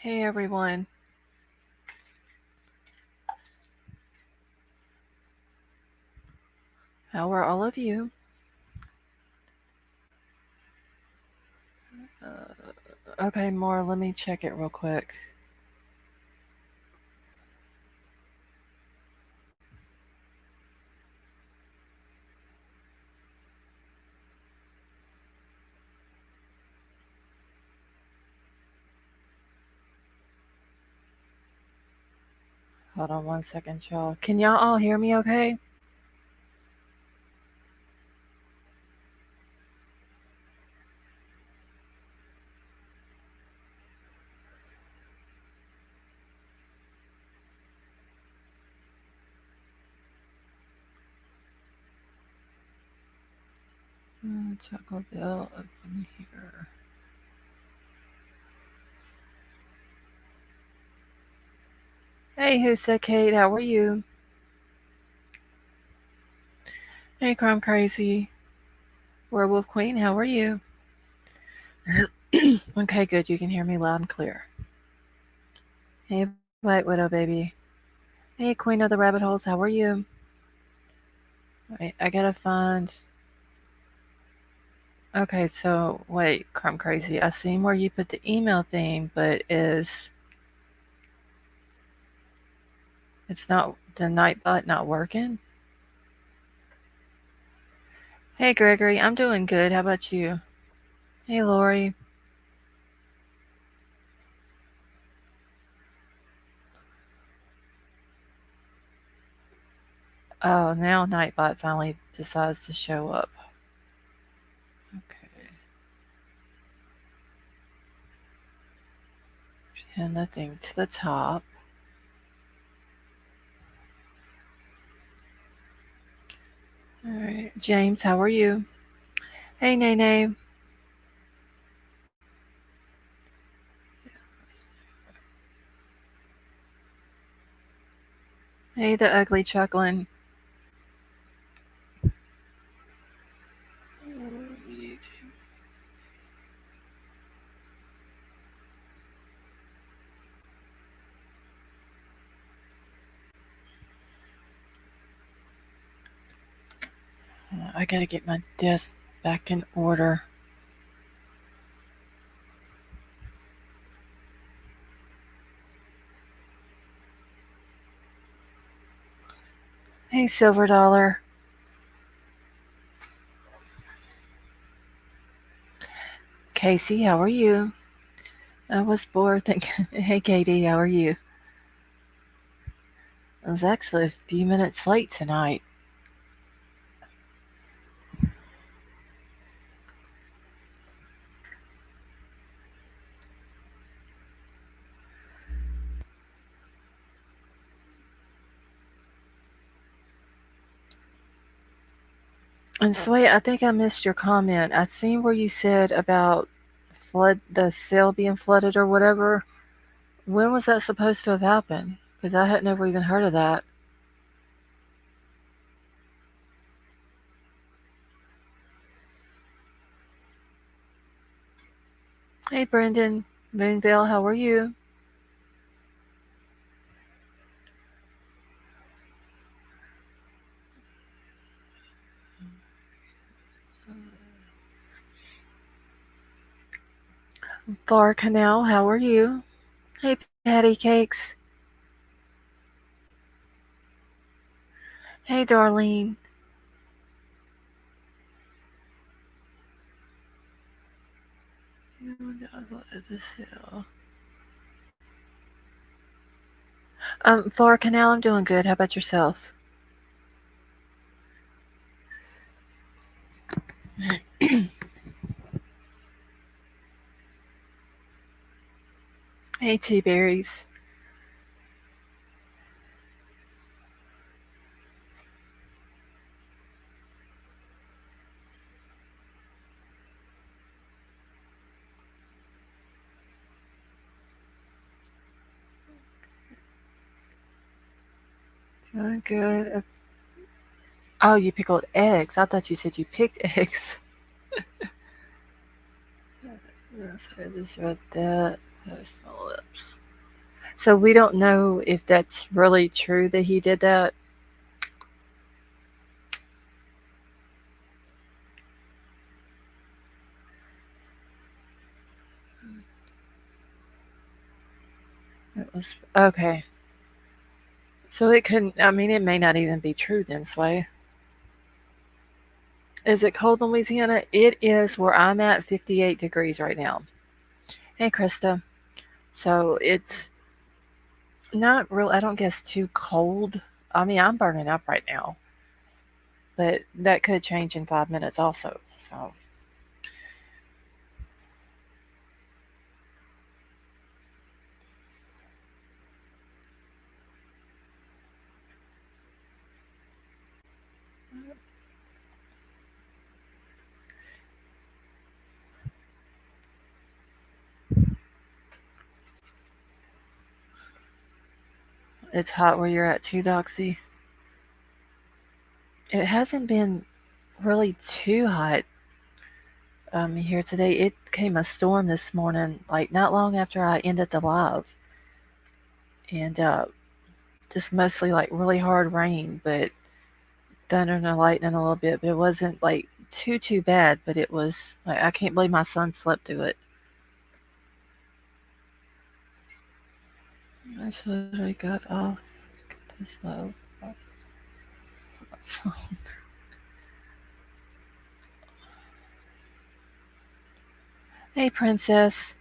Hey everyone. How are all of you? Okay, more, let me check it real quick. Hold on 1 second, y'all. Can y'all all hear me okay? Taco Bell open here. Hey, who said Kate? How are you? Hey, Crime Crazy. Werewolf Queen, how are you? Okay, good. You can hear me loud and clear. Hey, White Widow Baby. Hey, Queen of the Rabbit Holes, how are you? Wait, I gotta find. Okay, so wait, Crime Crazy. I seen where you put the email thing, but it's not the Nightbot not working? Hey, Gregory, I'm doing good. How about you? Hey, Lori. Oh, now Nightbot finally decides to show up. Okay. Pin the thing to the top. All right. James, how are you? Hey, Nene. Hey, the ugly chuckling. I gotta get my desk back in order. Hey, Silver Dollar. Casey, how are you? I was bored thinking, hey, Katie, how are you? I was actually a few minutes late tonight. And Sway, I think I missed your comment. I seen where you said about the cell being flooded or whatever. When was that supposed to have happened? Because I had never even heard of that. Hey, Brendan Moonville, how are you? Bar Canal, how are you? Hey, Patty Cakes. Hey, Darlene. Bar Canal, I'm doing good. How about yourself? Hey, Tea Berries. Doing good. Oh, you pickled eggs. I thought you said you picked eggs. Yes, I just read that. Personal lips. So we don't know if that's really true that he did that. It was okay. So it couldn't. I mean, it may not even be true then, Sway. Is it cold in Louisiana? It is where I'm at, 58 degrees right now. Hey, Krista. So it's not real. I don't guess too cold. I mean, I'm burning up right now, but that could change in 5 minutes also. So it's hot where you're at too, Doxy. It hasn't been really too hot here today. It came a storm this morning, like not long after I ended the live, and just mostly like really hard rain, but thunder and lightning a little bit. But it wasn't like too bad. But it was like I can't believe my son slept through it. I should have got off. Got this low. Hey, princess.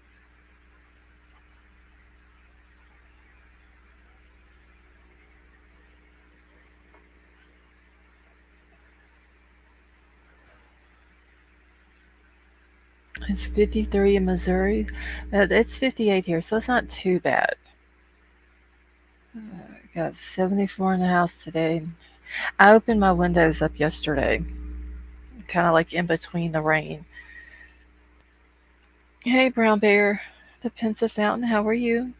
It's 53 in Missouri. It's 58 here, so it's not too bad. Got 74 in the house today. I opened my windows up yesterday, kind of like in between the rain. Hey, Brown Bear, the Pensive Fountain, how are you?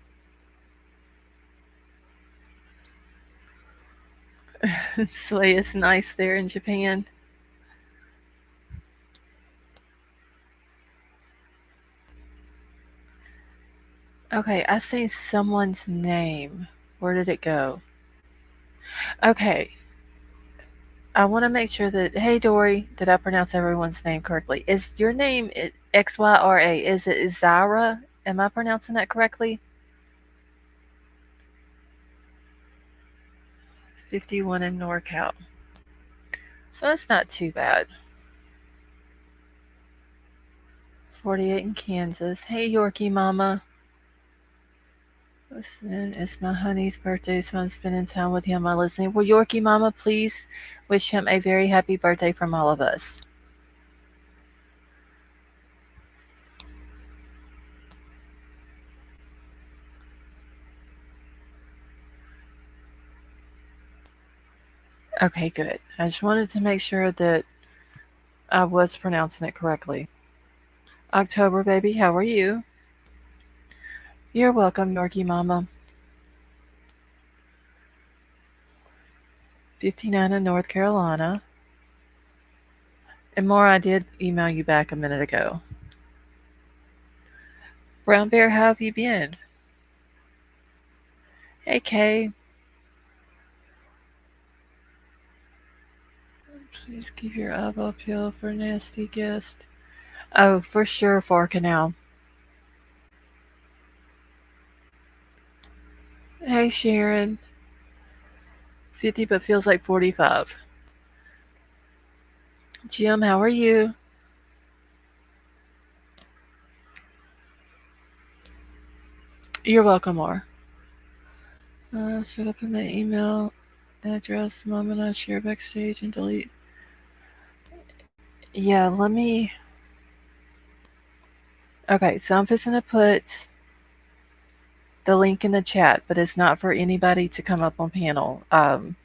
Slay is nice there in Japan. Okay, I see someone's name. Where did it go? Okay, I want to make sure that. Hey, Dory, did I pronounce everyone's name correctly? Is your name XYRA? Is it Zara? Am I pronouncing that correctly? 51 in NorCal. So that's not too bad. 48 in Kansas. Hey, Yorkie Mama. Listen, it's my honey's birthday, so I'm spending time with him while listening. Well, Yorkie Mama, please wish him a very happy birthday from all of us. Okay, good. I just wanted to make sure that I was pronouncing it correctly. October, baby, how are you? You're welcome, Yorkie Mama. 59 in North Carolina. And more, I did email you back a minute ago. Brown Bear, how have you been? Hey, Kay. Please keep your eyeball peeled for nasty guest. Oh, for sure, Fork now. Hey, Sharon. 50 but feels like 45. Jim, how are you? You're welcome, Mar. Should I put my email address the moment I share backstage and delete? Yeah, let me. Okay, so I'm just gonna put the link in the chat, but it's not for anybody to come up on panel. I'm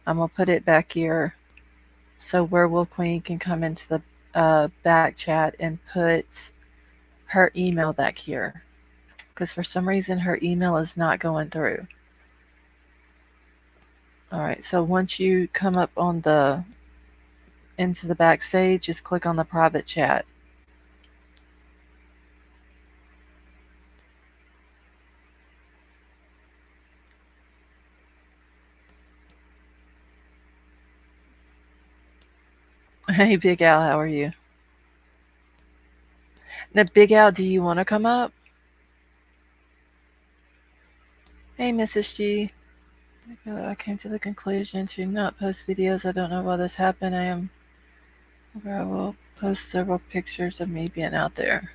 gonna put it back here so Werewolf Queen can come into the back chat and put her email back here because for some reason her email is not going through. All right, so once you come up on the into the backstage, just click on the private chat. Hey, Big Al, how are you? Now, Big Al, do you want to come up? Hey, Mrs. G. I came to the conclusion to not post videos. I don't know why this happened. I will post several pictures of me being out there.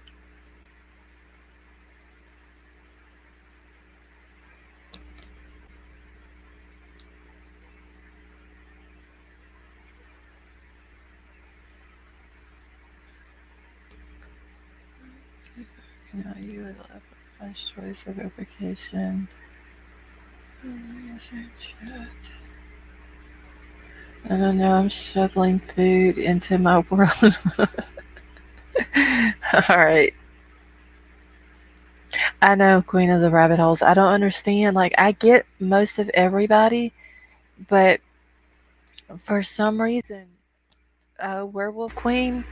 You know, you would love my choice of verification. I don't know. I'm shoveling food into my world. All right. I know, Queen of the Rabbit Holes. I don't understand. Like, I get most of everybody, but for some reason, Werewolf Queen,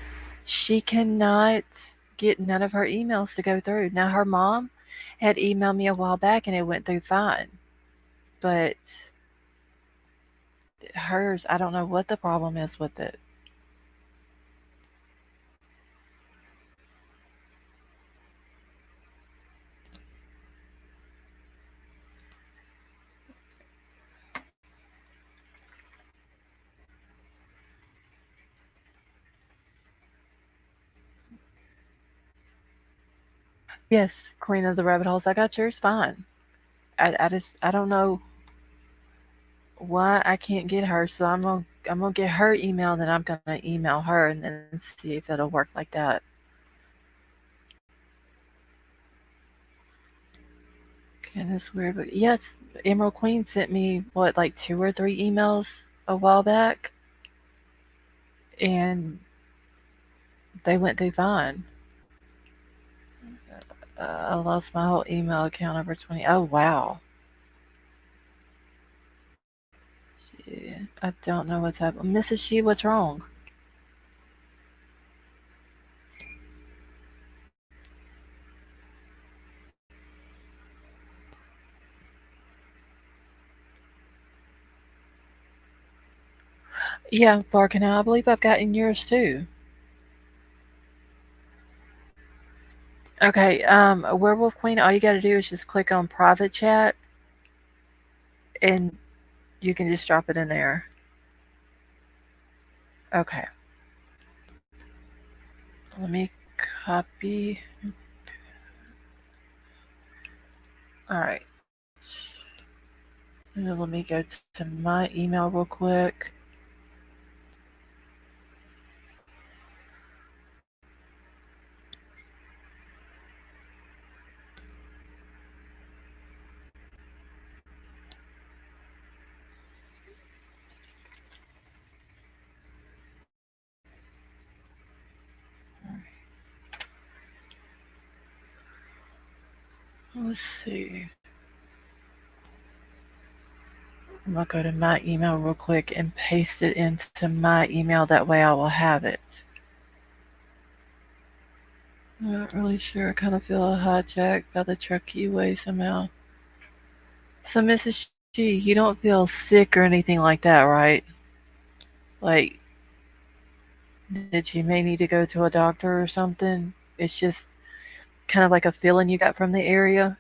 she cannot get none of her emails to go through. Now, her mom had emailed me a while back and it went through fine, but hers, I don't know what the problem is with it. Yes, Queen of the Rabbit Holes, I got yours fine. I don't know why I can't get her, so I'm gonna get her email, then I'm gonna email her and then see if it'll work like that. Kind of weird, but yes, Emerald Queen sent me what, like 2 or 3 emails a while back, and they went through fine. I lost my whole email account over 20. Oh wow. Gee, I don't know what's happening. Mrs. She, what's wrong? Yeah, Farkana, I believe I've gotten yours too. Okay, Werewolf Queen, all you gotta do is just click on private chat and you can just drop it in there. Okay. Let me copy. Alright. And then let me go to my email real quick. Let's see. I'm gonna go to my email real quick and paste it into my email. That way I will have it. I'm not really sure. I kind of feel hijacked by the Truckee way somehow. So, Mrs. G, you don't feel sick or anything like that, right? Like, that you may need to go to a doctor or something? It's just kind of like a feeling you got from the area?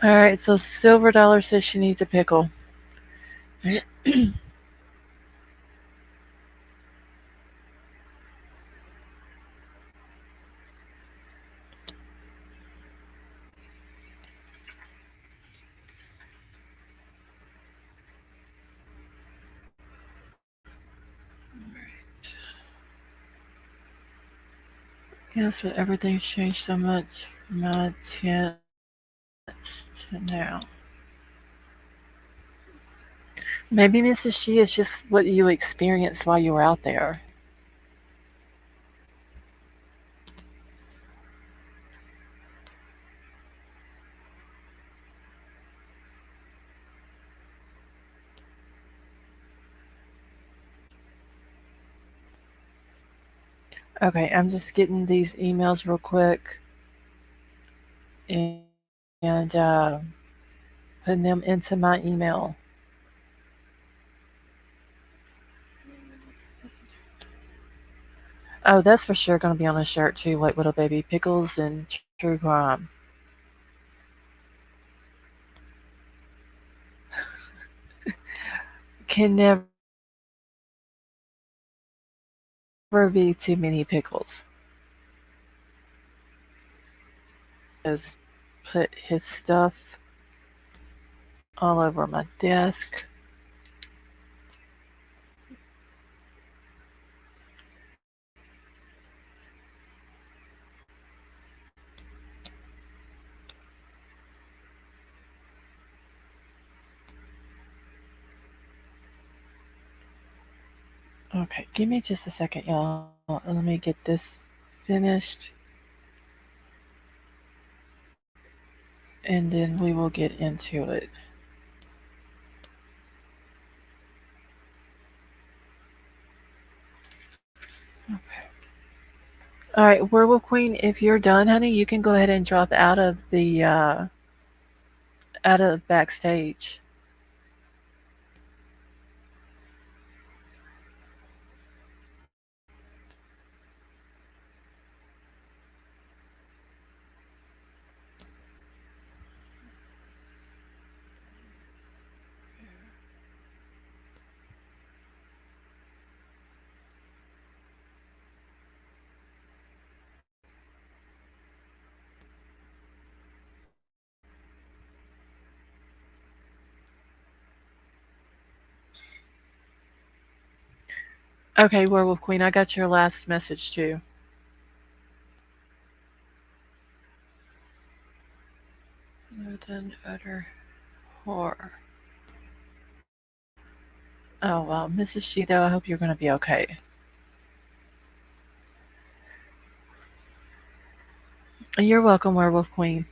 Alright, so Silver Dollar says she needs a pickle. Yes, but everything's changed so much from my 10th to now. Maybe Mrs. She is just what you experienced while you were out there. Okay, I'm just getting these emails real quick and putting them into my email. Oh, that's for sure going to be on a shirt too. White Widow Baby Pickles and True Crime. Can never be too many pickles. Has put his stuff all over my desk. Okay, give me just a second, y'all. Let me get this finished and then we will get into it. All right, Werewolf Queen, if you're done, honey, you can go ahead and drop out of backstage. Okay, Werewolf Queen, I got your last message too. Than utter horror. Oh well, Mrs. Shido, I hope you're gonna be okay. You're welcome, Werewolf Queen.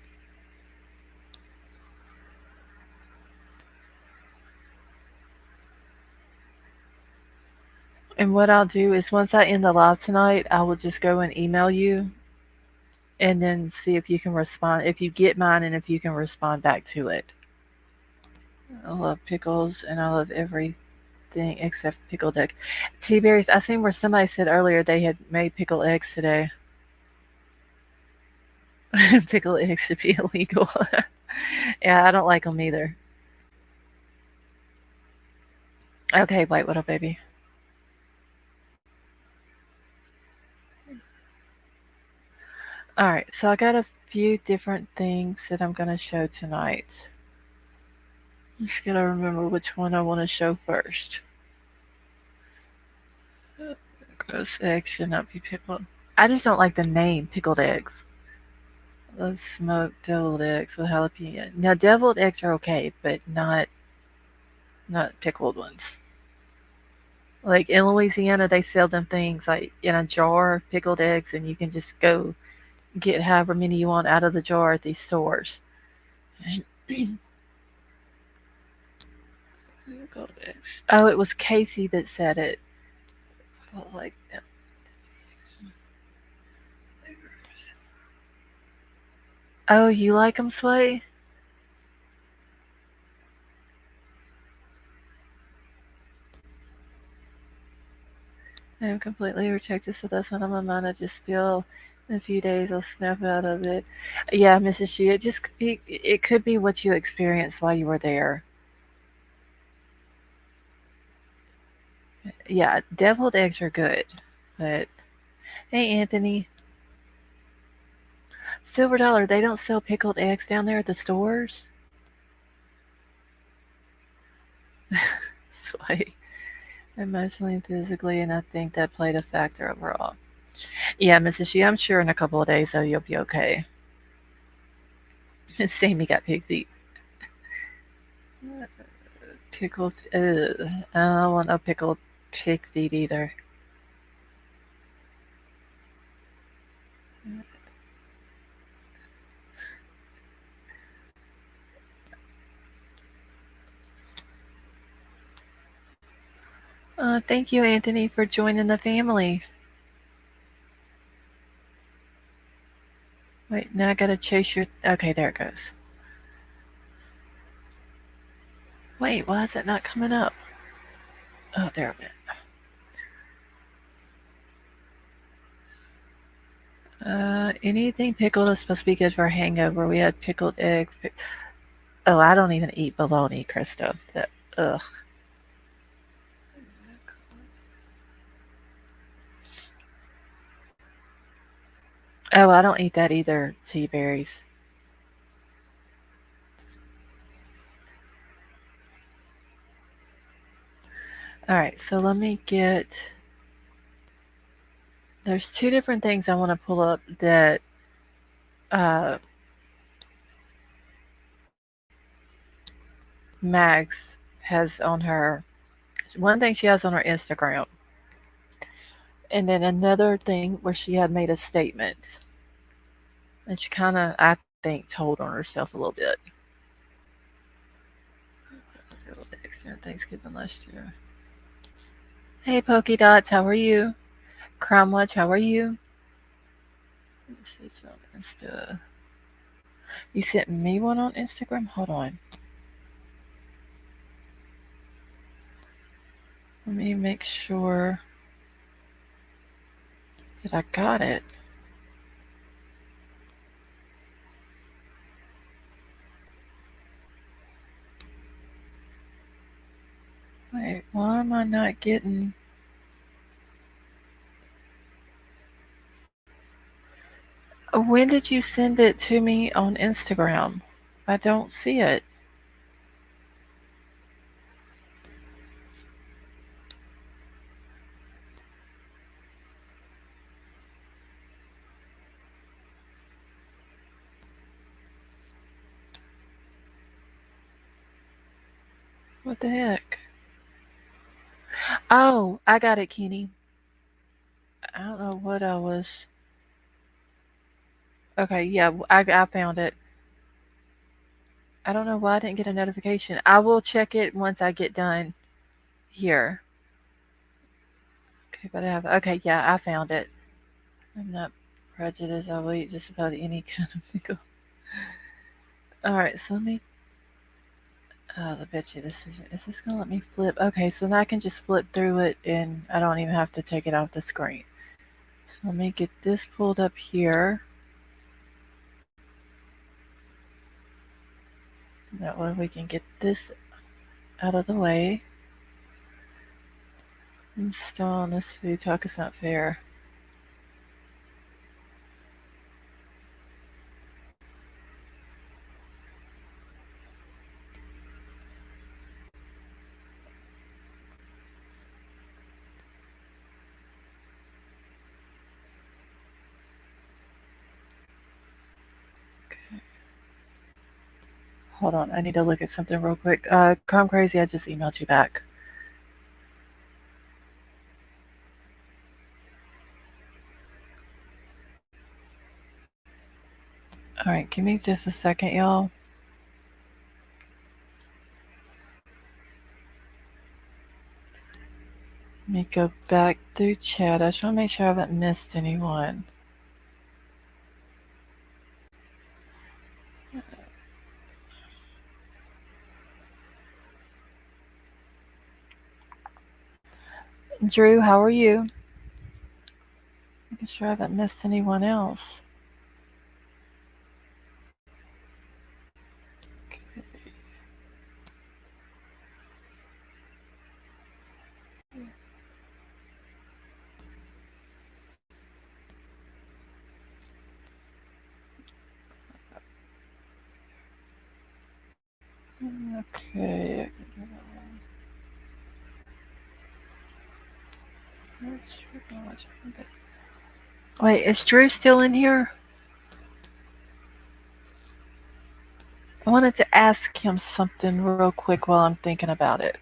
And what I'll do is once I end the live tonight, I will just go and email you and then see if you can respond, if you get mine and if you can respond back to it. I love pickles and I love everything except pickled egg. Tea berries, I seen where somebody said earlier they had made pickled eggs today. Pickled eggs should be illegal. Yeah, I don't like them either. Okay, White Widow Baby. Alright, so I got a few different things that I'm going to show tonight. Just gotta remember which one I want to show first. Gross eggs should not be pickled. I just don't like the name pickled eggs. Those smoked deviled eggs with jalapeno. Now deviled eggs are okay, but not pickled ones. Like in Louisiana, they sell them things like in a jar, pickled eggs, and you can just go get however many you want out of the jar at these stores. Pickled eggs. Oh, it was Casey that said it. Oh, like that. Oh, you like them, Sway? I am completely rejected, so that's not on my mind. I just feel in a few days I'll snap out of it. Yeah, Mrs. She, it could be what you experienced while you were there. Yeah, deviled eggs are good, but hey, Anthony, Silver Dollar, they don't sell pickled eggs down there at the stores. Sway, emotionally and physically, and I think that played a factor overall. Yeah, Mrs. She, I'm sure in a couple of days though you'll be okay. Sammy got pig feet. Pickled. I don't want no pickled pig feet either. Thank you, Anthony, for joining the family. Wait, now I gotta chase your. Okay, there it goes. Wait, why is it not coming up? Oh, there it went. Anything pickled is supposed to be good for a hangover. We had pickled eggs. Oh, I don't even eat bologna, Krista. Ugh. Oh, I don't eat that either. Tea berries. All right, so let me get. There's two different things I want to pull up that uh, Mags has on her. One thing she has on her Instagram, and then another thing where she had made a statement, and she kind of, I think, told on herself a little bit. Thanksgiving last year. Hey, Pokey Dots, how are you? Crime Watch, how are you? You sent me one on Instagram? Hold on. Let me make sure that I got it. Wait, why am I not getting... When did you send it to me on Instagram? I don't see it. What the heck? Oh, I got it, Kenny. I don't know what I was... Okay, yeah, I found it. I don't know why I didn't get a notification. I will check it once I get done here. Okay, but I have... Okay, yeah, I found it. I'm not prejudiced. I will eat just about any kind of pickle. Alright, so let me... Oh, I bet you this is this gonna let me flip? Okay, so now I can just flip through it and I don't even have to take it off the screen. So let me get this pulled up here. That way we can get this out of the way. I'm still on this food talk, it's not fair. Hold on, I need to look at something real quick. Come Crazy, I just emailed you back. Alright, give me just a second, y'all. Let me go back through chat. I just want to make sure I haven't missed anyone. Drew, how are you? Making sure I haven't missed anyone else. Okay. Wait, is Drew still in here? I wanted to ask him something real quick while I'm thinking about it.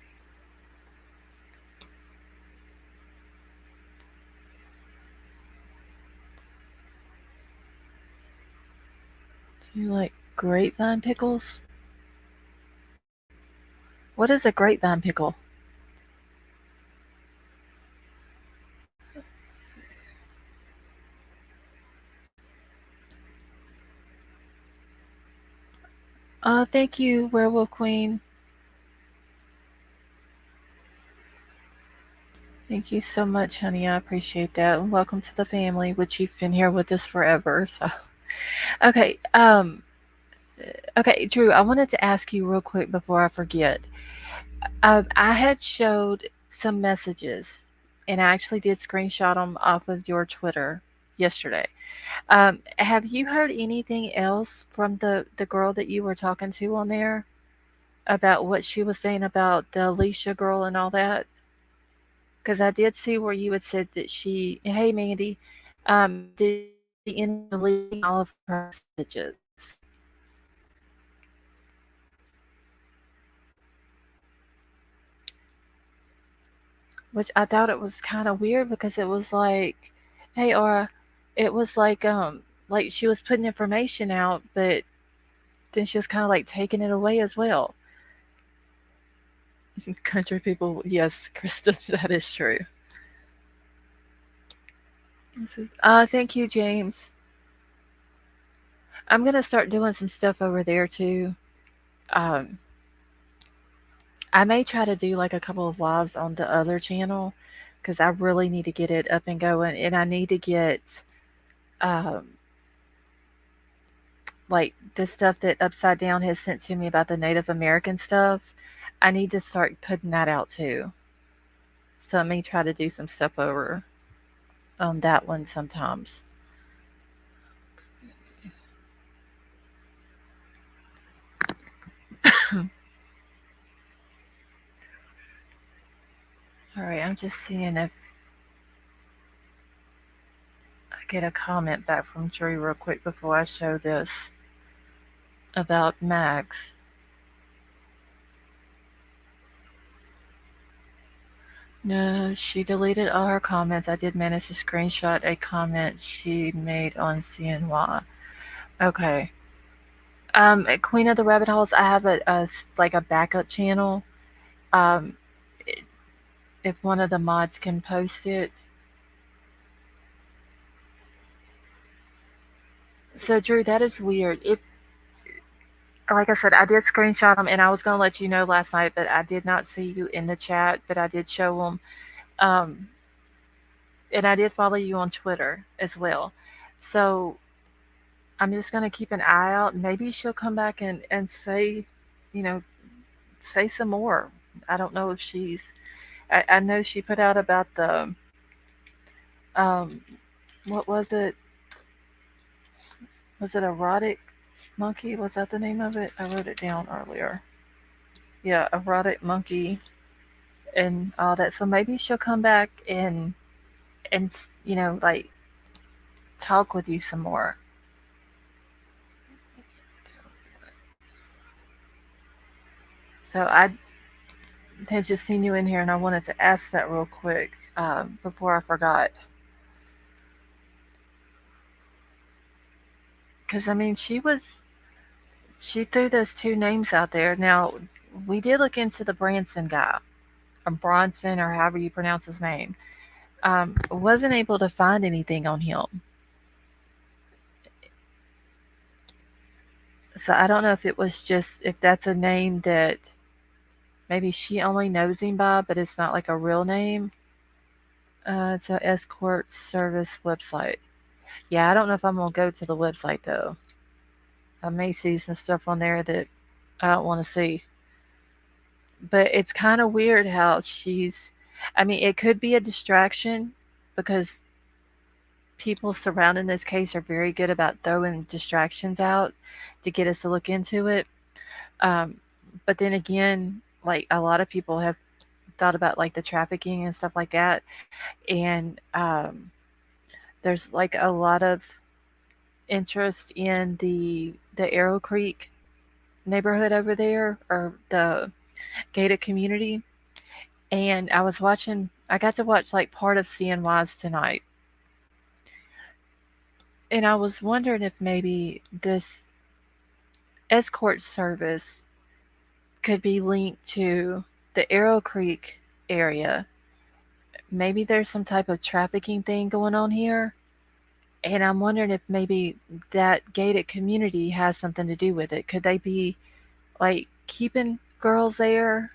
Do you like grapevine pickles? What is a grapevine pickle? Thank you, Werewolf Queen. Thank you so much, honey. I appreciate that. And welcome to the family, which you've been here with us forever. So, okay, okay, Drew. I wanted to ask you real quick before I forget. I had showed some messages, and I actually did screenshot them off of your Twitter yesterday. Have you heard anything else from the girl that you were talking to on there about what she was saying about the Alicia girl and all that? Because I did see where you had said that she, hey Mandy, did she end up deleting all of her messages? Which I thought it was kind of weird because it was like, hey, Aura, it was like she was putting information out, but then she was kind of like taking it away as well. Country people, yes, Krista, that is true. Thank you, James. I'm gonna start doing some stuff over there too. Um, I may try to do like a couple of lives on the other channel because I really need to get it up and going, and I need to get um, like the stuff that Upside Down has sent to me about the Native American stuff. I need to start putting that out too. So I may try to do some stuff over on that one sometimes. All right, I'm just seeing if I get a comment back from Drew real quick before I show this about Max. No, she deleted all her comments. I did manage to screenshot a comment she made on CNY. Okay. Queen of the Rabbit Holes, I have like a backup channel. Um, if one of the mods can post it. So Drew, that is weird. If like I said, I did screenshot them, and I was gonna let you know last night that I did not see you in the chat, but I did show them. Um, and I did follow you on Twitter as well. So I'm just gonna keep an eye out. Maybe she'll come back and say, you know, say some more. I don't know if she's. I know she put out about the um, what was it? Was it erotic monkey? Was that the name of it? I wrote it down earlier. Yeah, erotic monkey and all that. So maybe she'll come back and like talk with you some more. So I had just seen you in here, and I wanted to ask that real quick before I forgot. Because I mean, she threw those two names out there. Now we did look into the Branson guy, or Bronson, or however you pronounce his name. Wasn't able to find anything on him. So I don't know if it was just if that's a name that maybe she only knows him by, but it's not like a real name. It's an escort service website. Yeah, I don't know if I'm gonna go to the website though. I may see some stuff on there that I don't want to see. But it's kind of weird how she's. I mean, it could be a distraction because people surrounding this case are very good about throwing distractions out to get us to look into it. Um, but then again, like a lot of people have thought about like the trafficking and stuff like that, and there's like a lot of interest in the Arrow Creek neighborhood over there or the gated community. And I got to watch like part of CNY's tonight. And I was wondering if maybe this escort service could be linked to the Arrow Creek area. Maybe there's some type of trafficking thing going on here. And I'm wondering if maybe that gated community has something to do with it. Could they be like keeping girls there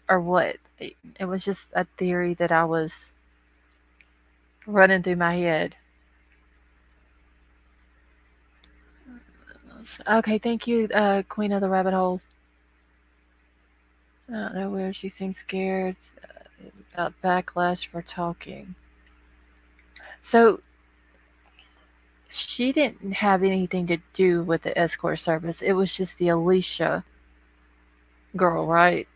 or what? It was just a theory that I was running through my head. Okay, thank you, Queen of the Rabbit Hole. I don't know where she seems scared about backlash for talking. So she didn't have anything to do with the escort service. It was just the Alicia girl, right?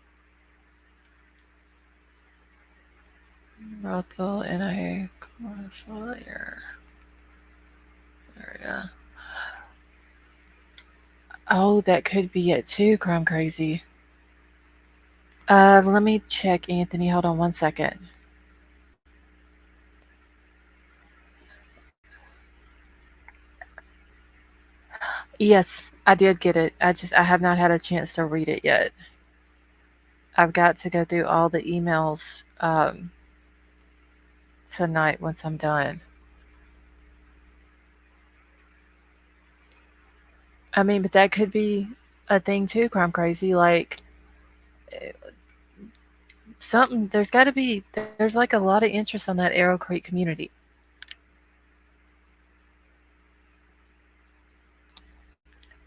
Brothel in a commercial area. Oh, that could be it too, Crime Crazy. Let me check, Anthony. Hold on 1 second. Yes, I did get it. I have not had a chance to read it yet. I've got to go through all the emails um, tonight once I'm done. I mean, but that could be a thing too, Crime Crazy. Like something. There's got to be. There's like a lot of interest on that Arrow Creek community.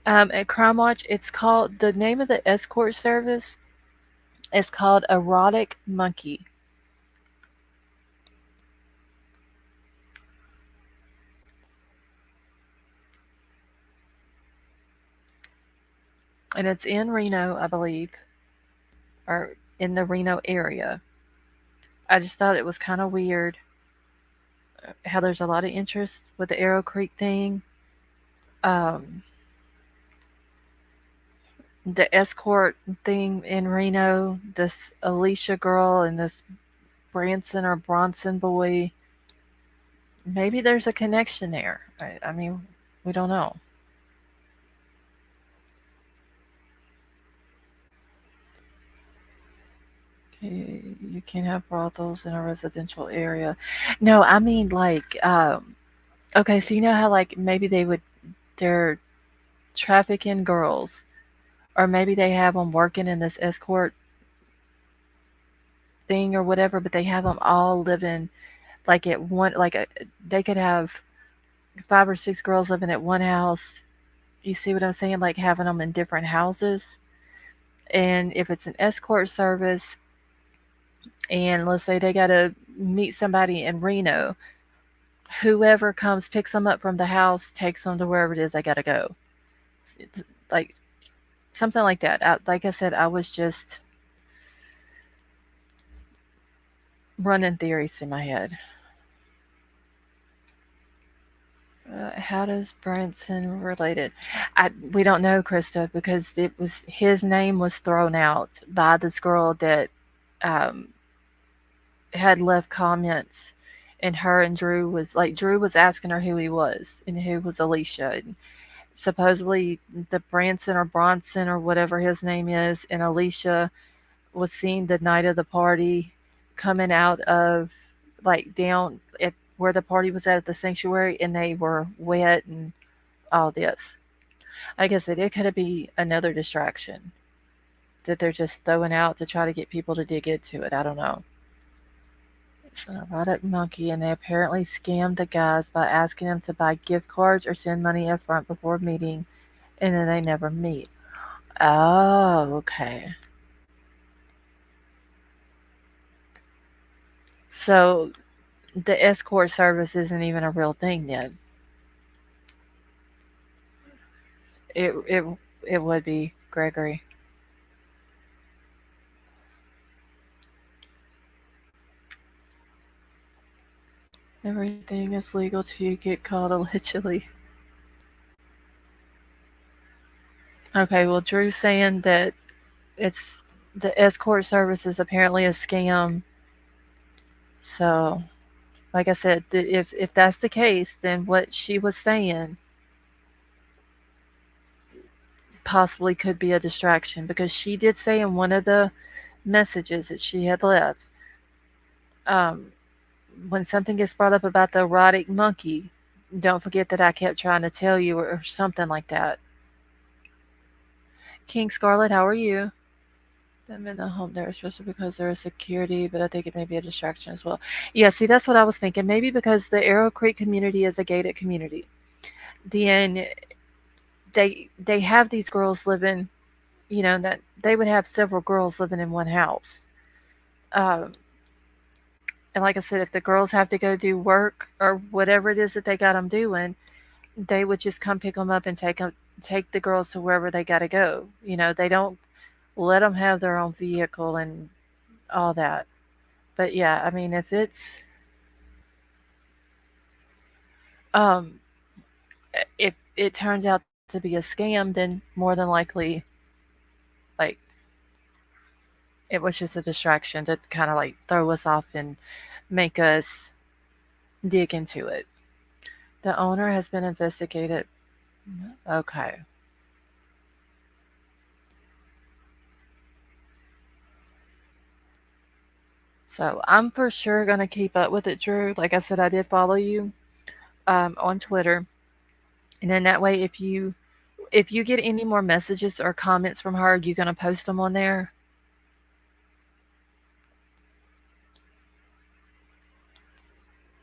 At Crime Watch, it's called the name of the escort service is called Erotic Monkey. And it's in Reno, I believe, or in the Reno area. I just thought it was kind of weird how there's a lot of interest with the Arrow Creek thing. Um, the escort thing in Reno, this Alicia girl and this Branson or Bronson boy. Maybe there's a connection there. I mean, we don't know. You can't have brothels in a residential area. No, I mean like, okay, so you know how like maybe they're trafficking girls, or maybe they have them working in this escort thing or whatever, but they have them all living like at one, they could have 5 or 6 girls living at one house. You see what I'm saying? Like having them in different houses. And if it's an escort service, and let's say they got to meet somebody in Reno, whoever comes picks them up from the house, takes them to wherever it is they got to go. Like something like that. Like I said, I was just running theories in my head. How does Branson related? We don't know, Krista, because it was his name was thrown out by this girl that um, had left comments, and her and Drew was asking her who he was and who was Alicia. And supposedly the Branson or Bronson or whatever his name is, and Alicia was seen the night of the party coming out of like down at where the party was at the sanctuary, and they were wet and all this. I guess it could be another distraction that they're just throwing out to try to get people to dig into it. I don't know. It's an erotic monkey, and they apparently scammed the guys by asking them to buy gift cards or send money up front before meeting, and then they never meet. Oh, okay. So the escort service isn't even a real thing then. It it it would be Gregory. Everything is legal till you get caught allegedly. Okay, well Drew's saying that it's the escort service is apparently a scam. So, like I said, if that's the case, then what she was saying possibly could be a distraction, because she did say in one of the messages that she had left, um, when something gets brought up about the erotic monkey, don't forget that I kept trying to tell you, or something like that. King Scarlet, how are you? I'm in the home there, especially because there is security, but I think it may be a distraction as well. Yeah, see, that's what I was thinking. Maybe because the Arrow Creek community is a gated community. Then they have these girls living, that they would have several girls living in one house. Um, and like I said, if the girls have to go do work or whatever it is that they got them doing, they would just come pick them up and take the girls to wherever they got to go. They don't let them have their own vehicle and all that. But yeah, I mean, um, if it turns out to be a scam, then more than likely, like, it was just a distraction to kind of like throw us off and make us dig into it. The owner has been investigated. Okay. So I'm for sure gonna keep up with it, Drew. Like I said, I did follow you on Twitter, and then that way, if you get any more messages or comments from her, you gonna post them on there?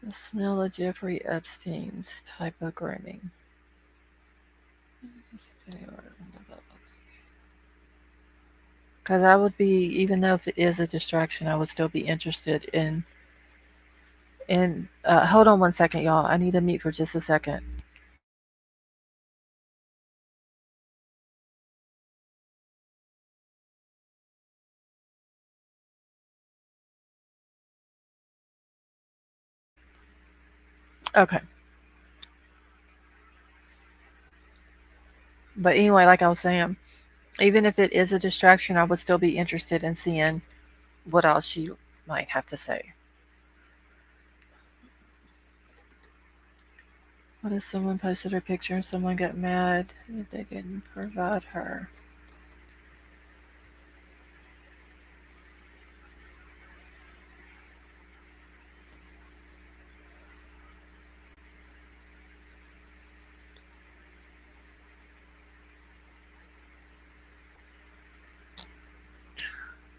The smell of Jeffrey Epstein's type of grooming. Because I would be, even though if it is a distraction, I would still be interested in. Hold on one second, y'all. I need to mute for just a second. Okay. But anyway, like I was saying, even if it is a distraction, I would still be interested in seeing what else she might have to say. What if someone posted her picture and someone got mad that they didn't provide her?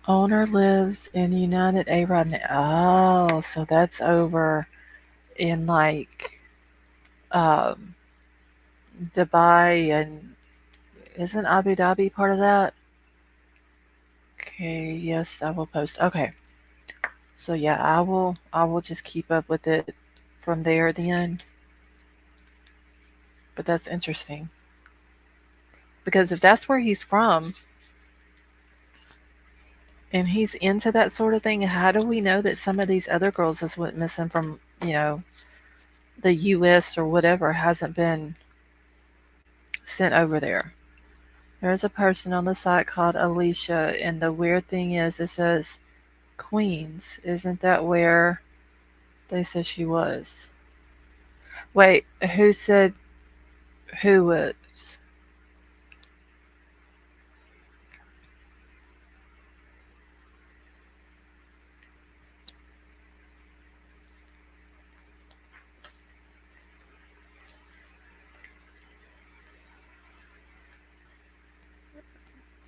Owner lives in United A Rodney. Oh, so that's over in like um, Dubai, and isn't Abu Dhabi part of that? Okay, yes, I will post. Okay, so yeah, I will just keep up with it from there then. But that's interesting because if that's where he's from and he's into that sort of thing, how do we know that some of these other girls that's went missing from the U.S. or whatever hasn't been sent over there? There's a person on the site called Alicia, and the weird thing is, it says Queens. Isn't that where they said she was? Wait, who said who was?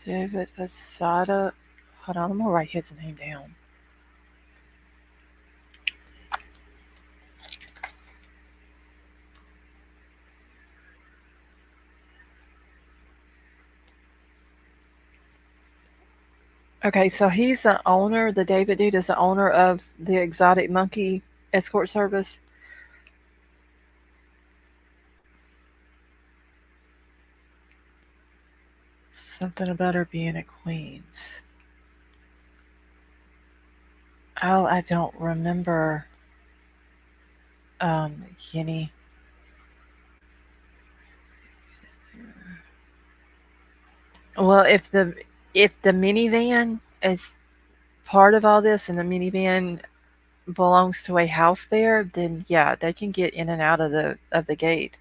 David Asada. Hold on, I'm gonna write his name down. Okay, so he's the owner. The David dude is the owner of the Exotic Monkey Escort Service. Something about her being at Queens. Oh, I don't remember. Kenny. Well, if the minivan is part of all this, and the minivan belongs to a house there, then yeah, they can get in and out of the gate.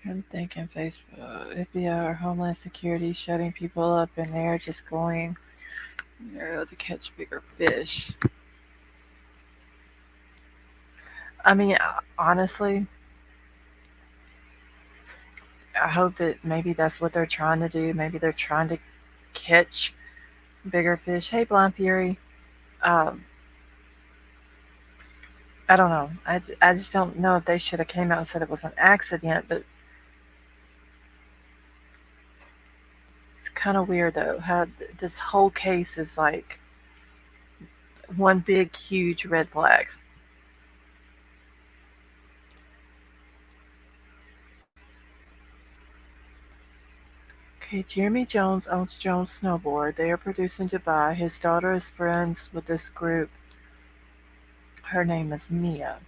I'm thinking Facebook, FBI, or Homeland Security shutting people up, and they're just going narrow to catch bigger fish. I mean, honestly, I hope that maybe that's what they're trying to do. Maybe they're trying to catch bigger fish. Hey, Blind Fury. Um, I don't know. I just don't know if they should have came out and said it was an accident, but it's kind of weird though how this whole case is like one big, huge red flag. Okay, Jeremy Jones owns Jones Snowboard. They are produced in Dubai. His daughter is friends with this group. Her name is Mia.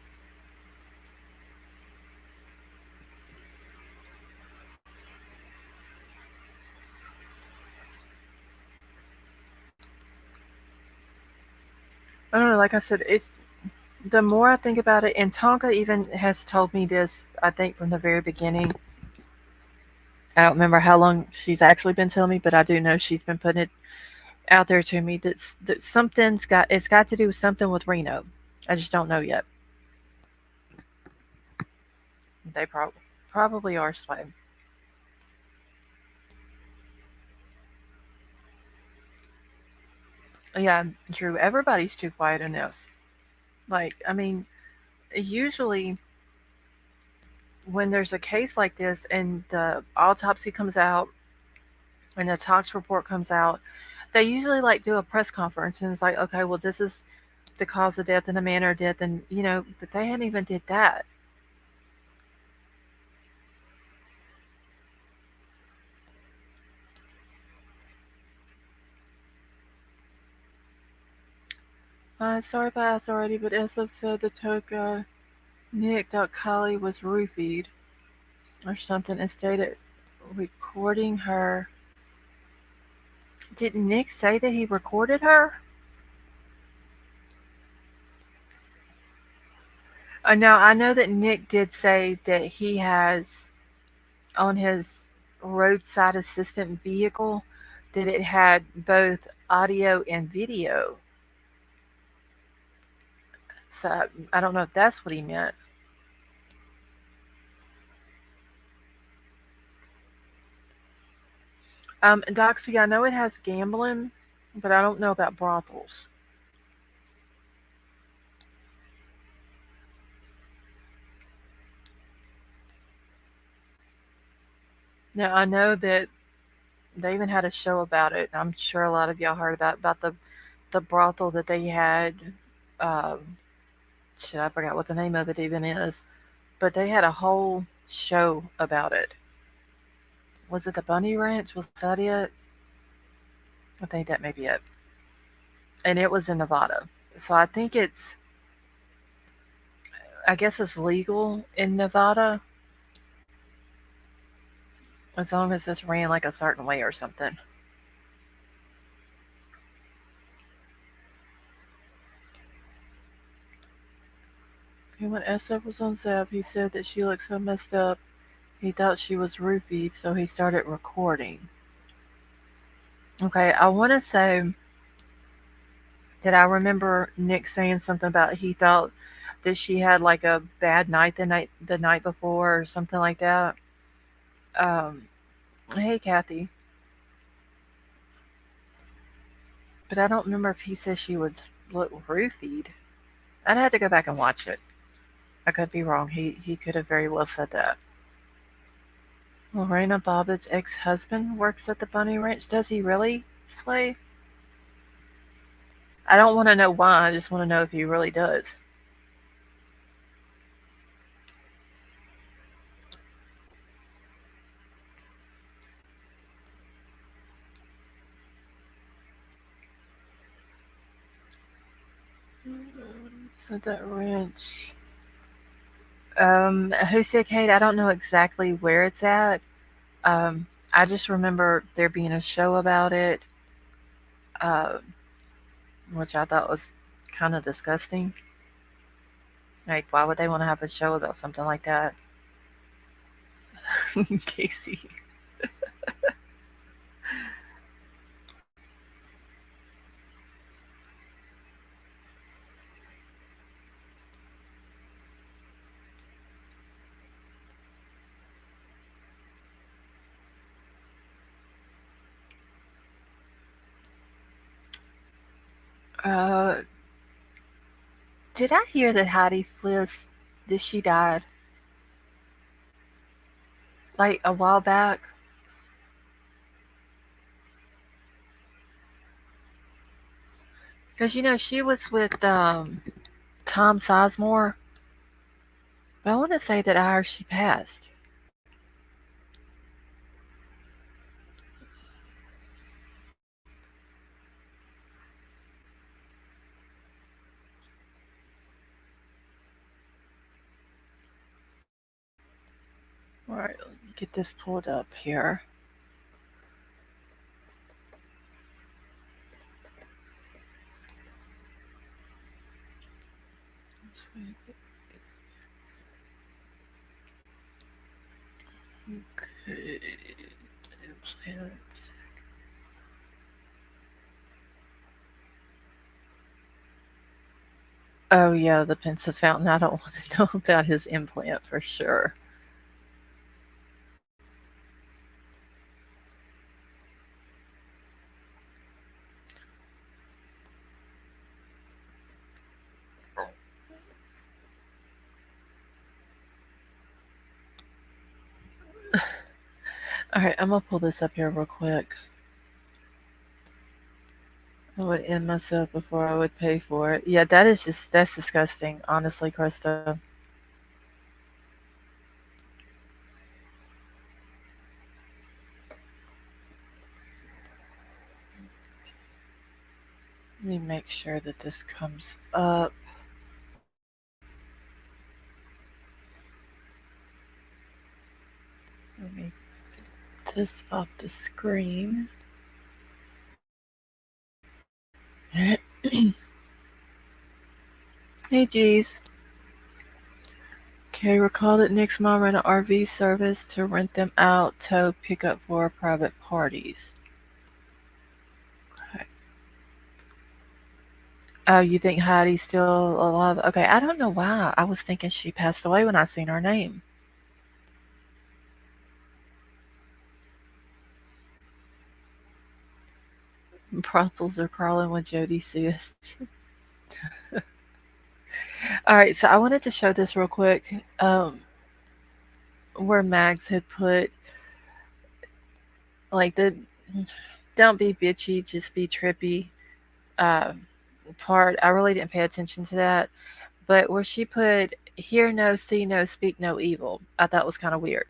I don't know. Like I said, it's the more I think about it, and Tonka even has told me this. I think from the very beginning. I don't remember how long she's actually been telling me, but I do know she's been putting it out there to me that something's got to do with something with Reno. I just don't know yet. They probably are sway. Yeah, Drew. Everybody's too quiet in this. Like, I mean, usually when there's a case like this and the autopsy comes out and the tox report comes out, they usually like do a press conference and it's like, okay, well, this is the cause of death and the manner of death, and but they hadn't even did that. Sorry if I asked already, but SF said the Toka Nick thought Kylie was roofied or something and stated recording her. Did Nick say that he recorded her? Now I know that Nick did say that he has on his roadside assistant vehicle that it had both audio and video. So I don't know if that's what he meant. Doxy, I know it has gambling, but I don't know about brothels. Now I know that they even had a show about it. I'm sure a lot of y'all heard about the brothel that they had. Um, shit, I forgot what the name of it even is, but they had a whole show about it. Was it the Bunny Ranch? Was that it? I think that may be it. And it was in Nevada. So I think I guess it's legal in Nevada as long as it's ran like a certain way or something. Okay, when SF was on Zap, he said that she looked so messed up, he thought she was roofied, so he started recording. Okay, I want to say that I remember Nick saying something about he thought that she had like a bad night the night before or something like that. Um, hey Kathy, but I don't remember if he said she was roofied. I'd have to go back and watch it. I could be wrong. He could have very well said that. Lorena Bobbitt's ex-husband works at the Bunny Ranch. Does he really, Sway? I don't want to know why. I just want to know if he really does. So that ranch. Who said Kate? I don't know exactly where it's at. I just remember there being a show about it, uh, which I thought was kind of disgusting. Like, why would they want to have a show about something like that? Casey. Uh, did I hear that Heidi Fliss, did she died like a while back? Because she was with Tom Sizemore, but I want to say that I heard she passed. All right, let me get this pulled up here. Okay. Oh yeah, the pensive fountain. I don't want to know about his implant for sure. All right, I'm gonna pull this up here real quick. I would end myself before I would pay for it. Yeah, that's disgusting, honestly, Krista. Let me make sure that this comes up. Let me get this off the screen. Hey, geez. Okay, recall that Nick's mom ran an RV service to rent them out, tow, pickup for private parties. Okay. Oh, you think Heidi's still alive? Okay, I don't know why. I was thinking she passed away when I seen her name. Brothels are crawling with Jody Seast. All right, so I wanted to show this real quick. Where Max had put like the "don't be bitchy, just be trippy" um, part. I really didn't pay attention to that, but where she put "hear no, see no, speak no evil," I thought was kind of weird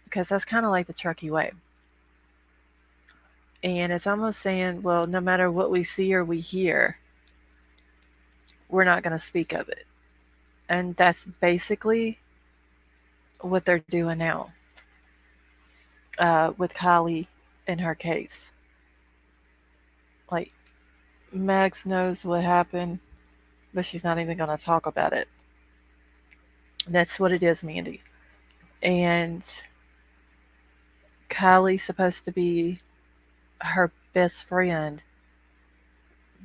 because that's kind of like the Truckee way, and it's almost saying, well, no matter what we see or we hear, we're not going to speak of it, and that's basically what they're doing now with Kylie in her case. Like Max knows what happened, but she's not even going to talk about it. That's what it is, Mandy. And Kylie's supposed to be her best friend,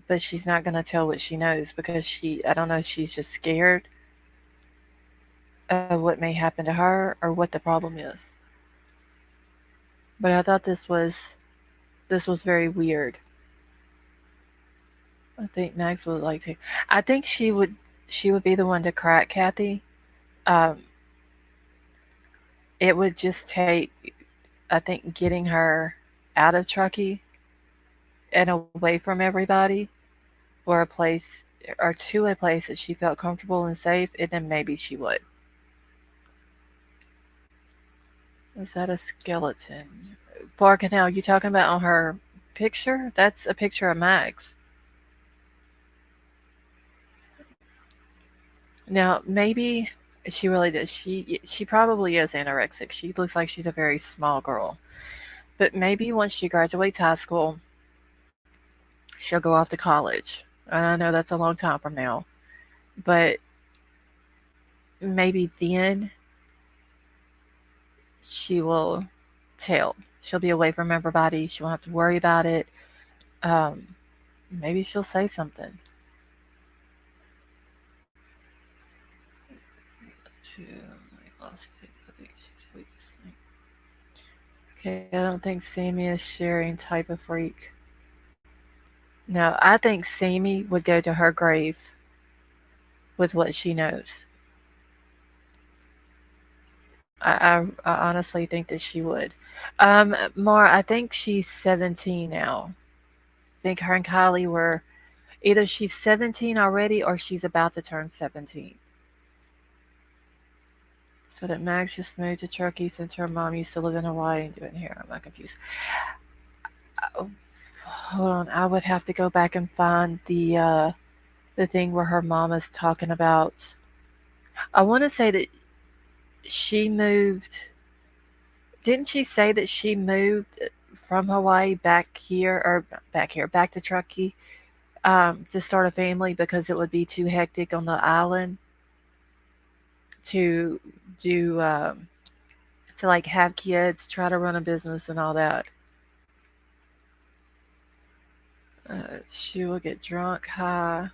but she's not going to tell what she knows because I don't know, she's just scared of what may happen to her or what the problem is. But I thought this was very weird. I think Max would like to. I think she would be the one to crack Kathy. Um, it would just take, I think, getting her out of Truckee and away from everybody, or a place, or to a place that she felt comfortable and safe, and then maybe she would. Is that a skeleton? Now you talking about on her picture? That's a picture of Max. Now maybe she really does. She probably is anorexic. She looks like she's a very small girl. But maybe once she graduates high school, she'll go off to college. And I know that's a long time from now, but maybe then she will tell. She'll be away from everybody. She won't have to worry about it. Um, maybe she'll say something. Okay, I don't think Sammy is sharing type of freak. No, I think Sammy would go to her grave with what she knows. I honestly think that she would. Mar, I think she's 17 now. I think her and Kylie were either she's 17 already or she's about to turn 17. So that Max just moved to Turkey since her mom used to live in Hawaii and do it here. I'm not confused. Oh, hold on, I would have to go back and find the thing where her mom is talking about. I want to say that she moved. Didn't she say that she moved from Hawaii back here or back to Truckee to start a family because it would be too hectic on the island to do to like have kids, try to run a business and all that. She will get drunk, high,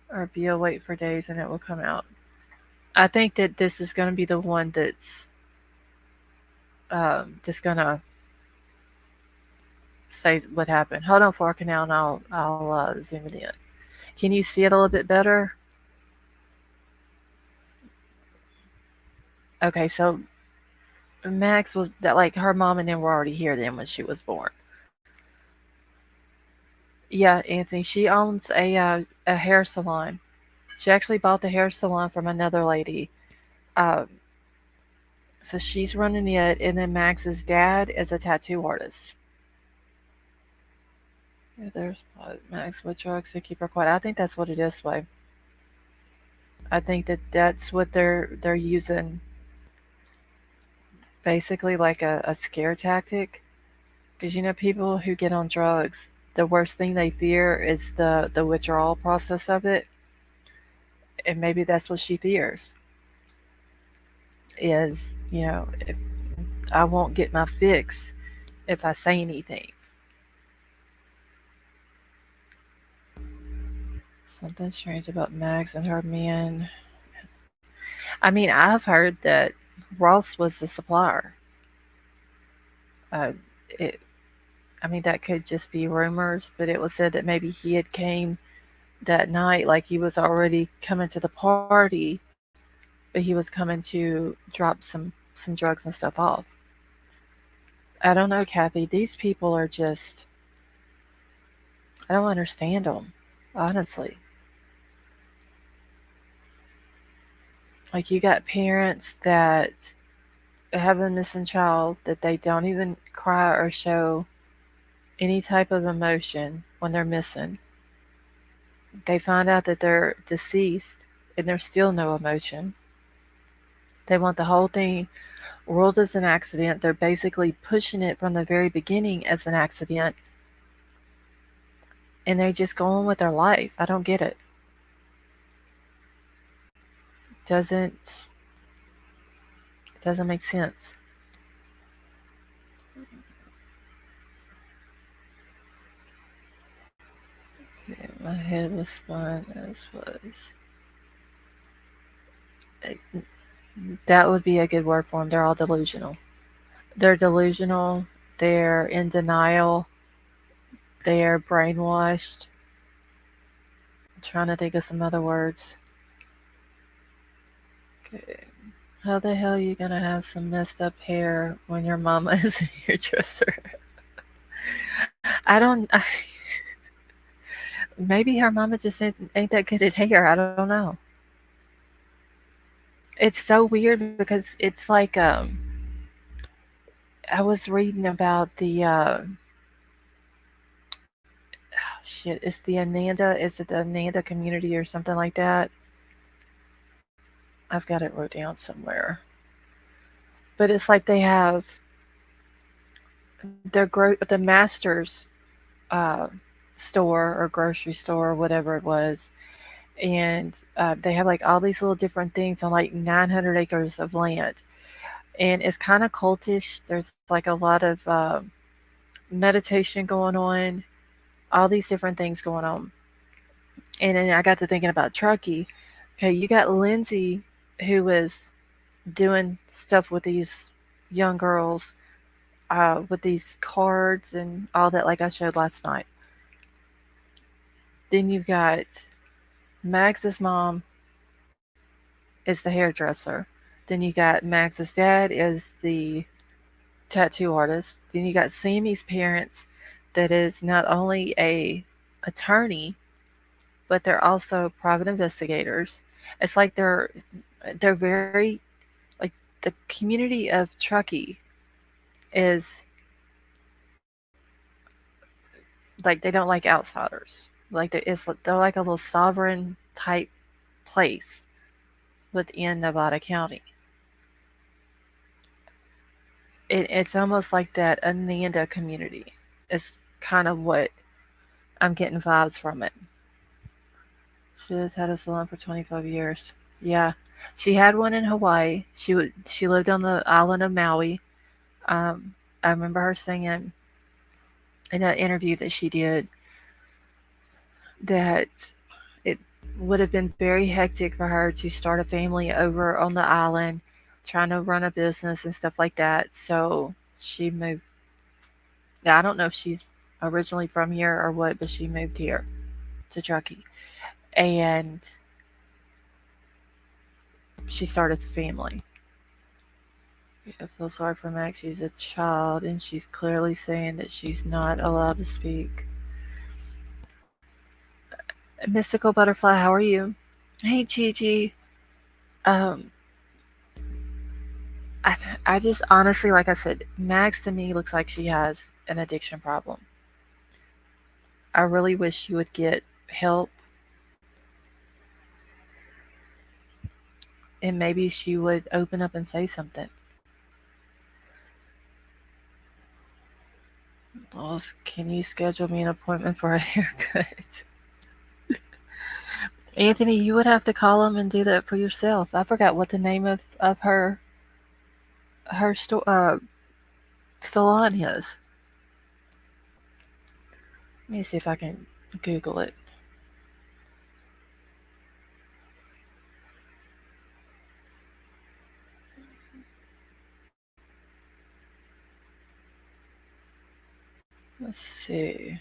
or be awake for days and it will come out. I think that this is going to be the one that's just going to say what happened. Hold on for a now and I'll zoom it in. Can you see it a little bit better? Okay, so Max was that like her mom and them were already here then when she was born. Yeah, Anthony, she owns a hair salon. She actually bought the hair salon from another lady. Um, so she's running it, and then Max's dad is a tattoo artist. Yeah, there's Max with drugs to keep her quiet. I think that's what it is. Way. I think that that's what they're using, basically like a scare tactic. Because you know, people who get on drugs, the worst thing they fear is the withdrawal process of it, and maybe that's what she fears. Is if I won't get my fix if I say anything. Something strange about Max and her man. I mean, I've heard that Ross was the supplier. Uh, it, I mean, that could just be rumors, but it was said that maybe he had came that night, like he was already coming to the party, but he was coming to drop some drugs and stuff off. I don't know, Kathy. These people are just, I don't understand them, honestly. Like you got parents that have a missing child that they don't even cry or show any type of emotion when they're missing. They find out that they're deceased and there's still no emotion. They want the whole thing ruled as an accident. They're basically pushing it from the very beginning as an accident and they just go on with their life. I don't get it. Doesn't doesn't make sense. Yeah, my head was spun as was. That would be a good word for them. They're all delusional. They're delusional. They're in denial. They're brainwashed. I'm trying to think of some other words. Okay. How the hell are you gonna have some messed up hair when your mama is a hairdresser? I don't. Maybe her mama just ain't that good at hair. I don't know. It's so weird because it's like I was reading about the oh, shit. It's the Ananda. Is it the Ananda community or something like that? I've got it wrote down somewhere. But it's like they have the masters uh, store or grocery store or whatever it was, and they have like all these little different things on like 900 acres of land, and it's kind of cultish. There's like a lot of meditation going on, all these different things going on. And then I got to thinking about Truckee. Okay, you got Lindsay, who was doing stuff with these young girls, with these cards and all that, like I showed last night. Then you've got Max's mom is the hairdresser. Then you got Max's dad is the tattoo artist. Then you got Sammy's parents that is not only a attorney, but they're also private investigators. It's like they're very like the community of Truckee is like they don't like outsiders. Like they're like a little sovereign type place within Nevada County. It's almost like that Ananda community. It's kind of what I'm getting vibes from it. She has had a salon for 25 years. Yeah. She had one in Hawaii. She lived on the island of Maui. I remember her saying in an interview that she did that it would have been very hectic for her to start a family over on the island, trying to run a business and stuff like that. So she moved. Yeah, I don't know if she's originally from here or what, but she moved here to Truckee. And she started the family. I feel sorry for Max. She's a child, and she's clearly saying that she's not allowed to speak. Mystical Butterfly, how are you? Hey, Gigi. Um, I just honestly, like I said, Max to me looks like she has an addiction problem. I really wish she would get help, and maybe she would open up and say something. Well, can you schedule me an appointment for a haircut? Anthony, you would have to call him and do that for yourself. I forgot what the name of her salon is. Let me see if I can Google it. Let's see.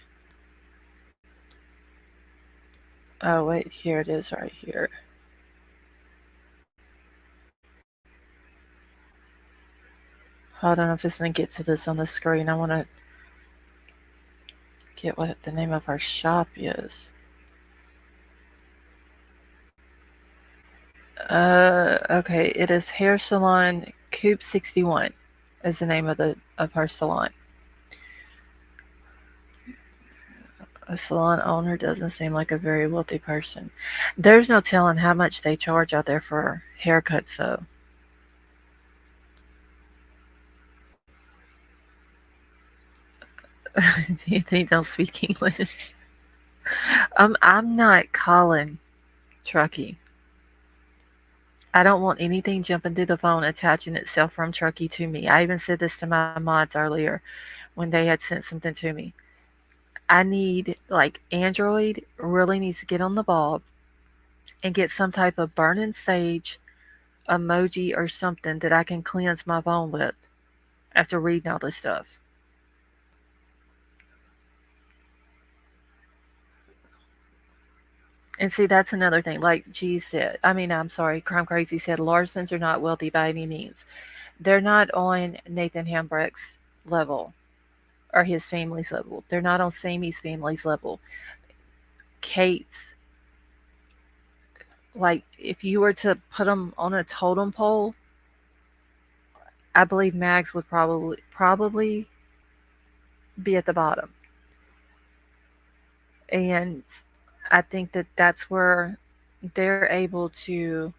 Oh wait, here it is right here. Hold on, if it's gonna get to this on the screen. I want to get what the name of her shop is. Okay, it is Hair Salon Coop 61 is the name of her salon. A salon owner doesn't seem like a very wealthy person. There's no telling how much they charge out there for haircuts, though. They don't speak English. I'm not calling Truckee. I don't want anything jumping through the phone attaching itself from Truckee to me. I even said this to my mods earlier when they had sent something to me. I need, like, Android really needs to get on the ball and get some type of burning sage emoji or something that I can cleanse my phone with after reading all this stuff. And see, that's another thing. Like G said, I'm sorry, Crime Crazy said, Larsons are not wealthy by any means. They're not on Nathan Hambrecht's level or his family's level. They're not on Sammy's family's level. Kate's, like, if you were to put them on a totem pole, I believe Mags would probably be at the bottom. And I think that that's where they're able to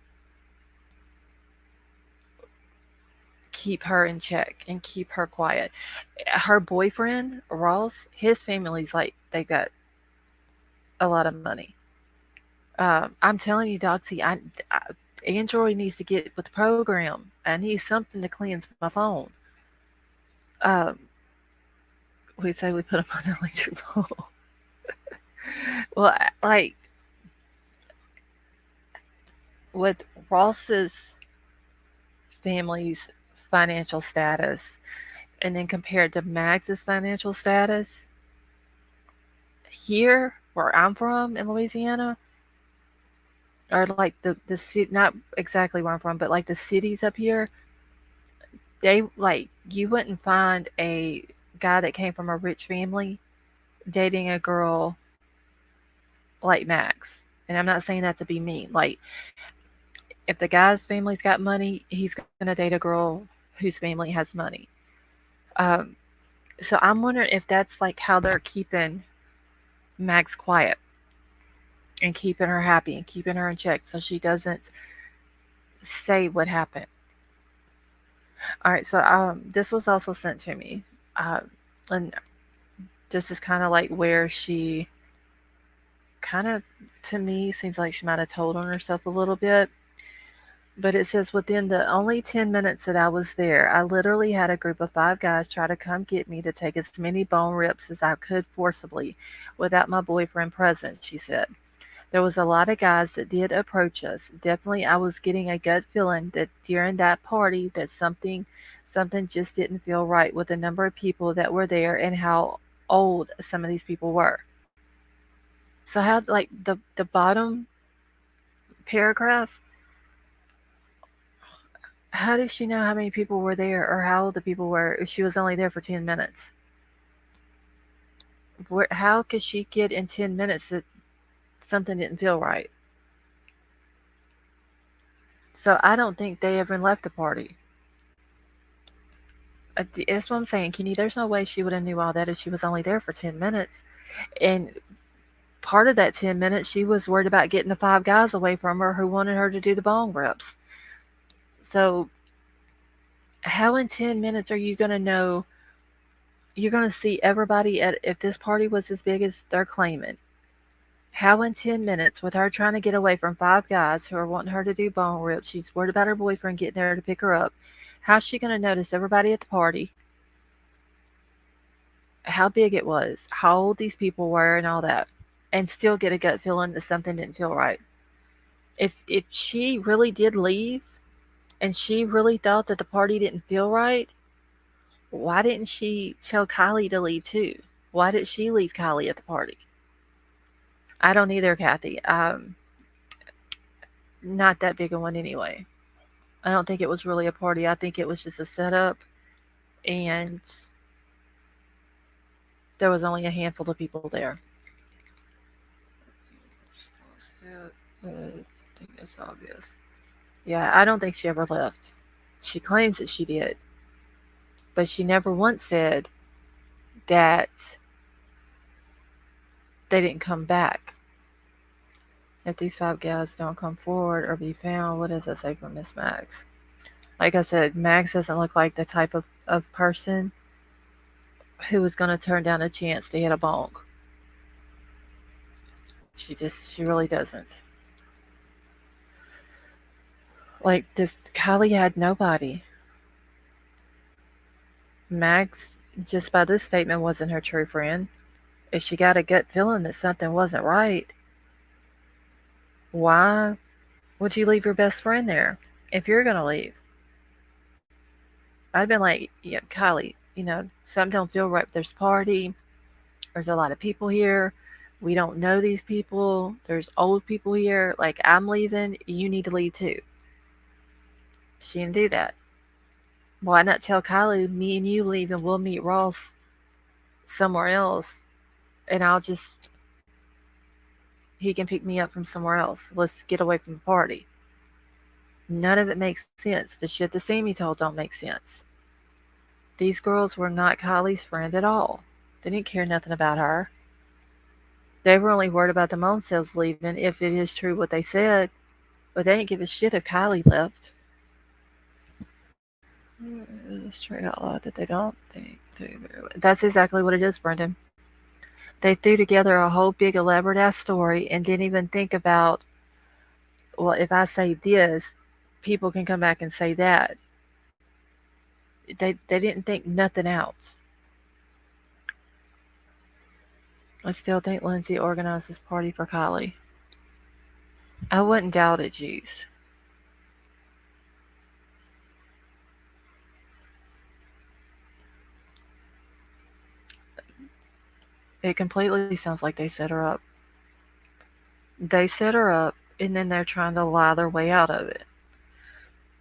keep her in check and keep her quiet. Her boyfriend, Ross, his family's like, they got a lot of money. I'm telling you, Doxy, Android needs to get with the program. I need something to cleanse my phone. Um, we say we put them on the electric pole. Well, like with Ross's family's financial status, and then compared to Max's financial status, here where I'm from in Louisiana, or like the city, not exactly where I'm from, but like the cities up here, they like you wouldn't find a guy that came from a rich family dating a girl like Max. And I'm not saying that to be mean. Like if the guy's family's got money, he's gonna date a girl whose family has money. Um, so I'm wondering if that's like how they're keeping Max quiet and keeping her happy and keeping her in check so she doesn't say what happened. All right, so this was also sent to me, um, and this is kind of like where she kind of, to me, seems like she might have told on herself a little bit. But it says within the only 10 minutes that I was there, I literally had a group of 5 guys try to come get me to take as many bone rips as I could forcibly without my boyfriend present, she said. There was a lot of guys that did approach us. Definitely I was getting a gut feeling that during that party that something just didn't feel right with the number of people that were there and how old some of these people were. So how like the bottom paragraph, how does she know how many people were there or how old the people were if she was only there for 10 minutes? How could she get in 10 minutes that something didn't feel right? So I don't think they ever left the party. That's what I'm saying, Kenny. There's no way she would have knew all that if she was only there for 10 minutes. And part of that 10 minutes, she was worried about getting the 5 guys away from her who wanted her to do the bong rips. So how in 10 minutes are you going to know you're going to see everybody at if this party was as big as they're claiming? How in 10 minutes, with her trying to get away from 5 guys who are wanting her to do bone rips, she's worried about her boyfriend getting there to pick her up. How's she going to notice everybody at the party, how big it was, how old these people were, and all that, and still get a gut feeling that something didn't feel right? If she really did leave and she really thought that the party didn't feel right, why didn't she tell Kylie to leave too? Why did she leave Kylie at the party? I don't either, Kathy. Not that big a one anyway. I don't think it was really a party. I think it was just a setup, and there was only a handful of people there. I think that's obvious. Yeah, I don't think she ever left. She claims that she did, but she never once said that they didn't come back. If these 5 guys don't come forward or be found, what does that say for Miss Max? Like I said, Max doesn't look like the type of person who is going to turn down a chance to hit a bonk. She really doesn't. Like this, Kylie had nobody. Max, just by this statement, wasn't her true friend. If she got a gut feeling that something wasn't right, why would you leave your best friend there if you're going to leave? I'd been like, yeah, Kylie, something don't feel right. There's a party. There's a lot of people here. We don't know these people. There's old people here. Like, I'm leaving. You need to leave too. She didn't do that. Why not tell Kylie, me and you leave and we'll meet Ross somewhere else and he can pick me up from somewhere else. Let's get away from the party. None of it makes sense. The shit that Sammy told don't make sense. These girls were not Kylie's friend at all. They didn't care nothing about her. They were only worried about their own selves leaving if it is true what they said, but they didn't give a shit if Kylie left. Straight out loud that they don't think. That's exactly what it is, Brendan. They threw together a whole big elaborate ass story and didn't even think about well, if I say this, people can come back and say that. They didn't think nothing else. I still think Lindsay organized this party for Kylie. I wouldn't doubt it, Juice. It completely sounds like they set her up. They set her up, and then they're trying to lie their way out of it.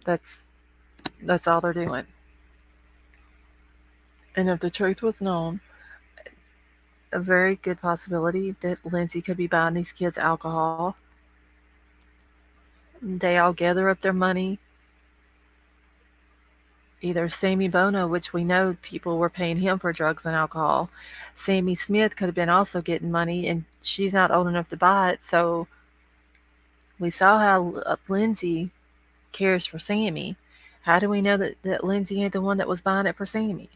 That's that's all they're doing. And if the truth was known, a very good possibility that Lindsay could be buying these kids alcohol. They all gather up their money. Either Sammy Bono, which we know people were paying him for drugs and alcohol. Sammy Smith could have been also getting money, and she's not old enough to buy it. So we saw how Lindsay cares for Sammy. How do we know that Lindsay ain't the one that was buying it for Sammy?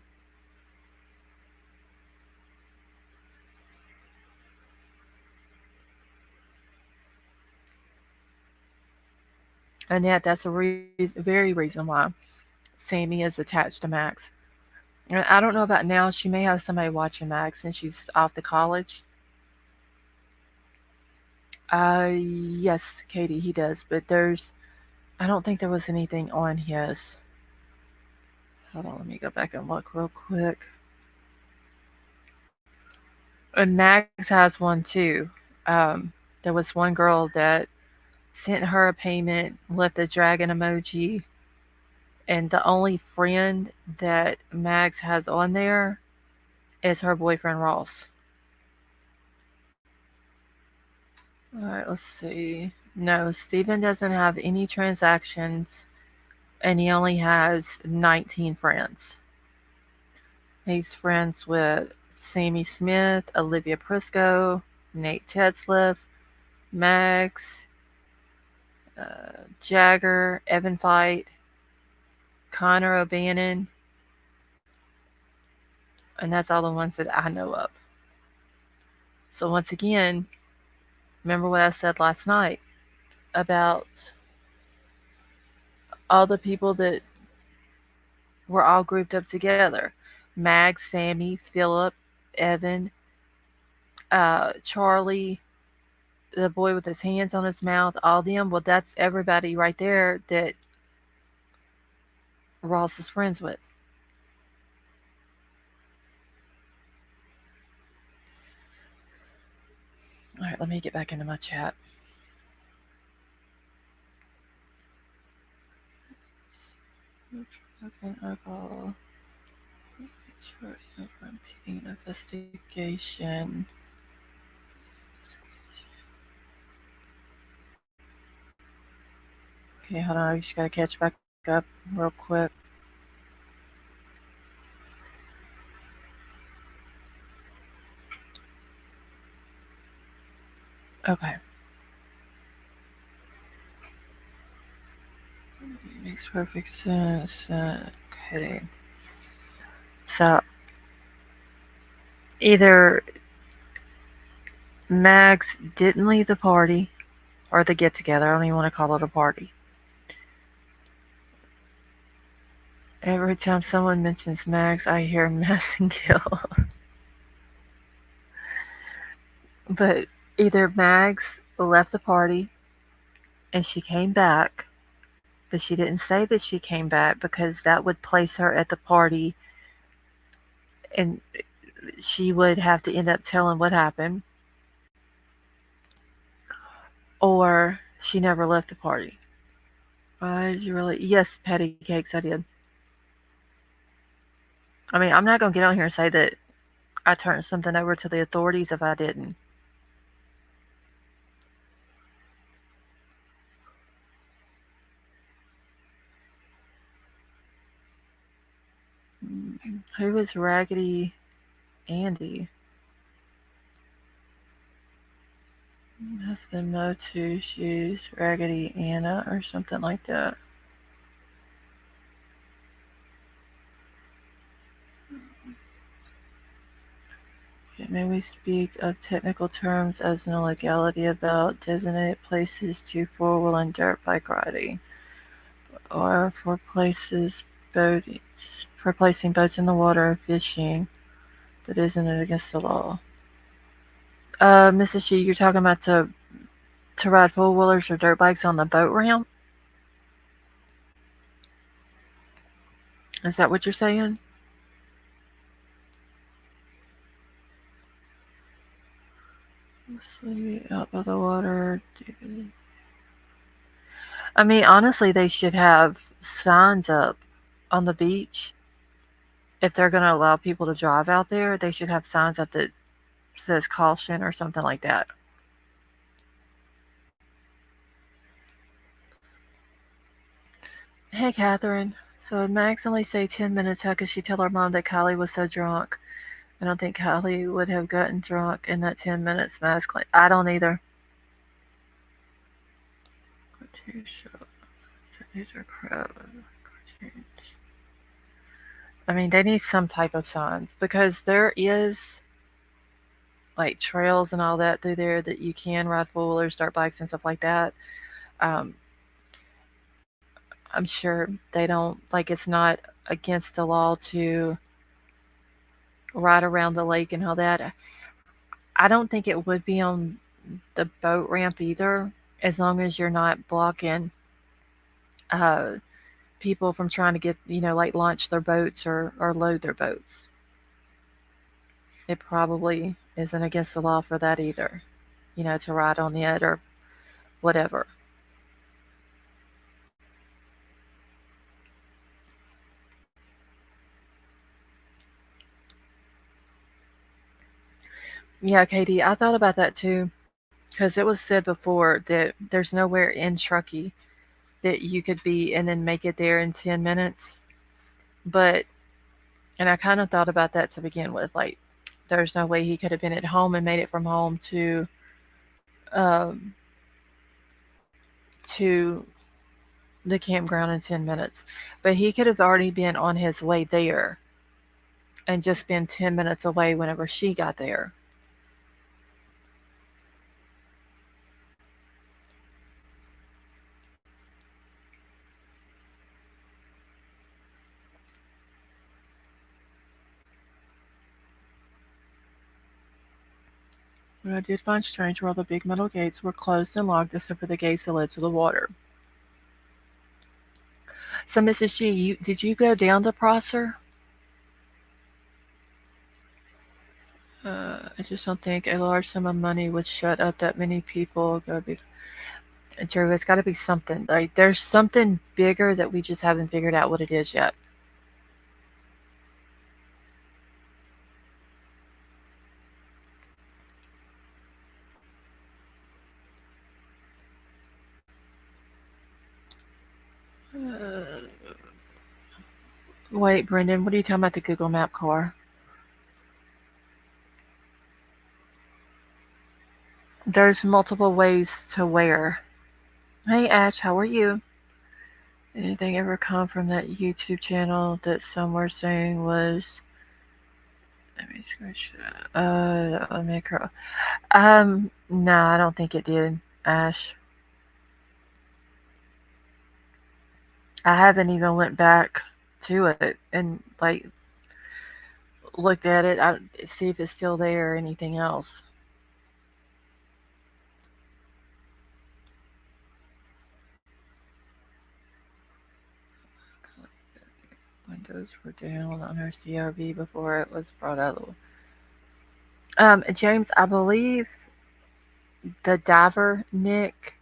And yet, that's a very reason why Sammy is attached to Max. And I don't know about now. She may have somebody watching Max since she's off to college. Yes, Katie, he does. But I don't think there was anything on his. Hold on, let me go back and look real quick. And Max has one too. There was one girl that sent her a payment, left a dragon emoji, and the only friend that Max has on there is her boyfriend Ross. Alright, let's see. No, Steven doesn't have any transactions, and he only has 19 friends. He's friends with Sammy Smith, Olivia Prisco, Nate Tetzliff, Max, Jagger, Evan Fight, Connor O'Bannon, and that's all the ones that I know of. So once again, remember what I said last night about all the people that were all grouped up together. Mag, Sammy, Philip, Evan, Charlie, the boy with his hands on his mouth, all them. Well, that's everybody right there that Ross is friends with. All right, let me get back into my chat. Alcohol. Investigation. Okay, hold on. I just gotta catch back up real quick. Okay. Makes perfect sense. Okay. So either Max didn't leave the party or the get together. I don't even want to call it a party. Every time someone mentions Max, I hear mess and kill. But either Max left the party and she came back, but she didn't say that she came back because that would place her at the party and she would have to end up telling what happened. Or she never left the party. Did you really? Yes, patty cakes, I did. I mean, I'm not going to get on here and say that I turned something over to the authorities if I didn't. Who was Raggedy Andy? Husband Mo Two Shoes, Raggedy Anna, or something like that. May we speak of technical terms as an illegality about designated places to four-wheel and dirt bike riding, or for placing boats in the water or fishing, but isn't it against the law? Mrs. G, you're talking about to ride four-wheelers or dirt bikes on the boat ramp? Is that what you're saying? Out by the water. I mean, honestly, they should have signs up on the beach. If they're going to allow people to drive out there, they should have signs up that says caution or something like that. Hey, Catherine. So did Max only say 10 minutes? How could she tell her mom that Kylie was so drunk? I don't think Kylie would have gotten drunk in that 10 minutes, Max claimed. I don't either. These are crap. I mean, they need some type of signs because there is like trails and all that through there that you can ride four-wheelers, dirt bikes, and stuff like that. Um, I'm sure they don't like it's not against the law to ride around the lake and all that. I don't think it would be on the boat ramp either, as long as you're not blocking uh, people from trying to get, like launch their boats or load their boats. It probably isn't against the law for that either, to ride on it or whatever. Yeah, Katie, I thought about that too, because it was said before that there's nowhere in Truckee that you could be and then make it there in 10 minutes. But, and I kind of thought about that to begin with. Like, there's no way he could have been at home and made it from home um, to the campground in 10 minutes. But he could have already been on his way there and just been 10 minutes away whenever she got there. What I did find strange were all the big metal gates were closed and locked except for the gates that led to the water. So, Mrs. G, did you go down to Prosser? I just don't think a large sum of money would shut up that many people. Drew, it's got to be something. Like, there's something bigger that we just haven't figured out what it is yet. Wait, Brendan, what are you talking about the Google Map car? There's multiple ways to where. Hey, Ash, how are you? Anything ever come from that YouTube channel that some were saying was. Let me screenshot. Let me curl. No, I don't think it did, Ash. I haven't even went back to it and like looked at it. I see if it's still there or anything else. Windows were down on her CRV before it was brought out. James, I believe the diver Nick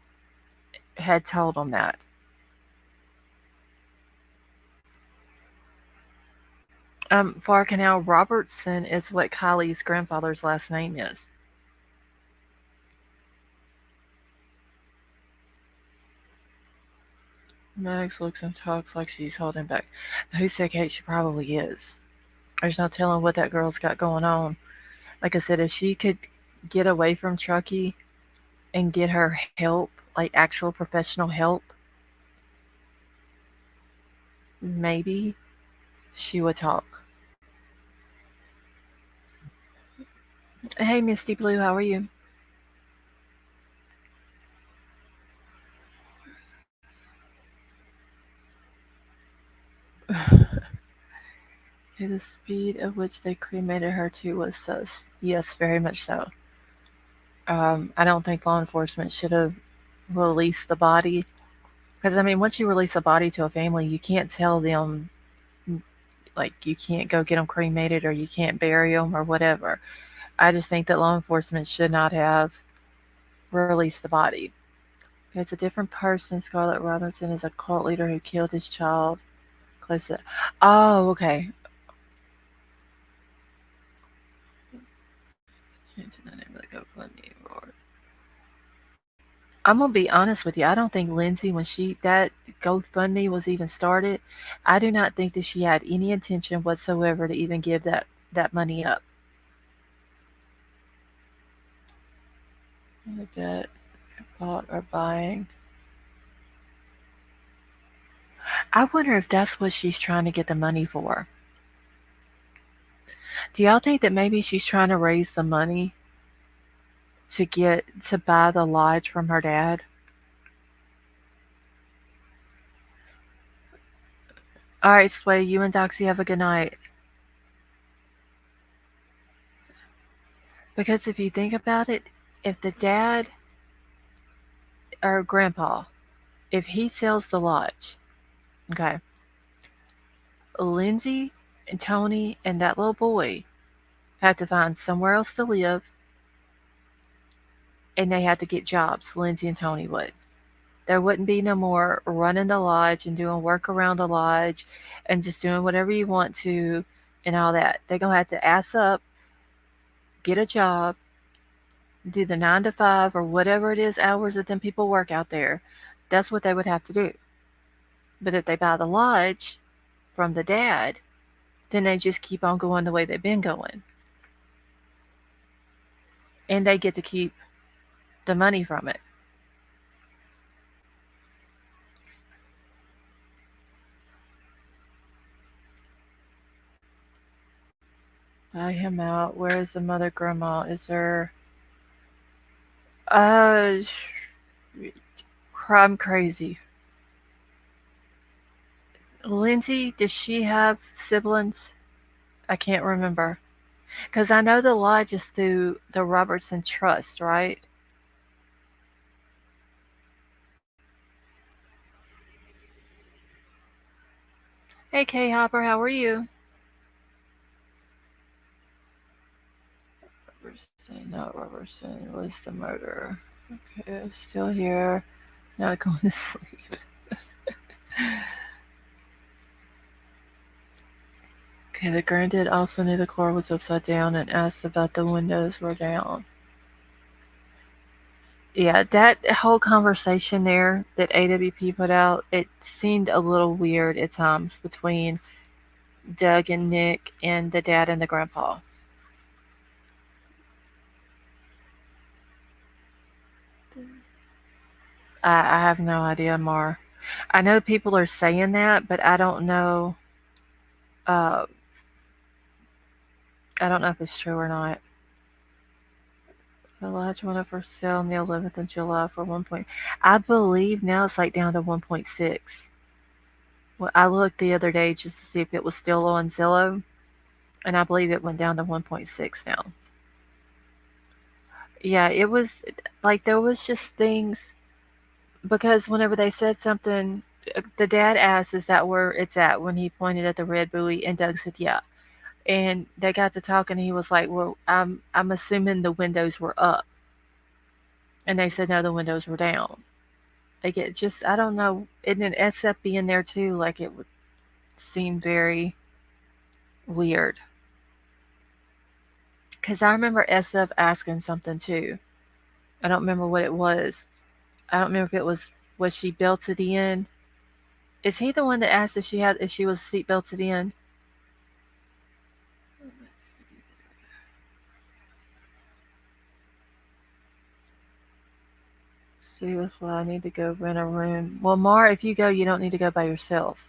had told him that. Farcanal Robertson is what Kylie's grandfather's last name is. Max looks and talks like she's holding back. Who said Kate? She probably is. There's no telling what that girl's got going on. Like I said, if she could get away from Truckee and get her help, like actual professional help, maybe she would talk. Hey, Misty Blue, how are you? Okay, the speed at which they cremated her too was sus. Yes, very much so. I don't think law enforcement should have released the body. Because, I mean, once you release a body to a family, you can't tell them, like, you can't go get them cremated or you can't bury them or whatever. I just think that law enforcement should not have released the body. It's a different person. Scarlett Robinson is a cult leader who killed his child. Close to. Oh, okay. Change the name of the GoFundMe. I'm gonna be honest with you. I don't think Lindsay, when that GoFundMe was even started, I do not think that she had any intention whatsoever to even give that money up. I bet bought or buying. I wonder if that's what she's trying to get the money for. Do y'all think that maybe she's trying to raise the money to buy the lodge from her dad? All right, Sway, you and Doxy have a good night. Because if you think about it, if the dad or grandpa, if he sells the lodge, okay, Lindsay and Tony and that little boy have to find somewhere else to live and they have to get jobs. Lindsay and Tony would. There wouldn't be no more running the lodge and doing work around the lodge and just doing whatever you want to and all that. They're going to have to ass up, get a job, do the 9 to 5 or whatever it is hours that them people work out there. That's what they would have to do. But if they buy the lodge from the dad, then they just keep on going the way they've been going. And they get to keep the money from it. Buy him out. Where is the mother grandma? Is there. Uh. I'm crazy. Lindsay, does she have siblings? I can't remember. Because I know the lodge is through the Robertson Trust, right? Hey, Kay Hopper, how are you? Robertson, no, Robertson was the murderer. Okay, still here. Not going to sleep. Okay, the granddad also knew the car was upside down and asked about the windows were down. Yeah, that whole conversation there that AWP put out, it seemed a little weird at times between Doug and Nick and the dad and the grandpa. I have no idea, Mar. I know people are saying that, but I don't know. Uh, I don't know if it's true or not. The lodge went up for sale on the 11th of July for 1 point. I believe now it's like down to 1.6. Well, I looked the other day just to see if it was still on Zillow, and I believe it went down to 1.6 now. Yeah, it was like there was just things because whenever they said something, the dad asked, "Is that where it's at?" When he pointed at the red buoy, and Doug said, "Yeah." And they got to talking. And he was like, "Well, I'm assuming the windows were up," and they said, "No, the windows were down." Like it just, I don't know. And then SF being there too, like it would seem very weird. Because I remember SF asking something too. I don't remember what it was. I don't remember if it was she belted in. Is he the one that asked if she was seat belted in? See, that's why I need to go rent a room. Well, Mar, if you go, you don't need to go by yourself.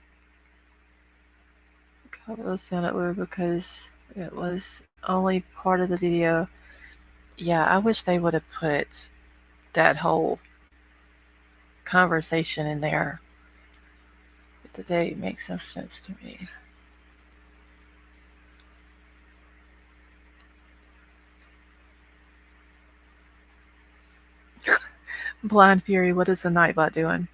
God, it sounded weird because it was only part of the video. Yeah, I wish they would have put that whole conversation in there. But the date makes no sense to me. Blind Fury, what is the Nightbot doing?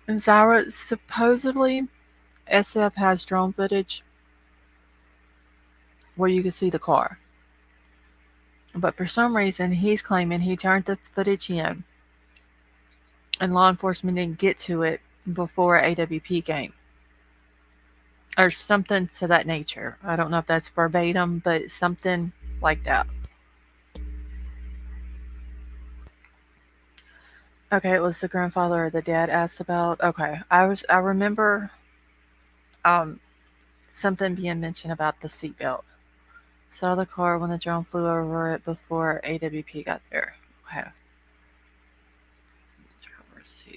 And Zyra, supposedly SF has drone footage where you can see the car. But for some reason, he's claiming he turned the footage in and law enforcement didn't get to it before AWP came. Or something to that nature. I don't know if that's verbatim, but something like that. Okay, it was the grandfather or the dad asked about. Okay, I remember um something being mentioned about the seatbelt. Saw the car when the drone flew over it before AWP got there. Okay.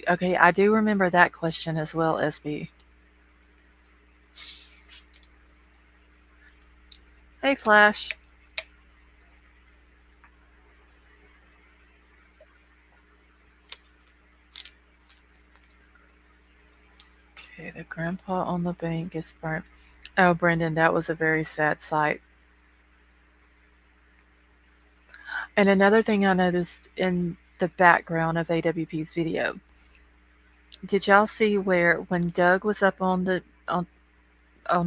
Okay, I do remember that question as well, SB. Hey, Flash. Okay, the grandpa on the bank is burnt. Oh, Brendan, that was a very sad sight. And another thing I noticed in the background of AWP's video, did y'all see where when Doug was up on the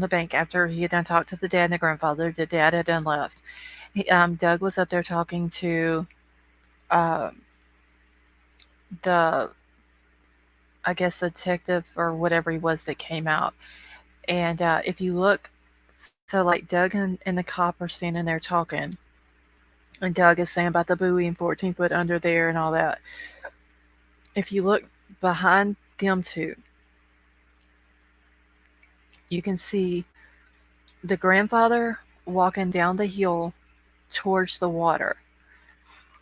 bank after he had done talked to the dad and the grandfather, the dad had done left. Doug was up there talking to um, the, I guess, detective or whatever he was that came out. And if you look, so like Doug and the cop are standing there talking, and Doug is saying about the buoy and 14-foot under there and all that. If you look behind them two, you can see the grandfather walking down the hill towards the water,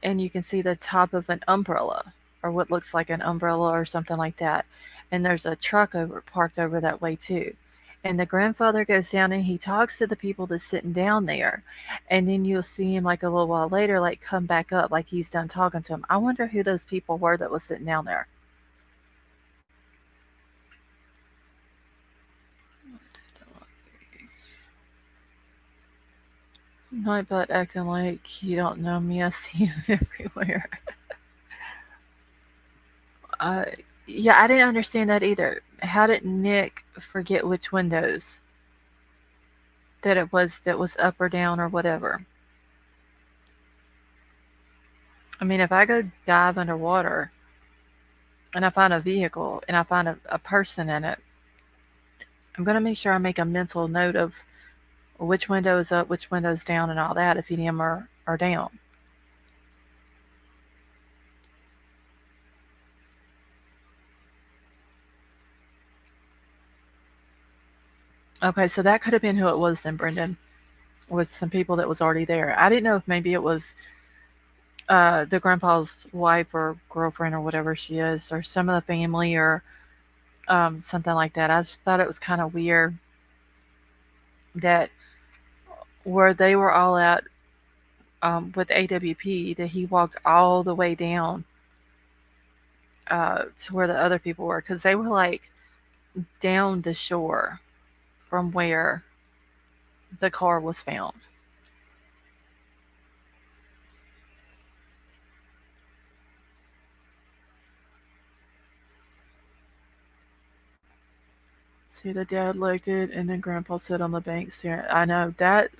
and you can see the top of an umbrella or what looks like an umbrella or something like that. And there's a truck parked over that way too. And the grandfather goes down and he talks to the people that's sitting down there. And then you'll see him like a little while later, like come back up, like he's done talking to him. I wonder who those people were that was sitting down there. My butt acting like you don't know me. I see him everywhere. Uh, yeah, I didn't understand that either. How did Nick forget which windows that was up or down or whatever? I mean, if I go dive underwater and I find a vehicle and I find a person in it, I'm gonna make sure I make a mental note of which window is up, which window's down, and all that if any of them are down. Okay, so that could have been who it was then, Brendan. Was some people that was already there. I didn't know if maybe it was the grandpa's wife or girlfriend or whatever she is, or some of the family or something like that. I just thought it was kind of weird that where they were all at with AWP, that he walked all the way down to where the other people were, because they were like down the shore from where the car was found. See, the dad looked it, and then Grandpa sat on the bank staring. I know that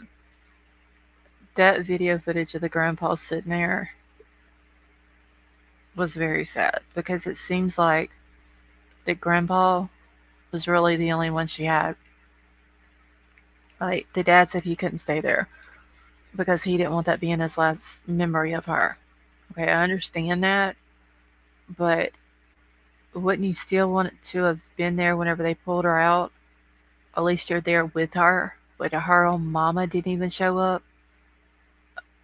video footage of the grandpa sitting there was very sad because it seems like that Grandpa was really the only one she had. Like the dad said he couldn't stay there because he didn't want that being his last memory of her. Okay, I understand that, but wouldn't you still want to have been there whenever they pulled her out? At least you're there with her, but her own mama didn't even show up.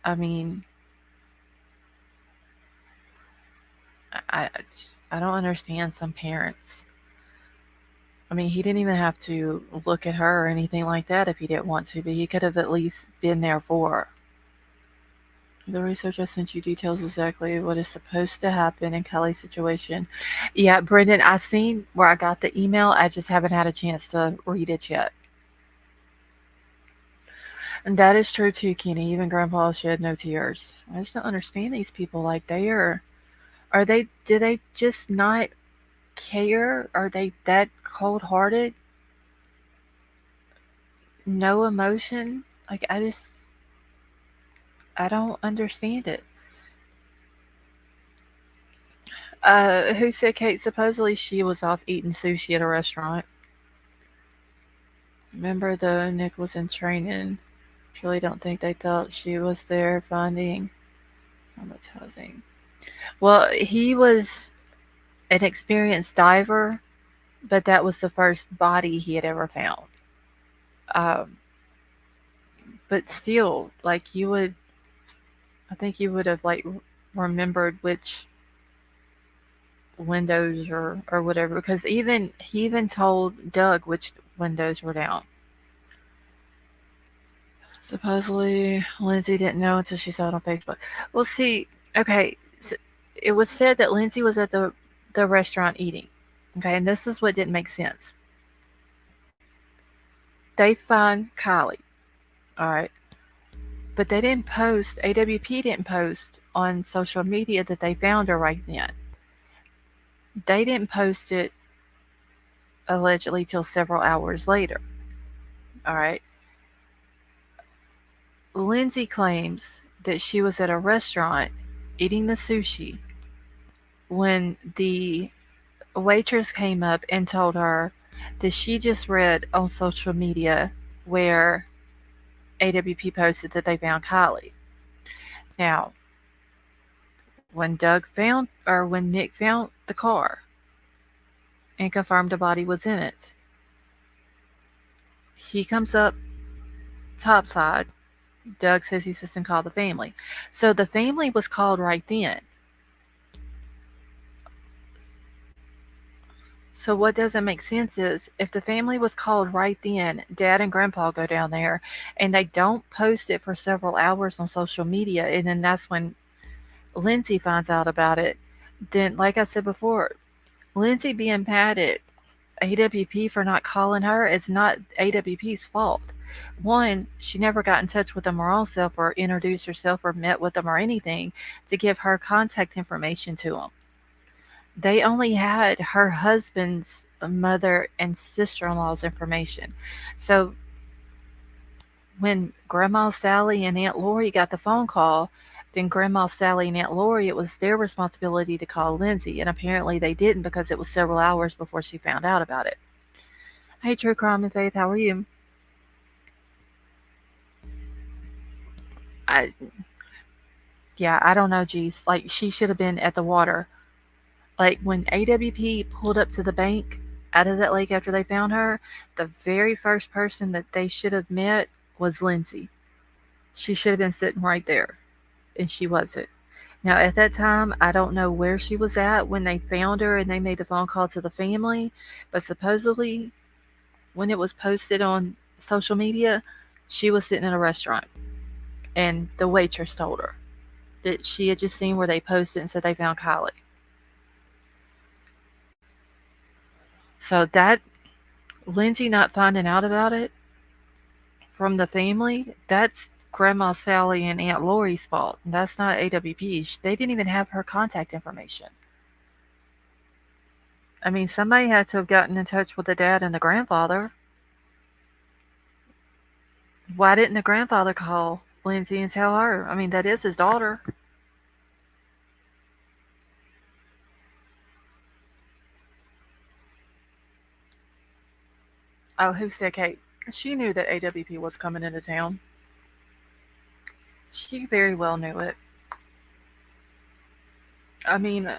I mean, I, I don't understand some parents. I mean, he didn't even have to look at her or anything like that if he didn't want to, but he could have at least been there for her. The research I sent you details exactly what is supposed to happen in Kelly's situation. Yeah, Brendan, I seen where I got the email. I just haven't had a chance to read it yet. And that is true too, Kenny. Even Grandpa shed no tears. I just don't understand these people. Like are they? Do they just not care? Are they that cold hearted? No emotion? Like I don't understand it. Who said Kate? Supposedly she was off eating sushi at a restaurant. Remember though, Nick was in training. Truly don't think they thought she was there finding traumatizing. Well, he was an experienced diver, but that was the first body he had ever found. Um, but still, like I think you would have like remembered which windows or whatever, because even he even told Doug which windows were down. Supposedly, Lindsay didn't know until she saw it on Facebook. Well, see, okay, so it was said that Lindsay was at the restaurant eating. Okay, and this is what didn't make sense. They find Kylie, all right, but they didn't post. AWP didn't post on social media that they found her right then. They didn't post it allegedly till several hours later. All right, Lindsay claims that she was at a restaurant eating the sushi when the waitress came up and told her that she just read on social media where AWP posted that they found Kylie. Now, when Nick found the car and confirmed the body was in it, he comes up topside. Doug says he just didn't call the family. So the family was called right then. So what doesn't make sense is if the family was called right then, dad and grandpa go down there and they don't post it for several hours on social media, and then that's when Lindsay finds out about it, then like I said before, Lindsay being mad at AWP for not calling her, it's not AWP's fault. One, she never got in touch with them her own self or introduced herself or met with them or anything to give her contact information to them. They only had her husband's mother and sister in law's information. So when Grandma Sally and Aunt Lori got the phone call, then Grandma Sally and Aunt Lori, it was their responsibility to call Lindsay, and apparently they didn't because it was several hours before she found out about it. Hey, True Crime and Faith, how are you? I Yeah, I don't know, geez. Like she should have been at the water. Like when AWP pulled up to the bank out of that lake after they found her, the very first person that they should have met was Lindsay. She should have been sitting right there, and she wasn't. Now, at that time, I don't know where she was at when they found her and they made the phone call to the family, but supposedly, when it was posted on social media, she was sitting in a restaurant, and the waitress told her that she had just seen where they posted and said they found Kylie. So that Lindsay not finding out about it from the family, that's Grandma Sally and Aunt Lori's fault. That's not AWP. They didn't even have her contact information. I mean, somebody had to have gotten in touch with the dad and the grandfather. Why didn't the grandfather call Lindsay and tell her? I mean, that is his daughter. Oh, who said Kate? She knew that AWP was coming into town. She very well knew it. I mean,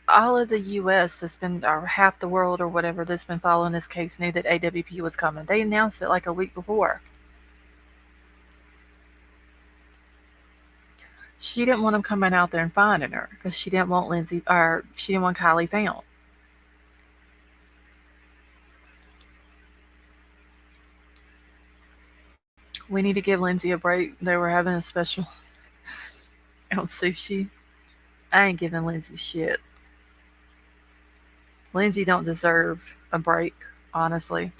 all of the U.S. that's been, or half the world or whatever that's been following this case knew that AWP was coming. They announced it like a week before. She didn't want him coming out there and finding her because she didn't want Lindsay, or she didn't want Kylie found. We need to give Lindsay a break. They were having a special on sushi. I ain't giving Lindsay shit. Lindsay don't deserve a break, honestly.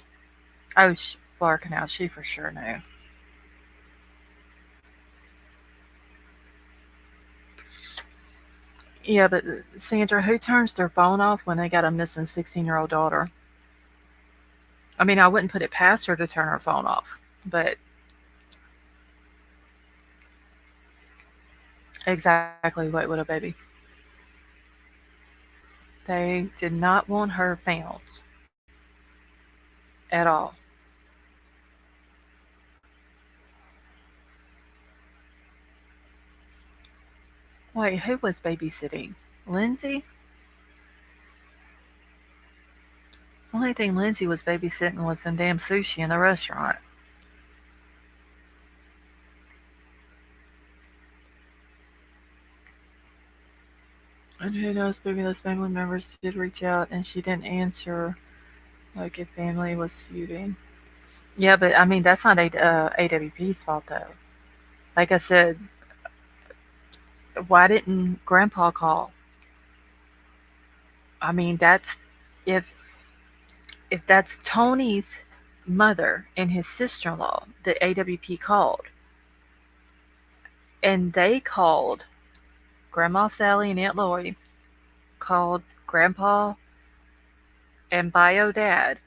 Oh, Flarkin out. She for sure knew. Yeah, but Sandra, who turns their phone off when they got a missing 16-year-old daughter? I mean, I wouldn't put it past her to turn her phone off, but exactly what would a baby? They did not want her found at all. Wait, who was babysitting? Lindsay? Only thing Lindsay was babysitting was some damn sushi in the restaurant. And who knows, maybe those family members did reach out and she didn't answer like if family was feuding. Yeah, but I mean, that's not AWP's fault though. Like I said, why didn't Grandpa call? I mean, if if that's Tony's mother and his sister-in-law that AWP called, and they called Grandma Sally and Aunt Lori, called Grandpa and Bio Dad.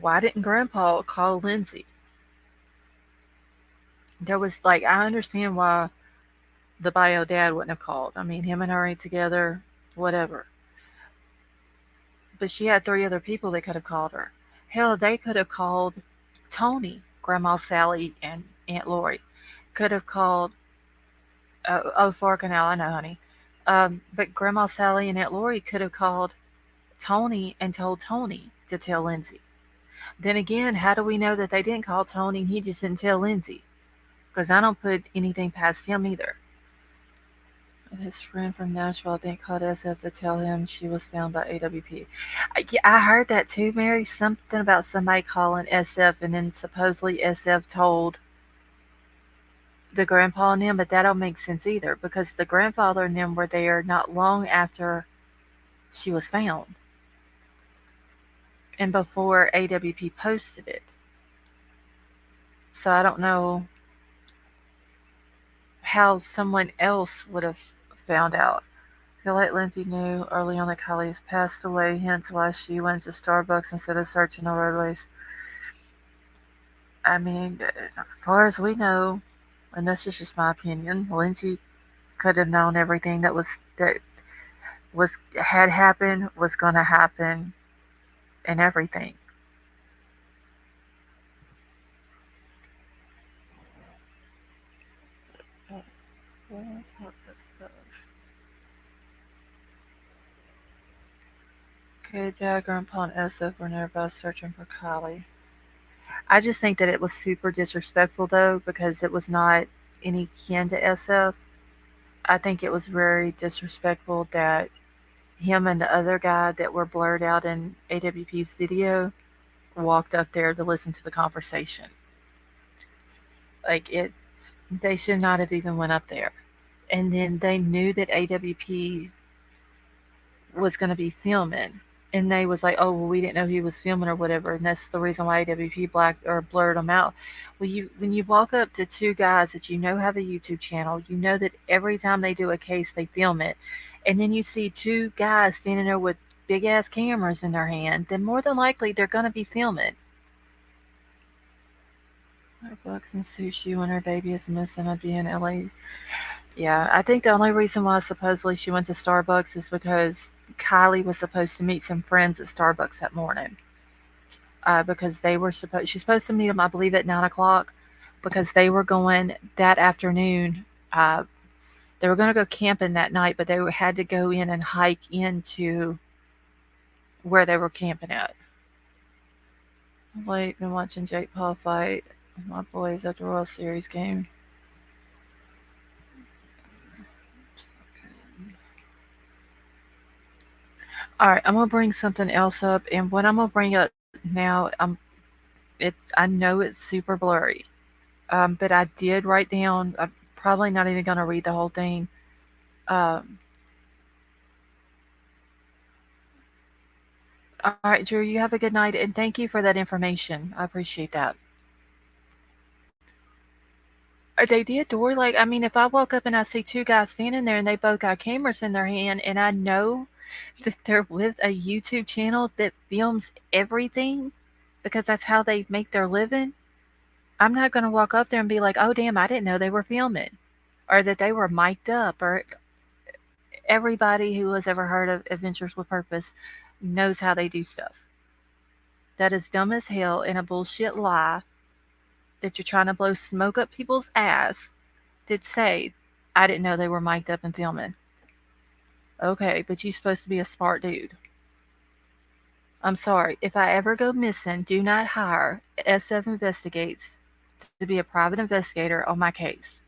Why didn't Grandpa call Lindsay? There was like, I understand why the Bio Dad wouldn't have called. I mean, him and her ain't together, whatever. But she had three other people that could have called her. Hell, they could have called Tony, Grandma Sally, and Aunt Lori. Could have called, oh, Farkanal, I know, honey. But Grandma Sally and Aunt Lori could have called Tony and told Tony to tell Lindsay. Then again, how do we know that they didn't call Tony and he just didn't tell Lindsay? Because I don't put anything past him either. And his friend from Nashville, I think, called SF to tell him she was found by AWP. Yeah, I heard that too, Mary. Something about somebody calling SF and then supposedly SF told the grandpa and them, but that don't make sense either because the grandfather and them were there not long after she was found and before AWP posted it. So I don't know how someone else would have found out. I feel like Lindsay knew early on that Kylie has passed away, hence why she went to Starbucks instead of searching the roadways. I mean, as far as we know, and this is just my opinion, Lindsay could have known everything that was had happened, was gonna happen, and everything. Okay, Dad, Grandpa, and SF were nearby searching for Kylie. I just think that it was super disrespectful though because it was not any kin to SF. I think it was very disrespectful that him and the other guy that were blurred out in AWP's video walked up there to listen to the conversation. Like it, they should not have even went up there. And then they knew that AWP was going to be filming, and they was like, "Oh, well, we didn't know he was filming or whatever," and that's the reason why AWP blacked or blurred them out. Well, you when you walk up to two guys that you know have a YouTube channel, you know that every time they do a case, they film it, and then you see two guys standing there with big ass cameras in their hand, then more than likely they're going to be filming. Starbucks and sushi when her baby is missing. I'd be in LA. Yeah, I think the only reason why supposedly she went to Starbucks is because Kylie was supposed to meet some friends at Starbucks that morning. Because they were she's supposed to meet them, I believe, at 9 o'clock, because they were going that afternoon. Uh, they were going to go camping that night, but they had to go in and hike into where they were camping at. Late been watching Jake Paul fight my boys at the World Series game. All right, I'm gonna bring something else up, and what I'm gonna bring up now, I know it's super blurry. But I did write down. I'm probably not even gonna read the whole thing. Um, all right, Drew. You have a good night, and thank you for that information. I appreciate that. They did door like I mean, if I woke up and I see two guys standing there and they both got cameras in their hand, and I know that they're with a YouTube channel that films everything because that's how they make their living, I'm not gonna walk up there and be like, "Oh damn, I didn't know they were filming," or that they were mic'd up, or everybody who has ever heard of Adventures with Purpose knows how they do stuff. That is dumb as hell and a bullshit lie that you're trying to blow smoke up people's ass that say, I didn't know they were mic'd up and filming. Okay, but you're supposed to be a smart dude. I'm sorry. If I ever go missing, do not hire SF Investigates to be a private investigator on my case.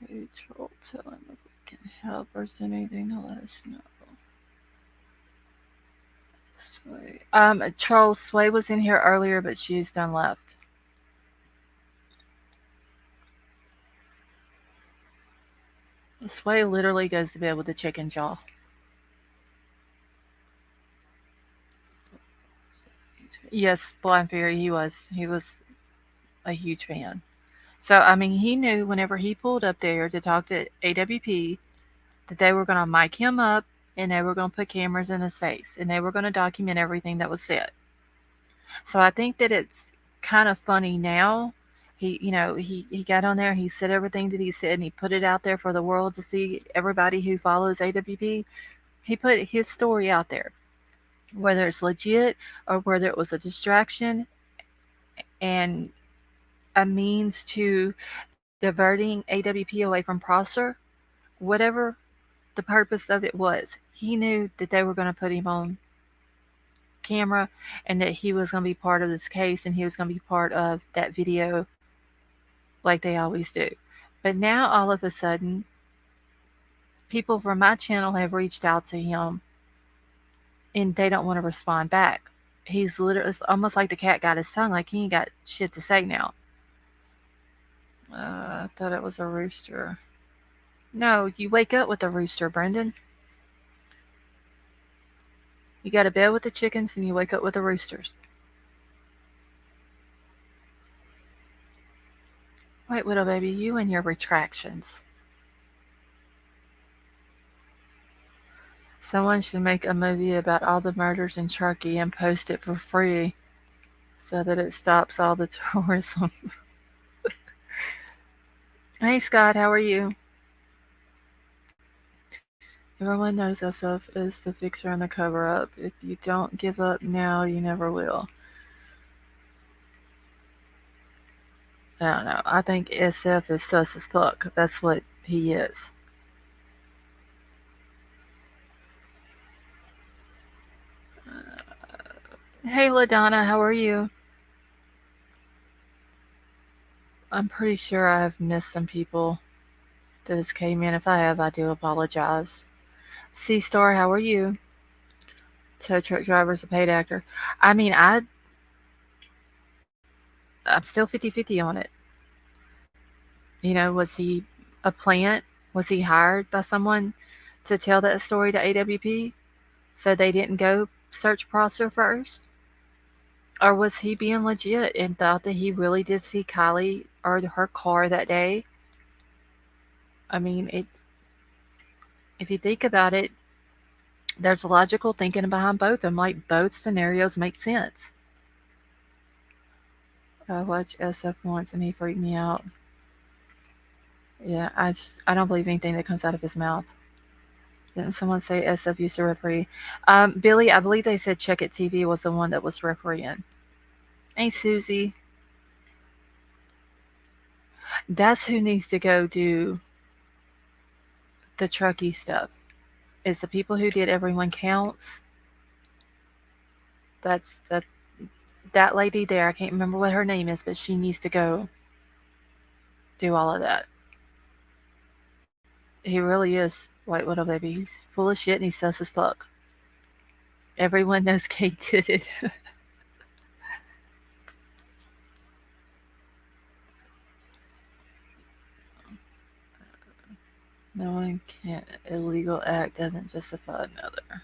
Okay, Troll, tell him if we can help or is anything to let us know. Sway. Troll, Sway was in here earlier, but she's done left. Sway literally goes to bed with a chicken jaw. Yes, Blind Fury, he was. He was a huge fan. So, I mean, he knew whenever he pulled up there to talk to AWP that they were going to mic him up and they were going to put cameras in his face and they were going to document everything that was said. So I think that it's kind of funny now. He got on there, he said everything that he said, and he put it out there for the world to see, everybody who follows AWP. He put his story out there, whether it's legit or whether it was a distraction and a means to diverting AWP away from Prosser, whatever the purpose of it was. He knew that they were going to put him on camera and that he was going to be part of this case and he was going to be part of that video like they always do. But now all of a sudden, people from my channel have reached out to him and they don't want to respond back. He's literally, it's almost like the cat got his tongue, like he ain't got shit to say now. I thought it was a rooster. No, you wake up with a rooster, Brendan. You go to bed with the chickens and you wake up with the roosters. White Widow baby, you and your retractions. Someone should make a movie about all the murders in Turkey and post it for free so that it stops all the tourism. Hey Scott, how are you? Everyone knows SF is the fixer and the cover up. If you don't give up now, you never will. I don't know. I think SF is sus as fuck. That's what he is. Hey LaDonna, how are you? I'm pretty sure I have missed some people that just came in. If I have, I do apologize. C-Star, how are you? Tow truck driver's a paid actor. I mean, I'm still 50-50 on it. You know, was he a plant? Was he hired by someone to tell that story to AWP so they didn't go search Prosser first? Or was he being legit and thought that he really did see KIELY or her car that day? I mean, if you think about it, there's logical thinking behind both of them. Like, both scenarios make sense. I watched SF once and he freaked me out. Yeah, I don't believe anything that comes out of his mouth. Didn't someone say SF used to referee? Billy, I believe they said Check It TV was the one that was refereeing. Hey, Susie. That's who needs to go do the Truckee stuff. It's the people who did Everyone Counts. That's that lady there. I can't remember what her name is, but she needs to go do all of that. He really is. White Widow baby. He's full of shit and he's sus as fuck. Everyone knows Kate did it. No one can. Illegal act doesn't justify another.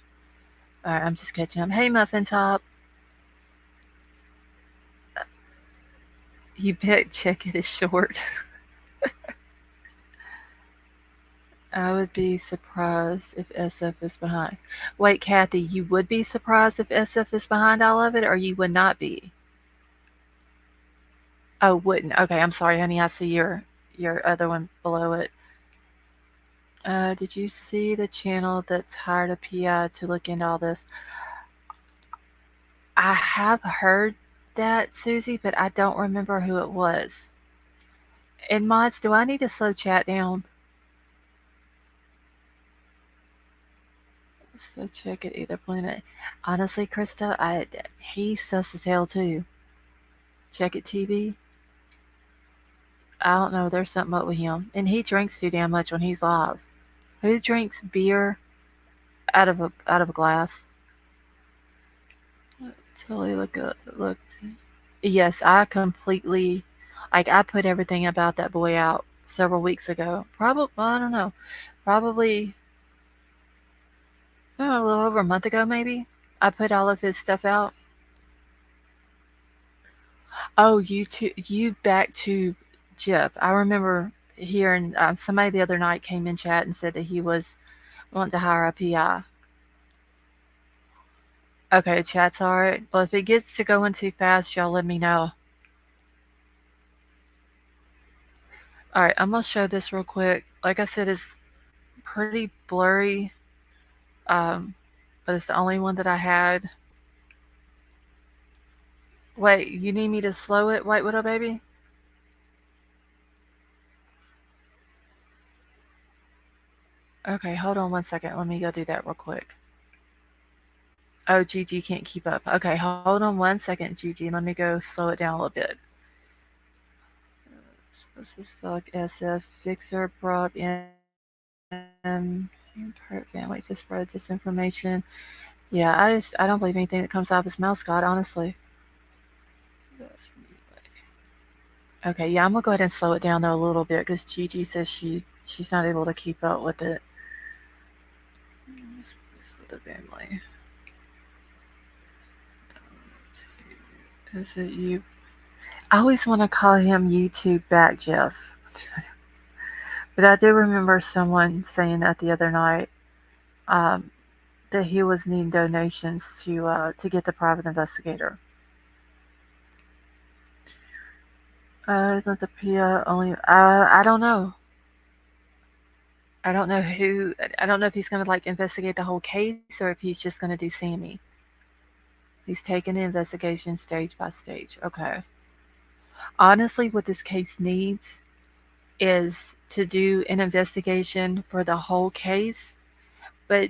Alright, I'm just catching up. Hey, Muffin Top. You bet Check It is short. I would be surprised if SF is behind. Wait, Kathy, you would be surprised if SF is behind all of it, or you would not be? Oh, wouldn't. Okay, I'm sorry, honey. I see your other one below it. Did you see the channel that's hired a PI to look into all this? I have heard that, Susie, but I don't remember who it was. And mods, do I need to slow chat down? So check it either planet. Honestly, Krista, he's sus as hell too. Check it TV. I don't know. There's something up with him, and he drinks too damn much when he's live. Who drinks beer out of a glass? Totally looked. Yes, I completely I put everything about that boy out several weeks ago. Probably I don't know. Probably I don't know, a little over a month ago maybe. I put all of his stuff out. Oh, you back to Jeff. I remember hearing somebody the other night came in chat and said that he was wanting to hire a PI. Okay, chat's alright. Well, if it gets to going too fast, y'all let me know. Alright, I'm gonna show this real quick. Like I said, it's pretty blurry, but it's the only one that I had. Wait, you need me to slow it, White Widow baby? Okay, hold on one second. Let me go do that real quick. Oh, Gigi can't keep up. Okay, hold on one second, Gigi. Let me go slow it down a little bit. This was fuck SF. Fixer brought in part family to spread disinformation. Yeah, I don't believe anything that comes out of his mouth, Scott, honestly. Okay, yeah, I'm gonna go ahead and slow it down though a little bit because Gigi says she's not able to keep up with it. With the family. Is it you? I always want to call him YouTube back Jeff. But I do remember someone saying that the other night, um, that he was needing donations to get the private investigator. Is that the PIA only? I don't know. I don't know who. I don't know if he's gonna like investigate the whole case or if he's just gonna do Sammy. He's taking the investigation stage by stage. Okay. Honestly, what this case needs is to do an investigation for the whole case, but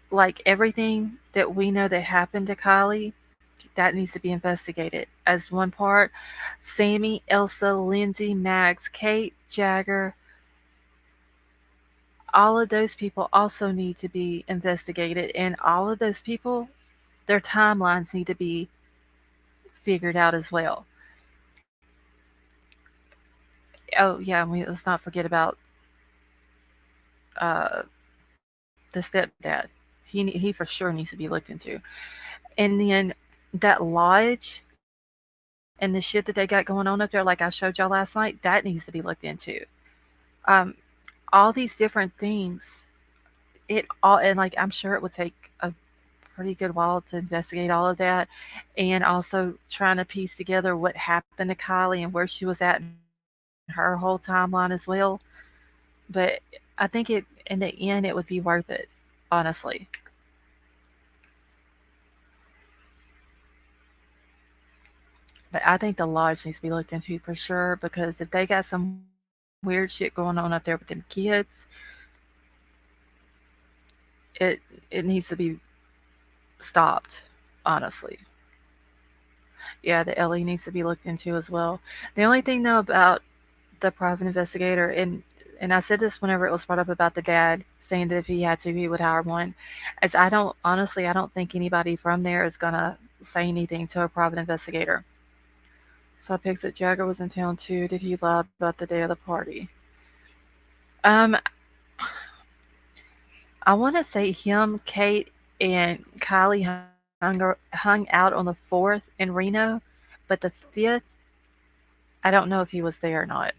like everything that we know that happened to KIELY, that needs to be investigated as one part. Sammy, Elsa, Lindsay, Max, Kate, Jagger, all of those people also need to be investigated, and all of those people, their timelines need to be figured out as well. Oh yeah, let's not forget about uh, the stepdad. He for sure needs to be looked into. And then that lodge and the shit that they got going on up there, like I showed y'all last night, that needs to be looked into. Um, all these different things, and like I'm sure it would take a pretty good while to investigate all of that, and also trying to piece together what happened to KIELY and where she was at in her whole timeline as well. But I think it in the end it would be worth it, honestly. But I think the lodge needs to be looked into for sure because if they got some weird shit going on up there with them kids, it it needs to be stopped, honestly. Yeah, the LE needs to be looked into as well. The only thing though about the private investigator, and and I said this whenever it was brought up about the dad saying that if he had to, he would hire one. As I don't, honestly, I don't think anybody from there is gonna say anything to a private investigator. So I picked that Jagger was in town too. Did he lie about the day of the party? Um, I want to say him, Kate, and Kylie hung out on the 4th in Reno, but the 5th, I don't know if he was there or not.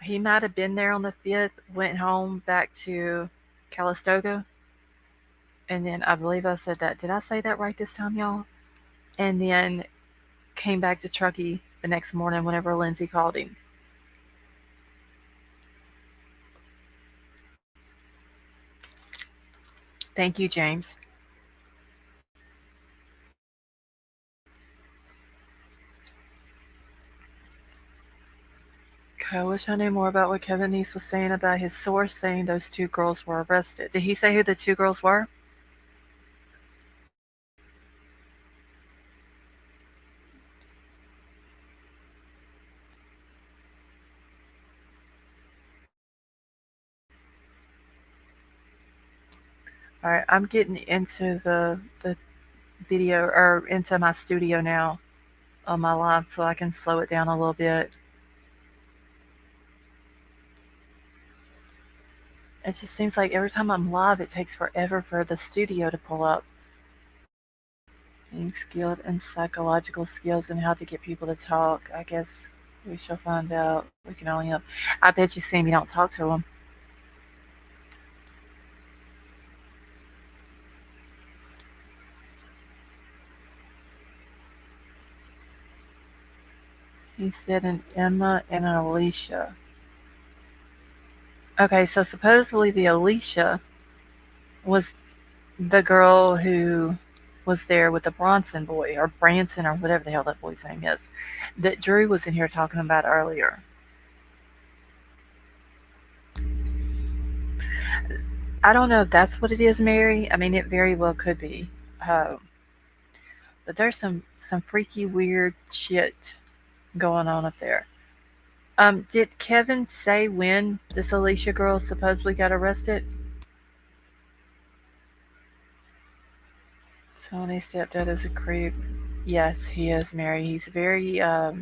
He might have been there on the 5th, went home back to Calistoga, and then I believe I said that. Did I say that right this time, y'all? And then came back to Truckee the next morning whenever Lindsay called him. Thank you, James. Okay, I wish I knew more about what Kevin Neese was saying about his source saying those two girls were arrested. Did he say who the two girls were? All right, I'm getting into the video or into my studio now on my live so I can slow it down a little bit. It just seems like every time I'm live, it takes forever for the studio to pull up. Being skilled in psychological skills and how to get people to talk. I guess we shall find out. We can only hope. I bet you Sammy don't talk to him. He said an Emma and an Alicia. Okay, so supposedly the Alicia was the girl who was there with the Bronson boy, or Branson, or whatever the hell that boy's name is, that Drew was in here talking about earlier. I don't know if that's what it is, Mary. I mean, it very well could be. Uh, but there's some freaky, weird shit going on up there. Did Kevin say when this Alicia girl supposedly got arrested? Tony's stepdad is a creep. Yes, he is, Mary. He's very, I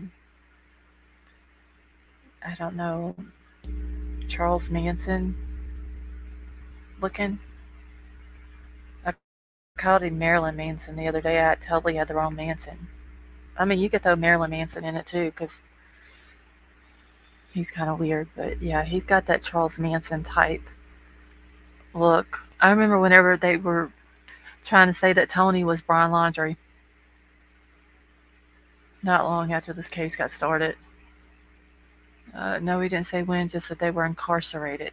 don't know, Charles Manson looking. I called him Marilyn Manson the other day. I totally had the wrong Manson. I mean, you could throw Marilyn Manson in it too, because he's kind of weird. But yeah, he's got that Charles Manson type look. I remember whenever they were trying to say that Tony was Brian Laundrie, not long after this case got started. No, he didn't say when, just that they were incarcerated.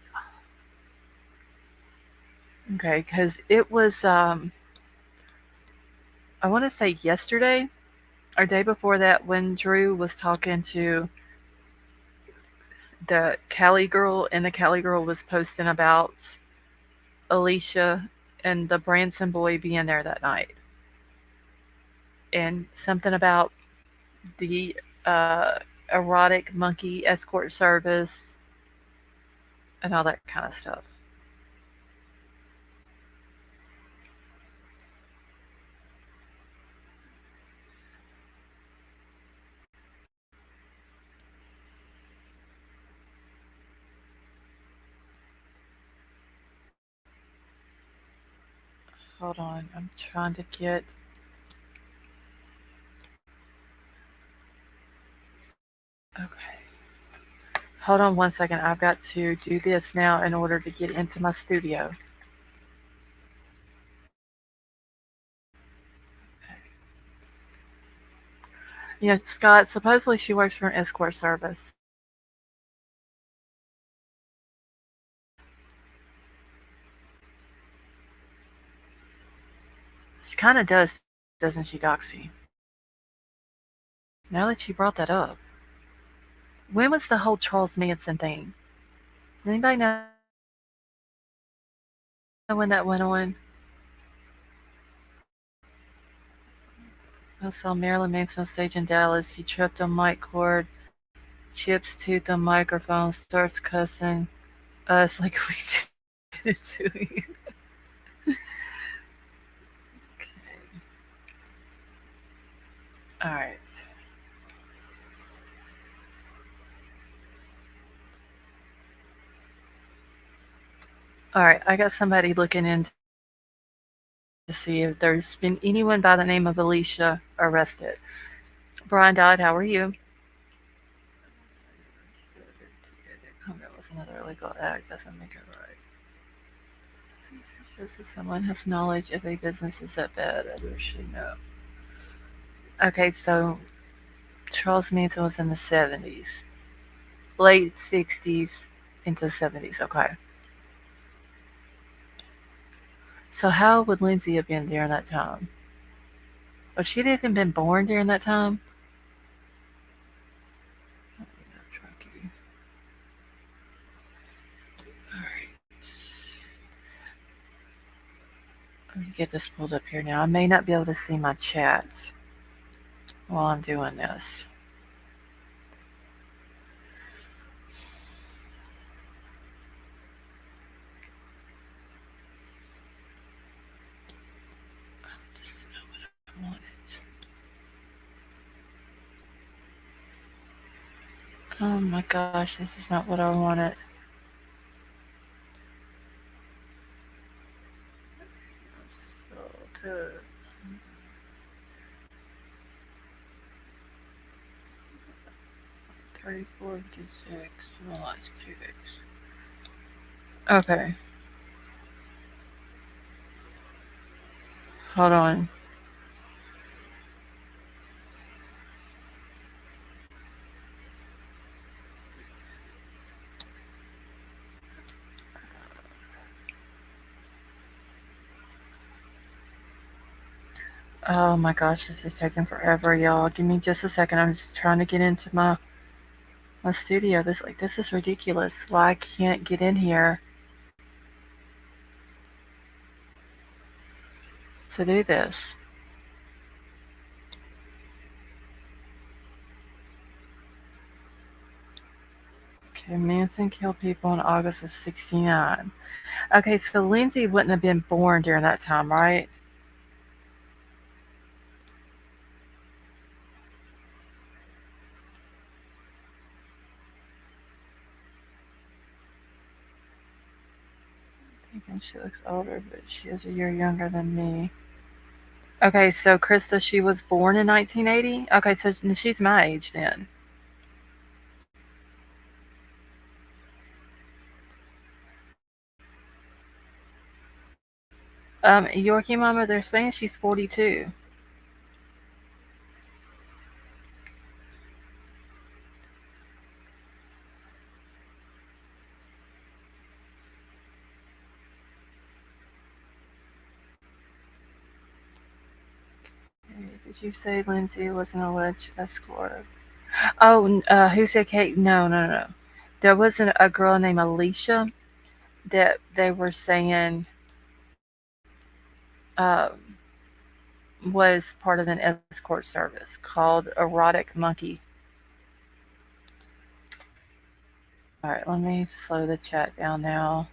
Okay, because it was, I want to say yesterday or day before that when Drew was talking to the Cali girl, and the Cali girl was posting about Alicia and the Branson boy being there that night. And something about the erotic monkey escort service and all that kind of stuff. Hold on, I'm trying to get. Okay. Hold on one second. I've got to do this now in order to get into my studio. You know, Scott, supposedly she works for an escort service. She kind of does, doesn't she, Doxy? Now that she brought that up. When was the whole Charles Manson thing? Does anybody know when that went on? I saw Marilyn Manson on stage in Dallas. He tripped on Mike Cord chips tooth the microphone, starts cussing us like we did it to you. All right. All right. I got somebody looking in to see if there's been anyone by the name of Alicia arrested. Brian died. How are you? Oh, that was another illegal act. Doesn't make it right. Shows if someone has knowledge if a business is that bad, others should know. Okay, so Charles Manson was in the 70s, late 60s into 70s. Okay. So how would Lindsay have been during that time? Well, she'd even been born during that time. Truckee. All right. Let me get this pulled up here now. I may not be able to see my chats while I'm doing this. This is not what I wanted. Oh my gosh, this is not what I wanted. So, 3456. Well, that's 2 days. Okay, hold on. Oh my gosh, this is taking forever, y'all. Give me just a second. I'm just trying to get into my studio. This is ridiculous. Why I can't get in here to do this? Okay, Manson killed people in August of '69. Okay, so Lindsay wouldn't have been born during that time, right? Thinking she looks older, but she is a year younger than me. Okay, so Krista, she was born in 1980. Okay, so she's my age then. Yorkie Mama, they're saying she's 42. Did you say Lindsay was an alleged escort? Oh, who said Kate? No, no, no. There wasn't a girl named Alicia that they were saying um, was part of an escort service called Erotic Monkey. All right, let me slow the chat down now.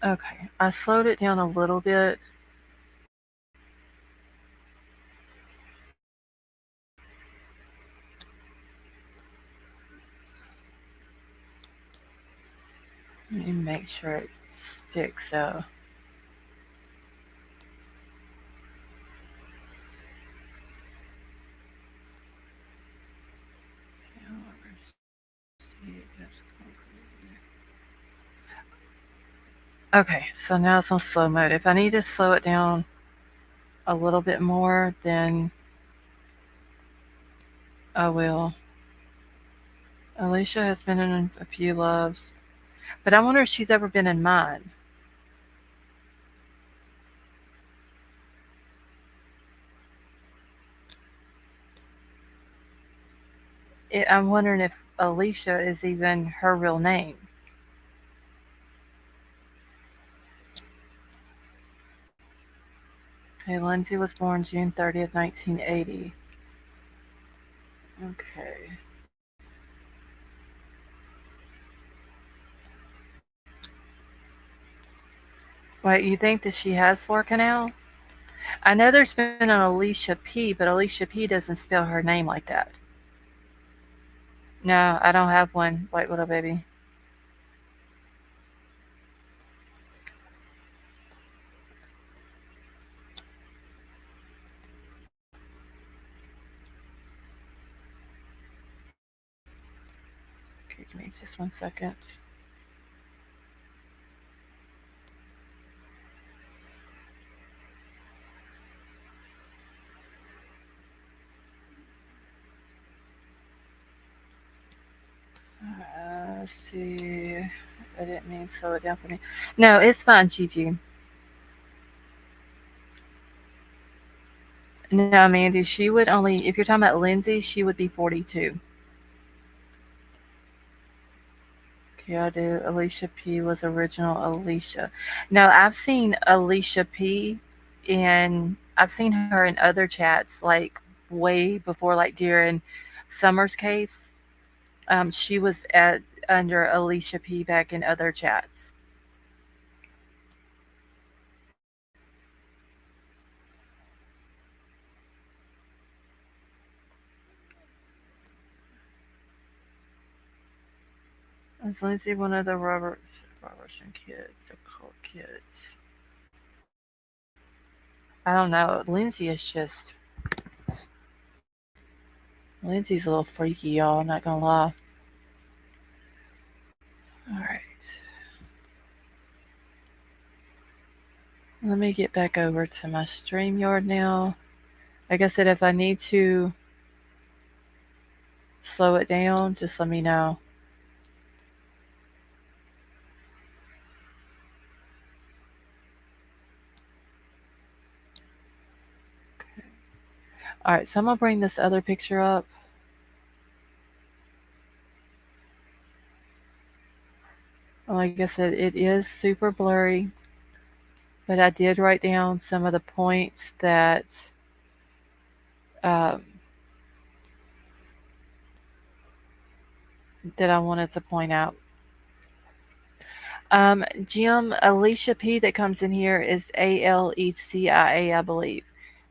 Okay, I slowed it down a little bit. Let me make sure it sticks though. Okay, so now it's on slow mode. If I need to slow it down a little bit more, then I will. Alicia has been in a few loves, but I wonder if she's ever been in mine. I'm wondering if Alicia is even her real name. Okay, Lindsay was born June 30th, 1980. Okay. Wait, you think that she has four canal? I know there's been an Alicia P, but Alicia P doesn't spell her name like that. No, I don't have one. Wait, what up, baby? Okay, give me just 1 second. Let's see. I didn't mean to slow it down for me. No, it's fine, Gigi. No, Mandy, she would only, if you're talking about Lindsay, she would be 42. Okay, I do. Alicia P was original Alicia. No, I've seen Alicia P I've seen her in other chats, like way before, like during Summer's case. She was at under Alicia P back in other chats. Is Lindsay one of the Robertson kids? They're called kids. I don't know. Lindsay's a little freaky, y'all. I'm not gonna lie. All right. Let me get back over to my StreamYard now. Like I said, if I need to slow it down, just let me know. All right, so I'm gonna bring this other picture up. Like I said, it is super blurry, but I did write down some of the points um, that I wanted to point out. Jim, Alicia P that comes in here is ALECIA, I believe.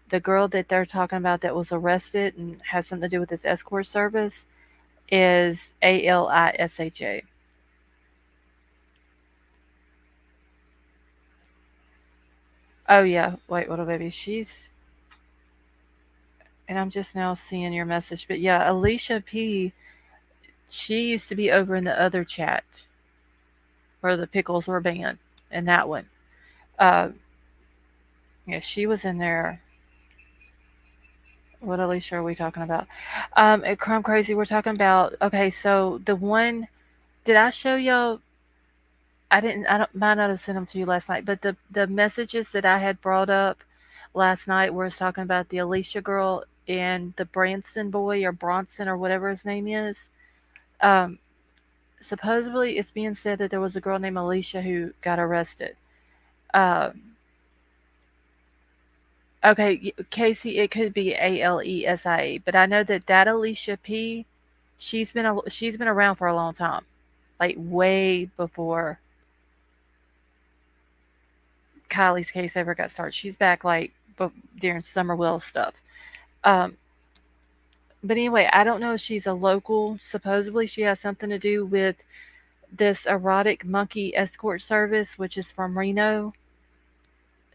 The girl that they're talking about that was arrested and has something to do with this escort service is ALISHA. Oh yeah, wait, what a baby. And I'm just now seeing your message, but yeah, Alicia P. She used to be over in the other chat where the pickles were banned, in that one. Uh, yeah, she was in there. What Alicia are we talking about? At Crime Crazy, we're talking about. Okay, so the one, did I show y'all? I didn't. I don't. Might not have sent them to you last night, but the messages that I had brought up last night was talking about the Alicia girl and the Branson boy or Bronson or whatever his name is. Um, Supposedly, it's being said that there was a girl named Alicia who got arrested. Um, okay, Casey, it could be ALESIA, but I know that Alicia P, she's been around for a long time, like way before Kylie's case ever got started. She's back like during Summer Will stuff. Um, but anyway, I don't know if she's a local. Supposedly, she has something to do with this erotic monkey escort service, which is from Reno.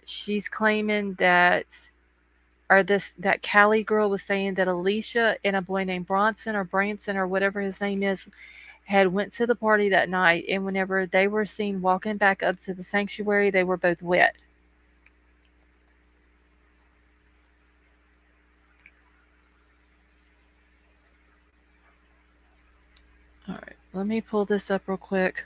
She's claiming that Callie girl was saying that Alicia and a boy named Bronson or Branson or whatever his name is had went to the party that night, and whenever they were seen walking back up to the sanctuary, they were both wet. All right, let me pull this up real quick.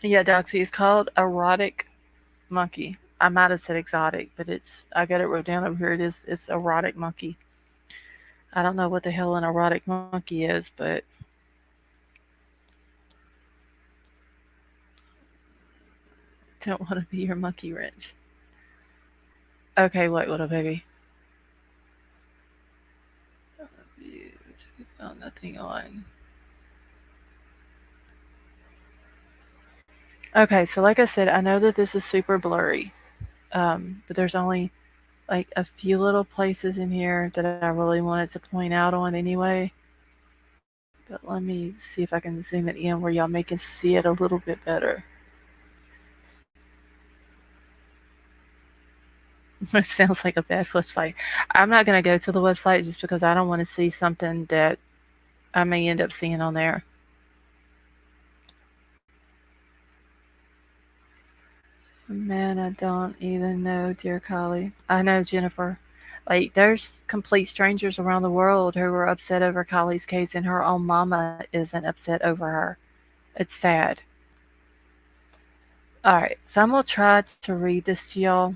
Yeah, Doxy, it's called erotic monkey. I might have said exotic, but I got it wrote down over here. It's erotic monkey. I don't know what the hell an erotic monkey is, but Don't want to be your monkey wrench. Okay, wait, little baby. We found nothing on. Okay, so like I said, I know that this is super blurry, but there's only like a few little places in here that I really wanted to point out on anyway. But let me see if I can zoom it in where y'all make us see it a little bit better. It sounds like a bad website. I'm not going to go to the website just because I don't want to see something that I may end up seeing on there. Man, I don't even know, dear Kylie. I know, Jennifer. Like, there's complete strangers around the world who are upset over Kylie's case, and her own mama isn't upset over her. It's sad. Alright, so I'm going to try to read this to y'all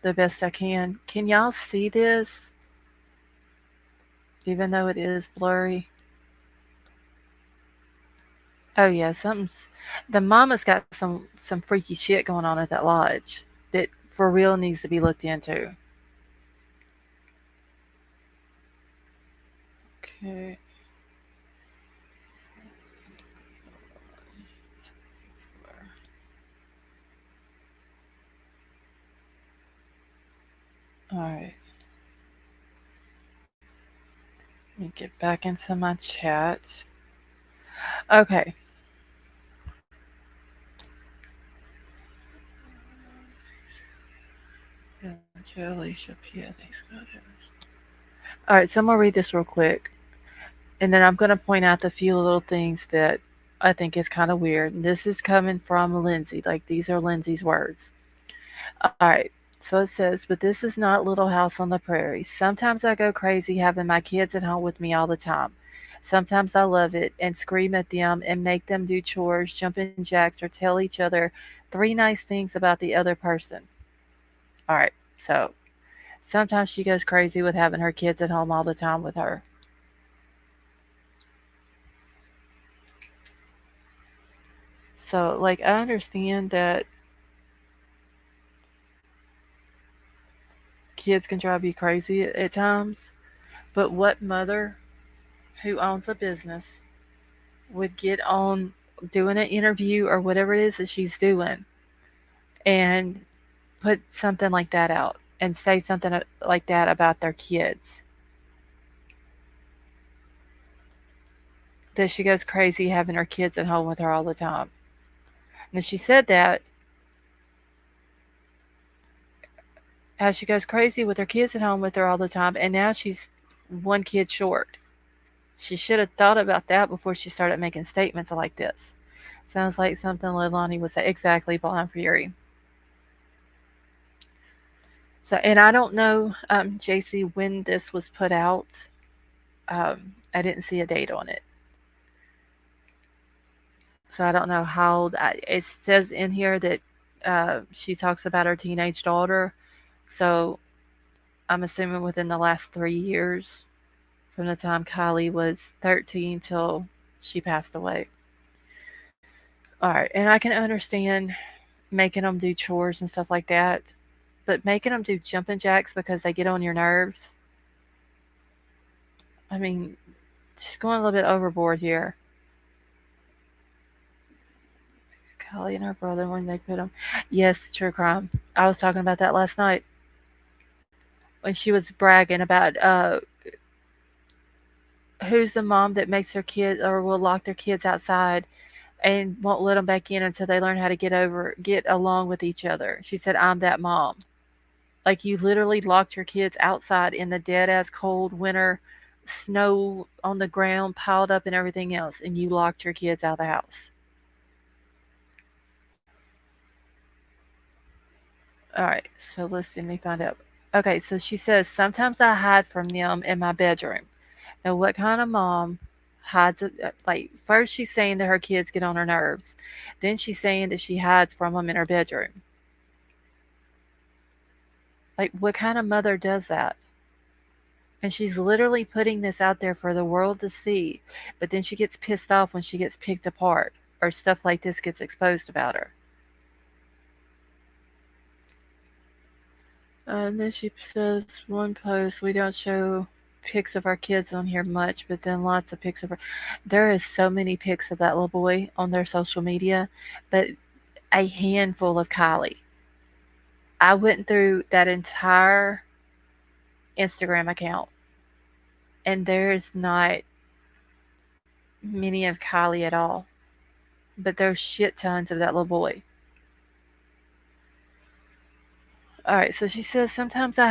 the best I can. Can y'all see this? Even though it is blurry. Oh yeah, something's the mama's got some freaky shit going on at that lodge that for real needs to be looked into. Okay. All right. Let me get back into my chat. Okay. Alicia P. All right, so I'm gonna read this real quick, and then I'm gonna point out the few little things that I think is kind of weird. And this is coming from Lindsay. Like these are Lindsay's words. All right. So it says, but this is not Little House on the Prairie. Sometimes I go crazy having my kids at home with me all the time. Sometimes I love it and scream at them and make them do chores, jump in jacks, or tell each other three nice things about the other person. All right. So sometimes she goes crazy with having her kids at home all the time with her. So, like, I understand that kids can drive you crazy at times, but what mother who owns a business would get on doing an interview or whatever it is that she's doing and put something like that out and say something like that about their kids? That she goes crazy having her kids at home with her all the time. And she said that how she goes crazy with her kids at home with her all the time, and now she's one kid short. She should have thought about that before she started making statements like this. Sounds like something Leilani would say. Exactly, Blind Fury. So, and I don't know, JC, when this was put out. I didn't see a date on it. So I don't know how. It says in here that she talks about her teenage daughter. So I'm assuming within the last 3 years from the time Kylie was 13 till she passed away. All right. And I can understand making them do chores and stuff like that. But making them do jumping jacks because they get on your nerves, I mean, just going a little bit overboard here. Kylie and her brother when they put them. Yes, true crime. I was talking about that last night when she was bragging about who's the mom that makes their kids or will lock their kids outside and won't let them back in until they learn how to get along with each other. She said, "I'm that mom." Like you literally locked your kids outside in the dead ass cold winter, snow on the ground piled up and everything else, and you locked your kids out of the house. All right, so let's see, let me find out. Okay, so she says, sometimes I hide from them in my bedroom. Now, what kind of mom hides it? Like, first she's saying that her kids get on her nerves. Then she's saying that she hides from them in her bedroom. Like, what kind of mother does that? And she's literally putting this out there for the world to see. But then she gets pissed off when she gets picked apart or stuff like this gets exposed about her. And then she says, one post, we don't show pics of our kids on here much, but then lots of pics of her. There is so many pics of that little boy on their social media, but a handful of Kylie. I went through that entire Instagram account, and there's not many of Kylie at all, but there's shit tons of that little boy. All right, so she says sometimes I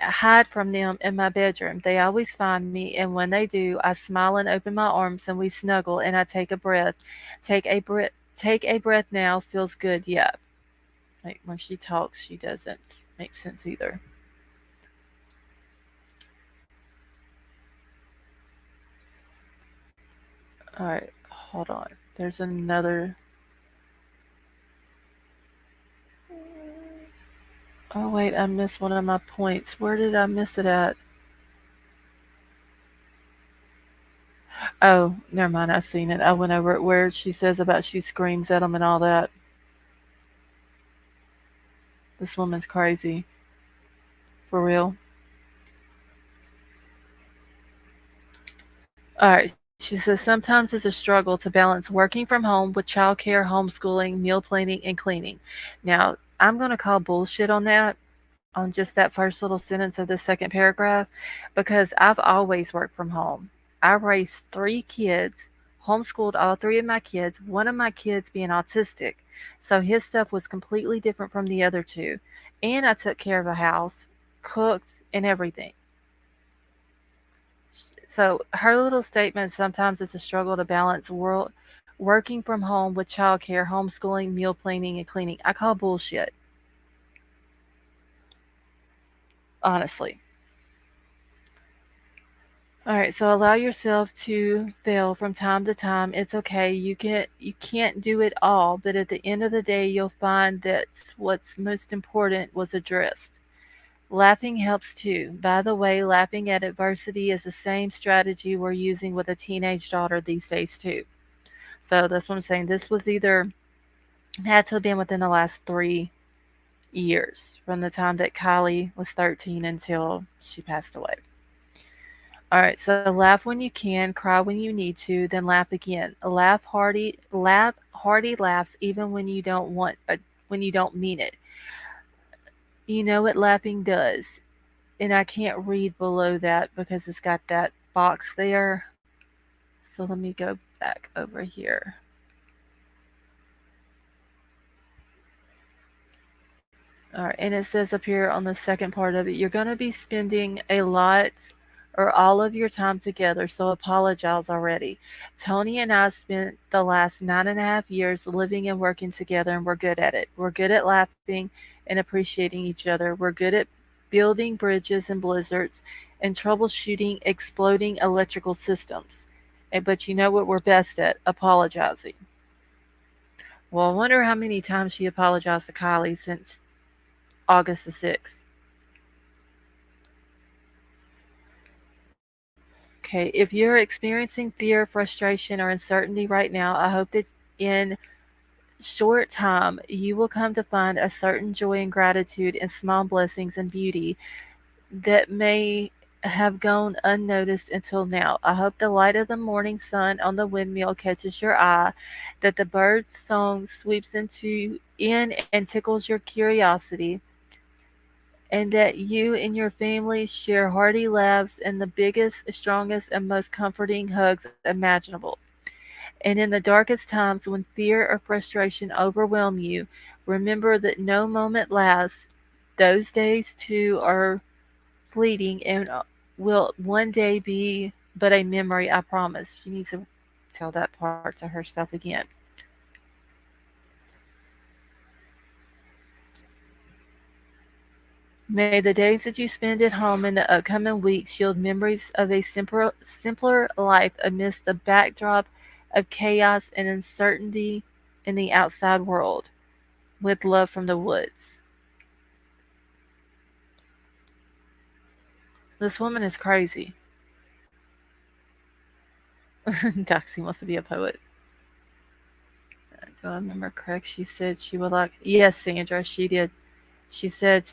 hide from them in my bedroom. They always find me, and when they do, I smile and open my arms, and we snuggle, and I take a breath. Take a breath. Take a breath now. Feels good. Yep. Like when she talks, she doesn't make sense either. All right, hold on. There's another. Oh wait, I missed one of my points. Where did I miss it at? Oh, never mind. I seen it. I went over it where she says about she screams at him and all that. This woman's crazy. For real. Alright, she says sometimes it's a struggle to balance working from home with childcare, homeschooling, meal planning, and cleaning. Now, I'm going to call bullshit on that, on just that first little sentence of the second paragraph, because I've always worked from home. I raised three kids, homeschooled all three of my kids, one of my kids being autistic. So his stuff was completely different from the other two. And I took care of a house, cooked, and everything. So her little statement, sometimes it's a struggle to balance working from home with childcare, homeschooling, meal planning, and cleaning. I call bullshit, honestly. All right, so allow yourself to fail from time to time. It's okay. You can't do it all, but at the end of the day, you'll find that what's most important was addressed. Laughing helps too. By the way, laughing at adversity is the same strategy we're using with a teenage daughter these days too. So that's what I'm saying. This was either had to have been within the last 3 years from the time that Kylie was 13 until she passed away. All right, so laugh when you can, cry when you need to, then laugh again. Laugh hearty laughs even when you don't mean it. You know what laughing does, and I can't read below that because it's got that box there. So let me go back over here. All right, and it says up here on the second part of it, you're going to be spending a lot or all of your time together, so apologize already. Tony and I spent the last 9.5 years living and working together, and we're good at it. We're good at laughing and appreciating each other. We're good at building bridges and blizzards and troubleshooting exploding electrical systems. But you know what we're best at? Apologizing. Well, I wonder how many times she apologized to Kylie since August the 6th. Okay, if you're experiencing fear, frustration, or uncertainty right now, I hope that in short time you will come to find a certain joy and gratitude in small blessings and beauty that may have gone unnoticed until now. I hope the light of the morning sun on the windmill catches your eye, that the bird's song sweeps in and tickles your curiosity, and that you and your family share hearty laughs and the biggest, strongest, and most comforting hugs imaginable. And in the darkest times when fear or frustration overwhelm you, remember that no moment lasts. Those days too are fleeting and will one day be but a memory, I promise. She needs to tell that part to herself again. May the days that you spend at home in the upcoming weeks yield memories of a simpler life amidst the backdrop of chaos and uncertainty in the outside world. With love from the woods. This woman is crazy. Doxy wants to be a poet. Do I remember correct? She said she would like. Yes, Sandra, she did. She said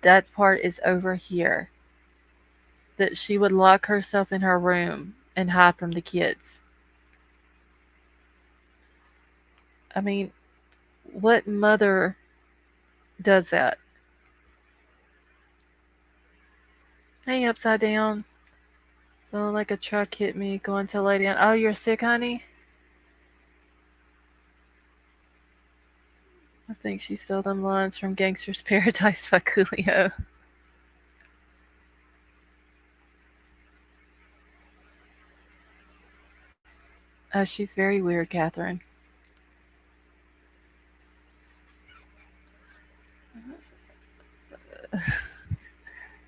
that part is over here. That she would lock herself in her room and hide from the kids. I mean, what mother does that? Hey, upside down. Feeling like a truck hit me going to lay down. Oh, you're sick, honey? I think she stole them lines from Gangster's Paradise by Coolio. She's very weird, Catherine.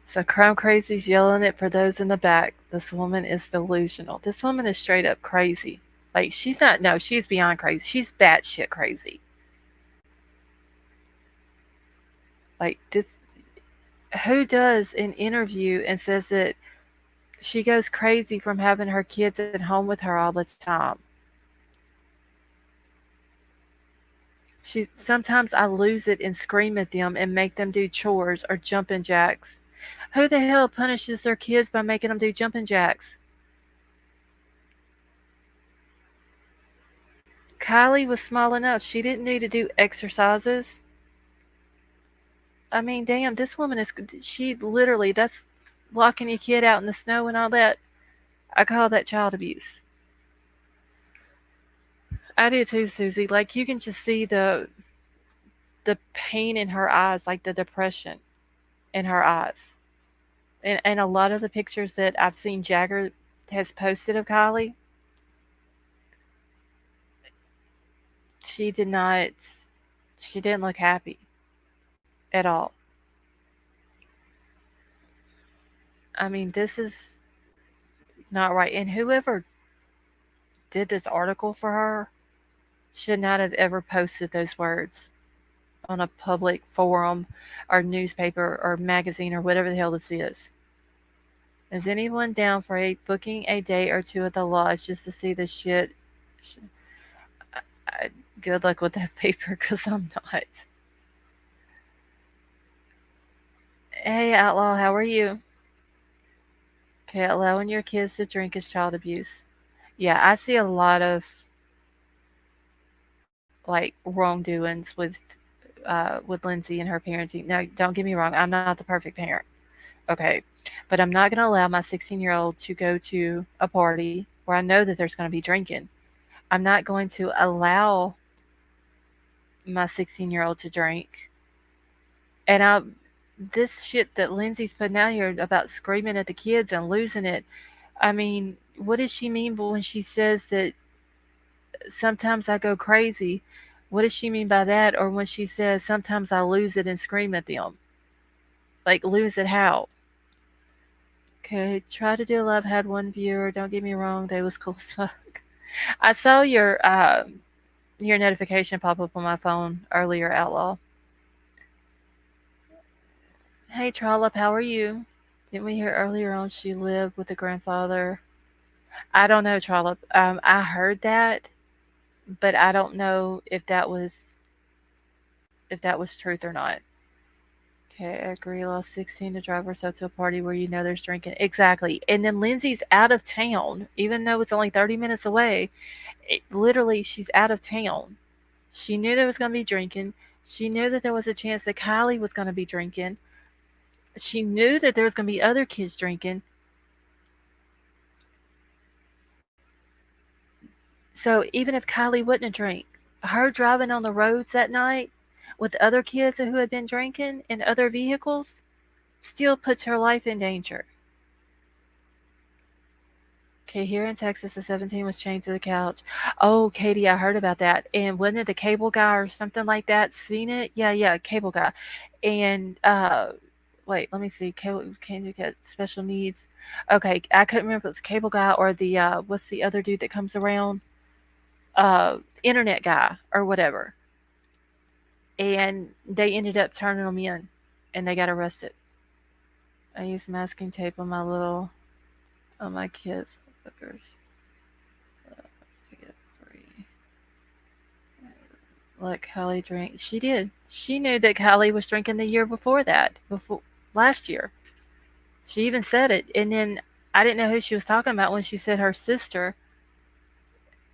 So Crime Crazy's yelling it for those in the back. This woman is delusional. This woman is straight up crazy. Like she's not. No, she's beyond crazy. She's batshit crazy. Like this. Who does an interview and says that she goes crazy from having her kids at home with her all the time? She sometimes I lose it and scream at them and make them do chores or jumping jacks. Who the hell punishes their kids by making them do jumping jacks? Kylie was small enough. She didn't need to do exercises. I mean, damn, this woman is. She literally, that's locking your kid out in the snow and all that. I call that child abuse. I do too, Susie. Like, you can just see the pain in her eyes, like the depression in her eyes. And a lot of the pictures that I've seen Jagger has posted of Kylie, she did not, she didn't look happy at all. I mean, this is not right. And whoever did this article for her should not have ever posted those words on a public forum or newspaper or magazine or whatever the hell this is. Is anyone down for booking a day or two at the lodge just to see the shit? I, good luck with that paper because I'm not. Hey, Outlaw, how are you? Okay, allowing your kids to drink is child abuse. Yeah, I see a lot of like wrongdoings with Lindsay and her parenting. Now, don't get me wrong, I'm not the perfect parent. Okay, but I'm not going to allow my 16-year-old to go to a party where I know that there's going to be drinking. I'm not going to allow my 16-year-old to drink. And this shit that Lindsay's putting out here about screaming at the kids and losing it. I mean, what does she mean when she says that sometimes I go crazy? What does she mean by that? Or when she says sometimes I lose it and scream at them? Like, lose it how? Okay, try to do live. Had one viewer. Don't get me wrong, they was cool as fuck. I saw your notification pop up on my phone earlier, Outlaw. Hey, Trollop, how are you? Didn't we hear earlier on she lived with the grandfather? I don't know, Trollop. I heard that, but I don't know if that was truth or not. Okay, I agree. Lost 16 to drive herself to a party where you know there's drinking. Exactly. And then Lindsay's out of town, even though it's only 30 minutes away. Literally, she's out of town. She knew there was going to be drinking. She knew that there was a chance that Kylie was going to be drinking. She knew that there was going to be other kids drinking. So even if Kylie wouldn't have drank, her driving on the roads that night with other kids who had been drinking in other vehicles still puts her life in danger. Okay, here in Texas, a 17 was chained to the couch. Oh, Katie, I heard about that. And wasn't it the cable guy or something like that? Seen it? Yeah, cable guy. And wait, let me see. Can you get special needs? Okay, I couldn't remember if it was the cable guy or the what's the other dude that comes around? Internet guy or whatever. And they ended up turning them in, and they got arrested. I used masking tape on my kids. Fuckers. let Kylie drink. She did. She knew that Kylie was drinking the year before that, before last year. She even said it. And then I didn't know who she was talking about when she said her sister.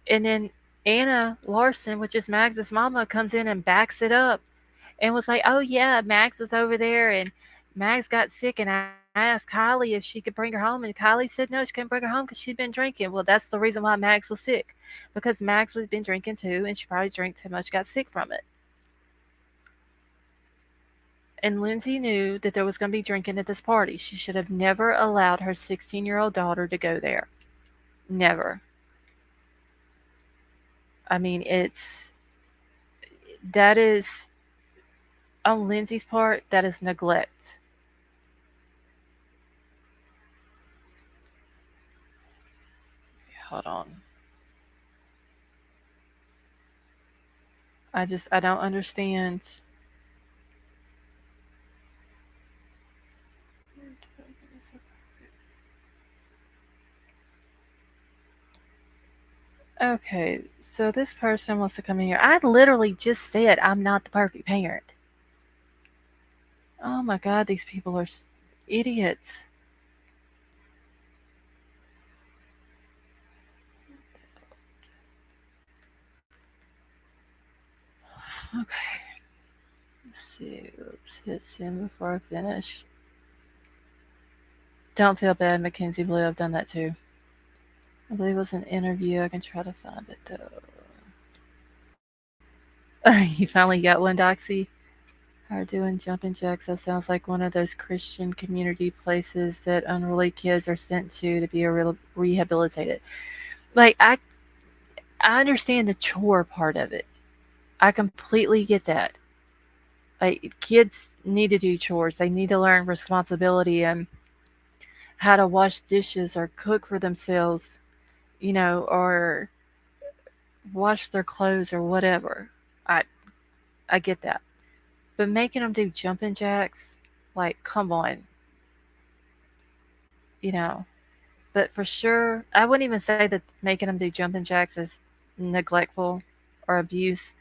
And then Anna Larson, which is Mags's mama, comes in and backs it up and was like, "Oh yeah, Mags was over there and Mags got sick and I asked Kylie if she could bring her home and Kylie said no, she couldn't bring her home because she'd been drinking." Well, that's the reason why Mags was sick, because Mags was been drinking too and she probably drank too much, got sick from it. And Lindsay knew that there was going to be drinking at this party. She should have never allowed her 16-year-old daughter to go there. Never. I mean, that is, on Lindsay's part, that is neglect. Hold on. I don't understand. Okay, so this person wants to come in here. I literally just said I'm not the perfect parent. Oh my god, these people are idiots. Okay, let's see. Oops, hit send before I finish. Don't feel bad, Mackenzie Blue. I've done that too. I believe it was an interview. I can try to find it though. You finally got one, Doxy? Are doing jumping jacks. That sounds like one of those Christian community places that unruly kids are sent to be rehabilitated. Like I understand the chore part of it. I completely get that. Like kids need to do chores. They need to learn responsibility and how to wash dishes or cook for themselves, or wash their clothes or whatever. I I get that. But making them do jumping jacks, like come on, you know. But for sure, I wouldn't even say that making them do jumping jacks is neglectful or abuse.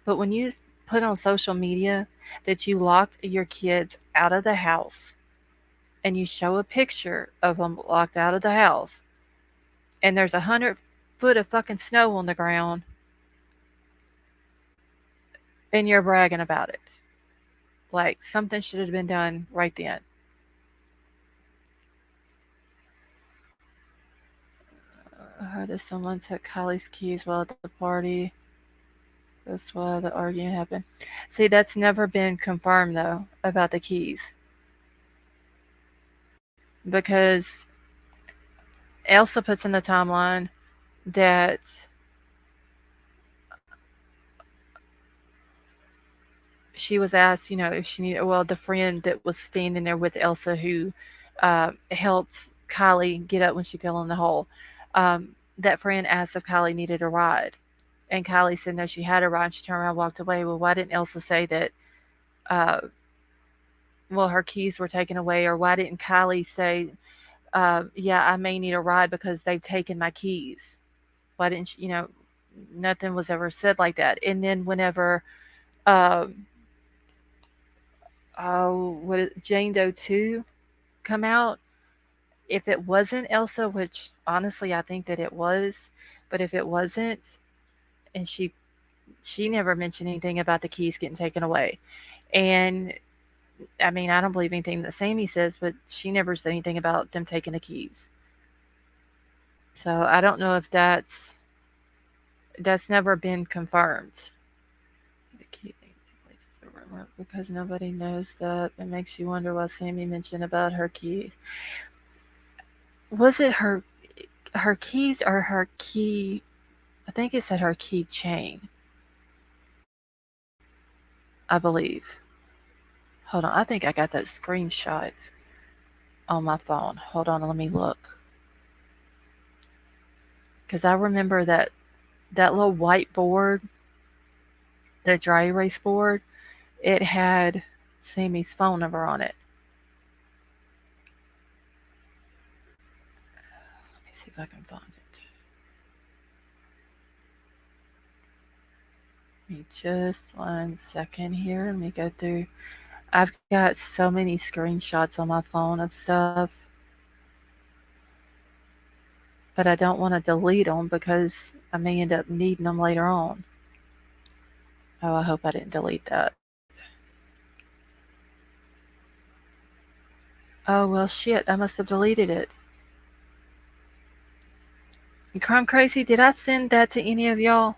But when you put on social media that you locked your kids out of the house and you show a picture of them locked out of the house and there's 100 foot of fucking snow on the ground and you're bragging about it, like something should have been done right then. I heard that someone took Kylie's keys while at the party. That's why the argument happened. See, that's never been confirmed though about the keys because Elsa puts in the timeline that she was asked, if she needed. Well, the friend that was standing there with Elsa who helped Kylie get up when she fell in the hole. That friend asked if Kylie needed a ride, and Kylie said no, she had a ride. She turned around, and walked away. Well, why didn't Elsa say that? Uh, well, her keys were taken away, or why didn't Kylie say, "Yeah, I may need a ride because they've taken my keys"? Why didn't she, nothing was ever said like that. And then whenever, um, Jane Doe 2 come out, if it wasn't Elsa, which honestly I think that it was, but if it wasn't, and she never mentioned anything about the keys getting taken away. And I mean, I don't believe anything that Sammy says, but she never said anything about them taking the keys. So I don't know if that's never been confirmed. The key thing is a rumor because nobody knows that. It makes you wonder what Sammy mentioned about her keys. Was it her keys or her key? I think it said her key chain. I believe. Hold on, I think I got that screenshot on my phone. Hold on, let me look. Because I remember that little white board, the dry erase board, it had Sammy's phone number on it. Let me see if I can find it. Give me just 1 second here. Let me go through. I've got so many screenshots on my phone of stuff, but I don't want to delete them because I may end up needing them later on. Oh, I hope I didn't delete that. Oh, well, shit. I must have deleted it. Crime Crazy, did I send that to any of y'all?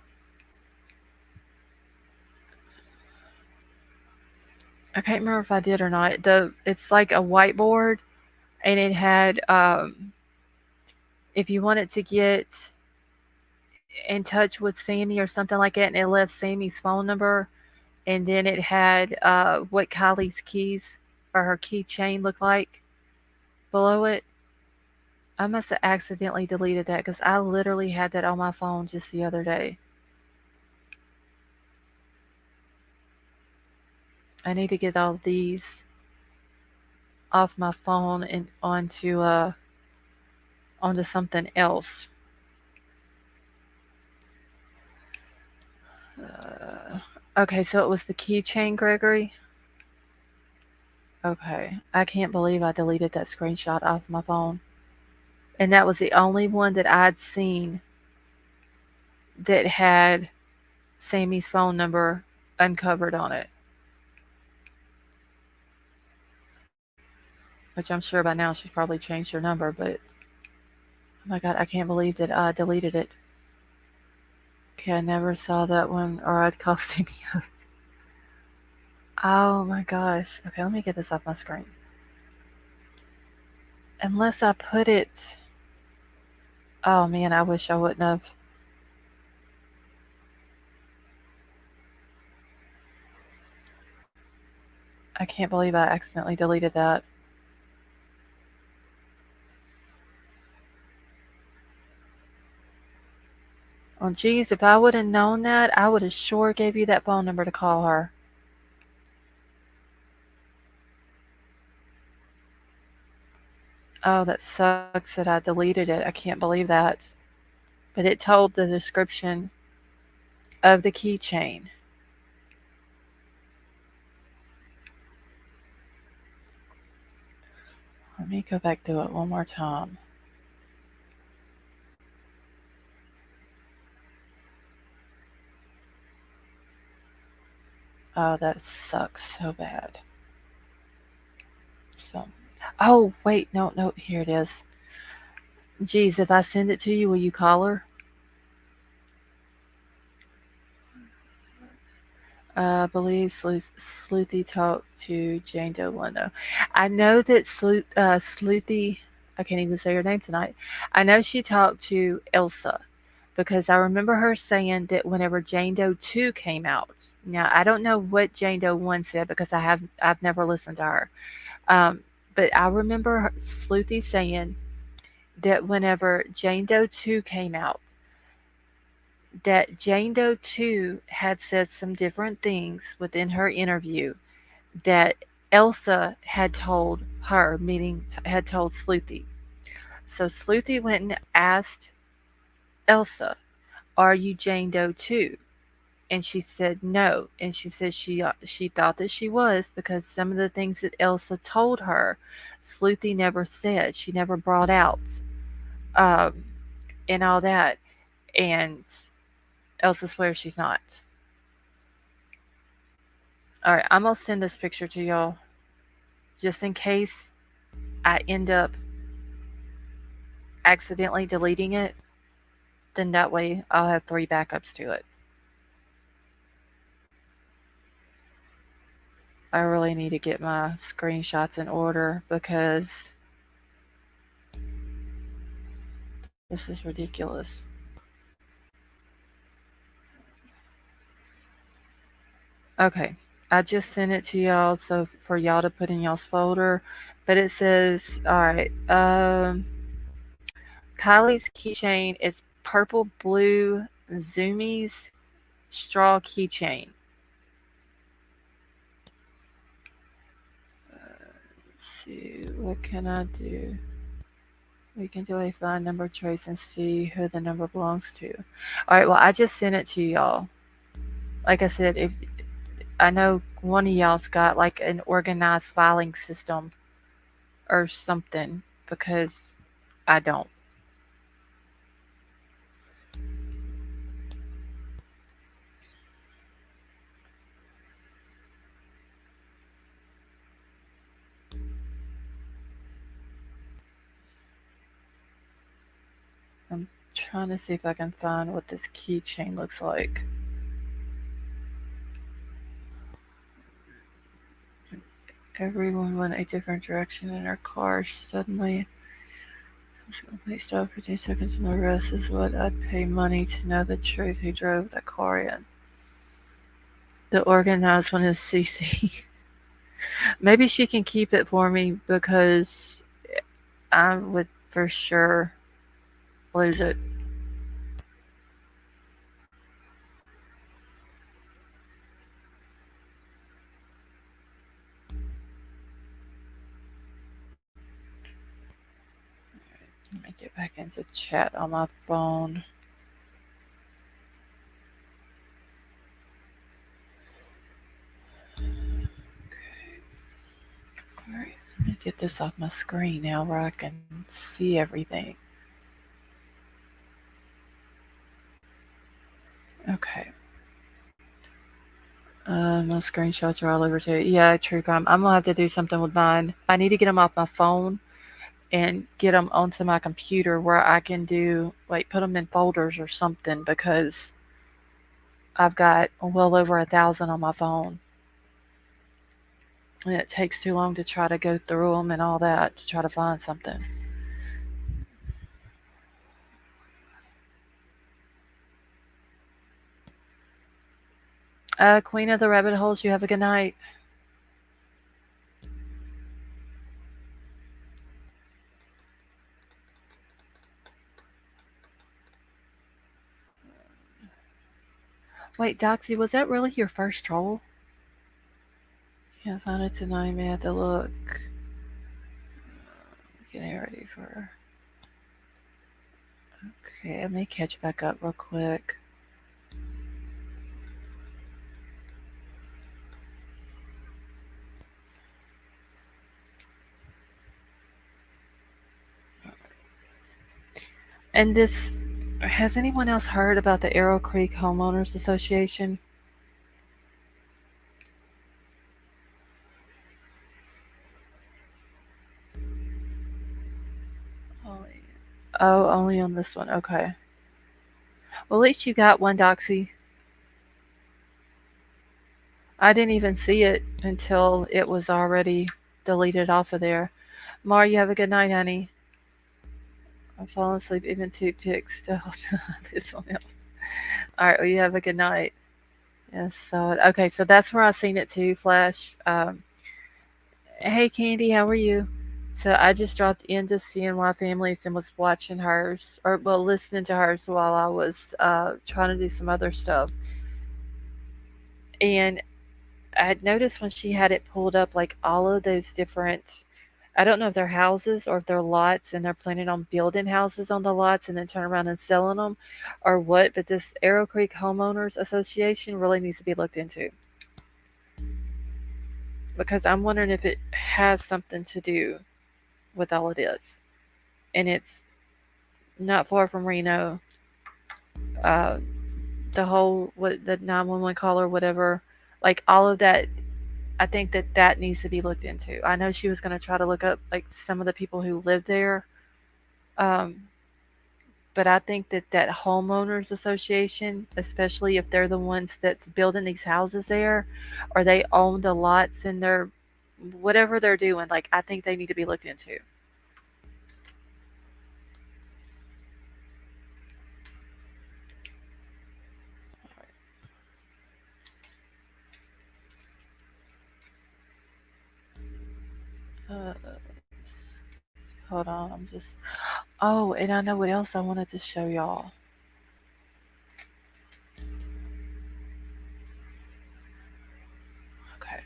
I can't remember if I did or not. It's like a whiteboard, and it had if you wanted to get in touch with Sammy or something like that, and it left Sammy's phone number, and then it had what Kylie's keys or her keychain looked like below it. I must have accidentally deleted that because I literally had that on my phone just the other day. I need to get all these off my phone and onto something else. Okay, so it was the keychain, Gregory. Okay, I can't believe I deleted that screenshot off my phone, and that was the only one that I'd seen that had Sammy's phone number uncovered on it. Which I'm sure by now she's probably changed her number, but oh my god, I can't believe that I deleted it. Okay, I never saw that one, or I'd call Sammy up. Oh my gosh. Okay, let me get this off my screen. Unless I put it. Oh man, I wish I wouldn't have. I can't believe I accidentally deleted that. Well, geez, if I would have known that, I would have sure gave you that phone number to call her. Oh, that sucks that I deleted it. I can't believe that. But it told the description of the keychain. Let me go back to it one more time. Oh, that sucks so bad. So, oh, wait, no, here it is. Geez, if I send it to you, will you call her? I believe Sleuthy talked to Jane Doe Leno. I know that Sleuthy, I can't even say her name tonight. I know she talked to Elsa because I remember her saying that whenever Jane Doe 2 came out. Now, I don't know what Jane Doe 1 said because I've never listened to her. Um, but I remember Sleuthy saying that whenever Jane Doe 2 came out, that Jane Doe 2 had said some different things within her interview that Elsa had told her, meaning had told Sleuthy. So Sleuthy went and asked Elsa, "Are you Jane Doe 2?" And she said no. And she said she thought that she was because some of the things that Elsa told her, Sleuthy never said. She never brought out, um, and all that. And Elsa swears she's not. All right, I'm gonna send this picture to y'all just in case I end up accidentally deleting it. Then that way I'll have 3 backups to it. I really need to get my screenshots in order because this is ridiculous. Okay, I just sent it to y'all so for y'all to put in y'all's folder. But it says, all right, Kylie's keychain is purple blue zoomies straw keychain. See, what can I do? We can do a find number trace and see who the number belongs to. All right, well, I just sent it to y'all. Like I said, if I know one of y'all's got like an organized filing system or something, because I don't. I'm trying to see if I can find what this keychain looks like. Everyone went a different direction in our car. Suddenly, we stopped for 2 seconds, and the rest is what I'd pay money to know the truth who drove the car in. The organized one is CC. Maybe she can keep it for me because I would for sure lose it. Let me get back into chat on my phone. Alright, let me get this off my screen now where I can see everything. Okay. My screenshots are all over too. Yeah, true crime. I'm gonna have to do something with mine. I need to get them off my phone and get them onto my computer where I can do, like, put them in folders or something because I've got well over 1,000 on my phone. And it takes too long to try to go through them and all that to try to find something. Queen of the Rabbit Holes, you have a good night. Wait, Doxy, was that really your first troll? Yeah, I found it tonight. May have to look. Getting ready for. Okay, let me catch back up real quick. And this, has anyone else heard about the Arrow Creek Homeowners Association? Oh, only on this one. Okay. Well, at least you got one, Doxy. I didn't even see it until it was already deleted off of there. Mar, you have a good night, honey. I'm falling asleep. Even toothpicks still. This one. All right. Well, you have a good night. Yes. So okay. So that's where I seen it too. Flash. Hey, Candy. How are you? So I just dropped into CNY Families and was watching hers, or well, listening to hers while I was trying to do some other stuff. And I had noticed when she had it pulled up, like all of those different, I don't know if they're houses or if they're lots and they're planning on building houses on the lots and then turn around and selling them or what. But this Arrow Creek Homeowners Association really needs to be looked into because I'm wondering if it has something to do with all of this. And it's not far from Reno. Uh, the whole, what, the 911 call or whatever, like all of that, I think that that needs to be looked into. I know she was going to try to look up like some of the people who live there, um, but I think that that homeowners association, especially if they're the ones that's building these houses there, or they own the lots and they're whatever they're doing, like I think they need to be looked into. Uh, hold on, I'm just. Oh, and I know what else I wanted to show y'all. Okay.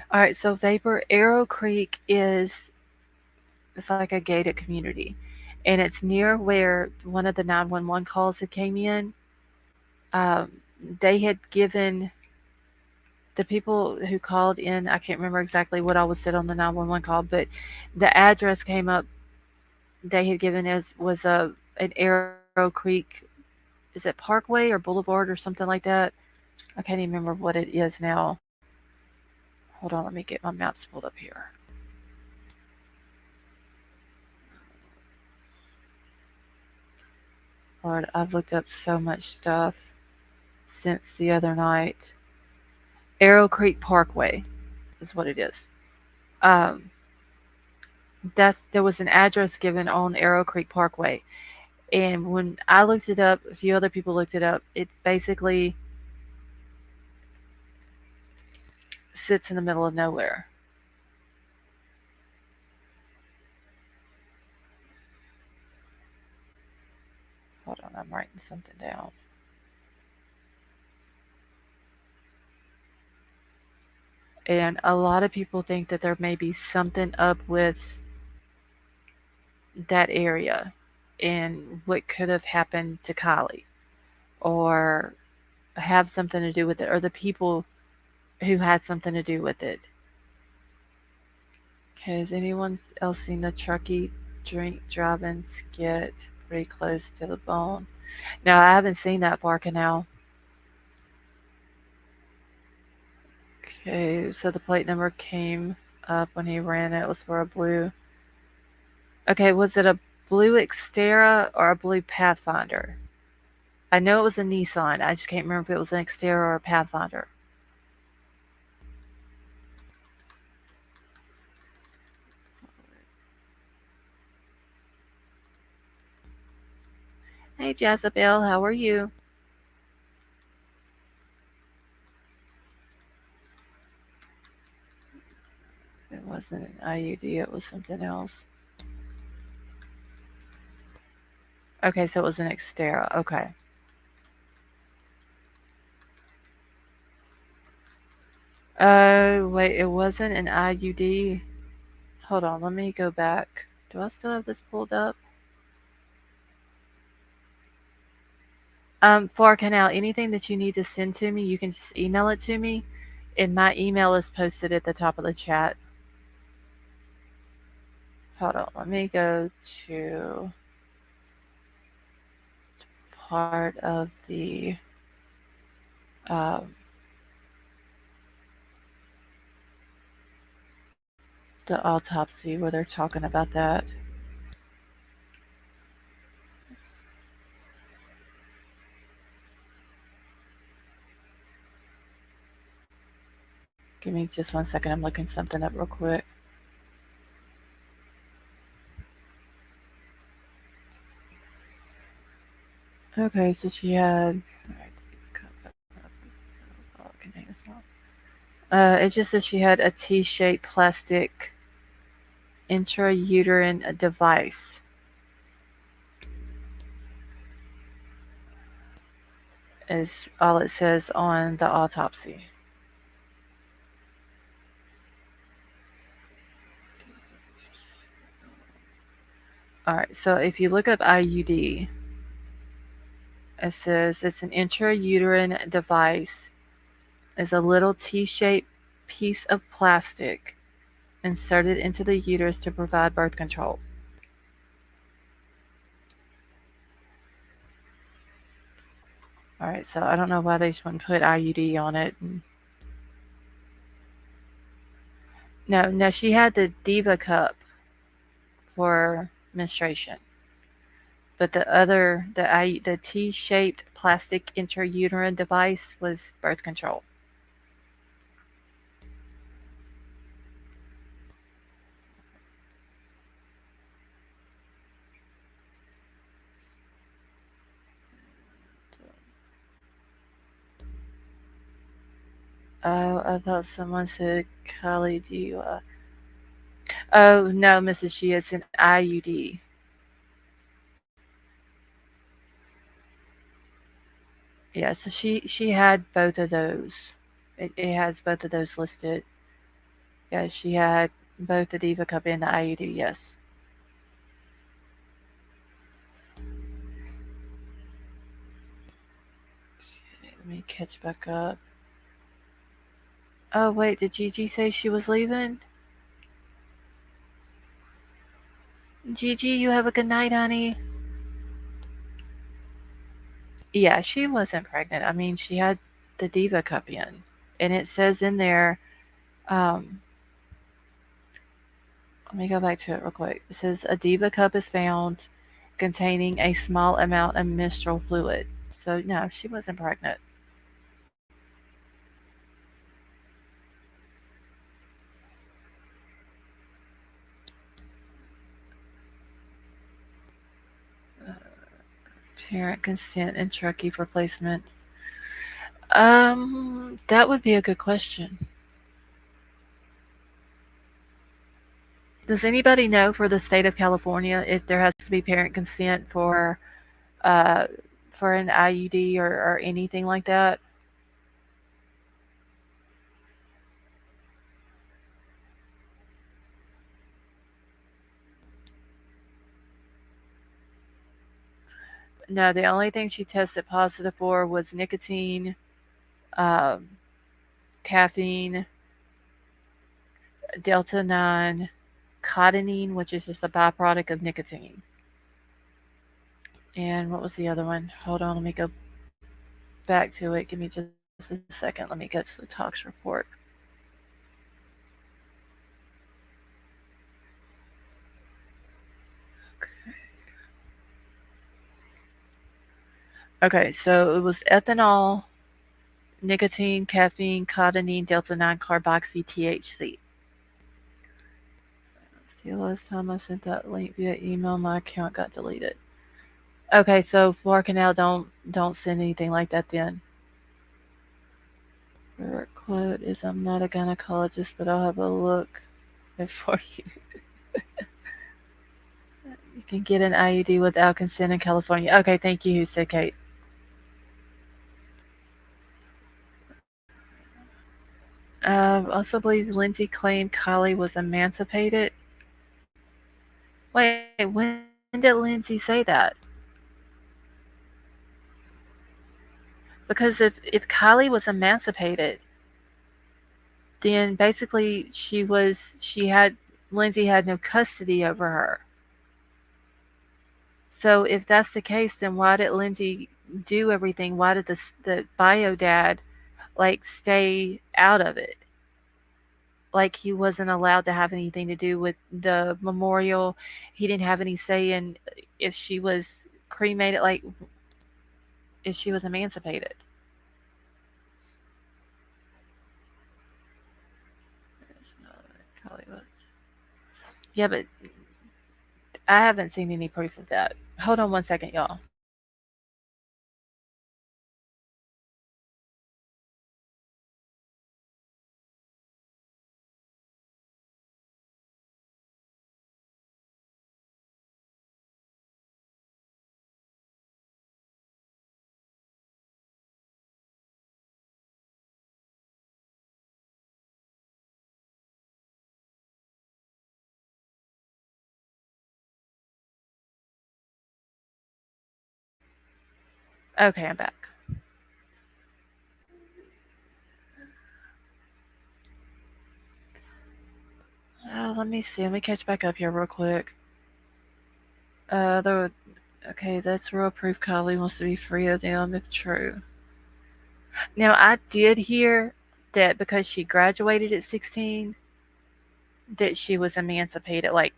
All right, so Vapor Arrow Creek is it's like a gated community, and it's near where one of the 911 calls that came in. Um, they had given the people who called in, I can't remember exactly what all was said on the 911 call, but the address came up they had given as was an Arrow Creek, is it Parkway or Boulevard or something like that? I can't even remember what it is now. Hold on, let me get my maps pulled up here. Lord, I've looked up so much stuff since the other night. Arrow Creek Parkway is what it is. Um, there was an address given on Arrow Creek Parkway, and when I looked it up, a few other people looked it up. It basically sits in the middle of nowhere. Hold on, I'm writing something down. And a lot of people think that there may be something up with that area and what could have happened to KIELY or have something to do with it or the people who had something to do with it. Okay, has anyone else seen the Truckee drink driving skit pretty close to the bone? No, I haven't seen that Bar Canal. Okay, so the plate number came up when he ran it. It was for a blue. Okay, was it a blue Xterra or a blue Pathfinder? I know it was a Nissan. I just can't remember if it was an Xterra or a Pathfinder. Hey, Jezebel, how are you? It wasn't an IUD, it was something else. Okay, so it was an Xterra. Okay. Oh, wait, it wasn't an IUD. Hold on, let me go back. Do I still have this pulled up? For Canal, anything that you need to send to me, you can just email it to me. And my email is posted at the top of the chat. Hold on, let me go to part of um, the autopsy where they're talking about that. Give me just 1 second. I'm looking something up real quick. Okay, so she had. It just says she had a T-shaped plastic intrauterine device. Is all it says on the autopsy. Alright, so if you look up IUD, it says it's an intrauterine device. It's a little T-shaped piece of plastic inserted into the uterus to provide birth control. Alright, so I don't know why they just wouldn't put IUD on it. No, she had the Diva cup for menstruation. But the T-shaped plastic intrauterine device was birth control. Oh, I thought someone said Kali Diva. Oh no, Mrs. She, it's an IUD. Yeah, so she had both of those. It has both of those listed. Yeah, she had both the Diva cup and the IUD. Yes. Let me catch back up. Oh, wait, did Gigi say she was leaving? Gigi, you have a good night, honey. Yeah, she wasn't pregnant. I mean, she had the Diva Cup in. And it says in there, um, let me go back to it real quick. It says a Diva Cup is found containing a small amount of menstrual fluid. So, no, she wasn't pregnant. Parent consent and Truckee for placement. That would be a good question. Does anybody know for the state of California if there has to be parent consent uh for an IUD or anything like that? No, the only thing she tested positive for was nicotine, um, caffeine, Delta 9, cotinine, which is just a byproduct of nicotine. And what was the other one? Hold on, let me go back to it. Give me just a second. Let me get to the tox report. Okay, so it was ethanol, nicotine, caffeine, cotinine, delta 9 carboxy, THC. See, last time I sent that link via email, my account got deleted. Okay, so Florida Canal, don't send anything like that then. Your quote is, I'm not a gynecologist, but I'll have a look for you. You can get an IUD without consent in California. Okay, thank you, said Kate. Also believe Lindsay claimed Kylie was emancipated. Wait, when did Lindsay say that? Because if Kylie was emancipated, then basically she had Lindsay had no custody over her. So if that's the case, then why did Lindsay do everything? Why did the bio dad like stay out of it? Like he wasn't allowed to have anything to do with the memorial. He didn't have any say in if she was cremated, like if she was emancipated. Yeah, but I haven't seen any proof of that. Hold on one second, y'all. Okay, I'm back. Let me see. Let me catch back up here real quick. The okay, that's real proof Kylie wants to be free of them if true. Now I did hear that because she graduated at 16, that she was emancipated. Like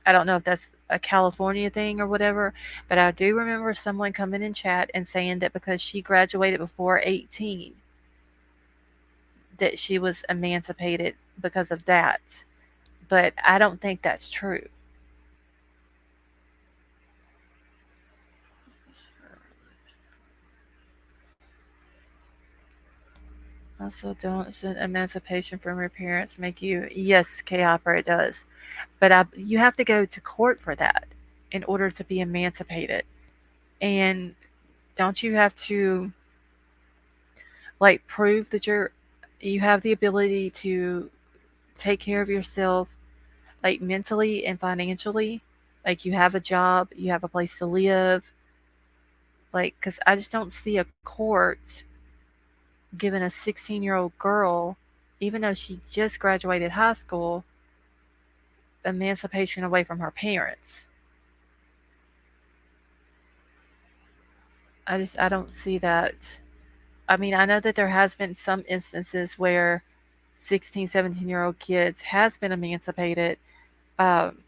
I don't know if that's a California thing or whatever, but I do remember someone coming in chat and saying that because she graduated before 18, that she was emancipated because of that. But I don't think that's true. Also, don't emancipation from your parents make you? Yes, K-Opera, it does. But you have to go to court for that in order to be emancipated. And don't you have to like prove that you have the ability to take care of yourself, like mentally and financially? Like you have a job, you have a place to live. Like, because I just don't see a court giving a 16-year-old girl, even though she just graduated high school, emancipation away from her parents. I don't see that. I mean, I know that there has been some instances where 16, 17-year-old kids has been emancipated. Um,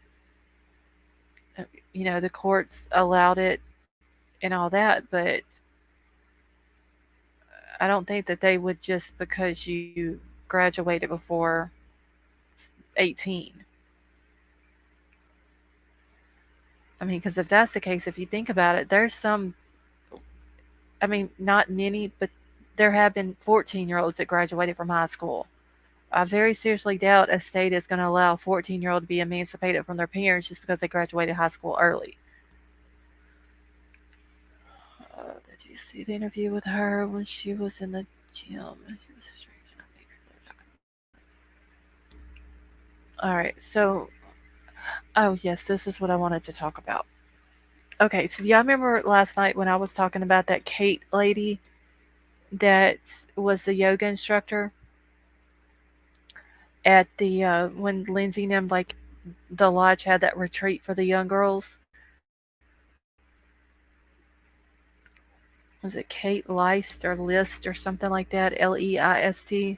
the courts allowed it and all that, but I don't think that they would just because you graduated before 18. I mean, because if that's the case, if you think about it, there's some, I mean, not many, but there have been 14-year-olds that graduated from high school. I very seriously doubt a state is going to allow a 14-year-old to be emancipated from their parents just because they graduated high school early. Did you see the interview with her when she was in the gym? All right, so, oh yes, this is what I wanted to talk about. Okay, so y'all remember last night when I was talking about that Kate lady that was the yoga instructor at the when Lindsay and them, like, the lodge had that retreat for the young girls? Was it Kate Leist or List or something like that? Leist.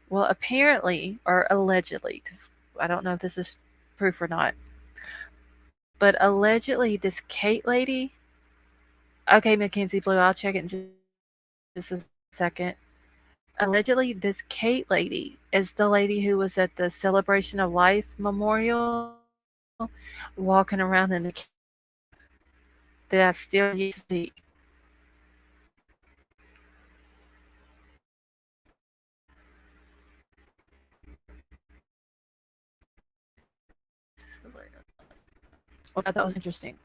Well, apparently or allegedly, because I don't know if this is proof or not, but allegedly this Kate lady. Okay, Mackenzie Blue, I'll check it in just a second. Allegedly, this Kate lady is the lady who was at the Celebration of Life memorial walking around in the that I've still yet to see. Which I thought was interesting.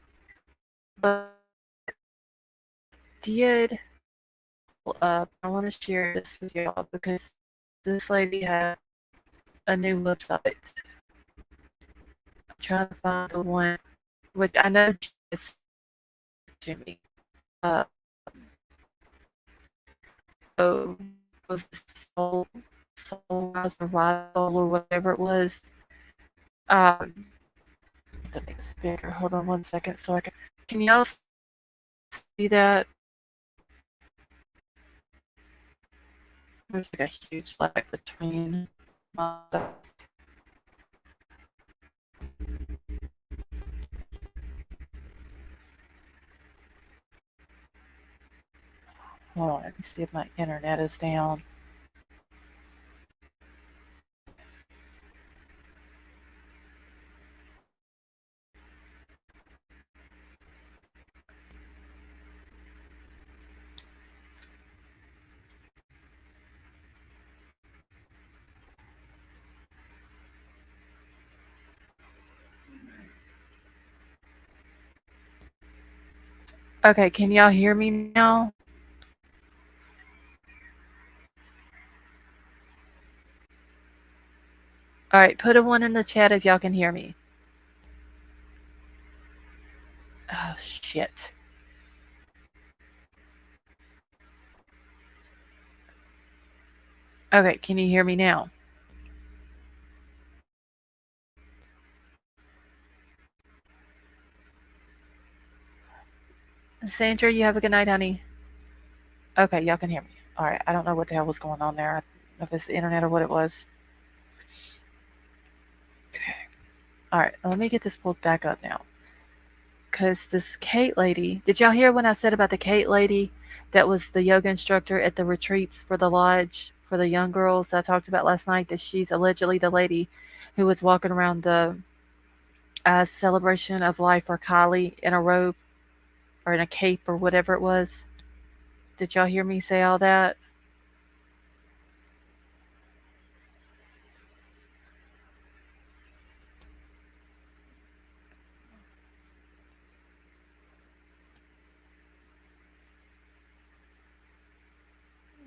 But did I want to share this with y'all because this lady had a new website. I'm trying to find the one, which I know is Jimmy. Uh, so was Soul, Soul Rise or Rise Soul or whatever it was. Um, to make this bigger. Hold on 1 second so I can. Can y'all see that? There's like a huge lag between my. Hold on, let me see if my internet is down. Okay, can y'all hear me now? All right, put a one in the chat if y'all can hear me. Oh shit. Okay, can you hear me now? Sandra, you have a good night, honey. Okay, y'all can hear me. All right, I don't know what the hell was going on there. I don't know if it's the internet or what it was. Okay. All right, let me get this pulled back up now. Because this Kate lady, did y'all hear when I said about the Kate lady that was the yoga instructor at the retreats for the lodge for the young girls I talked about last night? That she's allegedly the lady who was walking around the celebration of life for KIELY in a robe or in a cape or whatever it was. Did y'all hear me say all that?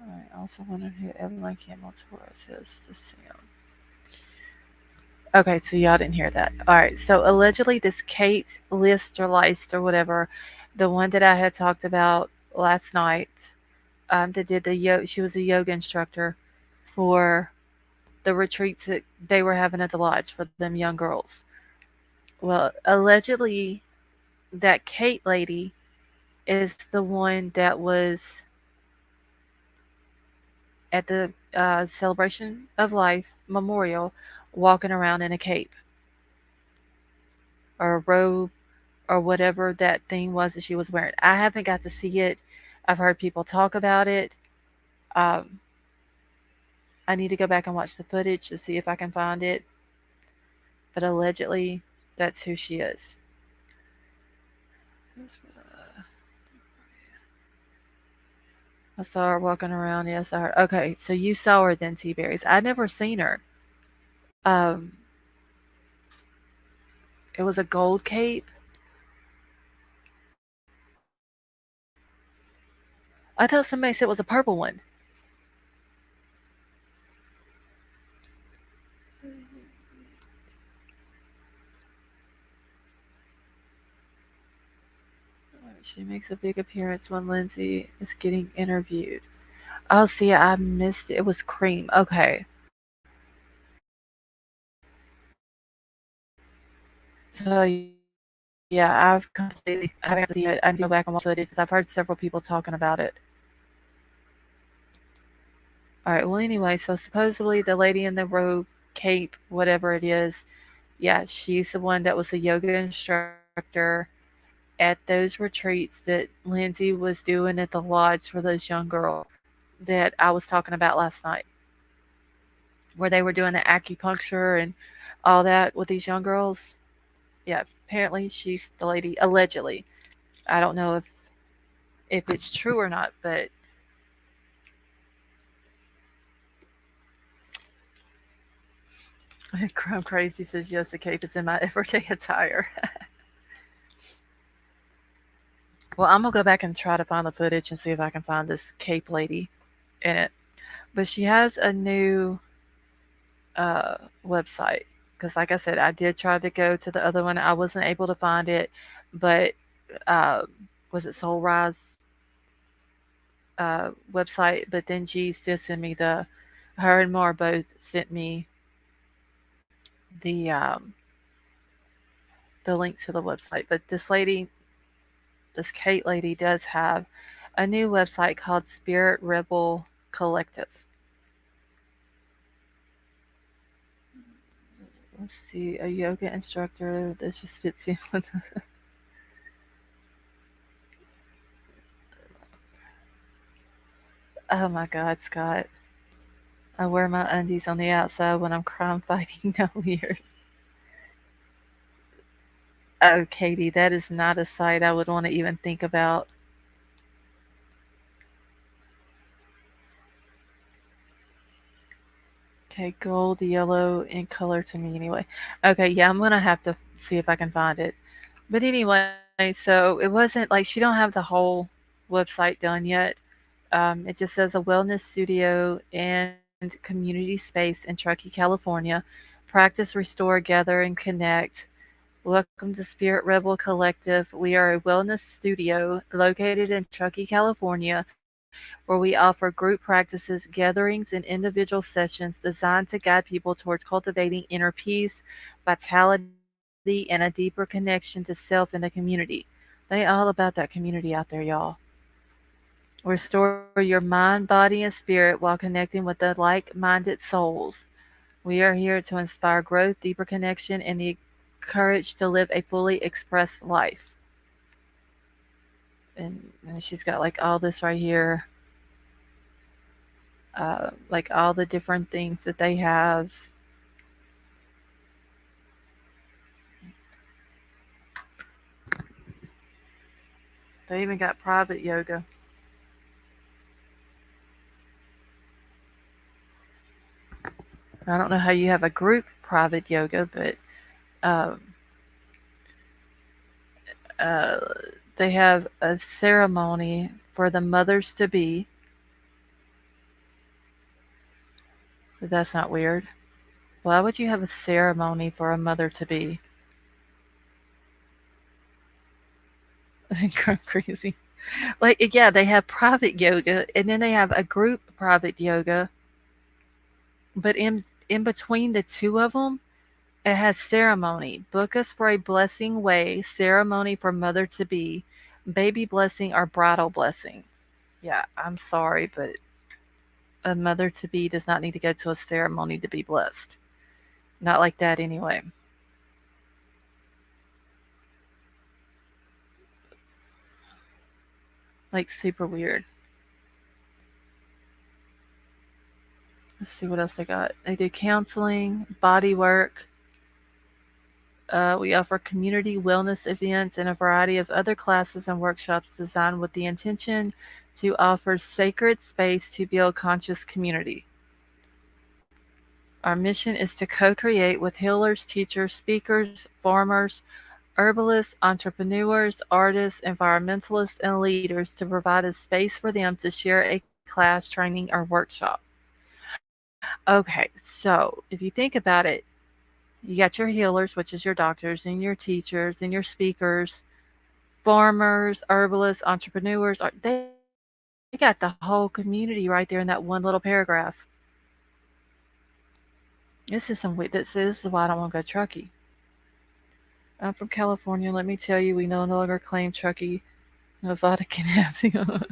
I also wondered who Evelyn Campbell Torres is to Sam. Okay, so y'all didn't hear that. All right, so allegedly this Kate List or Leist or whatever, the one that I had talked about last night, that did the she was a yoga instructor for the retreats that they were having at the lodge for them young girls. Well, allegedly, that Kate lady is the one that was at the Celebration of Life memorial walking around in a cape or a robe or whatever that thing was that she was wearing. I haven't got to see it. I've heard people talk about it. Um, I need to go back and watch the footage to see if I can find it. But allegedly, that's who she is. I saw her walking around. Yes, I heard. Okay, so you saw her then, T Berries. I'd never seen her. Um, it was a gold cape. I thought somebody said it was a purple one. She makes a big appearance when Lindsay is getting interviewed. Oh, see, I missed it. It was cream. Okay. So, yeah, I've completely, I haven't seen it. I need to go back and watch footage because I've heard several people talking about it. All right. Well, anyway, so supposedly the lady in the robe, cape, whatever it is, yeah, she's the one that was the yoga instructor at those retreats that Lindsay was doing at the lodge for those young girls that I was talking about last night, where they were doing the acupuncture and all that with these young girls. Yeah, apparently she's the lady, allegedly. I don't know if it's true or not, but Crumb Crazy says yes, the cape is in my everyday attire. Well, I'm gonna go back and try to find the footage and see if I can find this cape lady in it. But she has a new uh, website because, like I said, I did try to go to the other one. I wasn't able to find it, but uh, was it Soul Rise website? But then G's did send me her and Mar both sent me the um, the link to the website. But this Kate lady, does have a new website called Spirit Rebel Collective. Let's see, a yoga instructor. This just fits in with. Oh my God, Scott! I wear my undies on the outside when I'm crime fighting. No weird. Oh, Katie, that is not a sight I would want to even think about. Okay, gold, yellow, in color to me anyway. Okay, yeah, I'm gonna have to see if I can find it. But anyway, so it wasn't like she don't have the whole website done yet. It just says a wellness studio and community space in Truckee, California. Practice, restore, gather, and connect. Welcome to Spirit Rebel Collective. We are a wellness studio located in Truckee, California, where we offer group practices, gatherings, and individual sessions designed to guide people towards cultivating inner peace, vitality, and a deeper connection to self and the community. They all about that community out there, y'all. Restore your mind, body, and spirit while connecting with the like minded souls. We are here to inspire growth, deeper connection, and the courage to live a fully expressed life. And she's got like all this right here, like all the different things that they have. They even got private yoga. I don't know how you have a group private yoga, but um, uh, they have a ceremony for the mothers to be. That's not weird. Why would you have a ceremony for a mother to be? I think I'm crazy. Like, yeah, they have private yoga and then they have a group private yoga, but in between the two of them, it has ceremony. Book us for a blessing way, ceremony for mother to be, baby blessing or bridal blessing. Yeah, I'm sorry, but a mother to be does not need to go to a ceremony to be blessed. Not like that anyway. Like super weird. Let's see what else they got. They do counseling, body work. We offer community wellness events and a variety of other classes and workshops designed with the intention to offer sacred space to build conscious community. Our mission is to co create with healers, teachers, speakers, farmers, herbalists, entrepreneurs, artists, environmentalists, and leaders to provide a space for them to share a class, training, or workshop. Okay, so if you think about it, you got your healers, which is your doctors, and your teachers, and your speakers, farmers, herbalists, entrepreneurs. They got the whole community right there in that one little paragraph. This is why I don't want to go Truckee. I'm from California. Let me tell you, we no longer claim Truckee. Nevada can have the.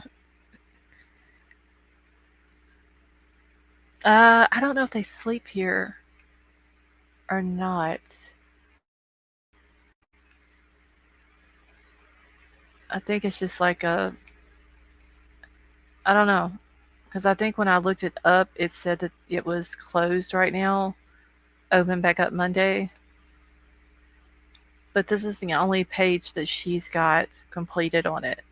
I don't know if they sleep here or not. I think it's just like a. I don't know. Because I think when I looked it up, it said that it was closed right now, open back up Monday. But this is the only page that she's got completed on it.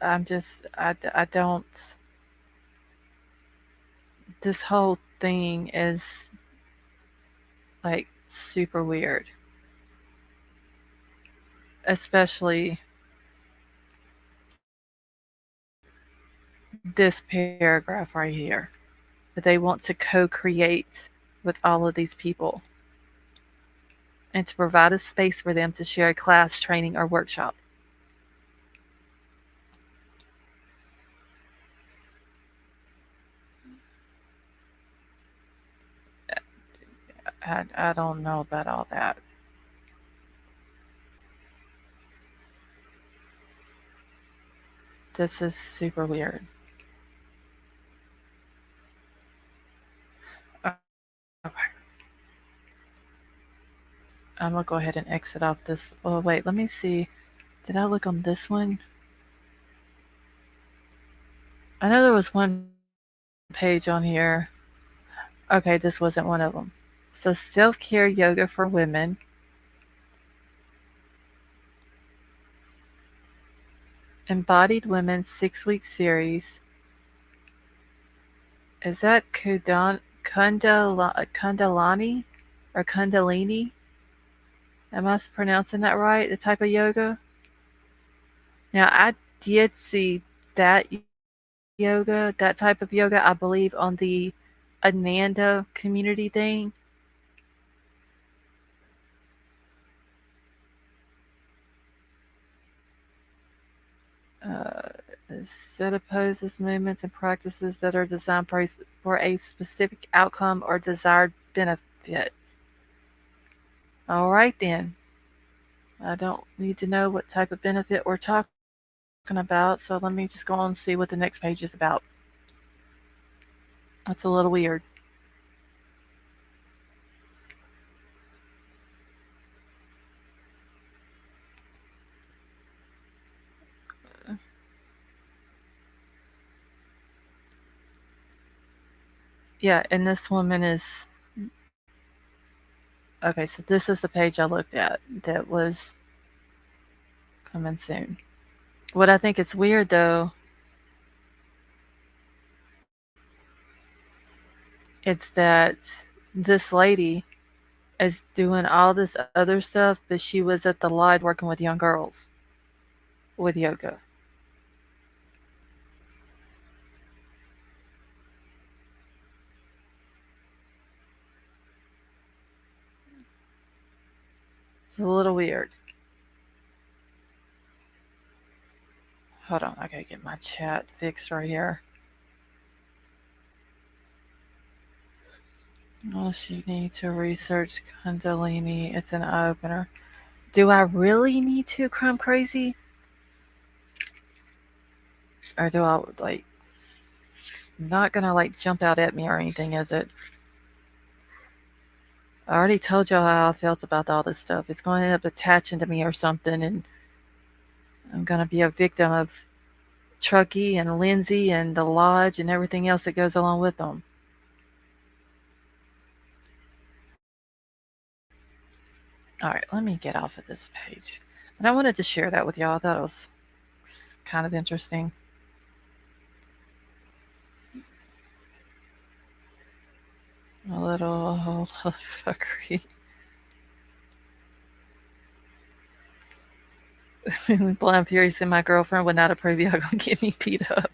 I don't, this whole thing is like super weird, especially this paragraph right here. That they want to co create with all of these people and to provide a space for them to share a class, training, or workshop. I don't know about all that. This is super weird. Okay, I'm gonna go ahead and exit off this. Oh, wait, let me see. Did I look on this one? I know there was one page on here. Okay, this wasn't one of them. So, self care yoga for women, embodied women 6 week series. Is that Kundalani or Kundalini? Am I pronouncing that right? The type of yoga? Now, I did see that yoga, that type of yoga, I believe, on the Ananda community thing. Uh, set of poses, movements, and practices that are designed for a specific outcome or desired benefit. All right, then. I don't need to know what type of benefit we're talking about, so let me just go on and see what the next page is about. That's a little weird. Yeah, and this woman is. Okay, so this is the page I looked at that was coming soon. What I think is weird though, it's that this lady is doing all this other stuff, but she was at the lodge working with young girls with yoga. It's a little weird. Hold on, I gotta get my chat fixed right here. Unless you need to research Kundalini, it's an eye opener. Do I really need to, Crime Crazy? Or do I, like, not gonna, like, jump out at me or anything, is it? I already told y'all how I felt about all this stuff. It's going to end up attaching to me or something, and I'm gonna be a victim of Truckee and Lindsay and the lodge and everything else that goes along with them. All right, let me get off of this page. And I wanted to share that with y'all. I thought it was kind of interesting. A little fuckery. Blind Fury said my girlfriend would not approve y'all gonna get me beat up.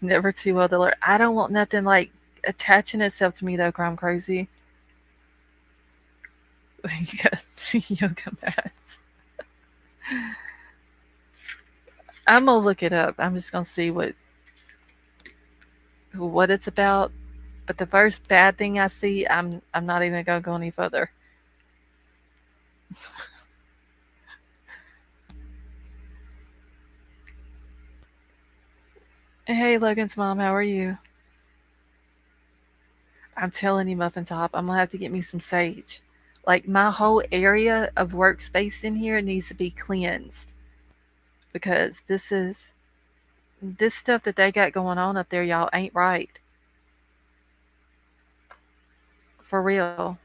Never too well to learn. I don't want nothing like attaching itself to me though, Crime Crazy. You got yoga mats. I'm gonna look it up. I'm just gonna see what it's about. But the first bad thing I see, I'm not even gonna go any further. Hey, Logan's mom, how are you? I'm telling you, Muffin Top, I'm gonna have to get me some sage. Like my whole area of workspace in here needs to be cleansed because this stuff that they got going on up there, y'all, ain't right. For real.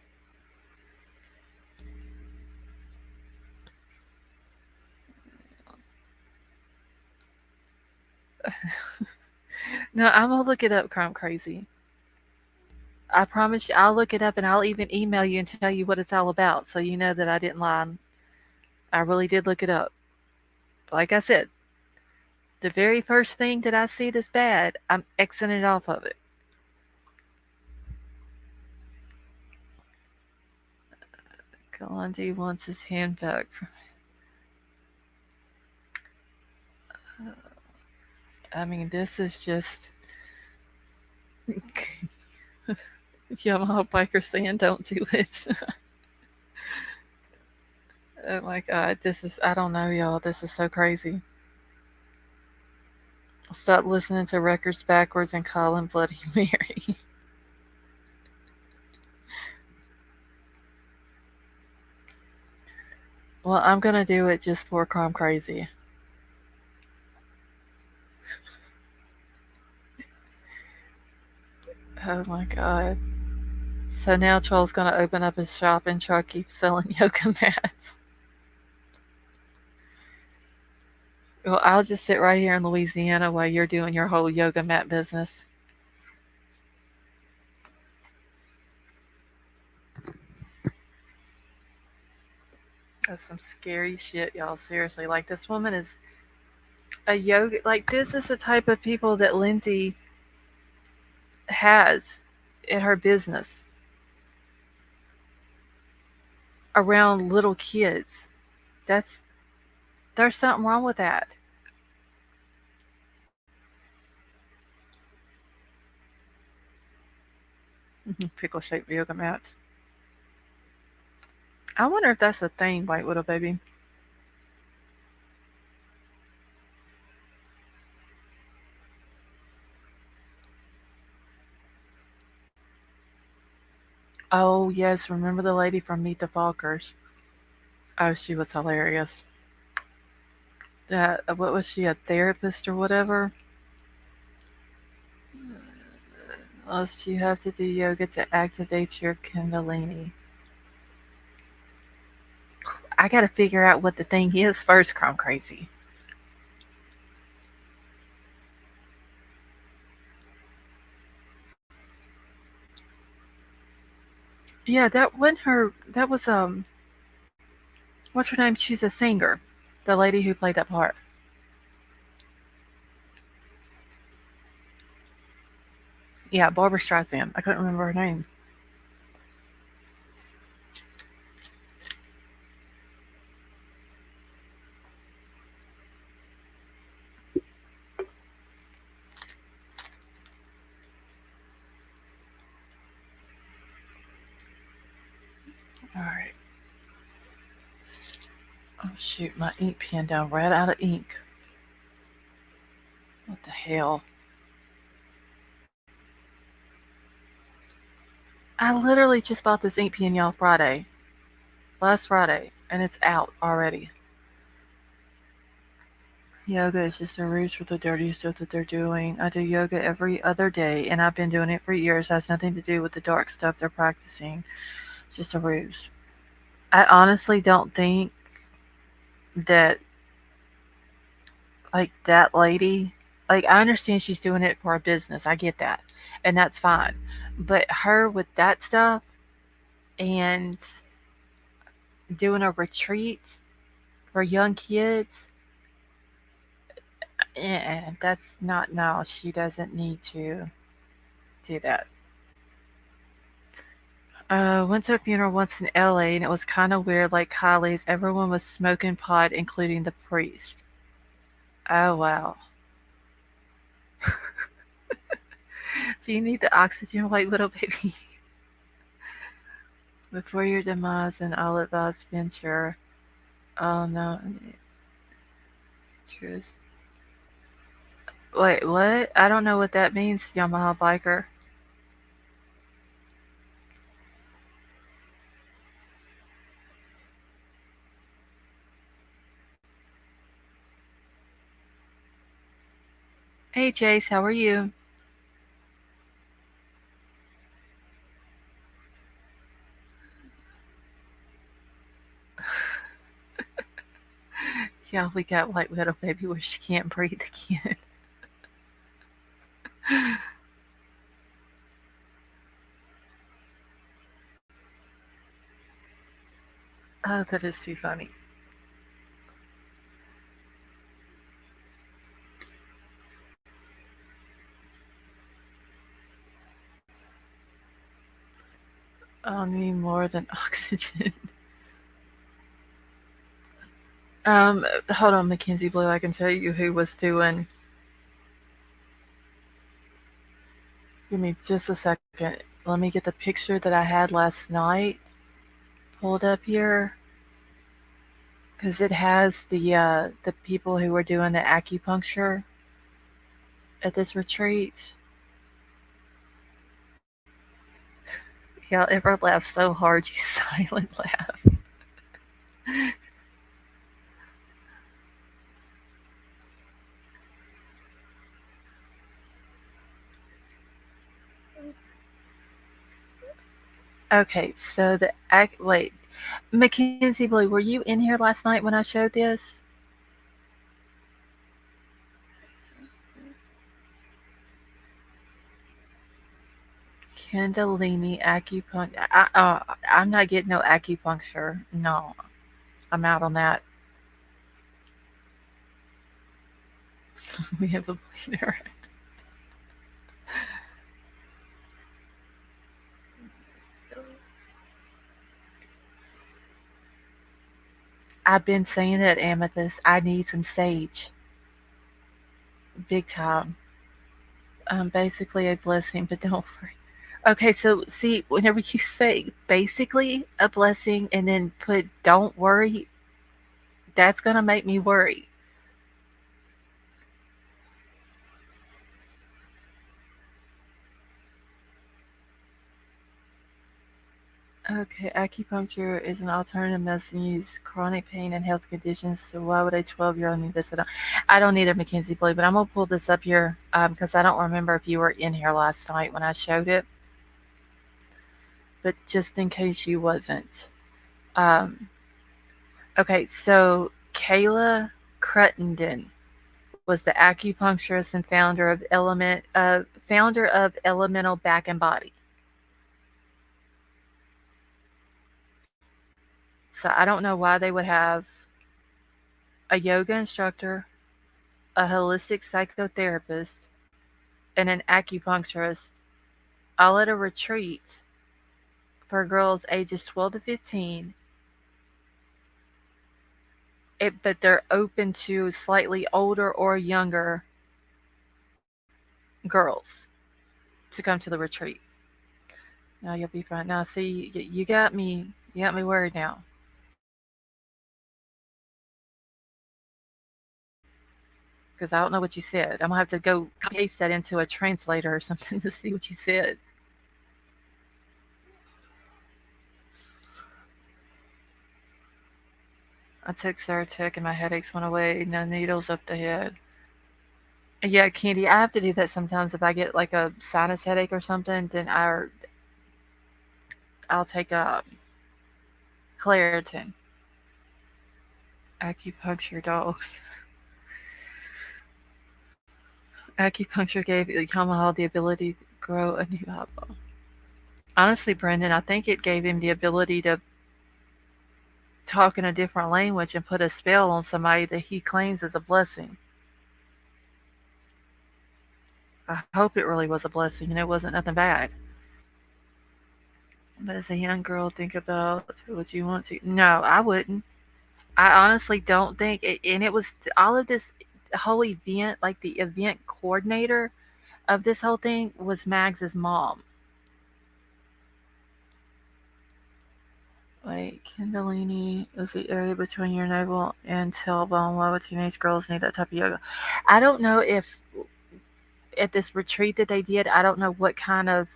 No, I'm gonna look it up, Crime Crazy. I promise you, I'll look it up and I'll even email you and tell you what it's all about so you know that I didn't lie. I really did look it up. But like I said, the very first thing that I see that's bad, I'm Xing it off of it. Gandhi wants his hand back. I mean, this is just Yamaha biker saying don't do it. Oh my god, this is, I don't know, y'all. This is so crazy. Stop listening to records backwards and calling Bloody Mary. Well, I'm gonna do it just for Crime Crazy. Oh my god. So now Troll's gonna open up his shop in Truckee selling yoga mats. Well, I'll just sit right here in Louisiana while you're doing your whole yoga mat business. That's some scary shit, y'all. Seriously. Like, this woman is a yoga. Like, this is the type of people that Lindsay has in her business around little kids. That's, there's something wrong with that. Pickle shaped yoga mats. I wonder if that's a thing, White Widow Baby. Oh, yes. Remember the lady from Meet the Fockers? Oh, she was hilarious. What was she, a therapist or whatever? Most you have to do yoga to activate your Kundalini. I gotta figure out what the thing is first, Crime Crazy. Yeah, that wasn't her. That was what's her name? She's a singer. The lady who played that part. Yeah, Barbara Streisand. I couldn't remember her name. All right. Oh shoot, my ink pen down right out of ink. What the hell? I literally just bought this ink pen, y'all, last Friday, and it's out already. Yoga is just a ruse for the dirty stuff that they're doing. I do yoga every other day, and I've been doing it for years. It has nothing to do with the dark stuff they're practicing. It's just a ruse. I honestly don't think that, like, that lady, like, I understand she's doing it for a business. I get that. And that's fine. But her with that stuff and doing a retreat for young kids, that's not, no, she doesn't need to do that. Went to a funeral once in LA and it was kind of weird, like Kylie's. Everyone was smoking pot, including the priest. Oh, wow. Do you need the oxygen, white little baby? Before your demise, and I'll advise venture. Oh, no. Truth. Wait, what? I don't know what that means, Yamaha biker. Hey, Chase, how are you? Yeah, we got white little baby where she can't breathe again. Oh, that is too funny. I'll need more than oxygen. Hold on, Mackenzie Blue. I can tell you who was doing. Give me just a second. Let me get the picture that I had last night pulled up here, because it has the people who were doing the acupuncture at this retreat. Y'all ever laugh so hard you silent laugh? Okay, so wait, Mackenzie Blue, were you in here last night when I showed this? Kundalini acupuncture. I'm not getting no acupuncture. No, I'm out on that. We have a bleeder. I've been saying it, Amethyst. I need some sage. Big time. Basically a blessing, but don't worry. Okay, so see, whenever you say basically a blessing and then put don't worry, that's gonna make me worry. Okay, acupuncture is an alternative medicine used chronic pain and health conditions. So why would a 12-year-old need this? I don't either, Mackenzie Blue, but I'm gonna pull this up here because I don't remember if you were in here last night when I showed it. But just in case you wasn't. Um, okay, so Kayla Cruttenden was the acupuncturist and founder of Elemental Back and Body. So I don't know why they would have a yoga instructor, a holistic psychotherapist, and an acupuncturist all at a retreat for girls ages 12 to 15. But they're open to slightly older or younger girls to come to the retreat. Now you'll be fine. Now, see, you got me. You got me worried now. Because I don't know what you said. I'm gonna have to go paste that into a translator or something to see what you said. I took Zyrtec and my headaches went away. No needles up the head. Yeah, Candy, I have to do that sometimes if I get like a sinus headache or something. Then I'll take a Claritin. Acupuncture dogs. Acupuncture gave Yamaha the ability to grow a new eyeball. Honestly, Brendan, I think it gave him the ability to talk in a different language and put a spell on somebody that he claims is a blessing. I hope it really was a blessing and it wasn't nothing bad. But as a young girl, think about would you want to? No, I wouldn't. I honestly don't think it, and it was all of this whole event, like the event coordinator of this whole thing was Mags's mom. Like Kundalini is the area between your navel and tailbone. Why would teenage girls need that type of yoga? I don't know if at this retreat that they did, I don't know what kind of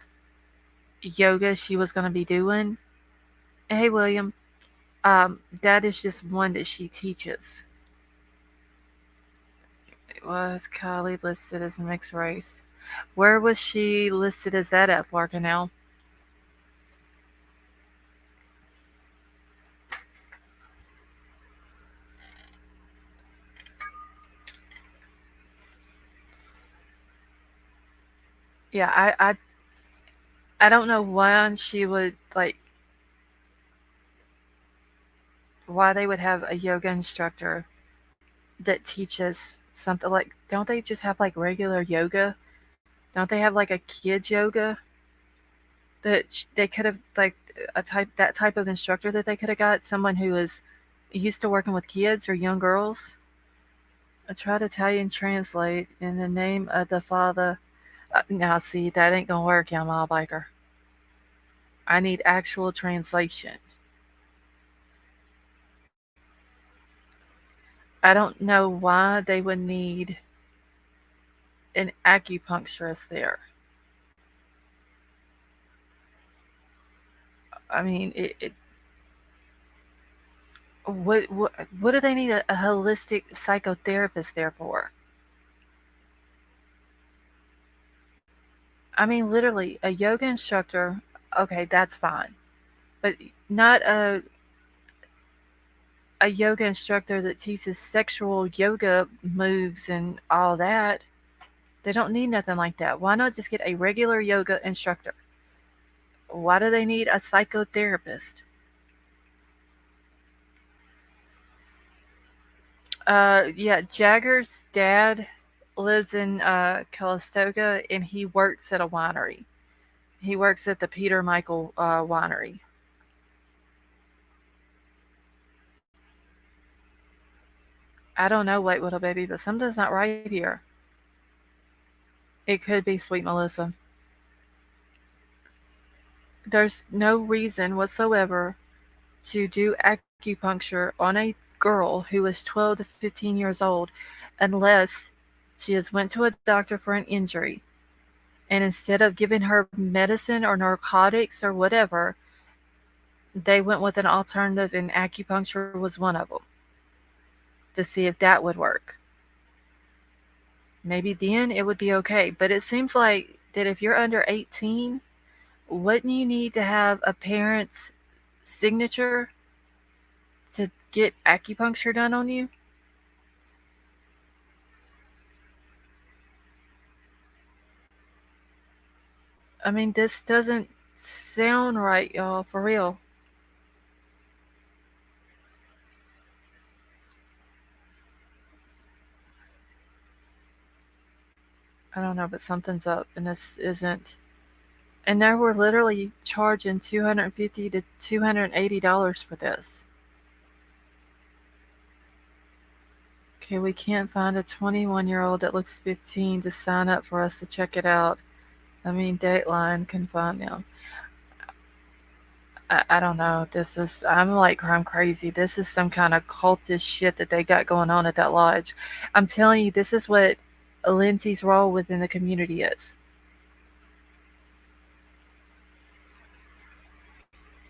yoga she was going to be doing. Hey, William, that is just one that she teaches. Was Kylie listed as mixed race? Where was she listed as that at, Farcanel? Yeah, I don't know why she would like why they would have a yoga instructor that teaches something like don't they just have like regular yoga? Don't they have like a kids yoga that they could have like a type that type of instructor that they could have got someone who is used to working with kids or young girls? I tried Italian translate in the name of the father. Now see that ain't gonna work, Yamal Biker. I need actual translation. I don't know why they would need an acupuncturist there. I mean, what do they need a holistic psychotherapist there for? I mean, literally, a yoga instructor. Okay, that's fine, but not a yoga instructor that teaches sexual yoga moves and all that. They don't need nothing like that. Why not just get a regular yoga instructor? Why do they need a psychotherapist? Yeah, Jagger's dad lives in Calistoga and he works at a winery. He works at the Peter Michael winery. I don't know, White Widow Baby, but something's not right here. It could be Sweet Melissa. There's no reason whatsoever to do acupuncture on a girl who is 12 to 15 years old unless she has went to a doctor for an injury and instead of giving her medicine or narcotics or whatever, they went with an alternative and acupuncture was one of them to see if that would work. Maybe then it would be okay. But it seems like that if you're under 18, wouldn't you need to have a parent's signature to get acupuncture done on you? I mean, this doesn't sound right, y'all, for real. I don't know, but something's up, and this isn't. And they were literally charging $250 to $280 for this. Okay, we can't find a 21-year-old that looks 15 to sign up for us to check it out. I mean, Dateline can find them. I don't know. I'm like crime crazy. This is some kind of cultist shit that they got going on at that lodge. I'm telling you, this is what Lindsay's role within the community is.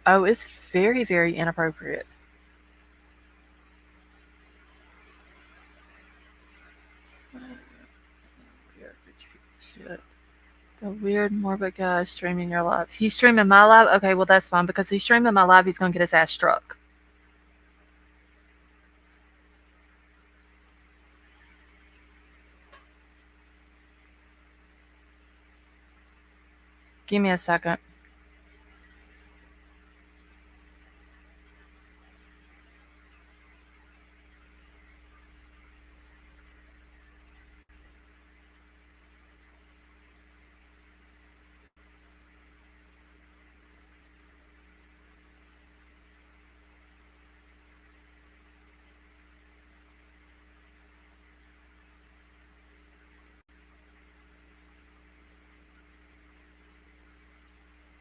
Oh, it's very, very inappropriate. Weird rich people shit. The weird morbid guy streaming your live. He's streaming my live? Okay, well that's fine because he's streaming my live, he's gonna get his ass struck. Give me a second.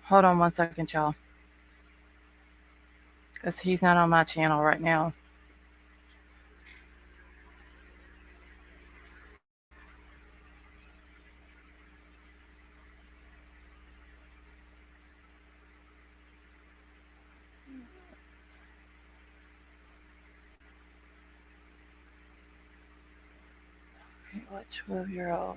Hold on 1 second, y'all. Because he's not on my channel right now. What 12-year-old?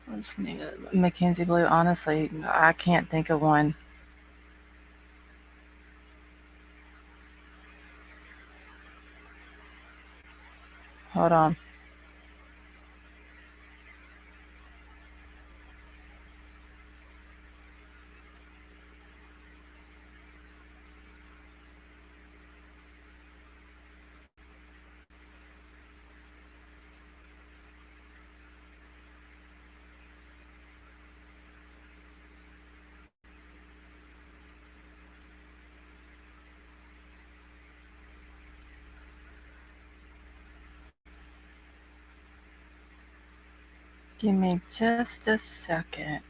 Listening to Mackenzie Blue. Honestly, I can't think of one. Hold on. Give me just a second.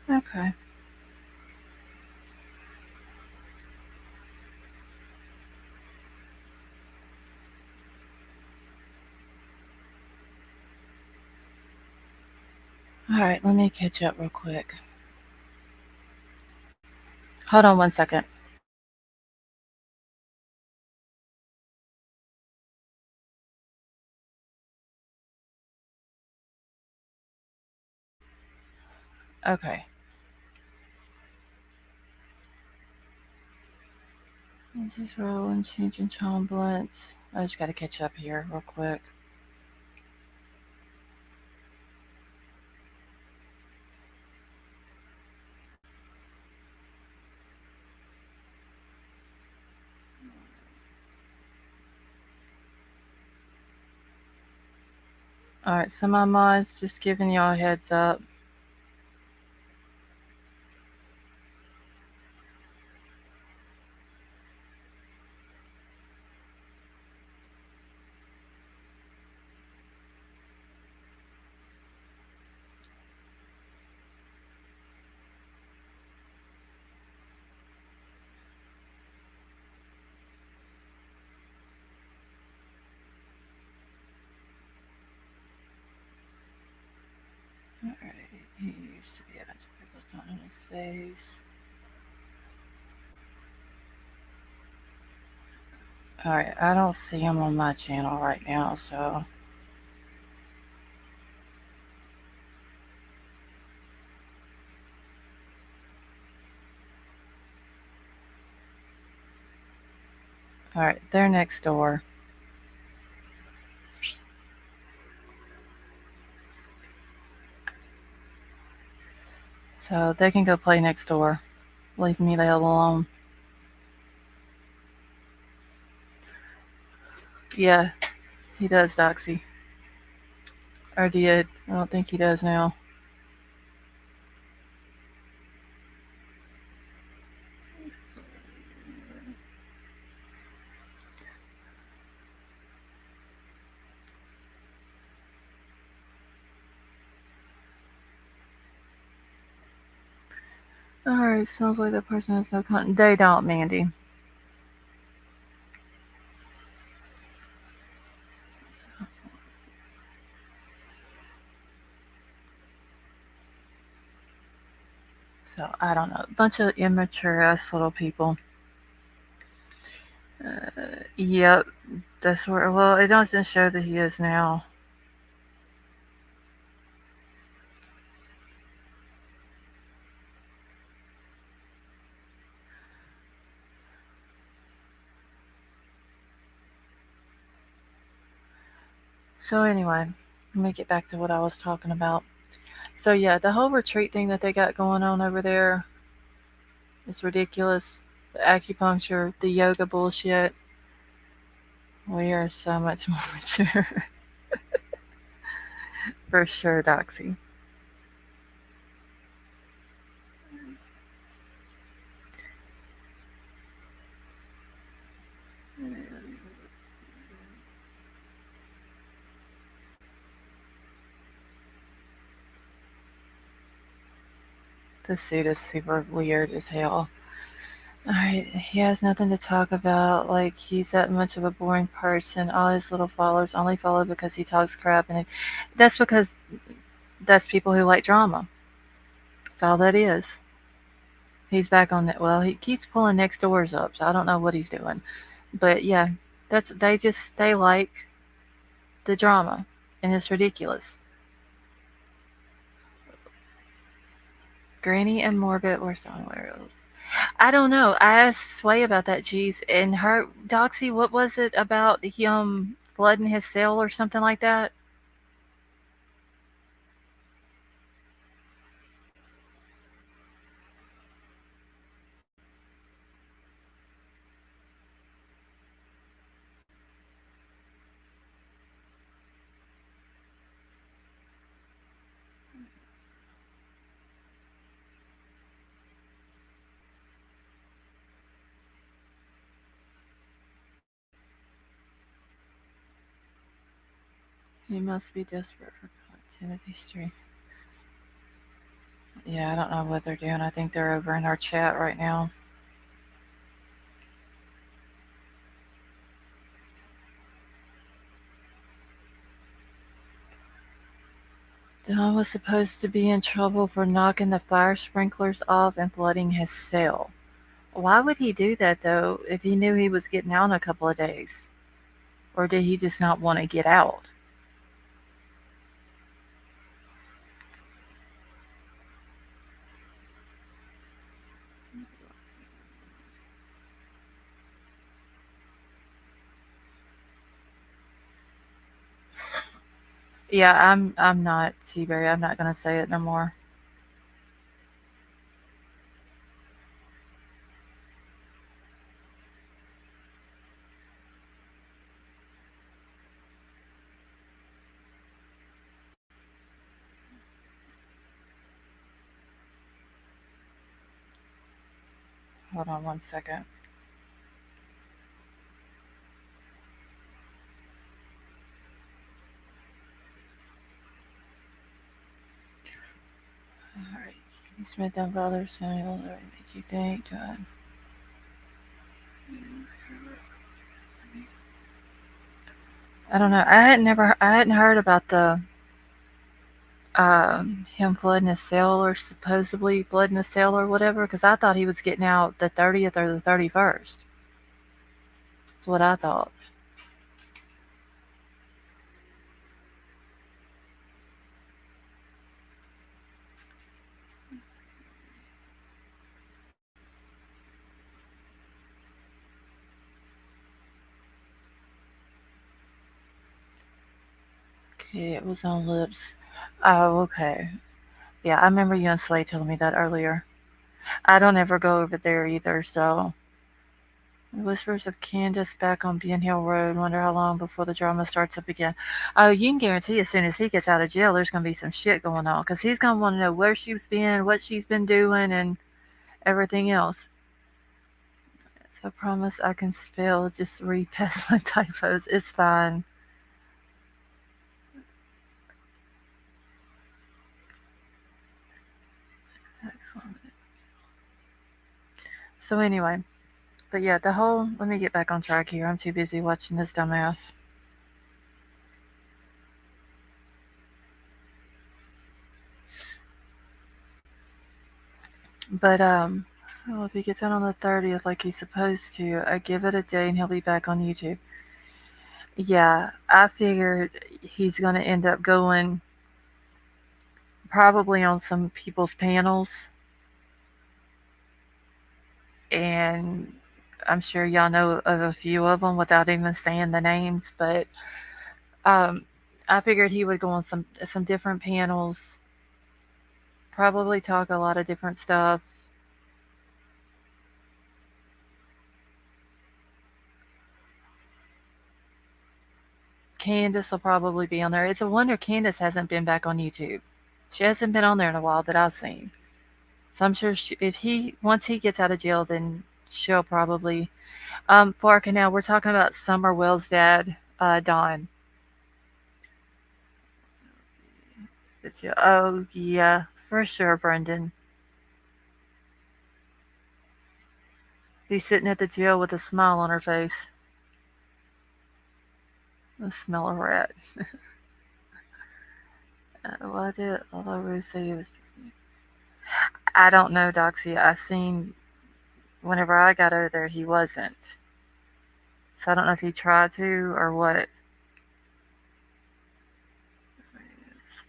Okay. Alright, let me catch up real quick. Hold on 1 second. Okay. I'm just rolling, changing chomblets. I just gotta catch up here real quick. Alright, so my mods just giving y'all a heads up. Alright, he used to be a bunch of people's not in his face. Alright, I don't see him on my channel right now, so. Alright, they're next door. So they can go play next door. Leave me the hell alone. Yeah, he does, Doxy. Or did. I don't think he does now. Alright, sounds like that person has no content. They don't, Mandy. So, I don't know. Bunch of immature ass little people. Yep, that's where. Well, it doesn't show that he is now. So, anyway, let me get back to what I was talking about. So, yeah, the whole retreat thing that they got going on over there is ridiculous. The acupuncture, the yoga bullshit. We are so much more mature. For sure, Doxy. The suit is super weird as hell. Alright, he has nothing to talk about. Like, he's that much of a boring person. All his little followers only follow because he talks crap. And that's because that's people who like drama. That's all that is. He's back on that. Well, he keeps pulling next doors up, so I don't know what he's doing. But yeah, they like the drama. And it's ridiculous. Granny and Morbid were on werewolves. I don't know. I asked Sway about that cheese and her Doxy, what was it about him flooding his cell or something like that? He must be desperate for content of history. Yeah, I don't know what they're doing. I think they're over in our chat right now. Don was supposed to be in trouble for knocking the fire sprinklers off and flooding his cell. Why would he do that though if he knew he was getting out in a couple of days? Or did he just not want to get out? Yeah, I'm not Seabury. I'm not gonna say it no more. Hold on one second. Alright. You Smith down fathers and will make you think. I don't know. I hadn't heard about the him flooding his cell or supposedly flooding his cell or whatever because I thought he was getting out the 30th or the 31st. That's what I thought. Okay, it was on lips. Oh, okay. Yeah, I remember you and Slay telling me that earlier. I don't ever go over there either, so Whispers of Candace back on Ben Hill Road. Wonder how long before the drama starts up again. Oh, you can guarantee as soon as he gets out of jail, there's going to be some shit going on. Because he's going to want to know where she's been, what she's been doing, and everything else. So I promise I can spell. Just read past my typos. It's fine. Excellent. So anyway, but yeah, the whole. Let me get back on track here. I'm too busy watching this dumbass. But well, if he gets out on the 30th like he's supposed to, I give it a day and he'll be back on YouTube. Yeah, I figured he's gonna end up going probably on some people's panels, and I'm sure y'all know of a few of them without even saying the names. But um, I figured he would go on some different panels, probably talk a lot of different stuff. Candace will probably be on there. It's a wonder Candace hasn't been back on YouTube. She hasn't been on there in a while that I've seen. So I'm sure if he once he gets out of jail, then she'll probably. Farka. Now we're talking about Summer Wells' dad, Don. Oh yeah, for sure, Brendan. Be sitting at the jail with a smile on her face. The smell of rat. What did although Ruth say he was? I don't know, Doxy. I seen whenever I got over there, he wasn't. So I don't know if he tried to or what.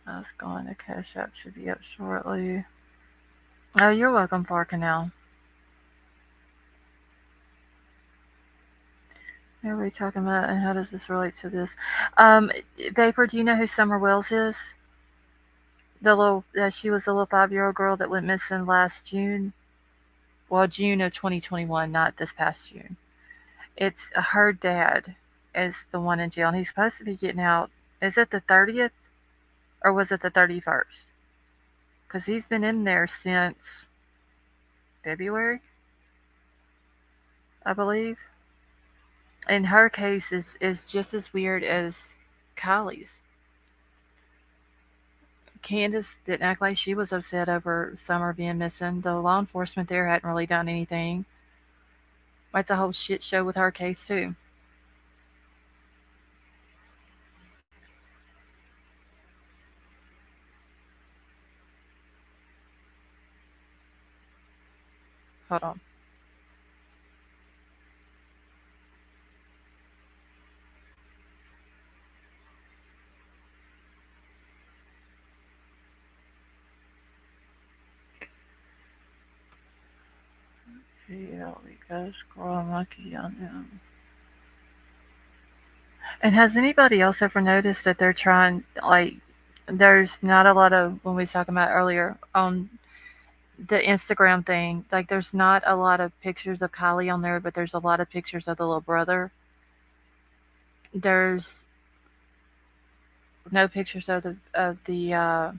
I was going to Cash App should be up shortly. Oh, you're welcome, Farkanel. What are we talking about, and how does this relate to this? Vapor, do you know who Summer Wells is? The little, she was the little 5-year-old girl that went missing last June. Well, June of 2021, not this past June. It's her dad is the one in jail, and he's supposed to be getting out. Is it the 30th or was it the 31st? Because he's been in there since February, I believe. And her case is just as weird as Kylie's. Candace didn't act like she was upset over Summer being missing. The law enforcement there hadn't really done anything. It's a whole shit show with her case, too. Hold on. Here we go. Scroll monkey on them. And has anybody else ever noticed that they're trying, like, there's not a lot of, when we was talking about earlier, on the Instagram thing, like, there's not a lot of pictures of Kylie on there, but there's a lot of pictures of the little brother. There's no pictures of the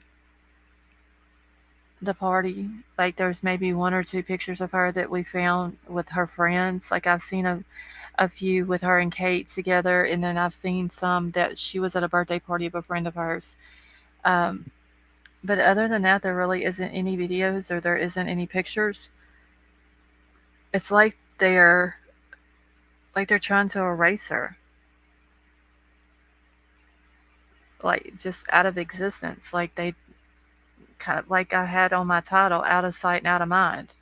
party. Like there's maybe one or two pictures of her that we found with her friends. Like I've seen a few with her and Kate together, and then I've seen some that she was at a birthday party of a friend of hers. Um, but other than that, there really isn't any videos or there isn't any pictures. It's like they're trying to erase her, like just out of existence. Like they kind of like I had on my title, out of sight and out of mind.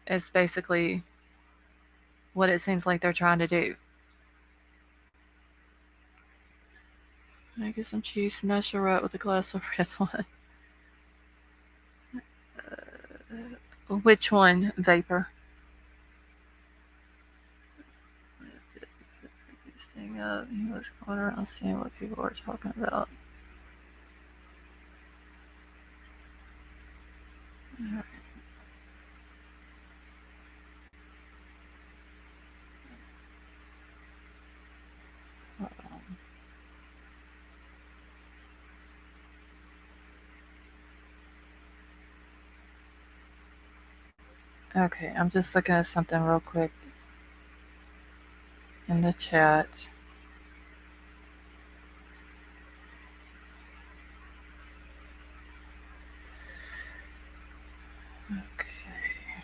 It's basically what it seems like they're trying to do. Can I get some cheese smash a rat with a glass of red wine? Which one, Vapor? Staying up, he was going around seeing what people were talking about. Okay, I'm just looking at something real quick in the chat. Okay.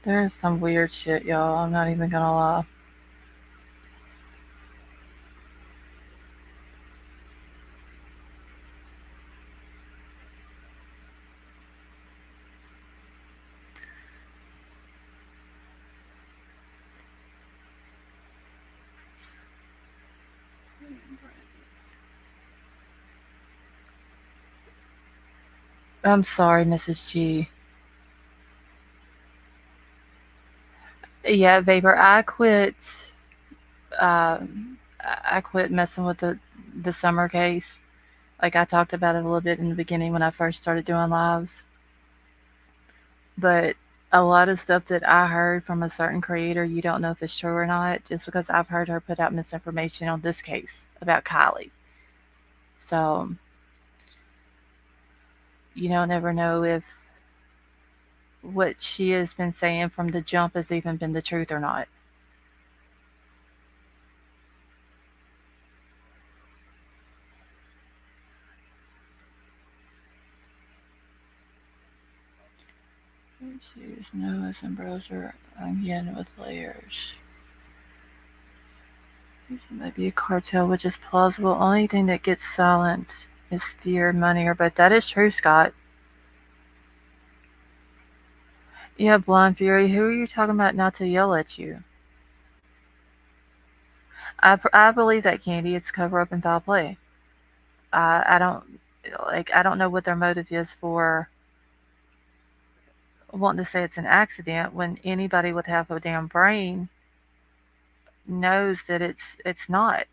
There's some weird shit, y'all. I'm not even gonna lie. I'm sorry, Mrs. G. Yeah, Vapor, I quit. I quit messing with the summer case. Like I talked about it a little bit in the beginning when I first started doing lives, but a lot of stuff that I heard from a certain creator, you don't know if it's true or not, just because I've heard her put out misinformation on this case about KIELY. So you don't ever know if what she has been saying from the jump has even been the truth or not. Choose nose and browser onion with layers. It might be a cartel, which is plausible. Only thing that gets silence is fear, money, or but that is true, Scott. Yeah, Blonde Fury, who are you talking about not to yell at you? I believe that, Candy. It's cover up and foul play. I don't I don't know what their motive is for wanting to say it's an accident when anybody with half a damn brain knows that it's not.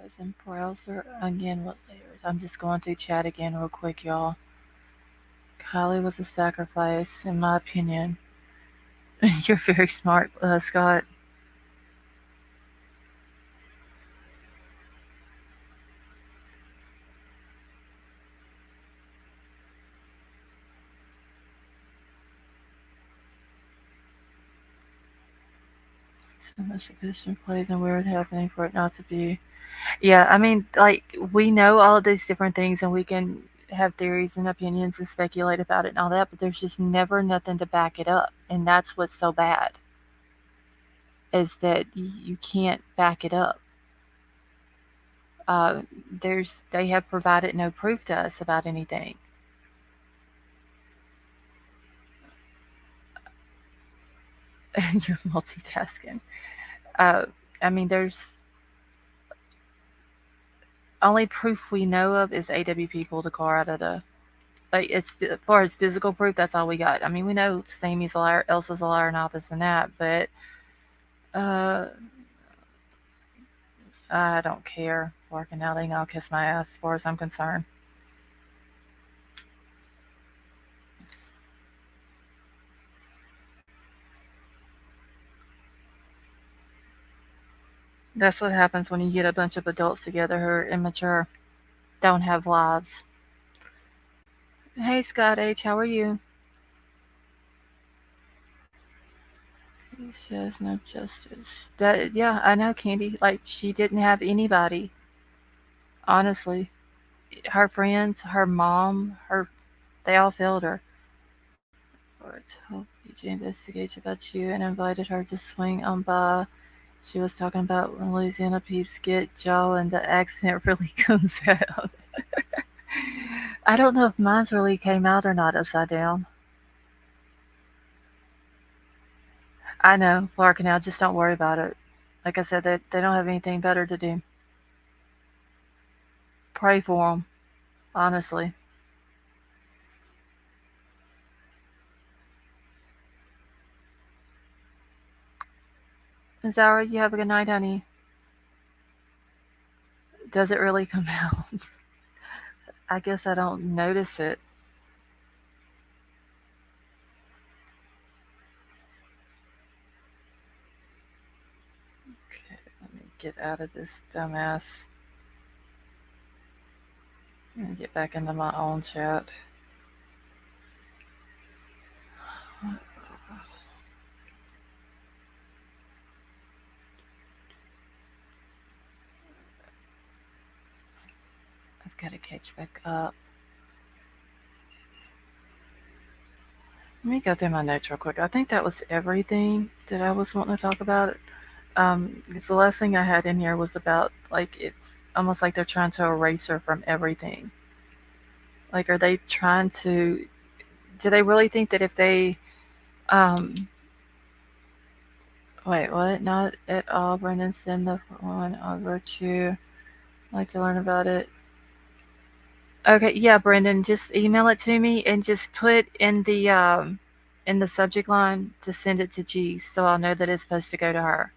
As in browser again, what layers? I'm just going through chat again real quick, y'all. Kylie was a sacrifice, in my opinion. You're very smart, Scott. So much efficient plays and weird happening for it not to be. Yeah, I mean, like, we know all of these different things and we can have theories and opinions and speculate about it and all that, but there's just never nothing to back it up. And that's what's so bad, is that you can't back it up. Uh, they have provided no proof to us about anything. You're multitasking. Uh, I mean, there's only proof we know of is AWP pulled a car out of the. Like, it's as far as physical proof, that's all we got. I mean, we know Sammy's a liar, Elsa's a liar, and all this and that, but uh, I don't care. Working out, they know I'll kiss my ass as far as I'm concerned. That's what happens when you get a bunch of adults together who are immature, don't have lives. Hey, Scott H, how are you? He says no justice. That yeah, I know, Candy. Like she didn't have anybody. Honestly, her friends, her mom, they all failed her. Or told BJ investigates about you and invited her to swing on by. She was talking about when Louisiana peeps get jaw and the accent really comes out. I don't know if mine's really came out or not upside down. I know, Larkin, now just don't worry about it. Like I said, they don't have anything better to do. Pray for them, honestly. Zara, you have a good night, honey. Does it really come out? I guess I don't notice it. Okay, let me get out of this dumbass and get back into my own chat. I've got to catch back up. Let me go through my notes real quick. I think that was everything that I was wanting to talk about. Because the last thing I had in here was about like it's almost like they're trying to erase her from everything. Like, are they trying to? Do they really think that if they wait, what? Not at all. Brendan, send the one over to. I'd like to learn about it. Okay, yeah, Brendan, just email it to me and just put in the subject line to send it to G, so I'll know that it's supposed to go to her.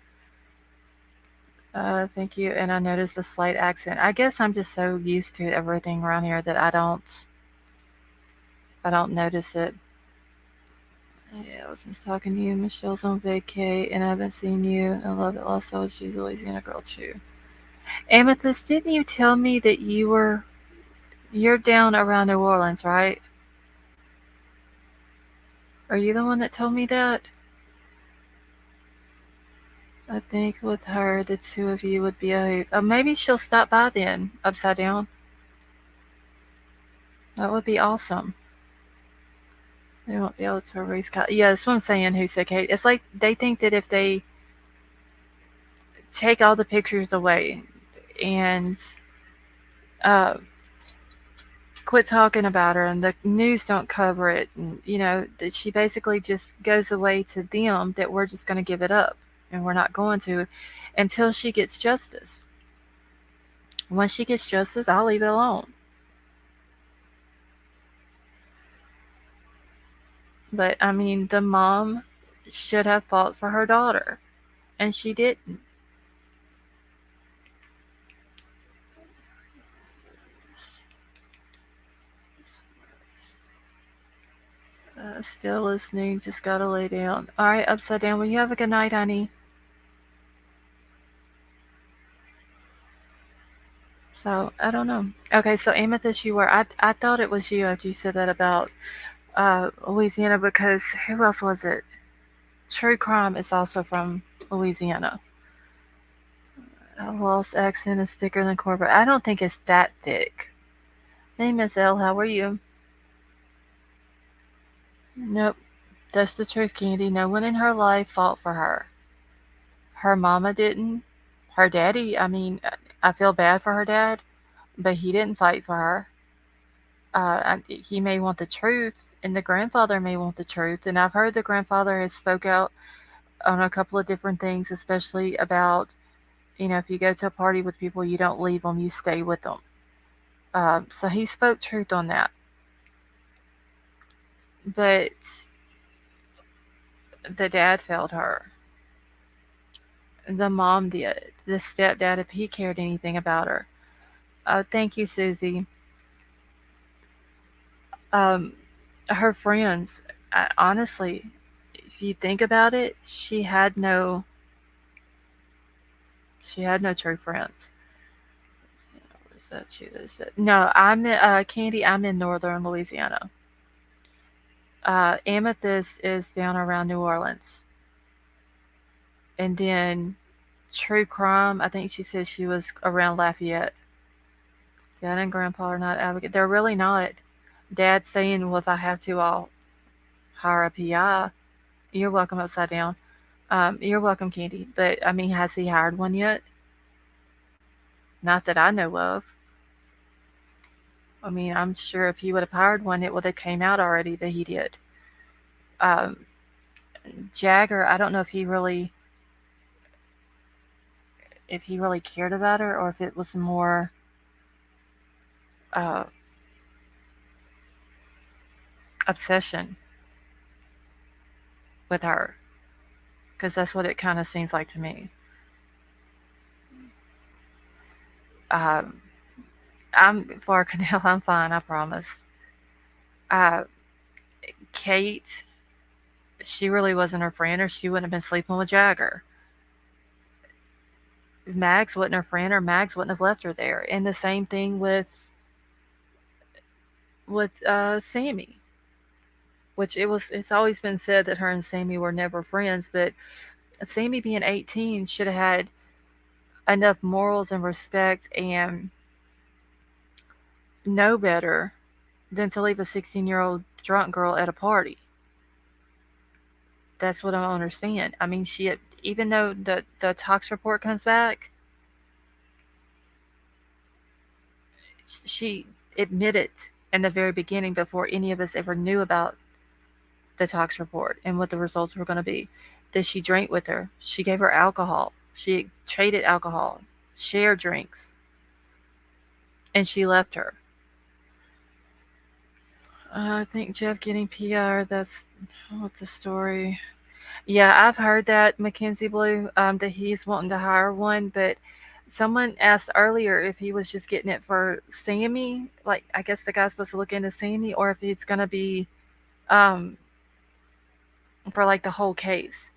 Thank you. And I noticed a slight accent. I guess I'm just so used to everything around here that I don't notice it. Yeah, I was just talking to you. Michelle's on vacay, and I haven't seen you. I love it. Also, she's a Louisiana girl too. Amethyst, didn't you tell me that you're down around New Orleans, right? Are you the one that told me that? I think with her, the two of you would be a hoot. Maybe she'll stop by then, upside down. That would be awesome. They won't be able to erase. Yeah, that's what I'm saying. Who said Kate? It's like they think that if they take all the pictures away and uh, quit talking about her and the news don't cover it, and that she basically just goes away to them, that we're just going to give it up and we're not going to until she gets justice. Once she gets justice, I'll leave it alone. But I mean, the mom should have fought for her daughter, and she didn't. Still listening, just gotta lay down. Alright, upside down. Well, you have a good night, honey. So, I don't know. Okay, so Amethyst, I thought it was you after you said that about Louisiana, because who else was it? True Crime is also from Louisiana. A lost accent is thicker than corporate. I don't think it's that thick. Hey, Miss L, how are you? Nope, that's the truth, Candy. No one in her life fought for her. Her mama didn't. Her daddy, I mean, I feel bad for her dad, but he didn't fight for her. He may want the truth, and the grandfather may want the truth. And I've heard the grandfather has spoke out on a couple of different things, especially about, if you go to a party with people, you don't leave them, you stay with them. So he spoke truth on that. But the dad failed her. The mom did. The stepdad, if he cared anything about her. Thank you, Susie. Um, her friends, honestly, if you think about it, she had no true friends. What is that? She is it? No, I'm in, Candy. I'm in northern Louisiana. Amethyst is down around New Orleans, and then True Crime. I think she said she was around Lafayette. Dad and Grandpa are not advocate. They're really not. Dad's saying, "Well, if I have to, I'll hire a PI." You're welcome, upside down. You're welcome, Candy. But I mean, has he hired one yet? Not that I know of. I mean, I'm sure if he would have hired one, it would have came out already that he did. Um, Jagger, I don't know if he really cared about her, or if it was more uh, obsession with her. because that's what it kind of seems like to me. Um, I'm for Canal. I'm fine. I promise. Uh, Kate, she really wasn't her friend, or she wouldn't have been sleeping with Jagger. Mags wasn't her friend, or Mags wouldn't have left her there. And the same thing with Sammy, which it's always been said that her and Sammy were never friends, but Sammy being 18 should have had enough morals and respect and know better than to leave a 16-year-old drunk girl at a party. That's what I don't understand. I mean, even though the tox report comes back, she admitted in the very beginning, before any of us ever knew about the tox report and what the results were going to be, that she drank with her. She gave her alcohol. She traded alcohol, shared drinks, and she left her. I think Jeff getting PR, that's what the story. Yeah, I've heard that, Mackenzie Blue, that he's wanting to hire one, but someone asked earlier if he was just getting it for Sammy. Like, I guess the guy's supposed to look into Sammy, or if it's going to be um, for like the whole case.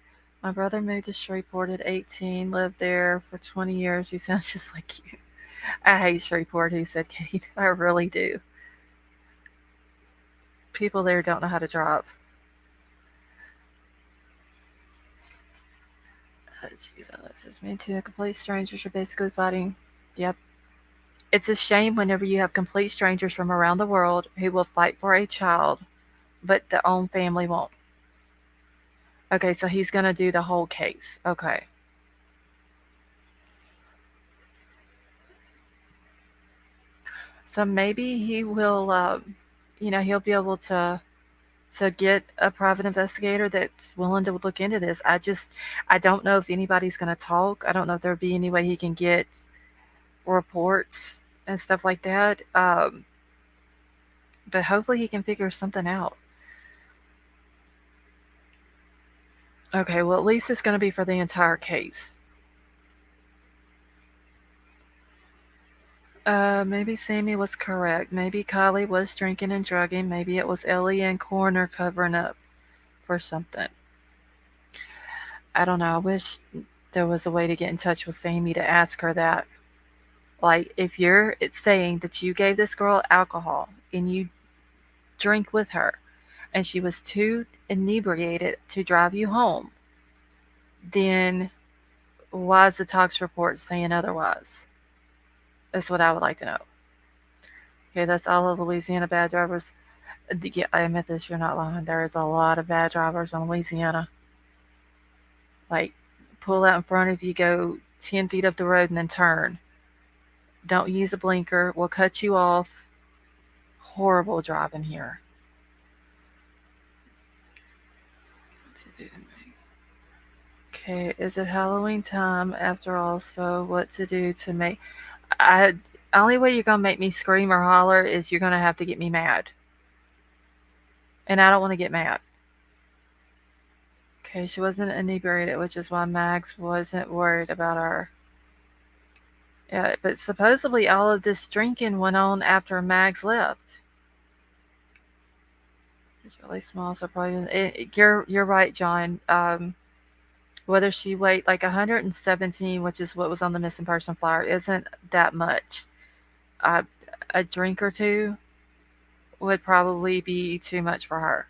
My brother moved to Shreveport at 18, lived there for 20 years. He sounds just like you. I hate Shreveport, he said, Kate. I really do. People there don't know how to drive. Geez, that says me too. Complete strangers are basically fighting. Yep. It's a shame whenever you have complete strangers from around the world who will fight for a child, but the own family won't. Okay, so he's gonna do the whole case. Okay. So maybe he will, he'll be able to get a private investigator that's willing to look into this. I don't know if anybody's gonna talk. I don't know if there'd be any way he can get reports and stuff like that. But hopefully he can figure something out. Okay, well, at least it's going to be for the entire case. Maybe Sammy was correct. Maybe Kylie was drinking and drugging. Maybe it was Ellie and Coroner covering up for something. I don't know. I wish there was a way to get in touch with Sammy to ask her that. Like, if you're saying that you gave this girl alcohol and you drink with her and she was too inebriated to drive you home, then why is the tox report saying otherwise? That's what I would like to know. Okay, that's all of Louisiana bad drivers. Yeah, I admit this, you're not lying. There is a lot of bad drivers in Louisiana. Like, pull out in front of you, go 10 feet up the road, and then turn. Don't use a blinker. We'll cut you off. Horrible driving here. Okay, is it Halloween time after all? So, what to do to make. I. Only way you're gonna make me scream or holler is you're gonna have to get me mad. And I don't want to get mad. Okay, she wasn't inebriated, which is why Max wasn't worried about her. Yeah, but supposedly all of this drinking went on after Max left. It's really small, so probably you're right, John. Whether she weighed like 117, which is what was on the missing person flyer, isn't that much. Uh, a drink or two would probably be too much for her.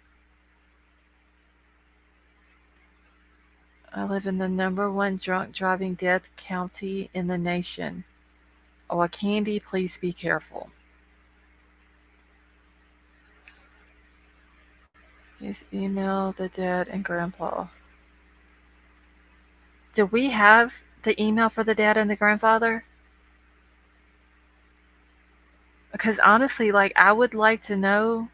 I live in the number one drunk driving death county in the nation. Oh, Candy, please be careful. Please email the dad and grandpa. Do we have the email for the dad and the grandfather? Because honestly, like, I would like to know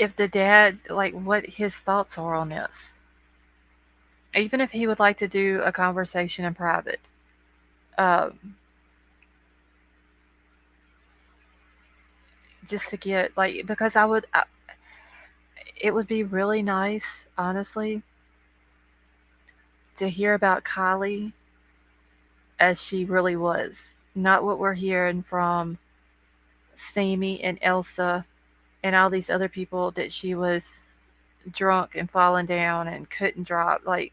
if the dad, like, what his thoughts are on this. Even if he would like to do a conversation in private. Um, just to get, like, because it would be really nice, honestly, to hear about Kylie as she really was. Not what we're hearing from Sammy and Elsa and all these other people that she was drunk and falling down and couldn't drop. Like,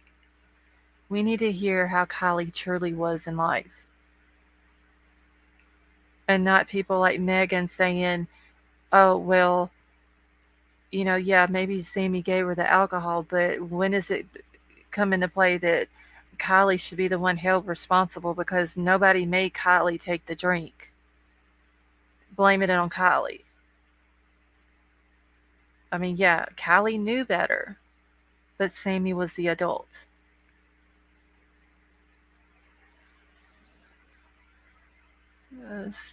we need to hear how Kylie truly was in life. And not people like Megan saying, oh, well, yeah, maybe Sammy gave her the alcohol, but when does it come into play that Kylie should be the one held responsible because nobody made Kylie take the drink? Blaming it on Kylie. I mean, yeah, Kylie knew better, but Sammy was the adult. Yes,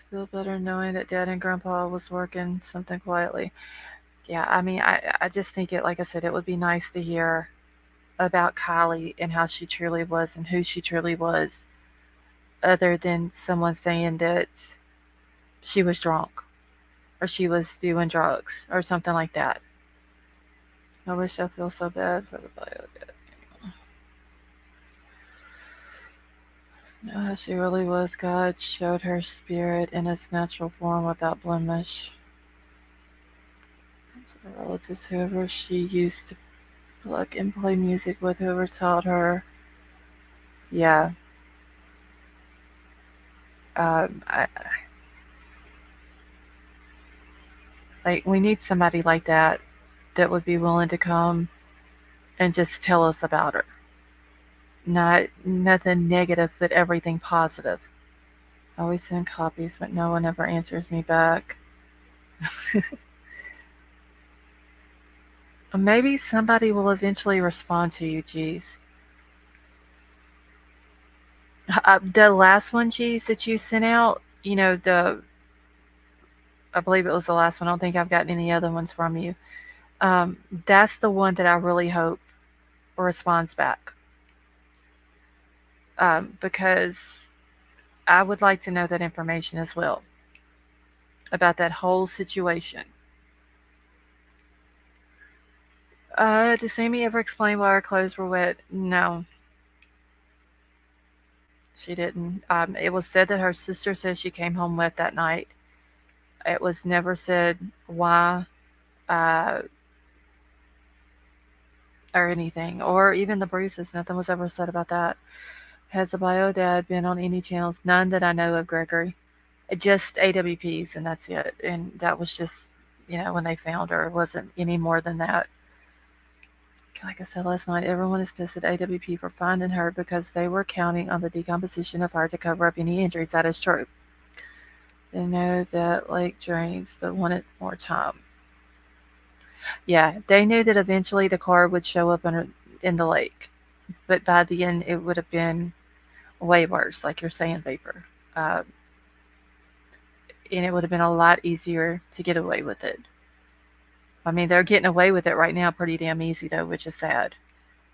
feel better knowing that Dad and Grandpa was working something quietly. Yeah, I mean, I just think it, like I said, it would be nice to hear about Kylie and how she truly was and who she truly was, other than someone saying that she was drunk or she was doing drugs or something like that. I wish I feel so bad for the bio dad. Know how she really was. God showed her spirit in its natural form without blemish. So her relatives, whoever she used to plug and play music with, whoever taught her. Yeah. I like we need somebody like that that would be willing to come and just tell us about her. Not nothing negative, but everything positive. I always send copies, but no one ever answers me back. Maybe somebody will eventually respond to you, geez. The last one, geez, that you sent out, I believe it was the last one. I don't think I've gotten any other ones from you. That's the one that I really hope responds back. Because I would like to know that information as well about that whole situation. Did Sammy ever explain why her clothes were wet? No, she didn't. It was said that her sister said she came home wet that night. It was never said why uh, or anything, or even the bruises. Nothing was ever said about that. Has the bio dad been on any channels? None that I know of, Gregory. Just AWPs, and that's it. And that was just, when they found her. It wasn't any more than that. Like I said last night, everyone is pissed at AWP for finding her because they were counting on the decomposition of her to cover up any injuries. That is true. They know that lake drains, but wanted more time. Yeah, they knew that eventually the car would show up in the lake, but by the end it would have been way worse, like you're saying, Vapor. Uh, and it would have been a lot easier to get away with it. I mean, they're getting away with it right now pretty damn easy, though, which is sad.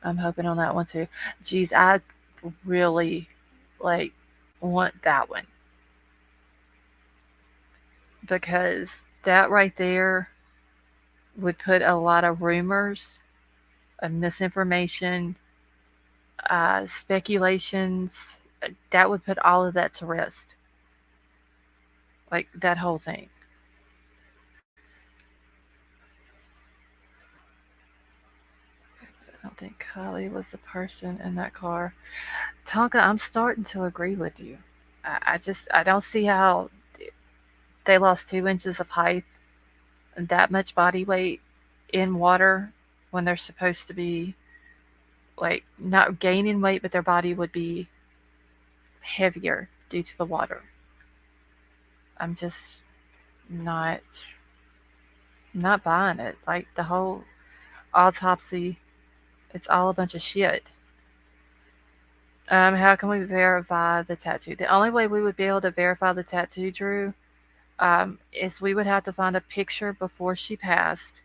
I'm hoping on that one too. Geez, I really like want that one because that right there would put a lot of rumors, misinformation, speculations. That would put all of that to rest. Like that whole thing. I don't think Kylie was the person in that car. Tonka, I'm starting to agree with you. I don't see how they lost 2 inches of height and that much body weight in water when they're supposed to be like not gaining weight, but their body would be heavier due to the water. I'm just not not buying it. Like the whole autopsy, it's all a bunch of shit. How can we verify the tattoo? The only way we would be able to verify the tattoo, Drew, is we would have to find a picture before she passed,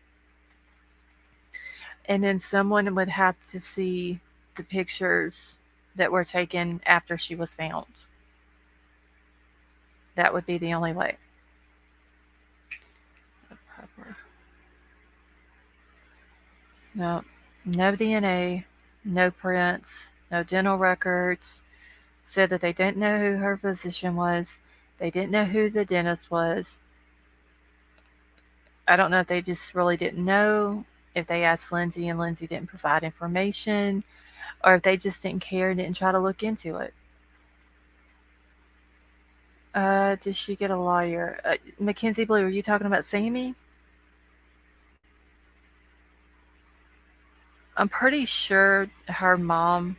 and then someone would have to see the pictures that were taken after she was found. That would be the only way. Proper. No, no DNA, no prints, no dental records. Said that they didn't know who her physician was. They didn't know who the dentist was. I don't know if they just really didn't know, if they asked Lindsay and Lindsay didn't provide information, or if they just didn't care and didn't try to look into it. Did she get a lawyer? Mackenzie Blue, are you talking about Sammy? I'm pretty sure her mom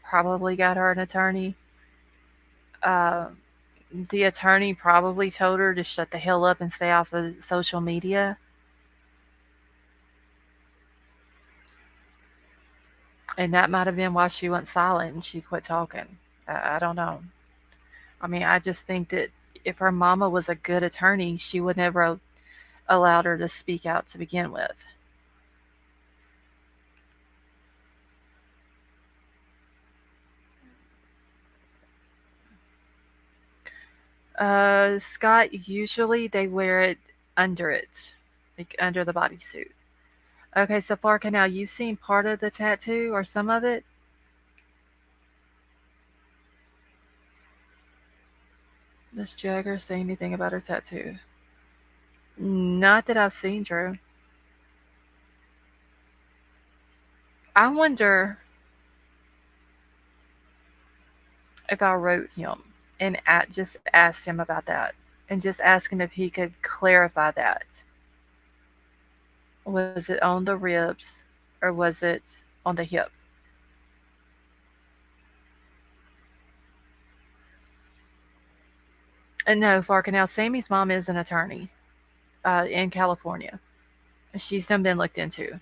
probably got her an attorney. Uh, the attorney probably told her to shut the hell up and stay off of social media. And that might have been why she went silent and she quit talking. I don't know. I mean, I just think that if her mama was a good attorney, she would never have allowed her to speak out to begin with. Scott, usually they wear it, like under the bodysuit. Okay, so Farka, now you've seen part of the tattoo or some of it? Does Jagger say anything about her tattoo? Not that I've seen, Drew. I wonder if I wrote him and just asked him about that and just asked him if he could clarify that. Was it on the ribs or was it on the hip? And no, Farka, now Sammy's mom is an attorney in California. She's done been looked into.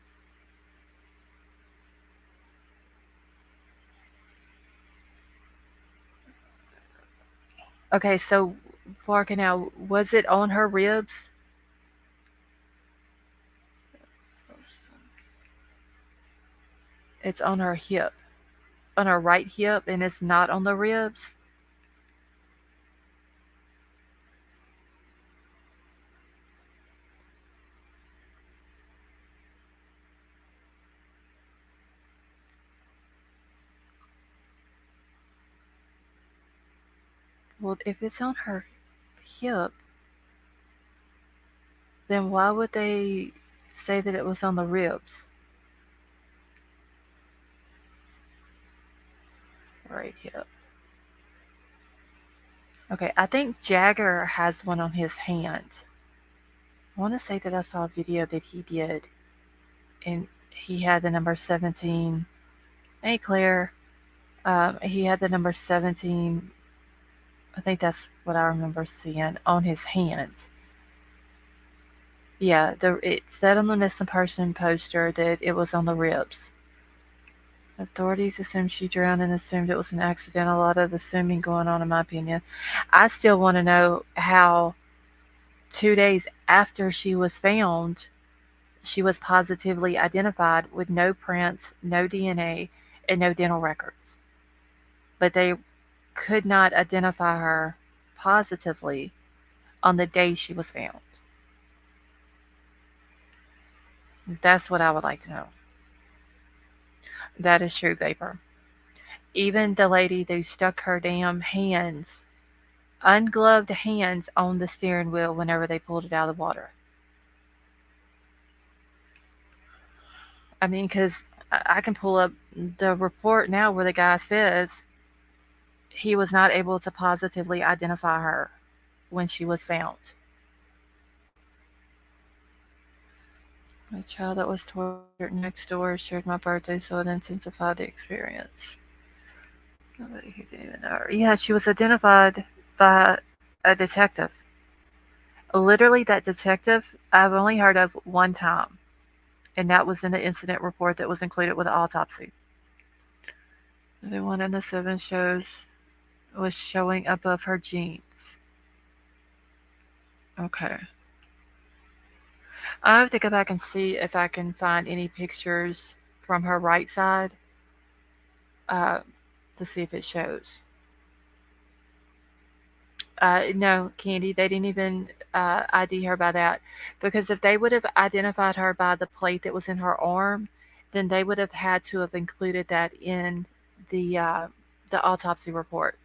Okay, so Farka, now was it on her ribs? It's on her hip, on her right hip, and it's not on the ribs. Well, if it's on her hip, then why would they say that it was on the ribs? Right hip. Okay, I think Jagger has one on his hand. I want to say that I saw a video that he did, and he had the number 17. Hey, Claire. He had the number 17. I think that's what I remember seeing on his hand. Yeah, it said on the missing person poster that it was on the ribs. Authorities assumed she drowned and assumed it was an accident. A lot of assuming going on, in my opinion. I still want to know how 2 days after she was found, she was positively identified with no prints, no DNA, and no dental records. But they could not identify her positively on the day she was found. That's what I would like to know. That is true, Vapor. Even the lady who stuck her damn hands, ungloved hands, on the steering wheel whenever they pulled it out of the water. I mean, because I can pull up the report now where the guy says he was not able to positively identify her when she was found. A child that was tortured next door shared my birthday, so it intensified the experience. Nobody who didn't even know her. Yeah, she was identified by a detective. Literally, that detective I've only heard of one time, and that was in the incident report that was included with the autopsy. The one in the 7 shows was showing above her jeans. Okay. I have to go back and see if I can find any pictures from her right side uh, to see if it shows. No, Candy, they didn't even ID her by that. Because if they would have identified her by the plate that was in her arm, then they would have had to have included that in the uh, the autopsy report.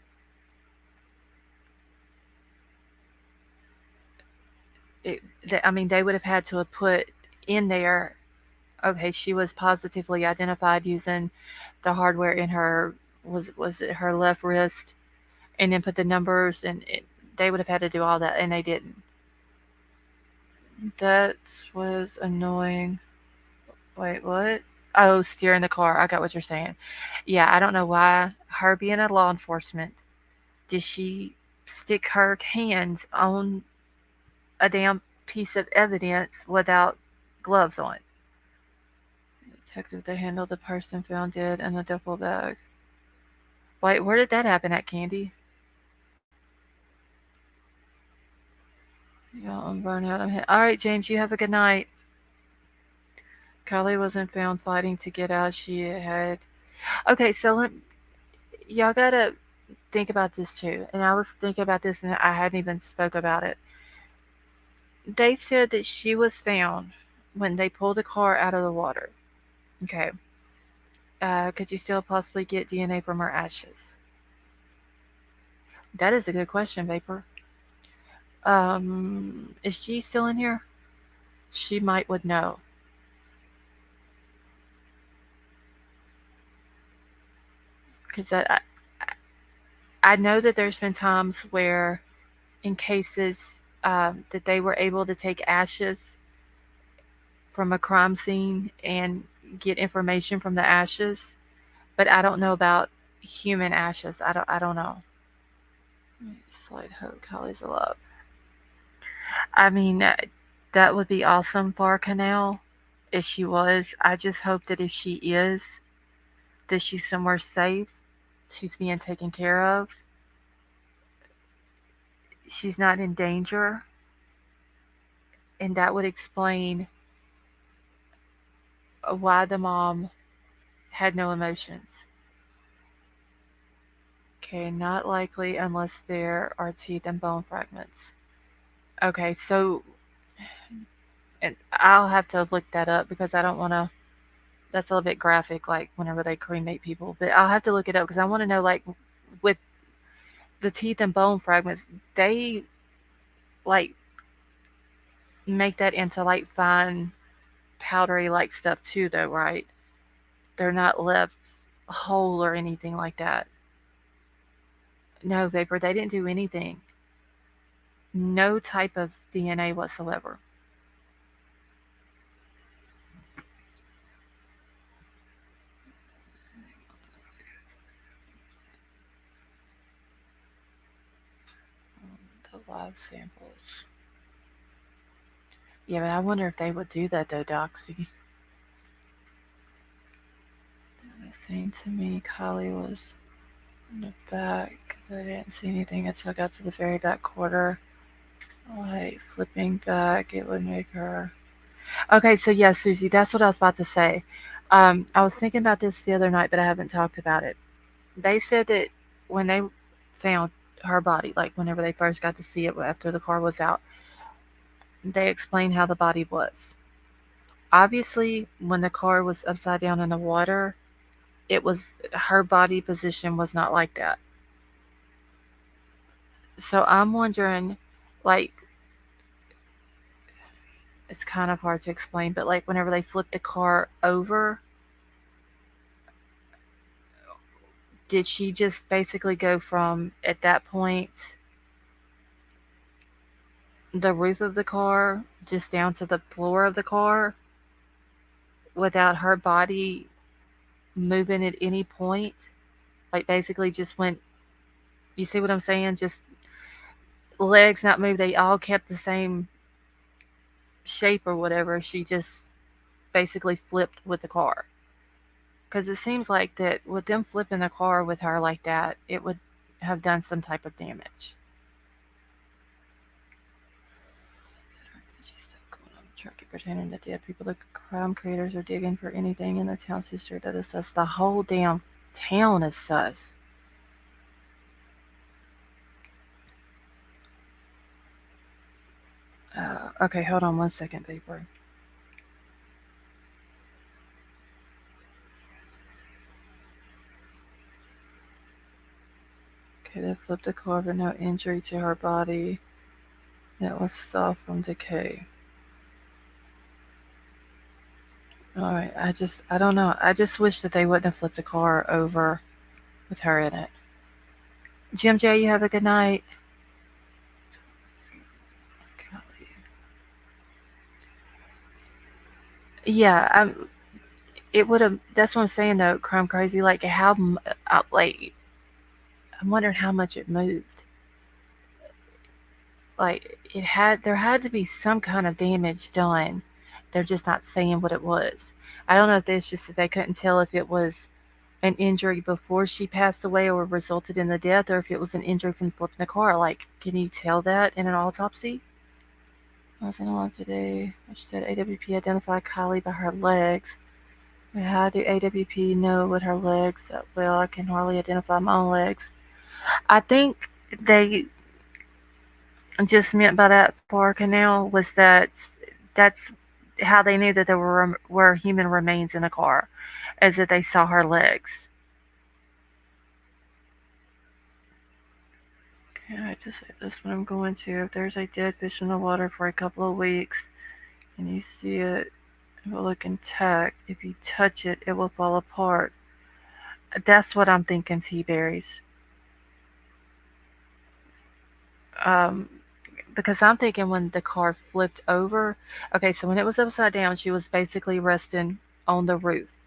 I mean, they would have had to have put in there, okay, she was positively identified using the hardware in her, was it her left wrist, and then put the numbers, and they would have had to do all that, and they didn't. That was annoying. Wait, what? Oh, steering the car. I got what you're saying. Yeah, I don't know why her being a law enforcement, did she stick her hands on a damn piece of evidence without gloves on? Detective, they handled the person found dead in a duffel bag. Wait, where did that happen at, Candy? Yeah, I'm burnout. All right, James. You have a good night. Kylie wasn't found fighting to get out. She had. Okay, so y'all gotta think about this too. And I was thinking about this, and I hadn't even spoke about it. They said that she was found when they pulled the car out of the water. Okay. Could you still possibly get DNA from her ashes? That is a good question, Vapor. Is she still in here? She might would know. Because I know that there's been times where, in cases that they were able to take ashes from a crime scene and get information from the ashes, but I don't know about human ashes. I don't know. Slight hope Kylie's alive. I mean, that would be awesome for Canal if she was. I just hope that if she is, that she's somewhere safe. She's being taken care of. She's not in danger. And that would explain why the mom had no emotions. Okay, not likely unless there are teeth and bone fragments. Okay, so and I'll have to look that up because I don't want to. That's a little bit graphic, like whenever they cremate people. But I'll have to look it up because I want to know, like, with the teeth and bone fragments, they like make that into like fine powdery like stuff too, though, right? They're not left whole or anything like that. No, Vapor, they didn't do anything. No type of DNA whatsoever. The live samples. Yeah, but I wonder if they would do that though, Doxy. It seemed to me Kylie was in the back. I didn't see anything until I got to the very back quarter. Like flipping back, it would make her. Okay, so yeah, Susie, that's what I was about to say. I was thinking about this the other night, but I haven't talked about it. They said that when they found her body, like whenever they first got to see it after the car was out, they explained how the body was. Obviously, when the car was upside down in the water, it was her body position was not like that. So I'm wondering, like, it's kind of hard to explain, but like whenever they flipped the car over, did she just basically go from at that point the roof of the car just down to the floor of the car without her body moving at any point? Like basically just went, you see what I'm saying? Just legs not moved, they all kept the same shape or whatever. She just basically flipped with the car. Because it seems like that with them flipping the car with her like that, it would have done some type of damage. Turkey pretending that dead people, the crime creators are digging for anything in the town's history that is sus. The whole damn town is sus. Okay, hold on 1 second, Vapor. Okay, they flipped the car, but no injury to her body. That was soft from decay. Alright, I don't know. I just wish that they wouldn't have flipped the car over with her in it. Jim J, you have a good night. Yeah, it would have. That's what I'm saying though. Crime Crazy. Like how, like I'm wondering how much it moved. Like it had. There had to be some kind of damage done. They're just not saying what it was. I don't know if it's just that they couldn't tell if it was an injury before she passed away or resulted in the death, or if it was an injury from flipping the car. Like, can you tell that in an autopsy? I was in alive today. She said AWP identified KIELY by her legs. How do AWP know what her legs? Well, I can hardly identify my own legs. I think they just meant by that bar canal was that that's how they knew that there were human remains in the car, as that they saw her legs. Okay, I just said this one I'm going to. If there's a dead fish in the water for a couple of weeks and you see it, it will look intact. If you touch it, it will fall apart. That's what I'm thinking, tea berries. Um, because I'm thinking when the car flipped over, okay, so when it was upside down, she was basically resting on the roof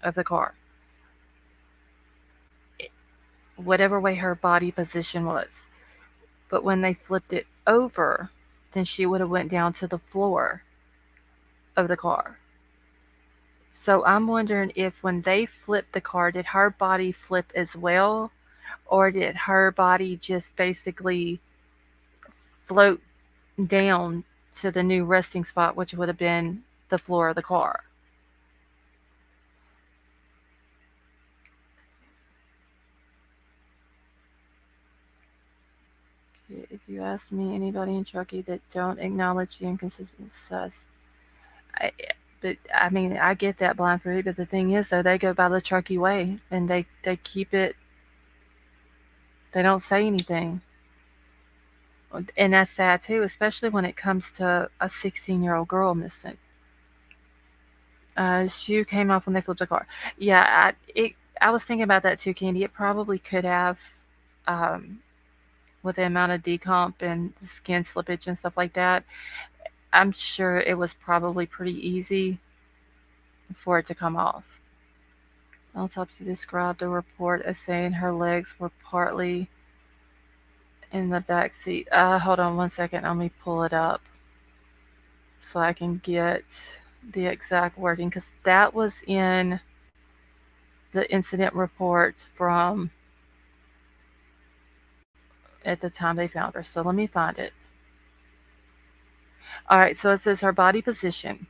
of the car, whatever way her body position was. But when they flipped it over, then she would have went down to the floor of the car. So I'm wondering if when they flipped the car, did her body flip as well? Or did her body just basically float down to the new resting spot, which would have been the floor of the car? If you ask me, anybody in Truckee that don't acknowledge the inconsistent sus. I, but I mean, I get that, Blind Fruit, but the thing is, though, they go by the Truckee way and they keep it, they don't say anything. And that's sad too, especially when it comes to a 16-year-old girl missing. Shoe came off when they flipped the car. Yeah, I was thinking about that too, Candy. It probably could have, um, with the amount of decomp and skin slippage and stuff like that. I'm sure it was probably pretty easy for it to come off. Autopsy described the report as saying her legs were partly in the back seat. Hold on 1 second. Let me pull it up so I can get the exact wording, because that was in the incident report from at the time they found her. So let me find it. All right, so it says her body position.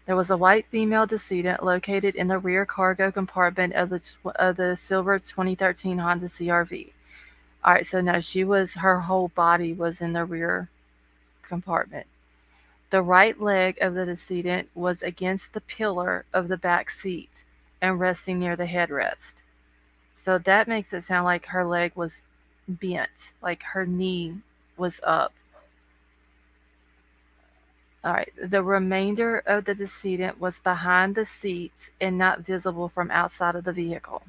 There was a white female decedent located in the rear cargo compartment of the silver 2013 Honda CRV. All right, so no, her whole body was in the rear compartment. The right leg of the decedent was against the pillar of the back seat and resting near the headrest. So that makes it sound like her leg was bent, like her knee was up. All right, the remainder of the decedent was behind the seats and not visible from outside of the vehicle.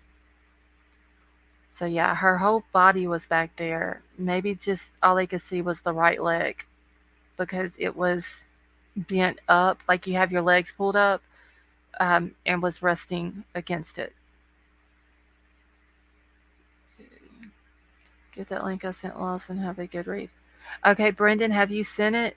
So yeah, her whole body was back there. Maybe just all they could see was the right leg because it was bent up, like you have your legs pulled up, and was resting against it. Get that link I sent Lawson. Have a good read. Okay, Brendan, have you sent it?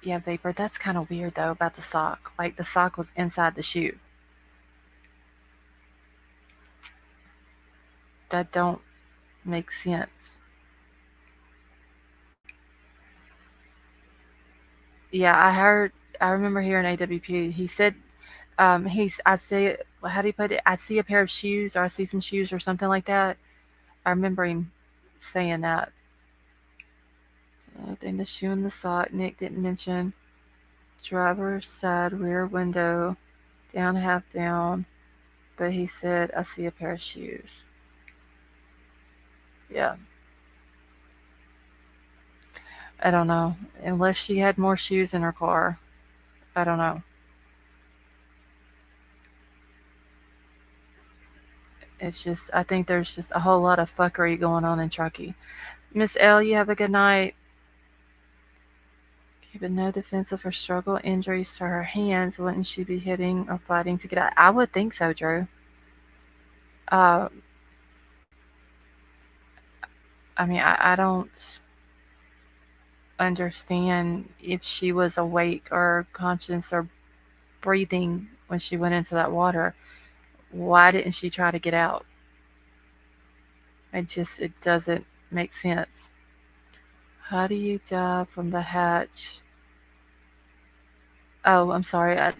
Yeah, Vapor. That's kind of weird though about the sock. Like the sock was inside the shoe. That don't make sense. Yeah, I remember hearing AWP. He said, I say well, how do you put it? I see a pair of shoes, or I see some shoes, or something like that. I remember him saying that. Then the shoe and the sock. Nick didn't mention driver's side rear window, down, half down, but he said, I see a pair of shoes. Yeah. I don't know. Unless she had more shoes in her car. I don't know. It's just, I think there's just a whole lot of fuckery going on in Truckee. Miss L, you have a good night. Keeping no defensive or struggle injuries to her hands, wouldn't she be hitting or fighting to get out? I would think so, Drew. Uh, I mean, I don't understand if she was awake or conscious or breathing when she went into that water. Why didn't she try to get out? It doesn't make sense. How do you dive from the hatch? Oh, I'm sorry. I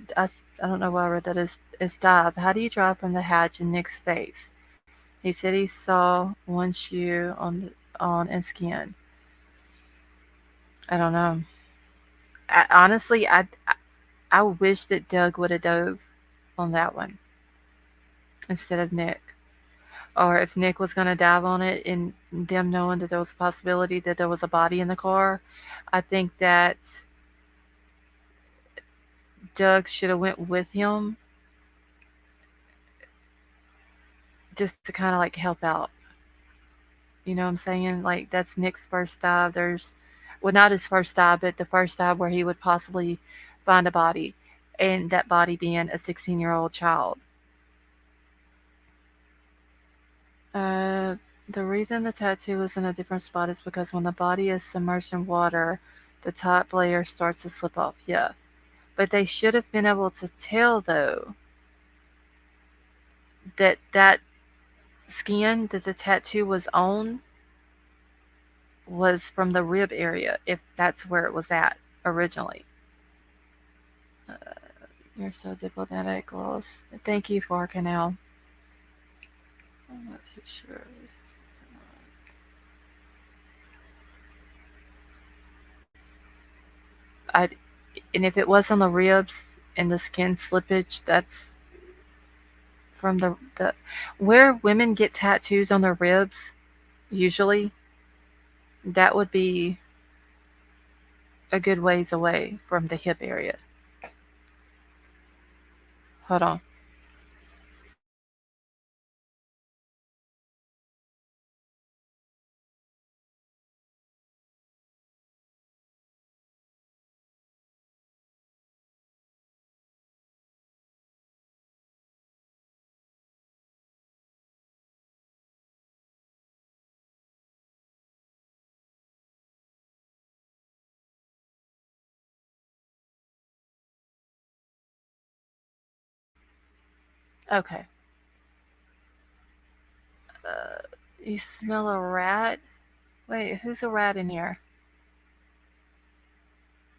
don't know why I read that as dive. How do you dive from the hatch in Nick's face? He said he saw one shoe on and skin. I don't know. Honestly, I wish that Doug would have dove on that one instead of Nick. Or if Nick was going to dive on it and them knowing that there was a possibility that there was a body in the car, I think that Doug should have went with him just to kind of like help out. You know what I'm saying? Like that's Nick's first dive. Well, not his first dive, but the first dive where he would possibly find a body, and that body being a 16-year-old child. Uh, the reason the tattoo is in a different spot is because when the body is submerged in water, the top layer starts to slip off. Yeah. But they should have been able to tell, though, that skin that the tattoo was on was from the rib area, if that's where it was at originally. Uh, you're so diplomatic, Willis. Thank you for Canal. I'm not too sure. I and if it was on the ribs and the skin slippage, that's from the where women get tattoos on their ribs. Usually, that would be a good ways away from the hip area. Hold on. Okay. Uh, you smell a rat? Wait, who's a rat in here?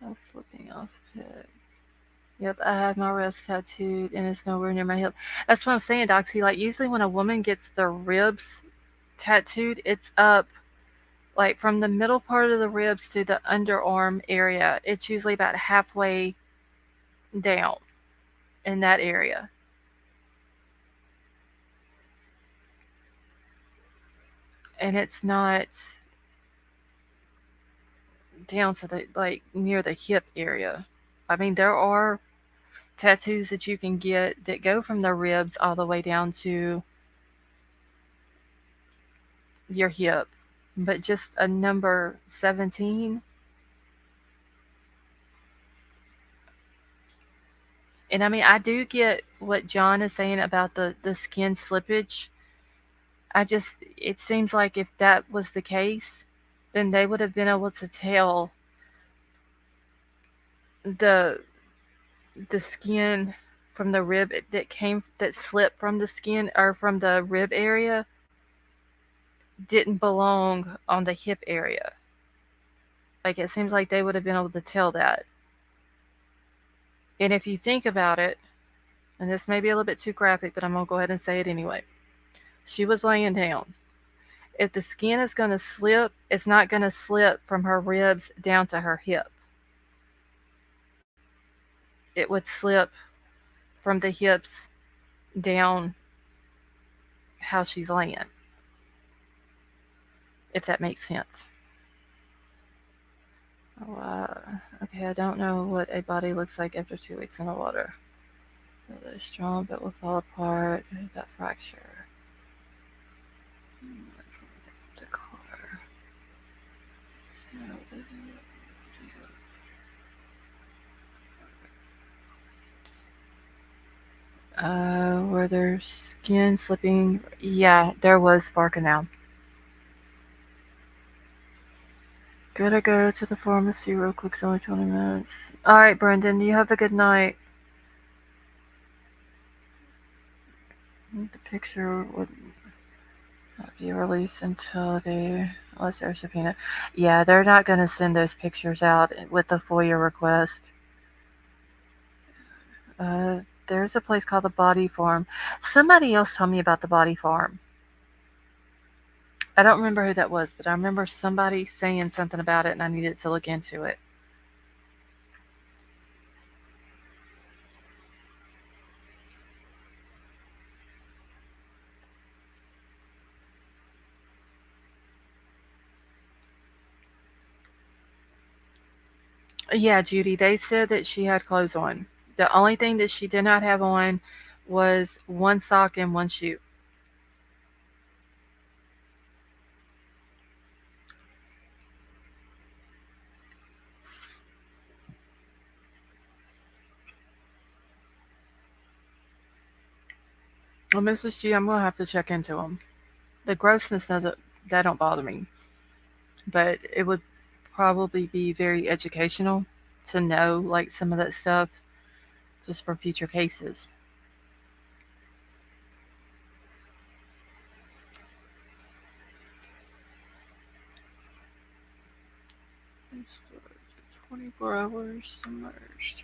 Oh, flipping off pit. Yep, I have my ribs tattooed and it's nowhere near my hip. That's what I'm saying, Doxy. Like, usually when a woman gets their ribs tattooed, it's up, like, from the middle part of the ribs to the underarm area. It's usually about halfway down in that area. And it's not down to the, like, near the hip area. I mean, there are tattoos that you can get that go from the ribs all the way down to your hip, but just a number 17. And I mean, I do get what John is saying about the skin slippage. It seems like if that was the case, then they would have been able to tell the the skin from the rib that slipped from the skin or from the rib area didn't belong on the hip area. Like it seems like they would have been able to tell that. And if you think about it, and this may be a little bit too graphic, but I'm going to go ahead and say it anyway. She was laying down. If the skin is going to slip, it's not going to slip from her ribs down to her hip. It would slip from the hips down how she's laying, if that makes sense. Oh, okay, I don't know what a body looks like after 2 weeks in the water. Really strong, but will fall apart. That fracture. The car. Were there skin slipping? Yeah, there was far canal. Gotta go to the pharmacy real quick. It's only 20 minutes. All right, Brendan, you have a good night. The picture would not be released until unless there's a subpoena. Yeah, they're not gonna send those pictures out with the FOIA request. There's a place called the Body Farm. Somebody else told me about the Body Farm. I don't remember who that was, but I remember somebody saying something about it, and I needed to look into it. Yeah, Judy, they said that she had clothes on. The only thing that she did not have on was one sock and one shoe. Well, Mrs. G, I'm gonna have to check into them. The grossness doesn't that don't bother me, but it would probably be very educational to know like some of that stuff just for future cases. 24 hours submerged.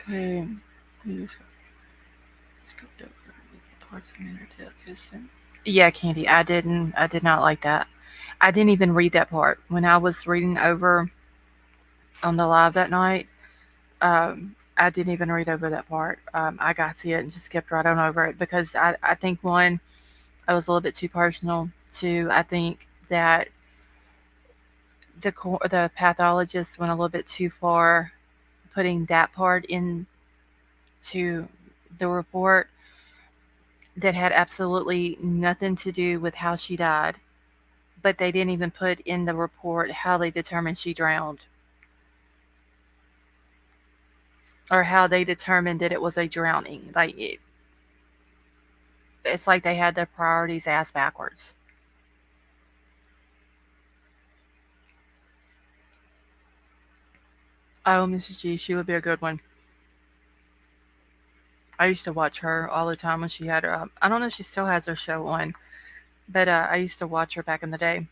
Okay. Yeah, Candy, I didn't. I did not like that. I didn't even read that part when I was reading over on the live that night. I didn't even read over that part. I got to it and just skipped right on over it because I think one, I was a little bit too personal. Two, I think that the pathologist went a little bit too far putting that part into the report that had absolutely nothing to do with how she died, but they didn't even put in the report how they determined she drowned or how they determined that it was a drowning. It's like they had their priorities ass backwards. Oh, Mrs. G, she would be a good one. I used to watch her all the time when she had her. I don't know if she still has her show on, but I used to watch her back in the day.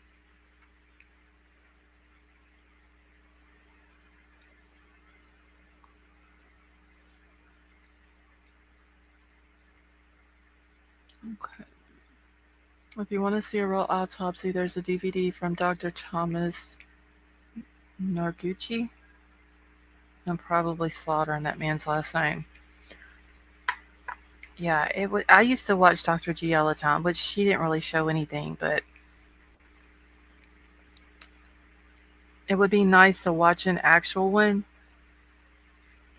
Okay. If you want to see a real autopsy, there's a DVD from Dr. Thomas Norguchi. I'm probably slaughtering that man's last name. Yeah, it would. I used to watch Dr. G all the time, but she didn't really show anything. But it would be nice to watch an actual one,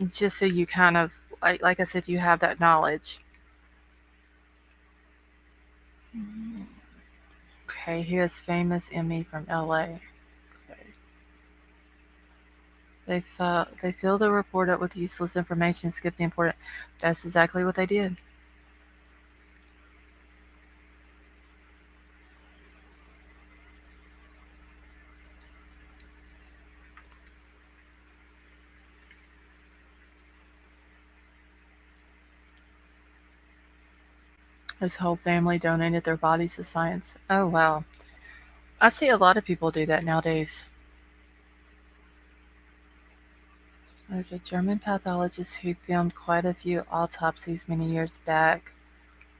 just so you kind of like I said, you have that knowledge. Okay, he is famous Emmy from LA. Okay. They fill the report up with useless information, skip the important. That's exactly what they did. His whole family donated their bodies to science. Oh wow. I see a lot of people do that nowadays. There's a German pathologist who filmed quite a few autopsies many years back,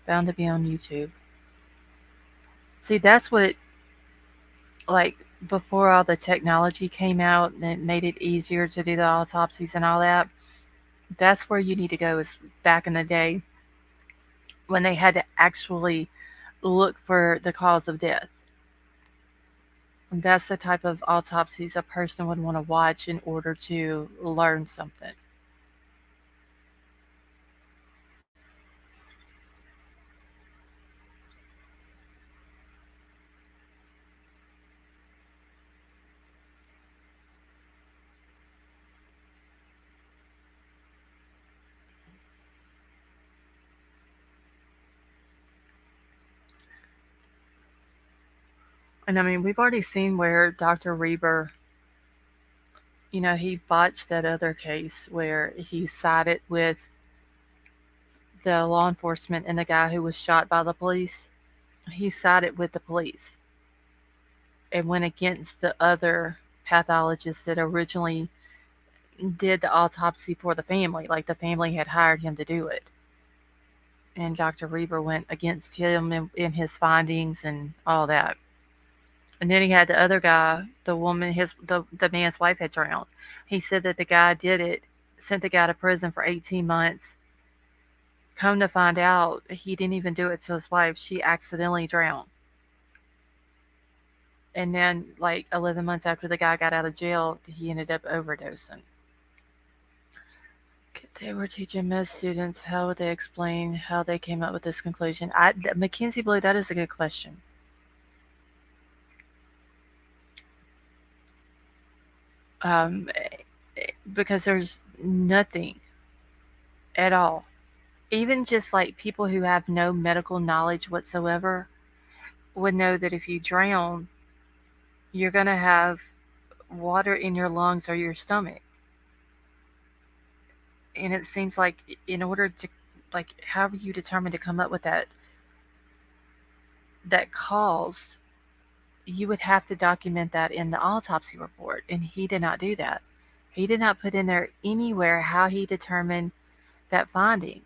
bound to be on YouTube. See, that's what, like, before all the technology came out and it made it easier to do the autopsies and all that, that's where you need to go, is back in the day when they had to actually look for the cause of death. And that's the type of autopsies a person would want to watch in order to learn something. And I mean, we've already seen where Dr. Reber, he botched that other case where he sided with the law enforcement and the guy who was shot by the police. He sided with the police and went against the other pathologist that originally did the autopsy for the family. Like, the family had hired him to do it. And Dr. Reber went against him in his findings and all that. And then he had the other guy, the woman, the man's wife had drowned. He said that the guy did it, sent the guy to prison for 18 months. Come to find out, he didn't even do it to his wife. She accidentally drowned. And then, like 11 months after the guy got out of jail, he ended up overdosing. They were teaching med students. How would they explain how they came up with this conclusion? Mackenzie Blue, that is a good question. Um, because there's nothing at all. Even just like people who have no medical knowledge whatsoever would know that if you drown, you're going to have water in your lungs or your stomach. And it seems like in order to, like, how are you determined to come up with that cause, you would have to document that in the autopsy report, and he did not do that. He did not put in there anywhere how he determined that finding.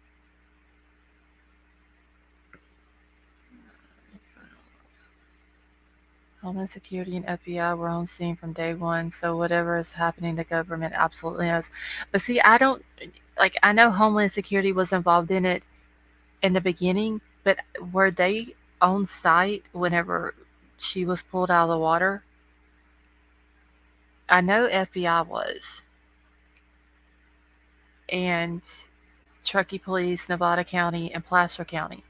Homeland Security and FBI were on scene from day one, so whatever is happening, the government absolutely knows. But see, I know Homeland Security was involved in it in the beginning, but were they on site whenever she was pulled out of the water? I know FBI was. And Truckee Police, Nevada County, and Placer County.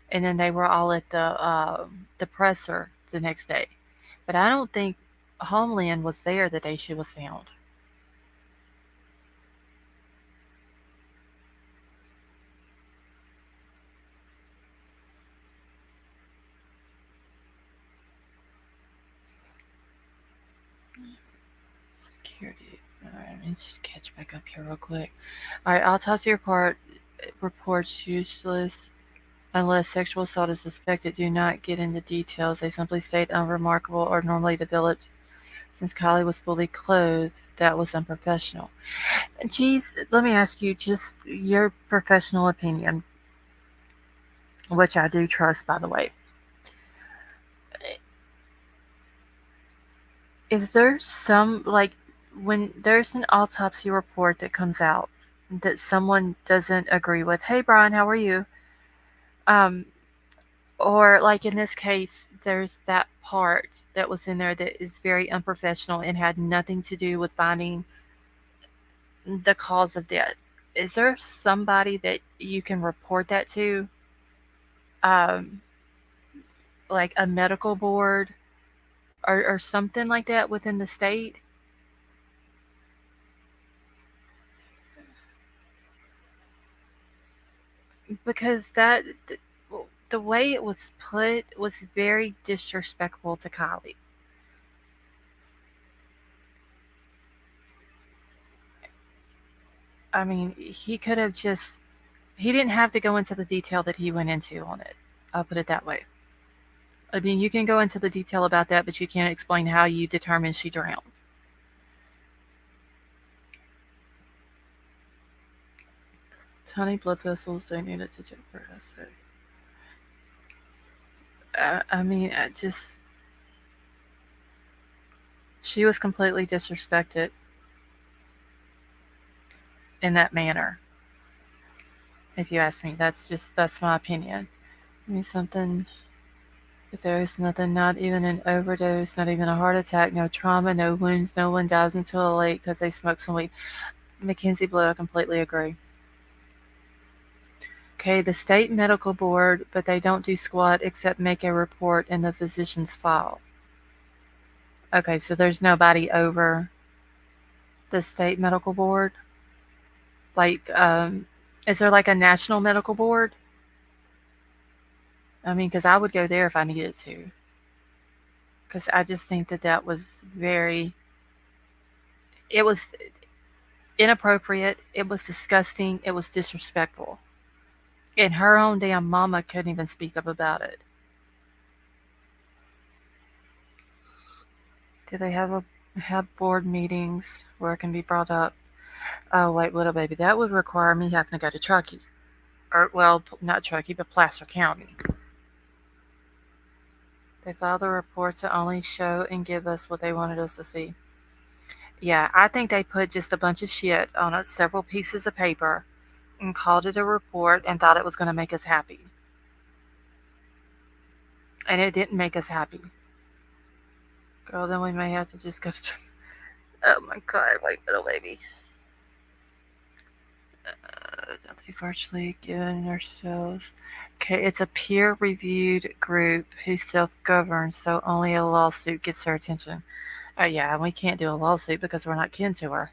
And then they were all at the presser the next day. But I don't think Homeland was there the day she was found. Security. Alright, let me just catch back up here real quick. Alright, autopsy reports useless unless sexual assault is suspected. Do not get into details. They simply state unremarkable or normally developed. Since KIELY was fully clothed, that was unprofessional. Geez, let me ask you just your professional opinion, which I do trust, by the way. Is there some, like, when there's an autopsy report that comes out that someone doesn't agree with, hey, Brian, how are you? Um, or, like, in this case, there's that part that was in there that is very unprofessional and had nothing to do with finding the cause of death. Is there somebody that you can report that to? Um, like a medical board or something like that within the state? Because the way it was put was very disrespectful to KIELY. I mean, he didn't have to go into the detail that he went into on it. I'll put it that way. I mean, you can go into the detail about that, but you can't explain how you determined she drowned. tiny blood vessels they needed to check for assay. I mean, she was completely disrespected in that manner. If you ask me, that's my opinion. I mean, something. If there is nothing, not even an overdose, not even a heart attack, no trauma, no wounds, no one dives into a lake because they smoked some weed. Mackenzie Blue, I completely agree. Okay, the state medical board, but they don't do squat except make a report in the physician's file. Okay, so there's nobody over the state medical board? Like, is there like a national medical board? I mean, because I would go there if I needed to. Because I just think that that was it was inappropriate, it was disgusting, it was disrespectful. And her own damn mama couldn't even speak up about it. Do they have board meetings where it can be brought up? Oh wait, little baby, that would require me having to go to Truckee, or well, not Truckee, but Placer County. They file the reports to only show and give us what they wanted us to see. Yeah, I think they put just a bunch of shit on several pieces of paper and called it a report and thought it was going to make us happy. And it didn't make us happy. Girl, then we may have to just go to. Oh my god, wait, little baby. They virtually given ourselves. Okay, it's a peer reviewed group who self governs, so only a lawsuit gets their attention. Oh, yeah, we can't do a lawsuit because we're not kin to her.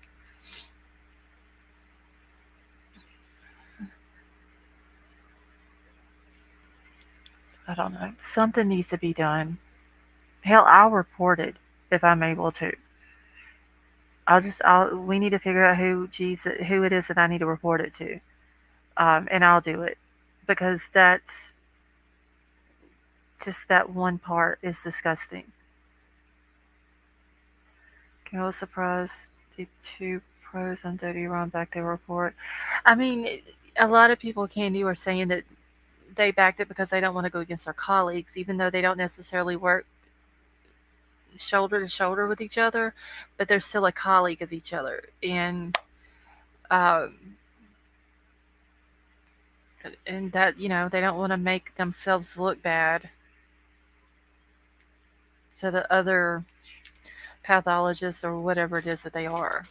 I don't know. Something needs to be done. Hell, I'll report it if I'm able to. We need to figure out who it is that I need to report it to. And I'll do it. Because just that one part is disgusting. I was surprised the two pros on Dirty Run back their report. I mean, a lot of people, Candy, were saying that they backed it because they don't want to go against their colleagues, even though they don't necessarily work shoulder to shoulder with each other, but they're still a colleague of each other. Um, and that, they don't want to make themselves look bad to the other pathologists or whatever it is that they are.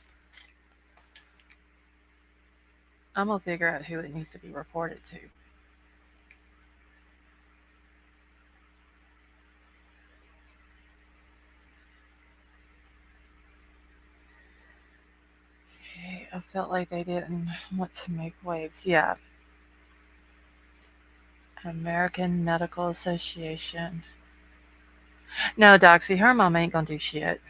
I'm going to figure out who it needs to be reported to. Okay, I felt like they didn't want to make waves. Yeah. American Medical Association. No, Doxy, her mom ain't gonna do shit.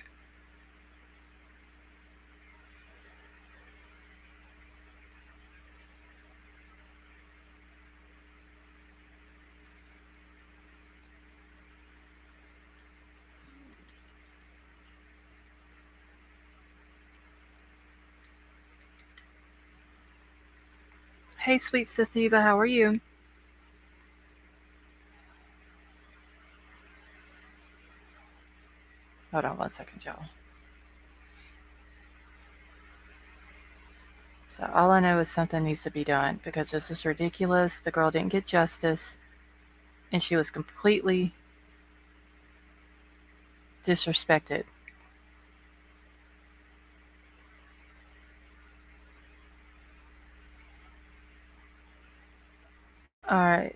Hey, sweet Sativa, how are you? Hold on 1 second, y'all. So all I know is something needs to be done because this is ridiculous. The girl didn't get justice, and she was completely disrespected. All right,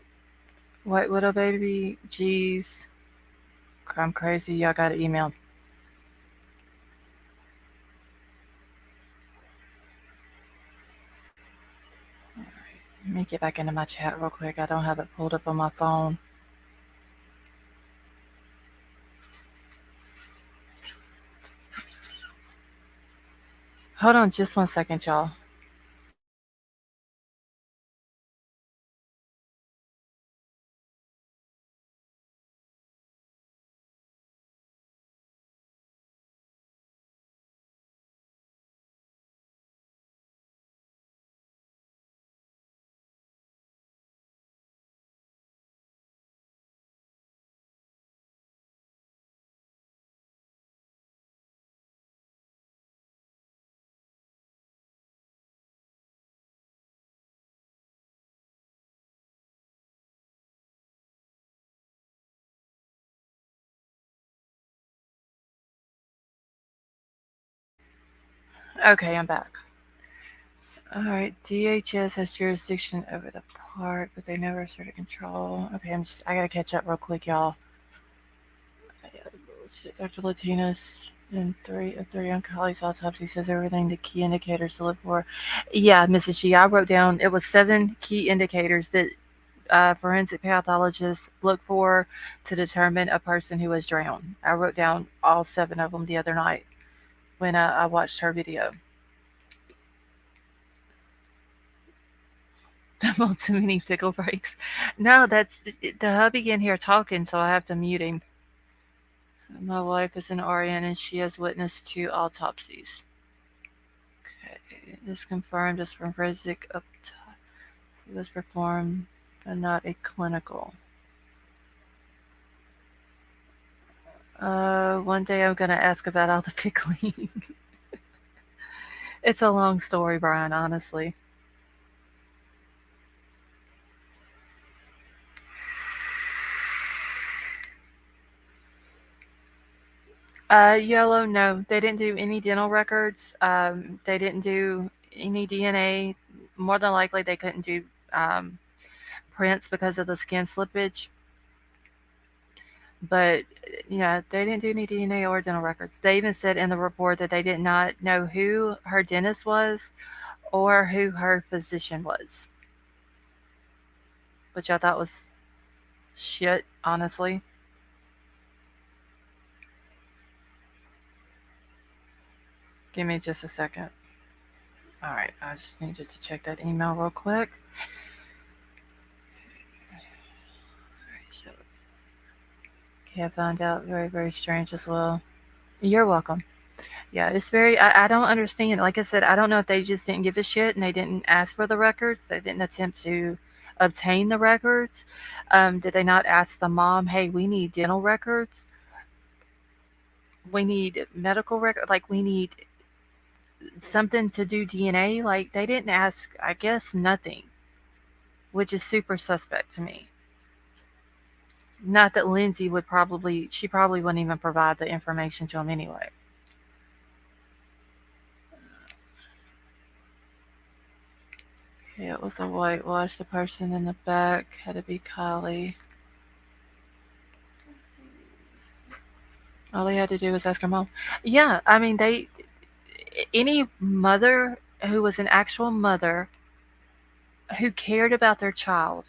White Widow baby, jeez, I'm crazy. Y'all got an email. Let me get back into my chat real quick. I don't have it pulled up on my phone. Hold on just 1 second, y'all. Okay, I'm back. Alright, DHS has jurisdiction over the park, but they never asserted control. Okay, I gotta catch up real quick, y'all. Bullshit. Dr. Latinas in three on Kylie's autopsy says everything the key indicators to look for. Yeah, Mrs. G, I wrote down it was 7 key indicators that forensic pathologists look for to determine a person who was drowned. I wrote down all 7 of them the other night when I watched her video. Double too many pickle breaks. No, that's the hubby in here talking, so I have to mute him. My wife is an RN and she has witnessed 2 autopsies. Okay, this confirmed as forensic autopsy was performed, but not a clinical. One day I'm gonna ask about all the pickling. It's a long story, Brian, honestly. Yellow, no. They didn't do any dental records. They didn't do any DNA. More than likely, they couldn't do um, prints because of the skin slippage. But yeah, they didn't do any DNA or dental records. They even said in the report that they did not know who her dentist was or who her physician was, which I thought was shit, honestly. Give me just a second. Alright, I just needed to check that email real quick. Okay, I found out very, very strange as well. You're welcome. Yeah, it's very, I don't understand. Like I said, I don't know if they just didn't give a shit and they didn't ask for the records. They didn't attempt to obtain the records. Did they not ask the mom, hey, we need dental records? We need medical record, like we need something to do DNA. Like they didn't ask, I guess, nothing, which is super suspect to me. Not that Lindsay would probably, she probably wouldn't even provide the information to him anyway. Okay, it was a whitewash. The person in the back had to be KIELY. All they had to do was ask her mom. Yeah, I mean, any mother who was an actual mother who cared about their child,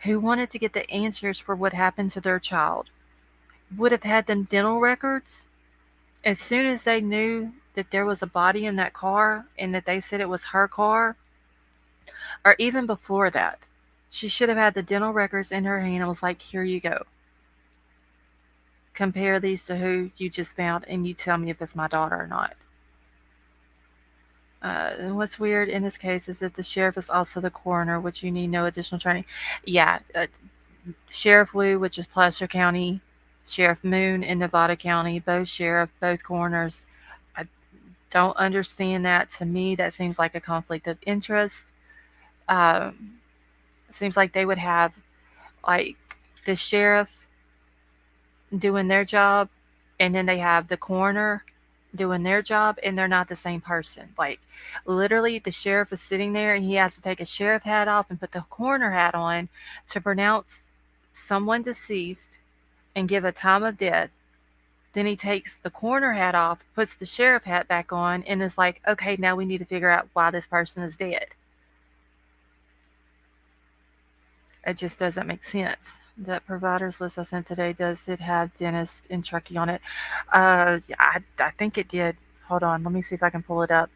who wanted to get the answers for what happened to their child, would have had them dental records as soon as they knew that there was a body in that car and that they said it was her car, or even before that. She should have had the dental records in her hand and was like, here you go. Compare these to who you just found and you tell me if it's my daughter or not. What's weird in this case is that the sheriff is also the coroner, which you need no additional training. Yeah, Sheriff Wu, which is Placer County, Sheriff Moon in Nevada County, both sheriff, both coroners. I don't understand that. To me, that seems like a conflict of interest. Um, it seems like they would have like the sheriff doing their job, and then they have the coroner doing their job, and they're not the same person. Like, literally, the sheriff is sitting there, and he has to take his sheriff hat off and put the coroner hat on to pronounce someone deceased and give a time of death. Then he takes the coroner hat off, puts the sheriff hat back on, and is like, okay, now we need to figure out why this person is dead. It just doesn't make sense. That providers list I sent today, does it have dentist and Truckee on it? Yeah, I think it did. Hold on, let me see if I can pull it up.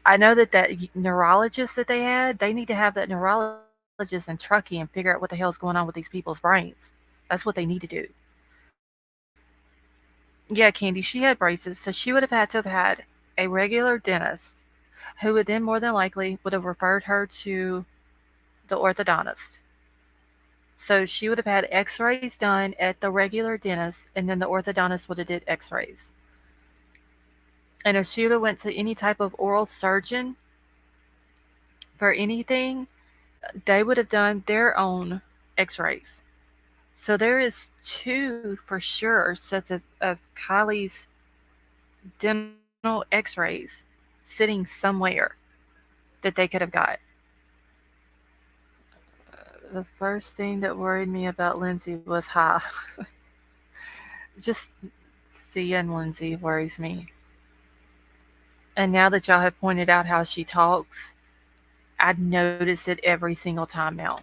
I know that neurologist that they had, they need to have that neurologist in Truckee and figure out what the hell's going on with these people's brains. That's what they need to do. Yeah, Candy, she had braces, so she would have had to have had a regular dentist who would then more than likely would have referred her to the orthodontist. So she would have had x-rays done at the regular dentist, and then the orthodontist would have did x-rays. And if she would have went to any type of oral surgeon for anything, they would have done their own x-rays. So there is 2 for sure sets of KIELY's dental x-rays sitting somewhere that they could have got. The first thing that worried me about Lindsay was ha. Just seeing Lindsay worries me. And now that y'all have pointed out how she talks, I'd notice it every single time now.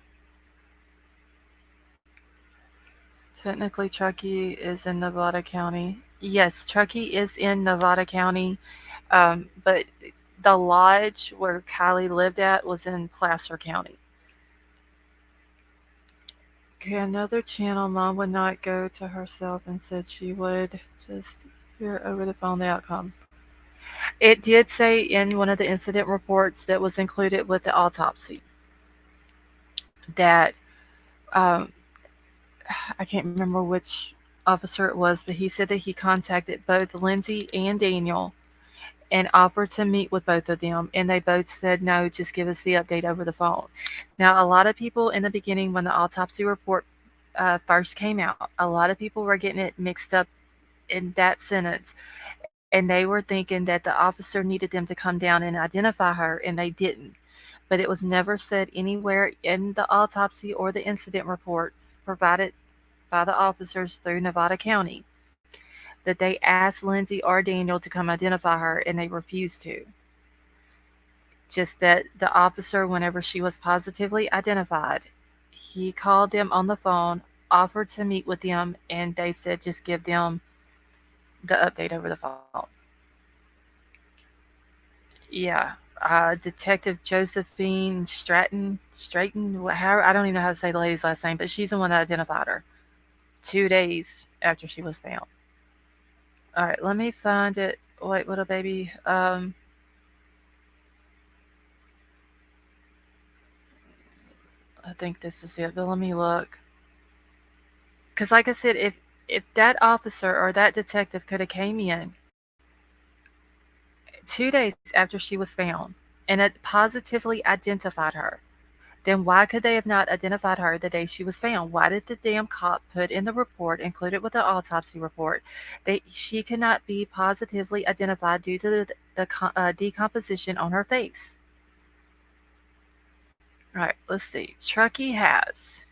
Technically, Truckee is in Nevada County. Yes, Truckee is in Nevada County, but the lodge where Kylie lived at was in Placer County. Okay, another channel, Mom would not go to herself and said she would just hear over the phone the outcome. It did say in one of the incident reports that was included with the autopsy that um, I can't remember which officer it was, but he said that he contacted both Lindsay and Daniel and offered to meet with both of them, and they both said no, just give us the update over the phone. Now, a lot of people in the beginning, when the autopsy report first came out, a lot of people were getting it mixed up in that sentence, and they were thinking that the officer needed them to come down and identify her, and they didn't. But it was never said anywhere in the autopsy or the incident reports provided by the officers through Nevada County that they asked Lindsay or Daniel to come identify her, and they refused to. Just that the officer, whenever she was positively identified, he called them on the phone, offered to meet with them, and they said just give them the update over the phone. Yeah. Detective Josephine Stratton, I don't even know how to say the lady's last name, but she's the one that identified her 2 days after she was found. All right, let me find it. Wait, little baby. I think this is it, but let me look. Because, like I said, if that officer or that detective could have came in 2 days after she was found and it positively identified her, then why could they have not identified her the day she was found? Why did the damn cop put in the report, included with the autopsy report, that she could not be positively identified due to the decomposition on her face? All right, let's see. Truckee has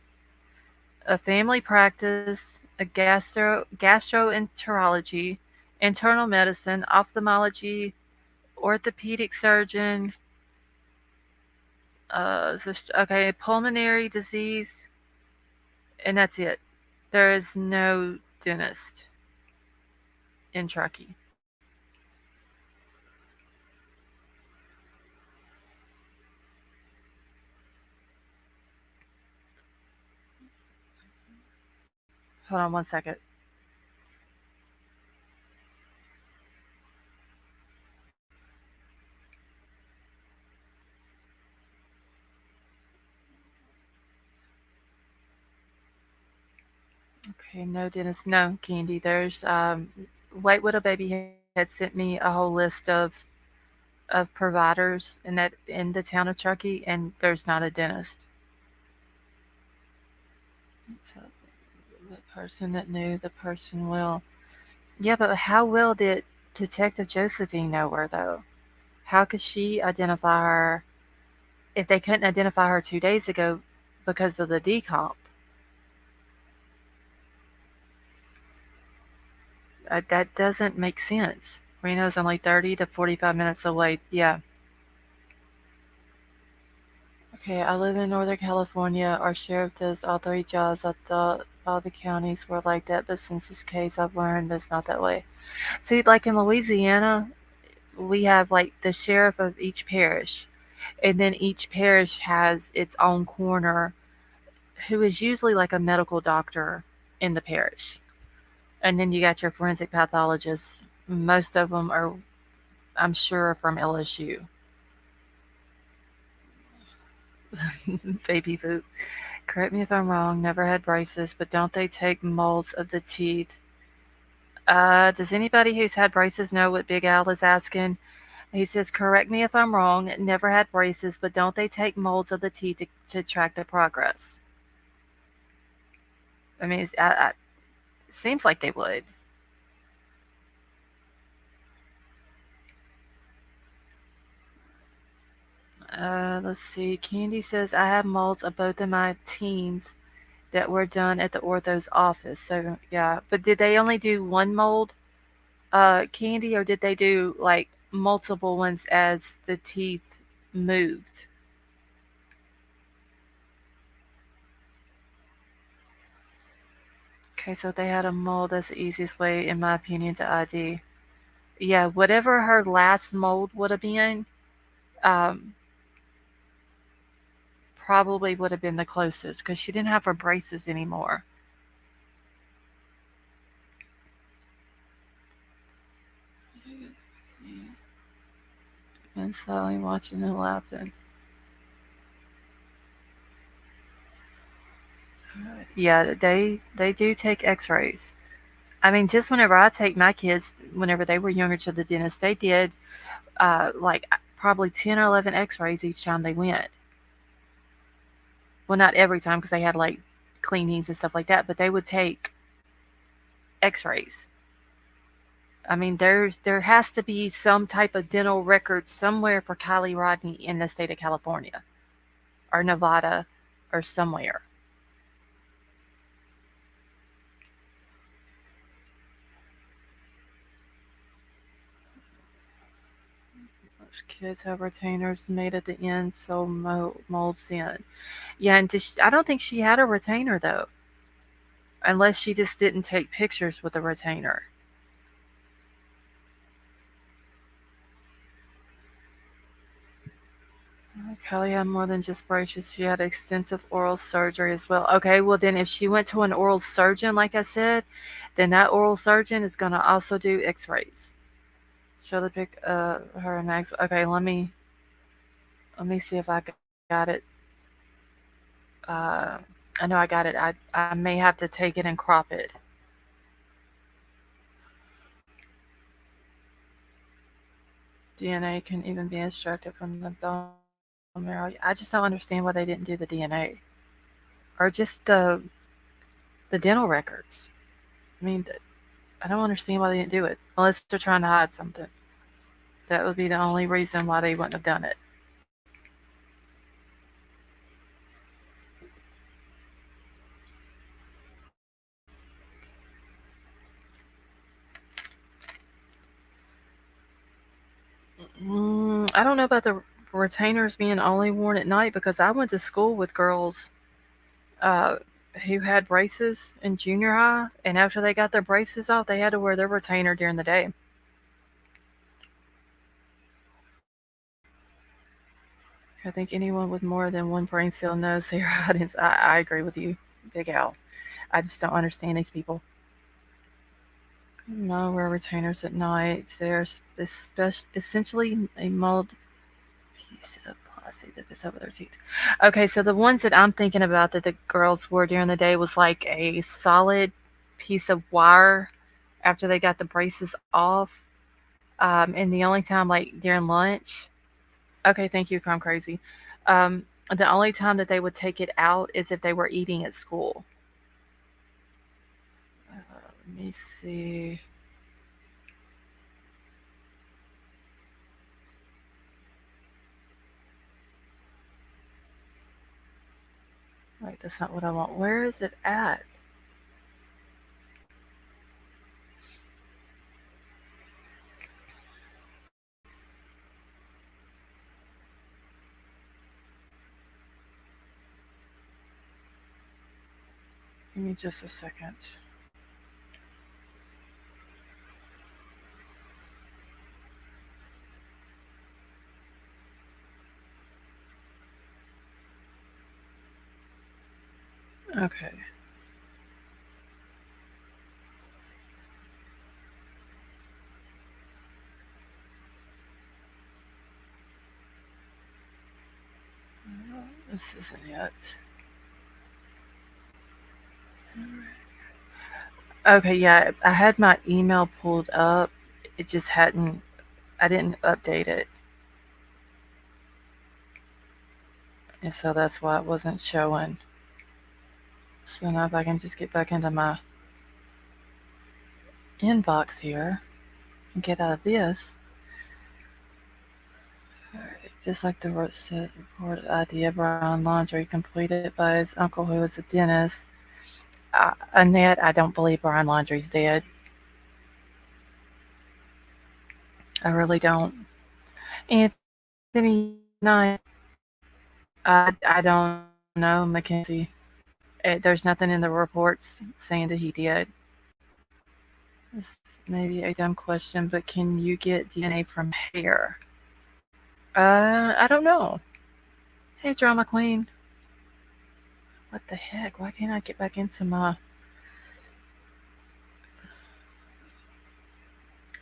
a family practice, a gastroenterology, internal medicine, ophthalmology, orthopedic surgeon, okay, pulmonary disease, and that's it. There is no dentist in Truckee. Hold on one second. Okay, no dentist, no candy. There's White Widow Baby had sent me a whole list of providers in the town of Truckee, and there's not a dentist. So the person that knew the person will. Yeah, but how well did Detective Josephine know her though? How could she identify her if they couldn't identify her 2 days ago because of the decomp? That doesn't make sense. Reno's only 30 to 45 minutes away. Yeah. Okay, I live in Northern California. Our sheriff does all three jobs. I thought all the counties were like that, but since this case, I've learned it's not that way. See, like in Louisiana, we have like the sheriff of each parish, and then each parish has its own coroner who is usually like a medical doctor in the parish. And then you got your forensic pathologists. Most of them are, I'm sure, from LSU. Baby poop. Correct me if I'm wrong, never had braces, but don't they take molds of the teeth? Does anybody who's had braces know what Big Al is asking? He says, correct me if I'm wrong, never had braces, but don't they take molds of the teeth to track the progress? I mean, it seems like they would. Let's see. Candy says I have molds of both of my teens that were done at the ortho's office. So yeah, but did they only do one mold, Candy, or did they do like multiple ones as the teeth moved? Okay, so they had a mold. That's the easiest way, in my opinion, to ID. Yeah, whatever her last mold would have been, um, probably would have been the closest because she didn't have her braces anymore. And slowly watching and laughing. Yeah, they do take X-rays. I mean, just whenever I take my kids, whenever they were younger to the dentist, they did like probably 10 or 11 X-rays each time they went. Well, not every time because they had like cleanings and stuff like that, but they would take X-rays. I mean, there has to be some type of dental record somewhere for Kylie Rodney in the state of California or Nevada or somewhere. Most kids have retainers made at the end, so molds in. Yeah, and I don't think she had a retainer though, unless she just didn't take pictures with the retainer. Kelly had more than just braces. She had extensive oral surgery as well. Okay, well then if she went to an oral surgeon, like I said, then that oral surgeon is gonna also do X-rays. Show the pic her and Max. Okay, let me see if I got it. Uh, I know I got it. I may have to take it and crop it. DNA can even be extracted from the bone marrow. I just don't understand why they didn't do the DNA or just the dental records. I mean, I don't understand why they didn't do it unless they're trying to hide something. That would be the only reason why they wouldn't have done it. I don't know about the retainers being only worn at night because I went to school with girls uh, who had braces in junior high, and after they got their braces off, they had to wear their retainer during the day. I think anyone with more than one brain cell knows their audience. I agree with you, Big Al. I just don't understand these people. No, wear retainers at night. They're essentially a mold piece of plastic that fits over their teeth. Okay, so the ones that I'm thinking about that the girls wore during the day was like a solid piece of wire after they got the braces off. And the only time, like during lunch, okay, thank you, Crime Crazy. The only time that they would take it out is if they were eating at school. Let me see. Wait, that's not what I want. Where is it at? Give me just a second. Okay. This isn't it. Okay, yeah, I had my email pulled up. It just hadn't, I didn't update it. And so that's why it wasn't showing. So now if I can just get back into my inbox here and get out of this. All right. Just like the report idea, Brian Laundrie completed by his uncle who was a dentist. Annette, I don't believe Brian Laundrie's dead. I really don't. Anthony, night. I don't know, Mackenzie. There's nothing in the reports saying that he did. This may be a dumb question, but can you get DNA from hair? I don't know. Hey, drama queen. What the heck? Why can't I get back into my?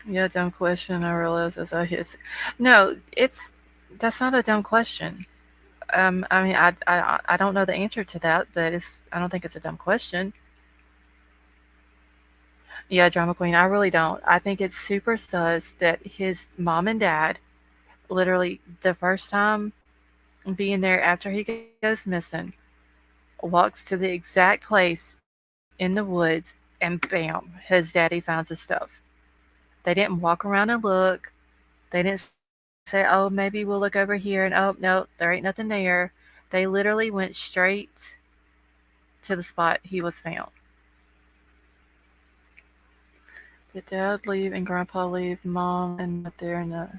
Yeah, dumb question. I realize as I hit. No, that's not a dumb question. I mean, I don't know the answer to that, but I don't think it's a dumb question. Yeah, drama queen. I really don't. I think it's super sus that his mom and dad literally the first time being there after he goes missing walks to the exact place in the woods and bam, his daddy finds his stuff. They didn't walk around and look. They didn't say, oh, maybe we'll look over here and oh, no, there ain't nothing there. They literally went straight to the spot he was found. Did dad leave and grandpa leave mom and not there? No.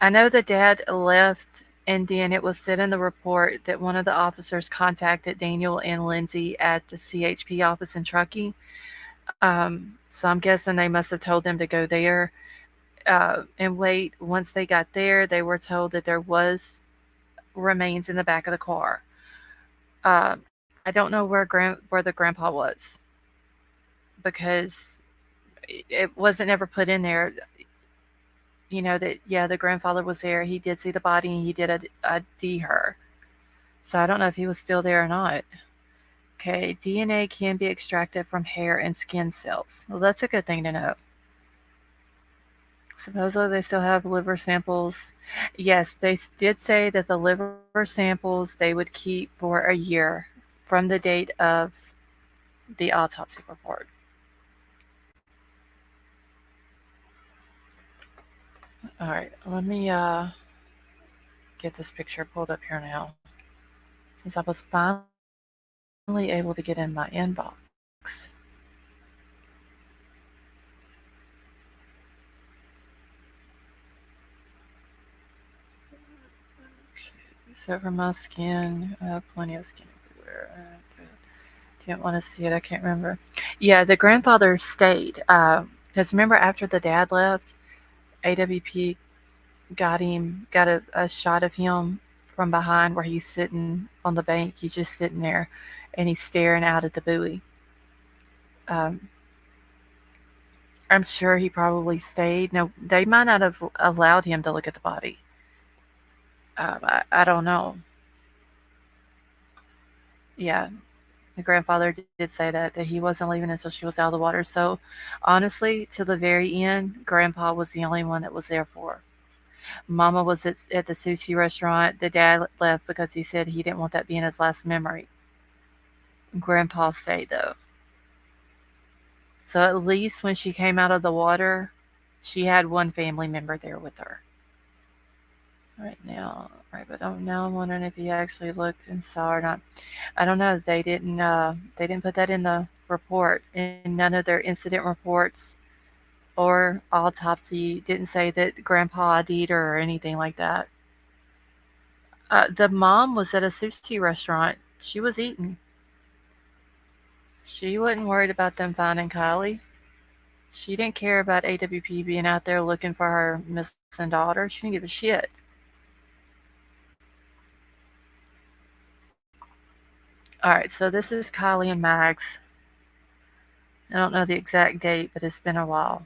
I know the dad left, and then it was said in the report that one of the officers contacted Daniel and Lindsay at the CHP office in Truckee. So I'm guessing they must have told them to go there and wait. Once they got there, they were told that there was remains in the back of the car. I don't know where the grandpa was because it wasn't ever put in there. You know that yeah, the grandfather was there. He did see the body and he did ID her. So I don't know if he was still there or not. Okay, DNA can be extracted from hair and skin cells. Well, that's a good thing to know. Supposedly they still have liver samples. Yes, they did say that the liver samples they would keep for a year from the date of the autopsy report. All right, let me get this picture pulled up here now. Since I was finally able to get in my inbox. Except for my skin, I have plenty of skin everywhere. Didn't want to see it. I can't remember. Yeah, the grandfather stayed. Because remember, after the dad left, AWP got a shot of him from behind where he's sitting on the bank. He's just sitting there, and he's staring out at the buoy. Um, I'm sure he probably stayed. No, they might not have allowed him to look at the body. I don't know. Yeah, the grandfather did say that he wasn't leaving until she was out of the water. So, honestly, to the very end, Grandpa was the only one that was there for her. Mama was at the sushi restaurant. The dad left because he said he didn't want that being his last memory. Grandpa stayed though. So at least when she came out of the water, she had one family member there with her. Right now, right, but now I'm wondering if he actually looked and saw or not. I don't know. They didn't put that in the report. In none of their incident reports or autopsy didn't say that Grandpa ID'd her or anything like that. The mom was at a sushi restaurant. She was eating. She wasn't worried about them finding Kylie. She didn't care about AWP being out there looking for her missing daughter. She didn't give a shit. Alright, so this is Kylie and Mags. I don't know the exact date, but it's been a while.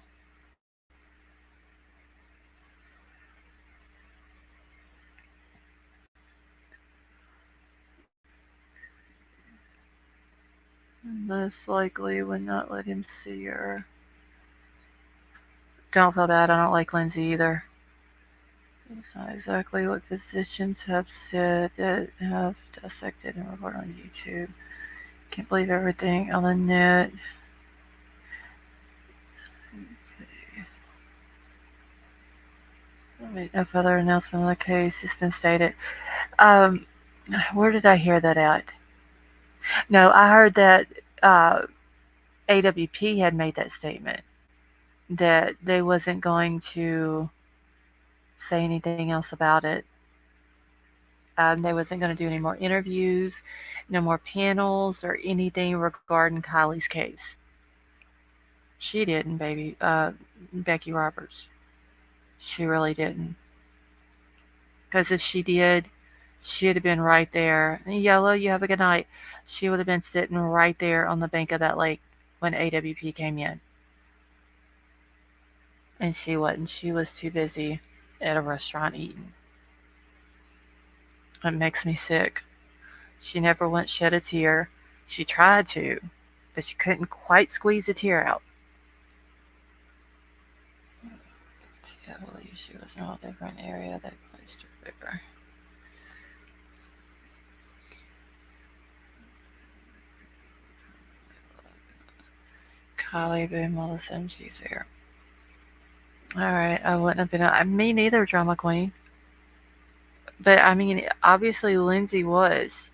Most likely would not let him see her. Don't feel bad, I don't like Lindsay either. It's not exactly what physicians have said that have dissected and reported on YouTube. Can't believe everything on the net. No further announcement on the case has been stated. Um, where did I hear that at? No, I heard that uh, AWP had made that statement that they wasn't going to say anything else about it. They wasn't going to do any more interviews, no more panels or anything regarding Kylie's case. She didn't, baby. Becky Roberts. She really didn't. Because if she did, she'd have been right there. Yellow, you have a good night. She would have been sitting right there on the bank of that lake when AWP came in. And she wasn't. She was too busy at a restaurant eating. It makes me sick. She never once shed a tear. She tried to, but she couldn't quite squeeze a tear out. I believe she was in a different area that placed her bigger. Kylie Boone Melissa, and she's there. Alright, I wouldn't have been. Me neither, Drama Queen. But I mean, obviously Lindsay was.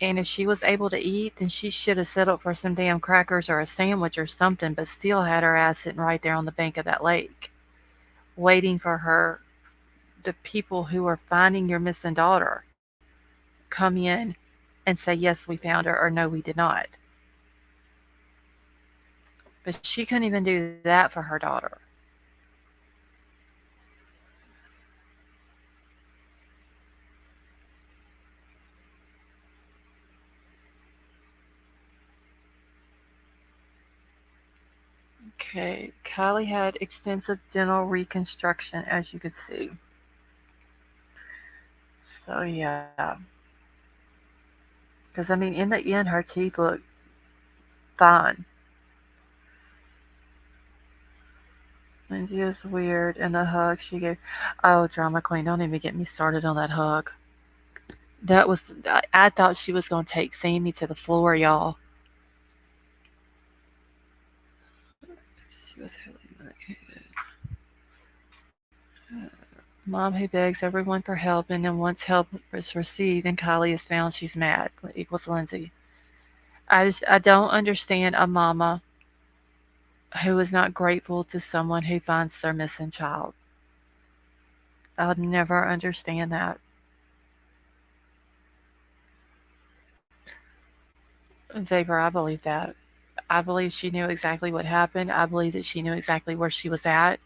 And if she was able to eat, then she should have settled for some damn crackers or a sandwich or something, but still had her ass sitting right there on the bank of that lake, waiting for the people who are finding your missing daughter, come in and say, yes, we found her, or no, we did not. But she couldn't even do that for her daughter. Okay, Kylie had extensive dental reconstruction, as you could see. So, yeah. Because, I mean, in the end, her teeth look fine. And she was weird. And the hug she gave. Oh, Drama Queen, don't even get me started on that hug. That was. I thought she was going to take Sammy to the floor, y'all. She was heavily medicated. Mom who begs everyone for help, and then once help is received and Kylie is found, she's mad. Equals Lindsay. I don't understand a mama who is not grateful to someone who finds their missing child. I'll never understand that. Vapor, I believe that. I believe she knew exactly what happened. I believe that she knew exactly where she was at.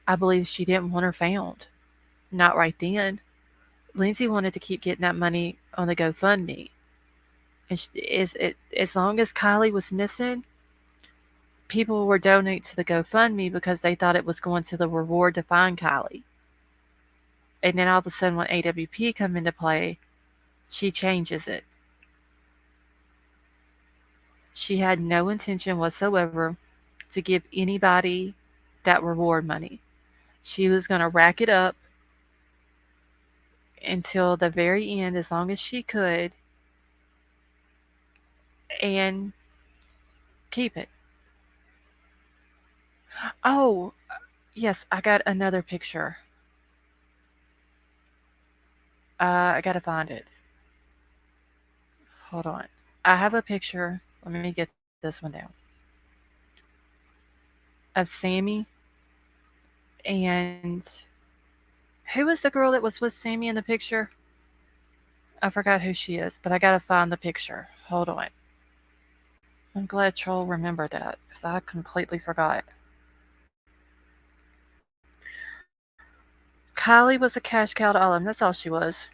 I believe she didn't want her found. Not right then. Lindsay wanted to keep getting that money on the GoFundMe. And as long as Kylie was missing, people were donating to the GoFundMe because they thought it was going to the reward to find Kylie. And then all of a sudden, when AWP come into play, she changes it. She had no intention whatsoever to give anybody that reward money. She was going to rack it up until the very end, as long as she could, and keep it. Oh, yes, I got another picture. I gotta find it. Hold on. I have a picture. Let me get this one down. Of Sammy and who was the girl that was with Sammy in the picture? I forgot who she is, but I gotta find the picture. Hold on. I'm glad Troll remembered that because I completely forgot. Kylie was a cash cow to all of them. That's all she was.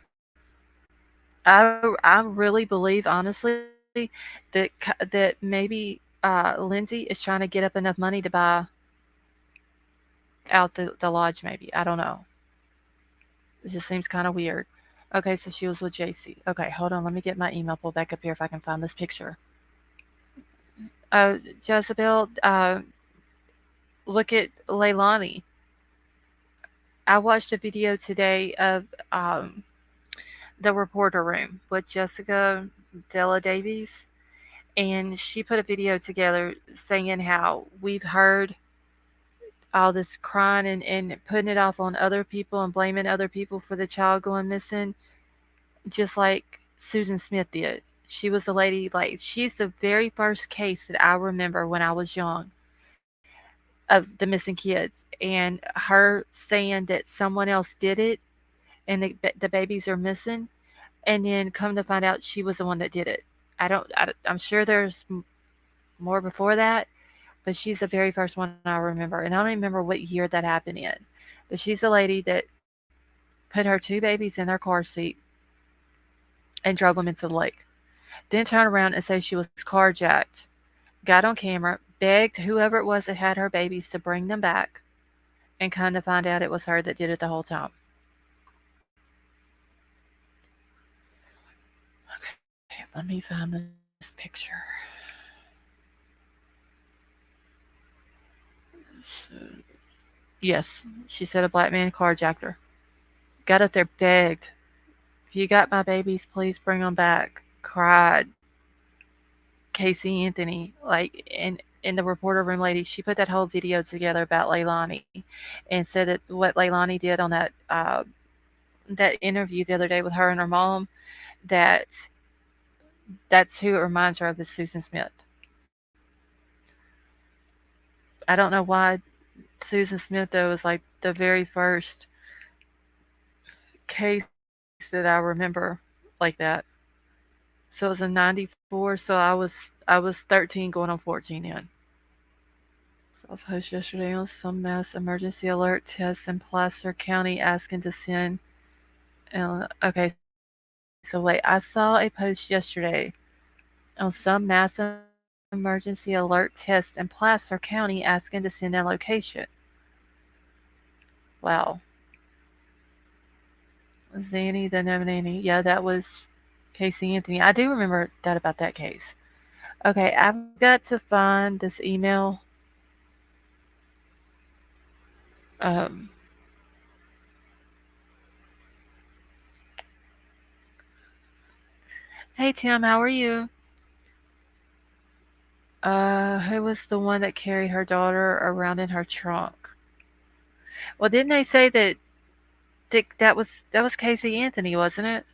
I really believe, honestly, that maybe Lindsay is trying to get up enough money to buy out the lodge. Maybe, I don't know. It just seems kind of weird. Okay, so she was with JC. Okay, hold on. Let me get my email pulled back up here if I can find this picture. Jezebel, look at Leilani. I watched a video today of the reporter room with Jessica Della Davies, and she put a video together saying how we've heard all this crying and putting it off on other people and blaming other people for the child going missing, just like Susan Smith did. She was the lady, like, she's the very first case that I remember when I was young of the missing kids. And her saying that someone else did it and the babies are missing, and then come to find out she was the one that did it. I'm sure there's more before that, but she's the very first one I remember. And I don't even remember what year that happened in. But she's the lady that put her two babies in their car seat and drove them into the lake. Then turned around and said she was carjacked, got on camera, begged whoever it was that had her babies to bring them back, and kind of find out it was her that did it the whole time. Okay, let me find this picture. So, yes, she said a black man carjacked her. Got up there, begged, "If you got my babies, please bring them back." Cried. Casey Anthony, like, and the reporter room lady, she put that whole video together about Leilani, and said that what Leilani did on that interview the other day with her and her mom, that that's who it reminds her of, is Susan Smith. I don't know why Susan Smith though was like the very first case that I remember like that. So it was in '94. So I was 13 going on 14 in. So I post yesterday on some mass emergency alert tests in Placer County asking to send. Okay, so wait, I saw a post yesterday on some mass emergency alert test in Placer County asking to send their location. Wow. Zanny the Nemanini. Yeah, that was Casey Anthony. I do remember that about that case. Okay, I've got to find this email. Um, hey Tim, how are you? Who was the one that carried her daughter around in her trunk? Well, didn't they say that was Casey Anthony, wasn't it?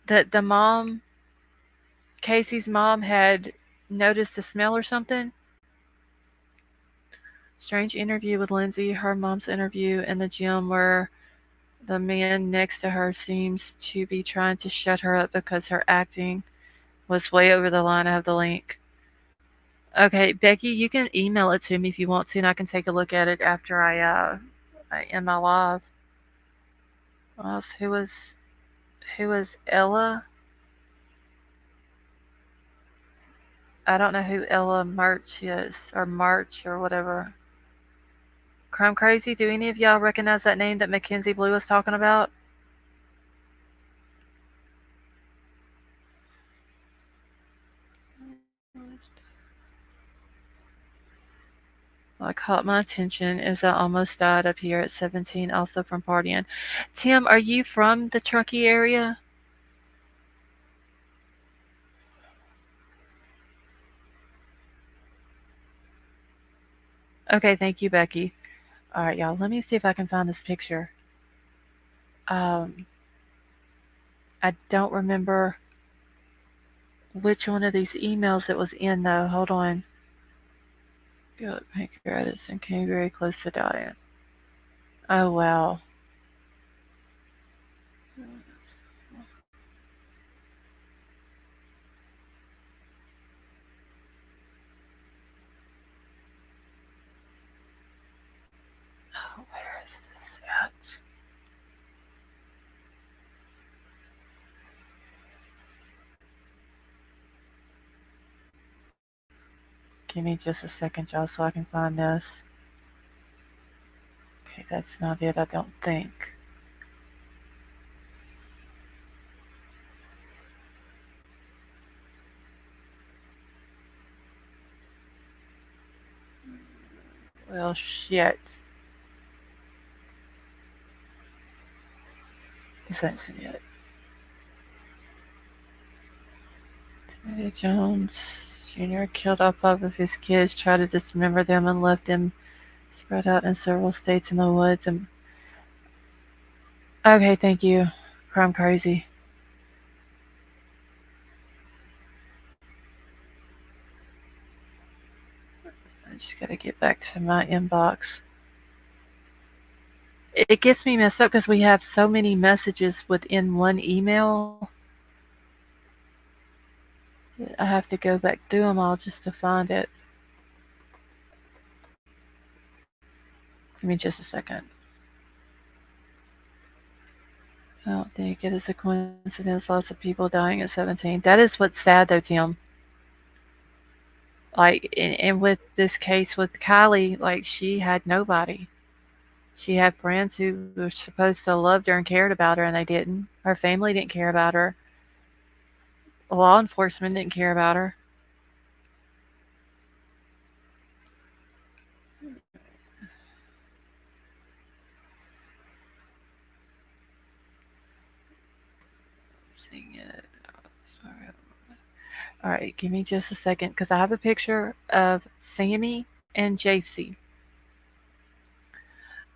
That the mom, Casey's mom, had noticed the smell or something. Strange interview with Lindsay. Her mom's interview in the gym where the man next to her seems to be trying to shut her up because her acting was way over the line. I have the link. Okay, Becky, you can email it to me if you want to, and I can take a look at it after I end my live. What else? Who was Ella? I don't know who Ella March is, or March or whatever. Crime Crazy. Do any of y'all recognize that name that Mackenzie Blue was talking about? What caught my attention is I almost died up here at 17, also from partying. Tim, are you from the Truckee area? Okay, thank you, Becky. All right, y'all. Let me see if I can find this picture. Um, I don't remember which one of these emails it was in though. Hold on. Good pancreatitis and came very close to dying. Oh wow. Oh, where is this at? Give me just a second, y'all, so I can find this. Okay, that's not it, I don't think. Well, shit. Is that it? Timothy Jones Jr. killed all five of his kids, tried to dismember them, and left them Spread out in several states in the woods. And okay, thank you. Crime crazy. I just gotta get back to my inbox. It gets me messed up because we have so many messages within one email. I have to go back through them all just to find it. Give me just a second. I don't think it is a coincidence. Lots of people dying at 17. That is what's sad, though, Tim. Like, and with this case with Kylie, like, she had nobody. She had friends who were supposed to loved her and cared about her, and they didn't. Her family didn't care about her. Law enforcement didn't care about her. Seeing it. Sorry. All right, give me just a second because I have a picture of Sammy and JC,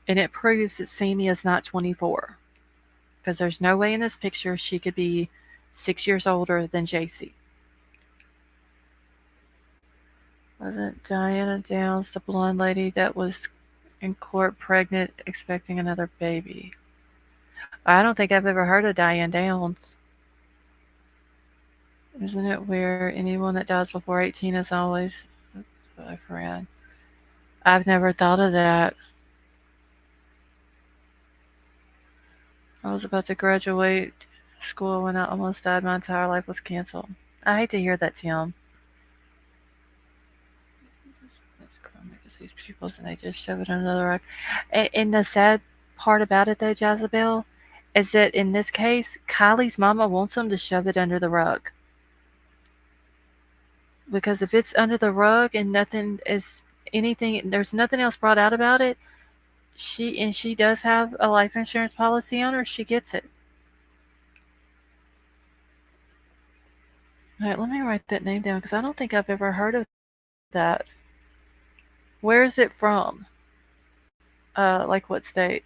and it proves that Sammy is not 24 because there's no way in this picture she could be 6 years older than JC. Wasn't Diana Downs the blonde lady that was in court pregnant, expecting another baby? I don't think I've ever heard of Diane Downs. Isn't it weird? Anyone that dies before 18 is always a friend. I've never thought of that. I was about to graduate school when I almost died. My entire life was canceled. I hate to hear that, Tim. Because these people and they just shove it under the rug. And the sad part about it, though, Jezebel, is that in this case, Kylie's mama wants them to shove it under the rug. Because if it's under the rug and nothing is anything, there's nothing else brought out about it, she does have a life insurance policy on her, she gets it. All right, let me write that name down because I don't think I've ever heard of that. Where is it from? Like what state?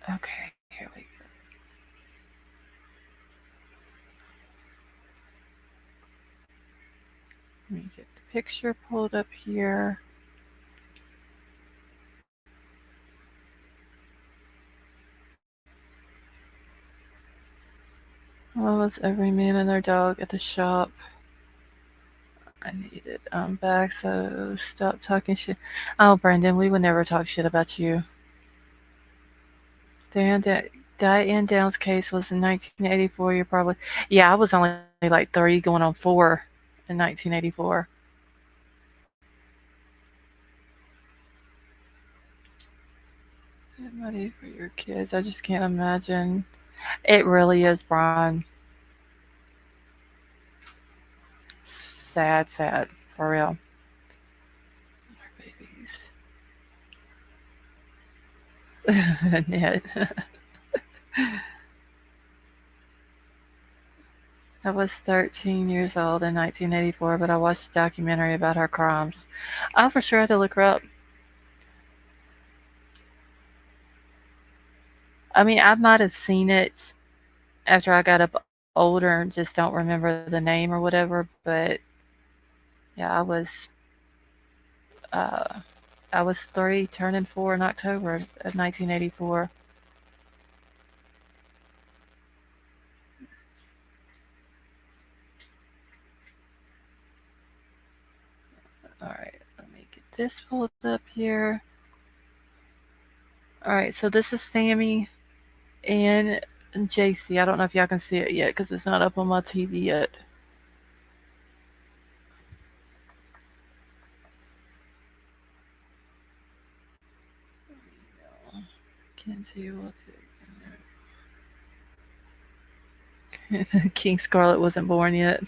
Okay, here we go. Let me get the picture pulled up here. Almost every man and their dog at the shop. I need it. I'm back, so stop talking shit. Oh, Brendan, we would never talk shit about you. Diane Downs' case was in 1984. You're probably... Yeah, I was only like 3 going on 4 in 1984. Money for your kids. I just can't imagine. It really is, Brian. Sad, sad. For real. Babies. Ned. I was 13 years old in 1984, but I watched a documentary about her crimes. I for sure had to look her up. I mean, I might have seen it after I got up older and just don't remember the name or whatever, but yeah, uh, I was 3 turning 4 in October of 1984. Alright, let me get this pulled up here. Alright, so this is Sammy and JC. I don't know if y'all can see it yet because it's not up on my TV yet. Can't see what King Scarlet wasn't born yet.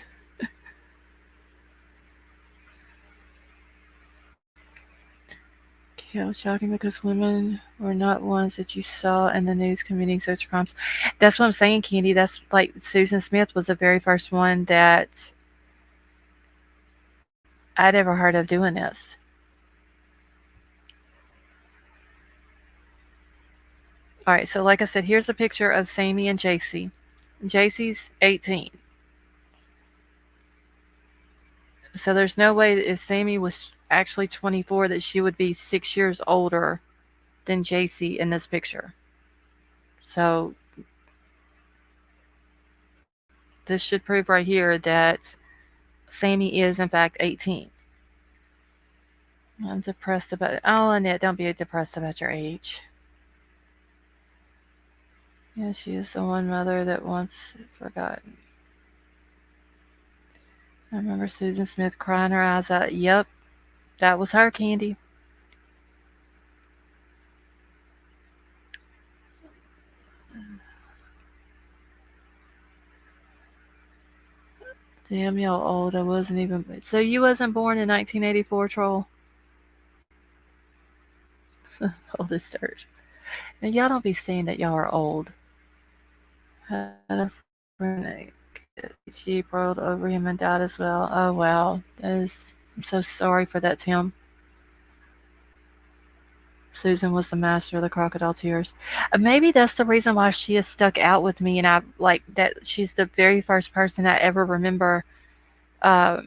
Okay, I was shocking because women were not ones that you saw in the news committing such crimes. That's what I'm saying, Candy. That's like Susan Smith was the very first one that I never heard of doing this. All right, so like I said, here's a picture of Sammy and JC. JC's 18. So there's no way that if Sammy was actually 24 that she would be 6 years older than JC in this picture. So this should prove right here that Sammy is in fact 18. I'm depressed about it. Oh, Annette, don't be depressed about your age. Yeah, she is the one mother that once forgotten. I remember Susan Smith crying her eyes out. Yep, that was her, Candy. Damn, y'all old. I wasn't even. So you wasn't born in 1984, Troll? Old as dirt. Now, y'all don't be saying that y'all are old. Had a friend that she rolled over him and died as well. Oh, wow. That is. I'm so sorry for that, Tim. Susan was the master of the crocodile tears. Maybe that's the reason why she has stuck out with me, and I like that she's the very first person I ever remember, uh,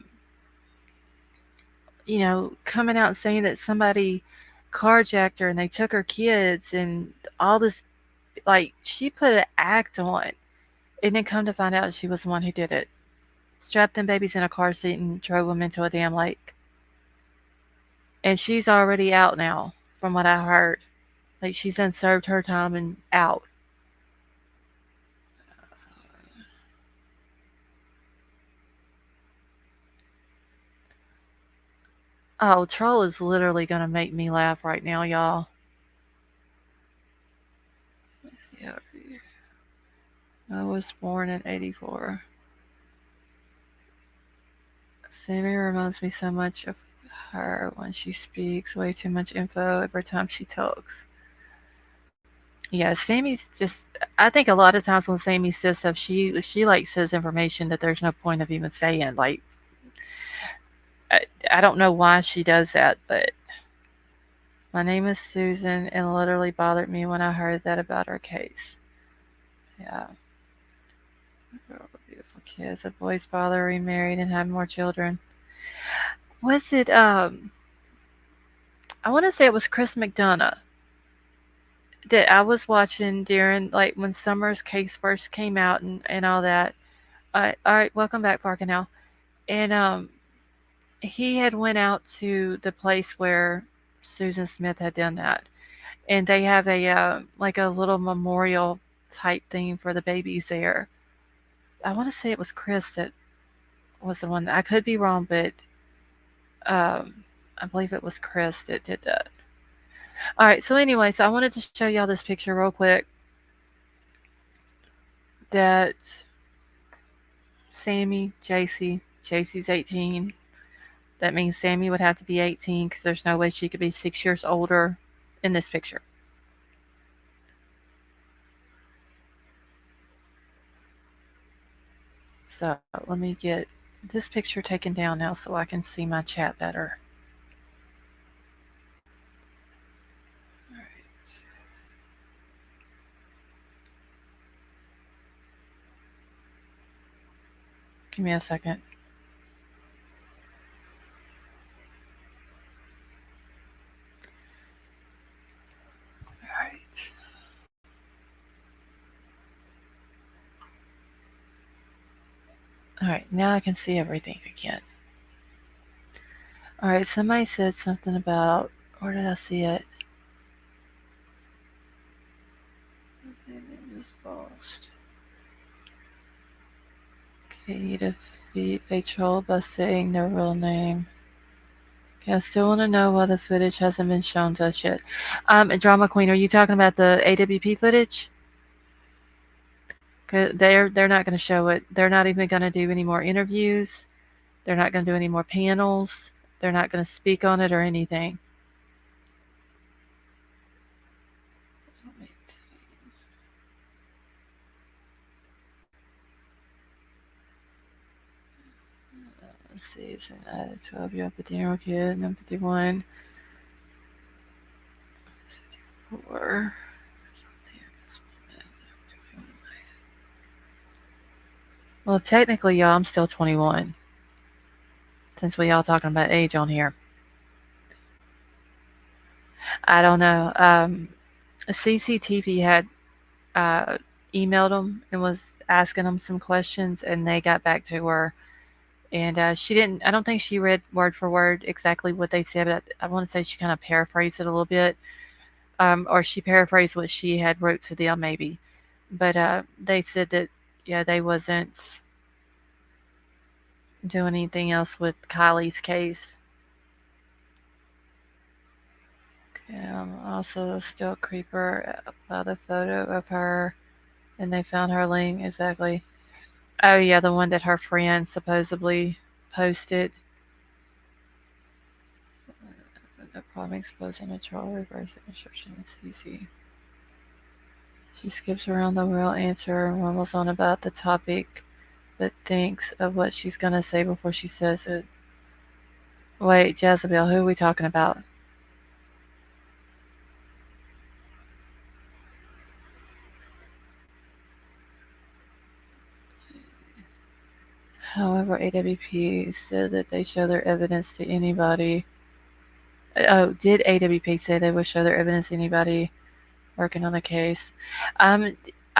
coming out and saying that somebody carjacked her and they took her kids and all this. Like, she put an act on, and then come to find out she was the one who did it. Strapped them babies in a car seat and drove them into a damn lake. And she's already out now, from what I heard. Like, she's done served her time and out. Oh, Troll is literally gonna make me laugh right now, y'all. Let's see I was born in '84. Sammy reminds me so much of her when she speaks. Way too much info every time she talks. Yeah, Sammy's just. I think a lot of times when Sammy says stuff, she like says information that there's no point of even saying. Like, I, I don't know why she does that, but my name is Susan, and literally bothered me when I heard that about her case. Yeah. Beautiful kids. A boy's father remarried and had more children. Was it, I want to say it was Chris McDonough that I was watching during, like, when Summer's case first came out and all that. All right, welcome back, Farkenhow. And, he had went out to the place where Susan Smith had done that. And they have a, like a little memorial type thing for the babies there. I want to say it was Chris that was the one. I could be wrong, but um, I believe it was Chris that did that. All right. So anyway, so I wanted to show y'all this picture real quick. That Sammy, JC's 18. That means Sammy would have to be 18 because there's no way she could be 6 years older in this picture. So let me get this picture taken down now so I can see my chat better. Give me a second. All right, now I can see everything again. All right, somebody said something about, where did I see it? Lost. Okay, you defeat a troll by saying their real name. Okay, I still want to know why the footage hasn't been shown to us yet. Drama Queen, are you talking about the AWP footage? They're not going to show it. They're not even going to do any more interviews. They're not going to do any more panels. They're not going to speak on it or anything. Let's see. 12-year-old, 15-year-old kid, and 51, 64. Well, technically, y'all, I'm still 21. Since we all talking about age on here, I don't know. CCTV had uh, emailed them and was asking them some questions, and they got back to her. And she didn't. I don't think she read word for word exactly what they said, but I want to say she kind of paraphrased it a little bit, or she paraphrased what she had wrote to them, maybe. But they said that yeah, they wasn't doing anything else with Kylie's case. Also, still creeper by the photo of her, and they found her link exactly. Oh yeah, the one that her friend supposedly posted. The problem explodes on a troll reverse instruction is easy. She skips around the real answer and rumbles on about the topic, but thinks of what she's gonna say before she says it. Wait, Jezebel, who are we talking about? However, AWP said that they show their evidence to anybody. Oh, did AWP say they would show their evidence to anybody working on the case? I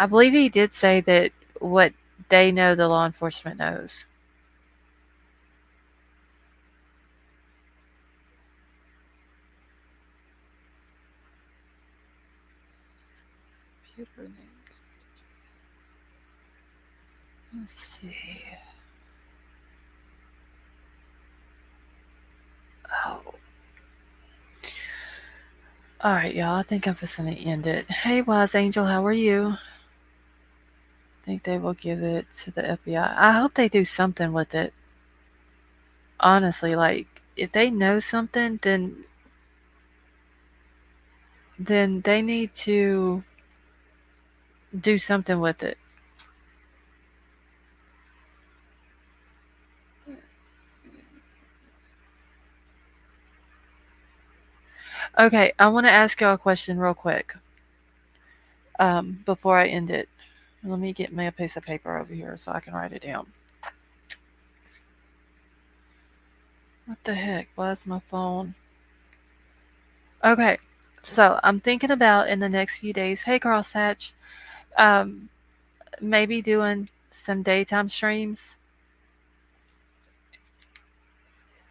believe he did say that what they know, the law enforcement knows. Computer name. Let's see. Oh. Alright, y'all. I think I'm just gonna end it. Hey, Wise Angel, how are you? I think they will give it to the FBI. I hope they do something with it. Honestly, like, if they know something, then they need to do something with it. Okay, I want to ask y'all a question real quick before I end it. Let me get me a piece of paper over here so I can write it down. What the heck? Why is my phone? Okay, so I'm thinking about in the next few days, hey, Crosshatch, um, maybe doing some daytime streams.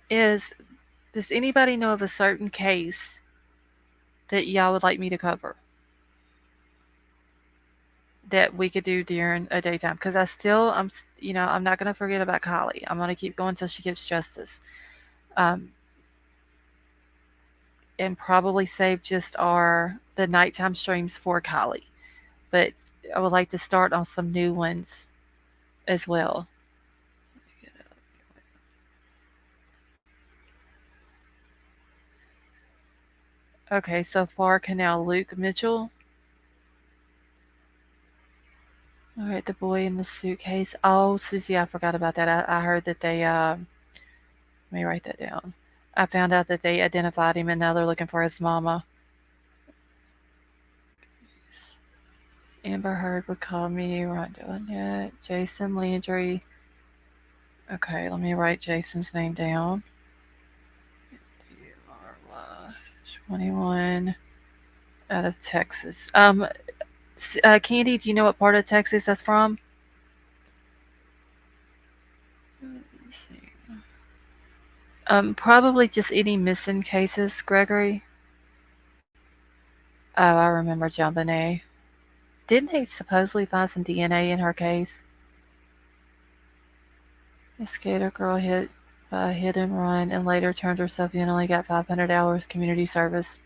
Is Does anybody know of a certain case that y'all would like me to cover that we could do during a daytime? Because I'm not gonna forget about KIELY. I'm gonna keep going until she gets justice, um, and probably save just the nighttime streams for KIELY. But I would like to start on some new ones as well. Okay, so far Canal Luke Mitchell. All right, the boy in the suitcase. Oh, Susie, I forgot about that. I heard that they. Let me write that down. I found out that they identified him, and now they're looking for his mama. Amber Heard would call me. We're not doing it. Jason Landry. Okay, let me write Jason's name down. 21 out of Texas. Candy, do you know what part of Texas that's from? Probably just any missing cases, Gregory. Oh, I remember JonBenet. Didn't they supposedly find some DNA in her case? A skater girl hit by a hit and run and later turned herself in and only got 500 hours community service.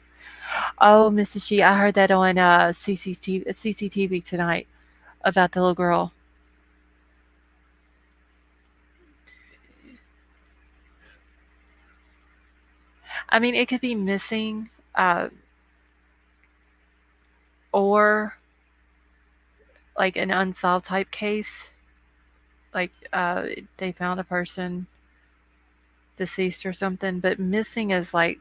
Oh, Mrs. G, I heard that on CCTV tonight about the little girl. I mean, it could be missing, or like an unsolved type case. Like they found a person deceased or something, but missing is like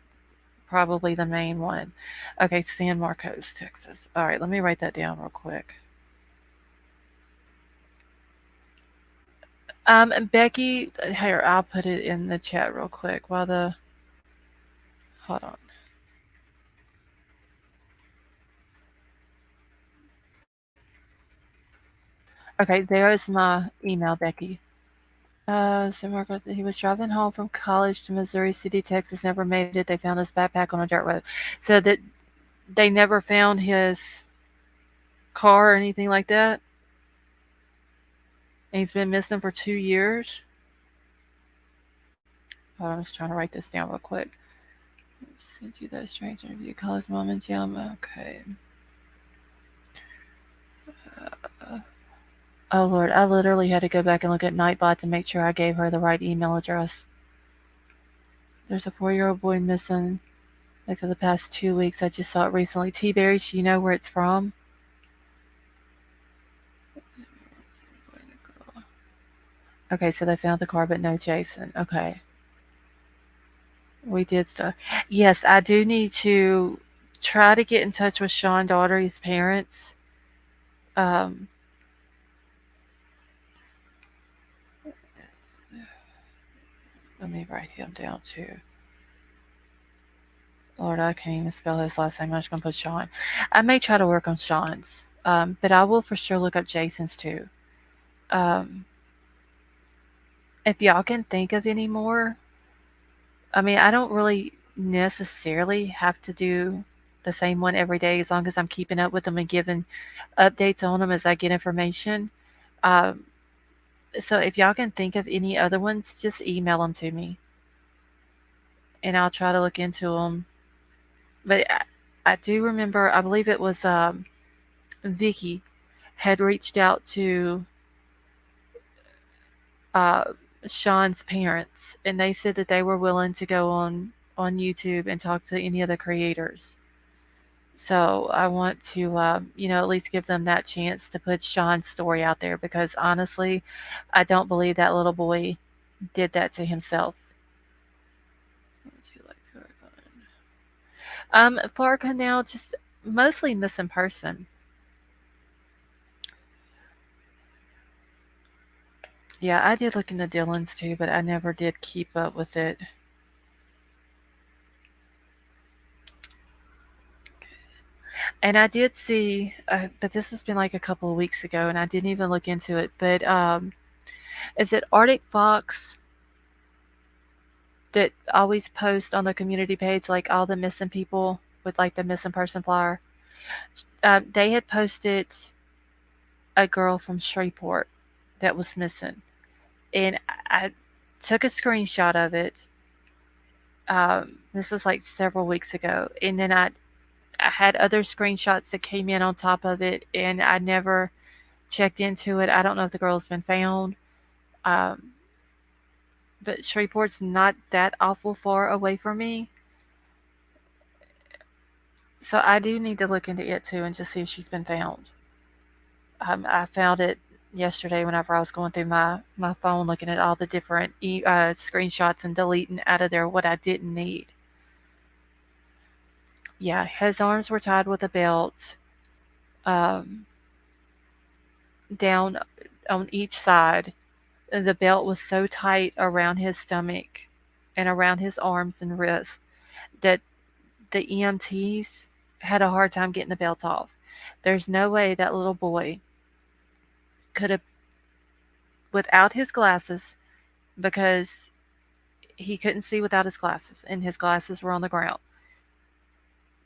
probably the main one. Okay, San Marcos, Texas. All right, let me write that down real quick. Becky, here, I'll put it in the chat real quick while the. Hold on. Okay, there's my email, Becky. So Marco, he was driving home from college to Missouri City, Texas. Never made it. They found his backpack on a dirt road. So that they never found his car or anything like that. And he's been missing for 2 years. Hold on, I'm just trying to write this down real quick. Sent you that strange interview. Call his mom and Jim. Okay. Uh, oh Lord, I literally had to go back and look at Nightbot to make sure I gave her the right email address. There's a 4-year-old boy missing. Like for the past 2 weeks, I just saw it recently. T-Berry, do you know where it's from? Okay, so they found the car, but no Jason. Okay. We did stuff. Yes, I do need to try to get in touch with Sean Daugherty's parents. Um, Let me write him down too. Lord, I can't even spell his last name. I'm just gonna put Sean. I may try to work on Sean's, but I will for sure look up Jason's too. Um, if y'all can think of any more, I mean, I don't really necessarily have to do the same one every day as long as I'm keeping up with them and giving updates on them as I get information. Um, so if y'all can think of any other ones, just email them to me and I'll try to look into them. But I do remember, I believe it was Vicky had reached out to uh, Sean's parents, and they said that they were willing to go on YouTube and talk to any of the creators. So I want to, at least give them that chance to put Sean's story out there because honestly, I don't believe that little boy did that to himself. What would you like to work on? Farka now just mostly missing person. Yeah, I did look into Dylan's too, but I never did keep up with it. And I did see, but this has been like a couple of weeks ago, and I didn't even look into it. But is it Arctic Fox that always post on the community page like all the missing people with like the missing person flyer? They had posted a girl from Shreveport that was missing, and I took a screenshot of it. This was like several weeks ago, and then I had other screenshots that came in on top of it, and I never checked into it. I don't know if the girl's been found. Um, but Shreveport's not that awful far away from me. So I do need to look into it too and just see if she's been found. I found it yesterday whenever I was going through my phone looking at all the different screenshots and deleting out of there what I didn't need. Yeah, his arms were tied with a belt um, down on each side. The belt was so tight around his stomach and around his arms and wrists that the EMTs had a hard time getting the belt off. There's no way that little boy could have, without his glasses, because he couldn't see without his glasses, and his glasses were on the ground,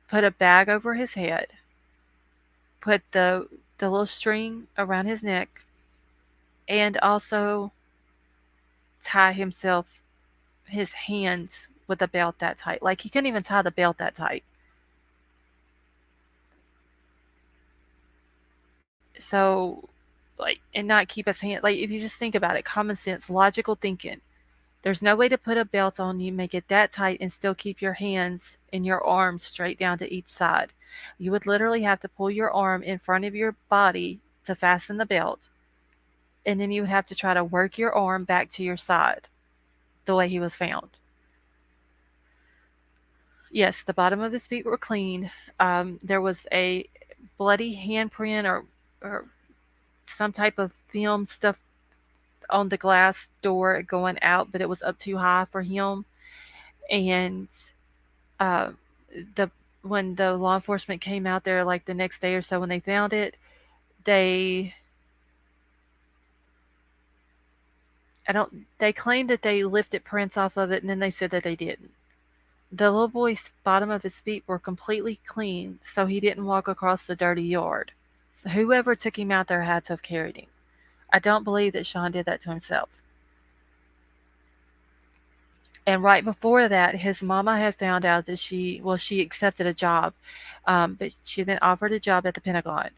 put a bag over his head, put the little string around his neck, and also tie his hands with a belt that tight. Like he couldn't even tie the belt that tight. So, like, and not keep his hand. Like, if you just think about it, common sense, logical thinking. There's no way to put a belt on you, make it that tight, and still keep your hands and your arms straight down to each side. You would literally have to pull your arm in front of your body to fasten the belt, and then you would have to try to work your arm back to your side. the way he was found. Yes, the bottom of his feet were clean. There was a bloody handprint or some type of film stuff on the glass door going out, but it was up too high for him. And uh, the when the law enforcement came out there like the next day or so when they found it, they they claimed that they lifted prints off of it and then they said that they didn't. The little boy's bottom of his feet were completely clean, so he didn't walk across the dirty yard. So whoever took him out there had to have carried him. I don't believe that Sean did that to himself. And right before that, his mama had found out that she accepted a job, but she'd been offered a job at the Pentagon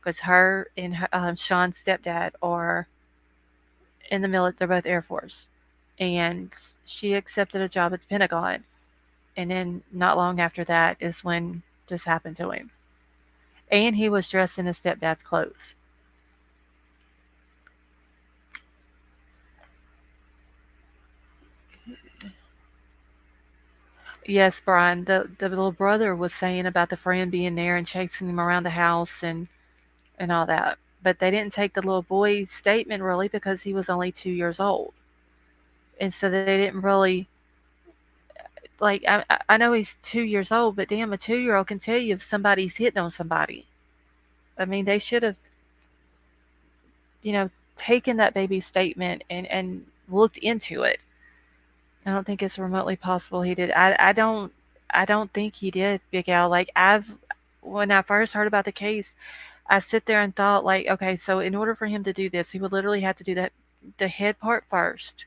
because Sean's stepdad are in the military. They're both Air Force, and she accepted a job at the Pentagon. And then not long after that is when this happened to him. And he was dressed in his stepdad's clothes. Yes, Brian, the little brother was saying about the friend being there and chasing him around the house and all that. But they didn't take the little boy's statement really because he was only 2 years old. And so they didn't really, like, I know he's 2 years old, but damn, a 2-year-old can tell you if somebody's hitting on somebody. I mean, they should have, taken that baby's statement and looked into it. I don't think it's remotely possible he did. I don't think he did, Big Al. Like when I first heard about the case, I sit there and thought like, okay, so in order for him to do this, he would literally have to do the head part first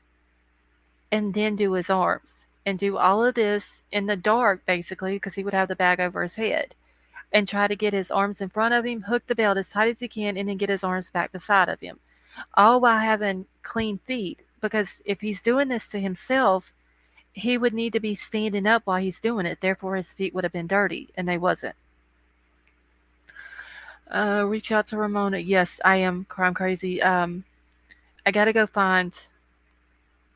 and then do his arms and do all of this in the dark basically because he would have the bag over his head and try to get his arms in front of him, hook the belt as tight as he can and then get his arms back beside of him. All while having clean feet because if he's doing this to himself, he would need to be standing up while he's doing it. Therefore, his feet would have been dirty, and they wasn't. Reach out to Ramona. Yes, I am crime crazy. I gotta go find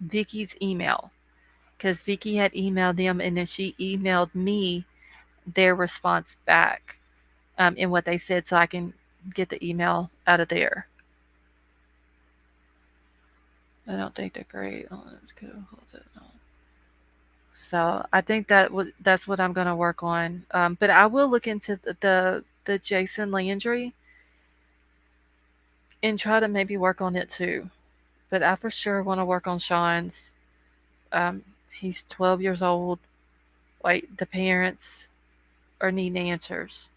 Vicky's email because Vicky had emailed them, and then she emailed me their response back in what they said, so I can get the email out of there. I don't think they're great. Oh, that's good. So I think that's what I'm gonna work on. But I will look into the Jason Landry and try to maybe work on it too. But I for sure want to work on Sean's. Um, he's 12 years old. Like the parents are needing answers.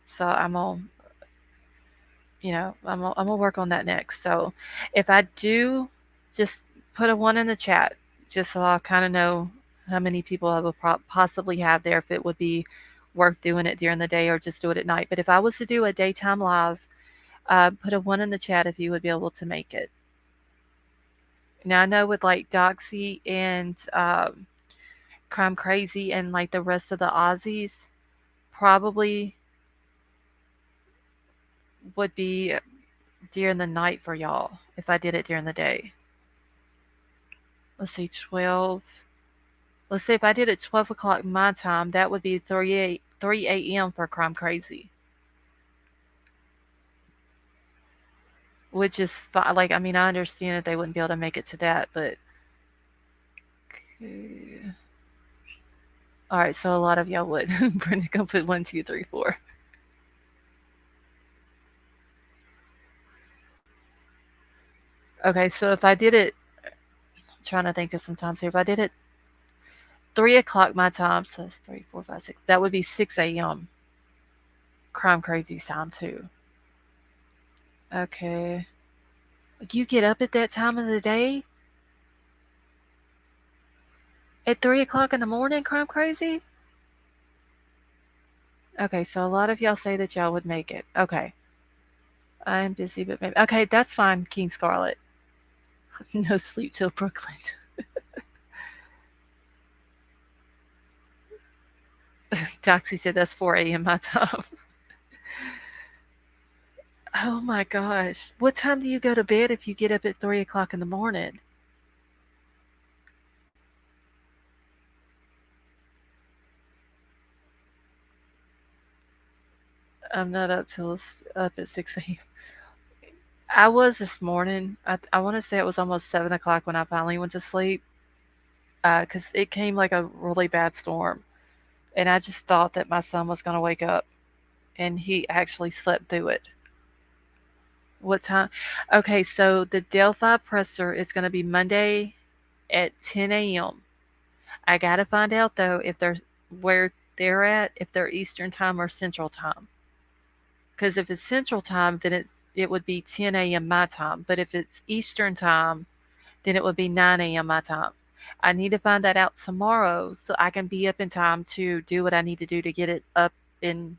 So I'm gonna work on that next. So if I do, just put a one in the chat, just so I'll kind of know how many people I will possibly have there. If it would be worth doing it during the day or just do it at night. But if I was to do a daytime live, put a one in the chat if you would be able to make it. Now I know with like Doxy and Crime Crazy and like the rest of the Aussies, probably would be during the night for y'all if I did it during the day. Let's see, 12. Let's see, if I did it 12 o'clock my time, that would be 3 a.m. for Crime Crazy. Which is, like, I mean, I understand that they wouldn't be able to make it to that, but... Okay. Alright, so a lot of y'all would. Brenda, go put 1, 2, 3, 4. Okay, so if I did it... I'm trying to think of some times here. If I did it 3 o'clock my time, so that's 3, 4, 5, 6. That would be 6 a.m. Crime Crazy's time, too. Okay. You get up at that time of the day? At 3 o'clock in the morning, Crime Crazy? Okay, so a lot of y'all say that y'all would make it. Okay. I'm busy, but maybe. Okay, that's fine, King Scarlet. No sleep till Brooklyn. Doxy said that's 4 a.m. my time. Oh my gosh. What time do you go to bed if you get up at 3 o'clock in the morning? I'm not up at 6 a.m. I was this morning. I want to say it was almost 7 o'clock when I finally went to sleep. Because it came like a really bad storm, and I just thought that my son was gonna wake up, and he actually slept through it. What time? Okay, so the Delphi presser is gonna be Monday at 10 a.m. I gotta find out though if they're where they're at, if they're Eastern time or Central time. Because if it's Central time, then it would be 10 a.m. my time. But if it's Eastern time, then it would be 9 a.m. my time. I need to find that out tomorrow so I can be up in time to do what I need to do to get it up and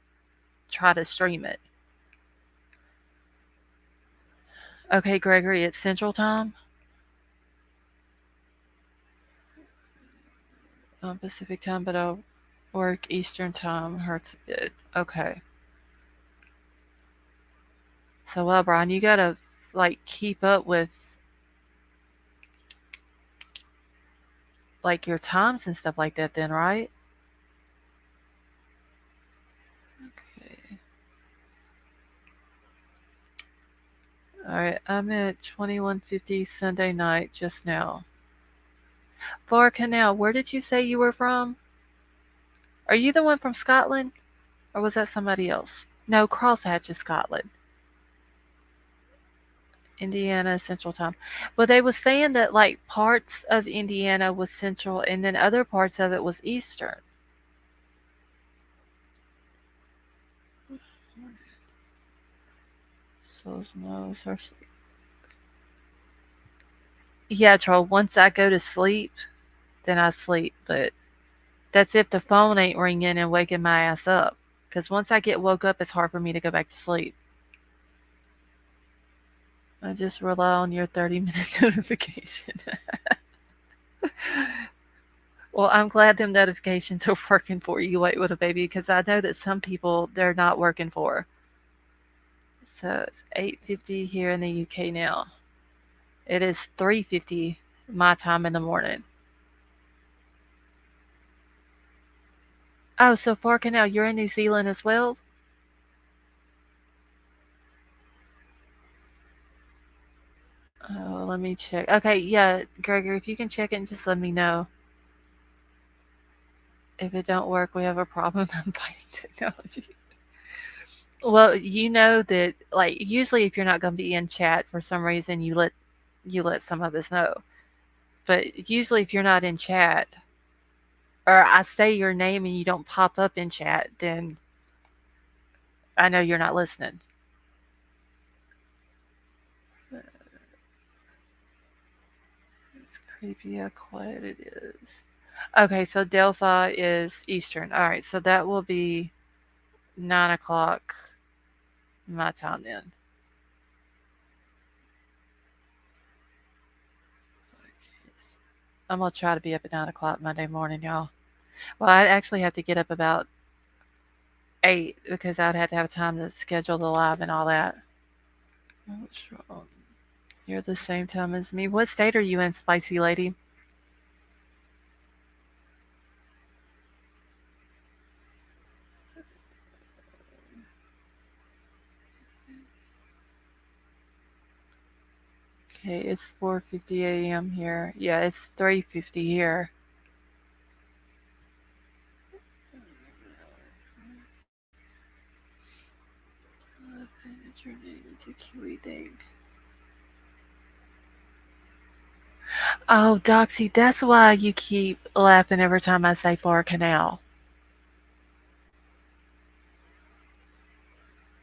try to stream it. Okay, Gregory, it's Central time, Pacific time, but I'll work Eastern time. Hurts a bit. Okay. So, well, Brian, you gotta like keep up with like your times and stuff like that, then, right? Okay. All right, I'm at 2150 Sunday night just now. Laura Canal, where did you say you were from? Are you the one from Scotland? Or was that somebody else? No, Crosshatch is Scotland. Indiana Central Time. But they was saying that like parts of Indiana was Central and then other parts of it was Eastern. So no, yeah, Troll. Once I go to sleep, then I sleep. But that's if the phone ain't ringing and waking my ass up. Because once I get woke up, it's hard for me to go back to sleep. I just rely on your 30-minute notification. Well, I'm glad them notifications are working for you, Wait with a Baby, because I know that some people they're not working for. So it's 8:50 here in the UK now. It is 3:50 my time in the morning. Oh, so far now you're in New Zealand as well? Oh, let me check. Okay, yeah, Gregor, if you can check it and just let me know. If it don't work, we have a problem. I'm fighting technology. Well, you know that like usually if you're not going to be in chat for some reason, you let some of us know. But usually if you're not in chat or I say your name and you don't pop up in chat, then I know you're not listening. It's creepy how quiet it is. Okay, so Delphi is Eastern. All right, so that will be 9 o'clock my time then. I'm gonna try to be up at 9 o'clock Monday morning, y'all. Well, I'd actually have to get up about 8 because I'd have to have time to schedule the live and all that. What's wrong? You're the same time as me. What state are you in, Spicy Lady? Okay, it's 4:50 a.m. here. Yeah, it's 3:50 here. What's your name? It's a Kiwi thing. Oh, Doxy, that's why you keep laughing every time I say Far Canal.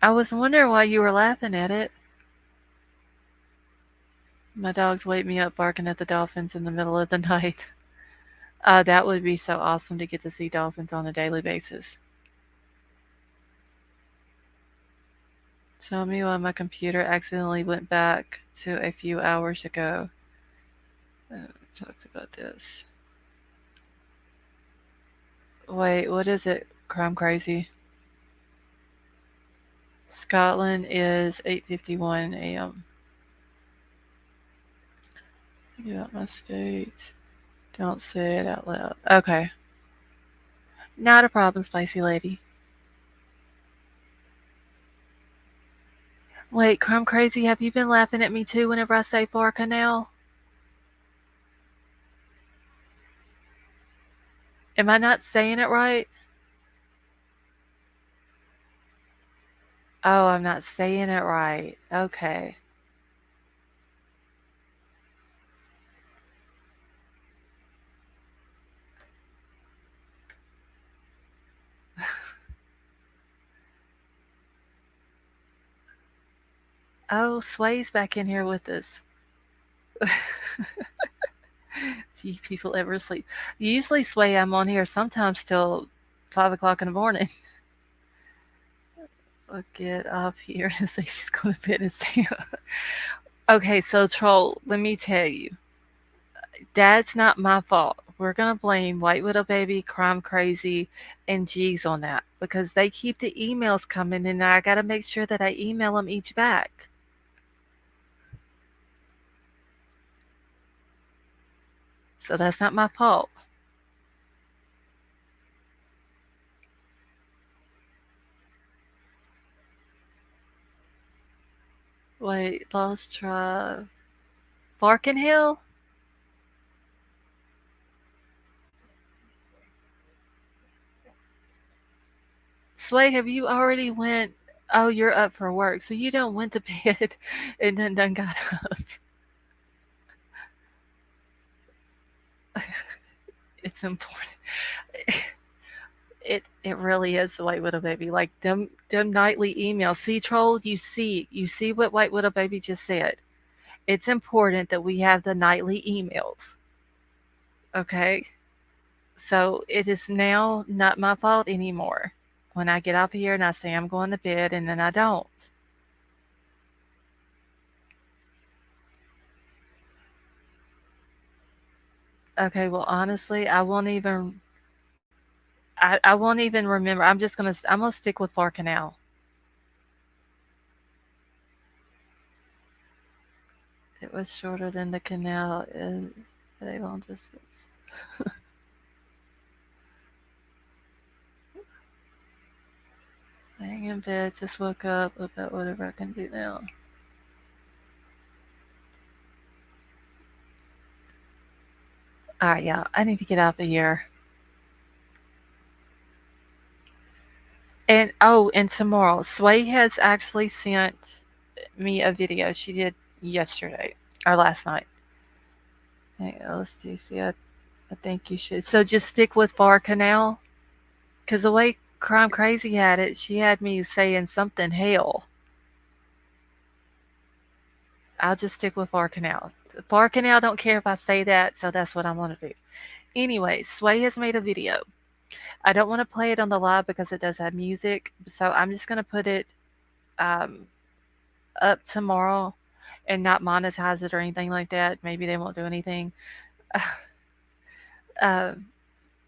I was wondering why you were laughing at it. My dogs wake me up barking at the dolphins in the middle of the night. That would be so awesome to get to see dolphins on a daily basis. Tell me why my computer accidentally went back to a few hours ago. We talked about this. Wait, what is it? Crime Crazy. Scotland is 8:51 a.m. Think about my state. Don't say it out loud. Okay. Not a problem, Spicy Lady. Wait, Crumb Crazy, have you been laughing at me too whenever I say Far Canal? Am I not saying it right? Oh, I'm not saying it right. Okay. Oh, Sway's back in here with us. Do you people ever sleep? Usually, Sway, I'm on here sometimes till 5 o'clock in the morning. I'll get off here and say she's going to bed and stay up. Okay, so Troll, let me tell you, that's not my fault. We're gonna blame White Widow Baby, Crime Crazy, and G's on that because they keep the emails coming, and I gotta make sure that I email them each back. So that's not my fault. Wait, Lost Tribe, Farkenhill? Sway, have you already went? Oh, you're up for work, so you don't went to bed and then done got up. It's important. It really is the White Widow Baby. Like them nightly emails. See, Troll, you see what White Widow Baby just said. It's important that we have the nightly emails. Okay? So it is now not my fault anymore. When I get off here and I say I'm going to bed and then I don't. Okay, well honestly, I won't even remember. I'm gonna stick with Far Canal. It was shorter than the canal is a long distance. Laying in bed, just woke up about whatever I can do now. Alright, yeah, I need to get out of here. And oh, and tomorrow, Sway has actually sent me a video she did yesterday or last night. Hey, let's see. I think you should. So just stick with Far Canal, because the way Crime Crazy had it, she had me saying something hell. I'll just stick with Far Canal. Far Canal don't care if I say that, so that's what I'm gonna do. Anyway, Sway has made a video. I don't want to play it on the live because it does have music, so I'm just gonna put it um, up tomorrow and not monetize it or anything like that. Maybe they won't do anything. uh,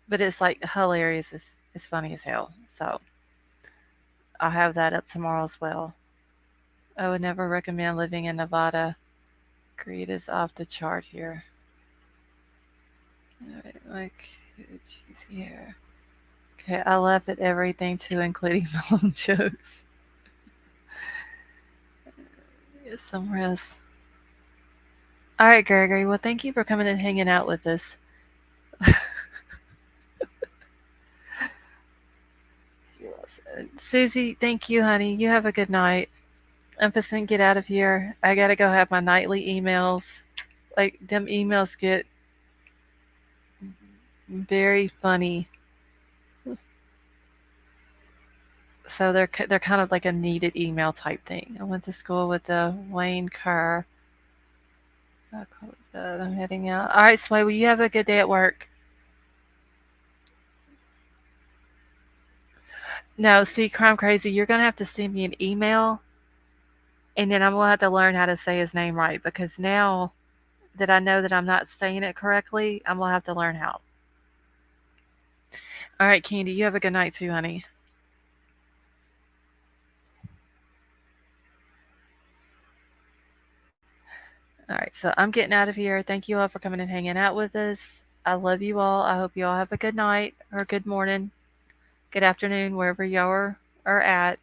but it's like hilarious. It's funny as hell. So I'll have that up tomorrow as well. I would never recommend living in Nevada. Greed is off the chart here. Alright, like cheesy hair. Okay, I laugh at everything too, including my own jokes. Somewhere else. Alright, Gregory. Well, thank you for coming and hanging out with us. Susie, thank you, honey. You have a good night. I'm just gonna get out of here. I gotta go have my nightly emails. Like, them emails get very funny. So they're kind of like a needed email type thing. I went to school with Wayne Kerr. I'm heading out. All right, Sway. Well, you have a good day at work. No, see, Crime Crazy, you're gonna have to send me an email, and then I'm gonna have to learn how to say his name right because now that I know that I'm not saying it correctly, I'm gonna have to learn how. All right, Candy, you have a good night too, honey. All right, so I'm getting out of here. Thank you all for coming and hanging out with us. I love you all. I hope you all have a good night or good morning, good afternoon, wherever y'all are at.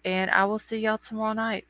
And I will see y'all tomorrow night.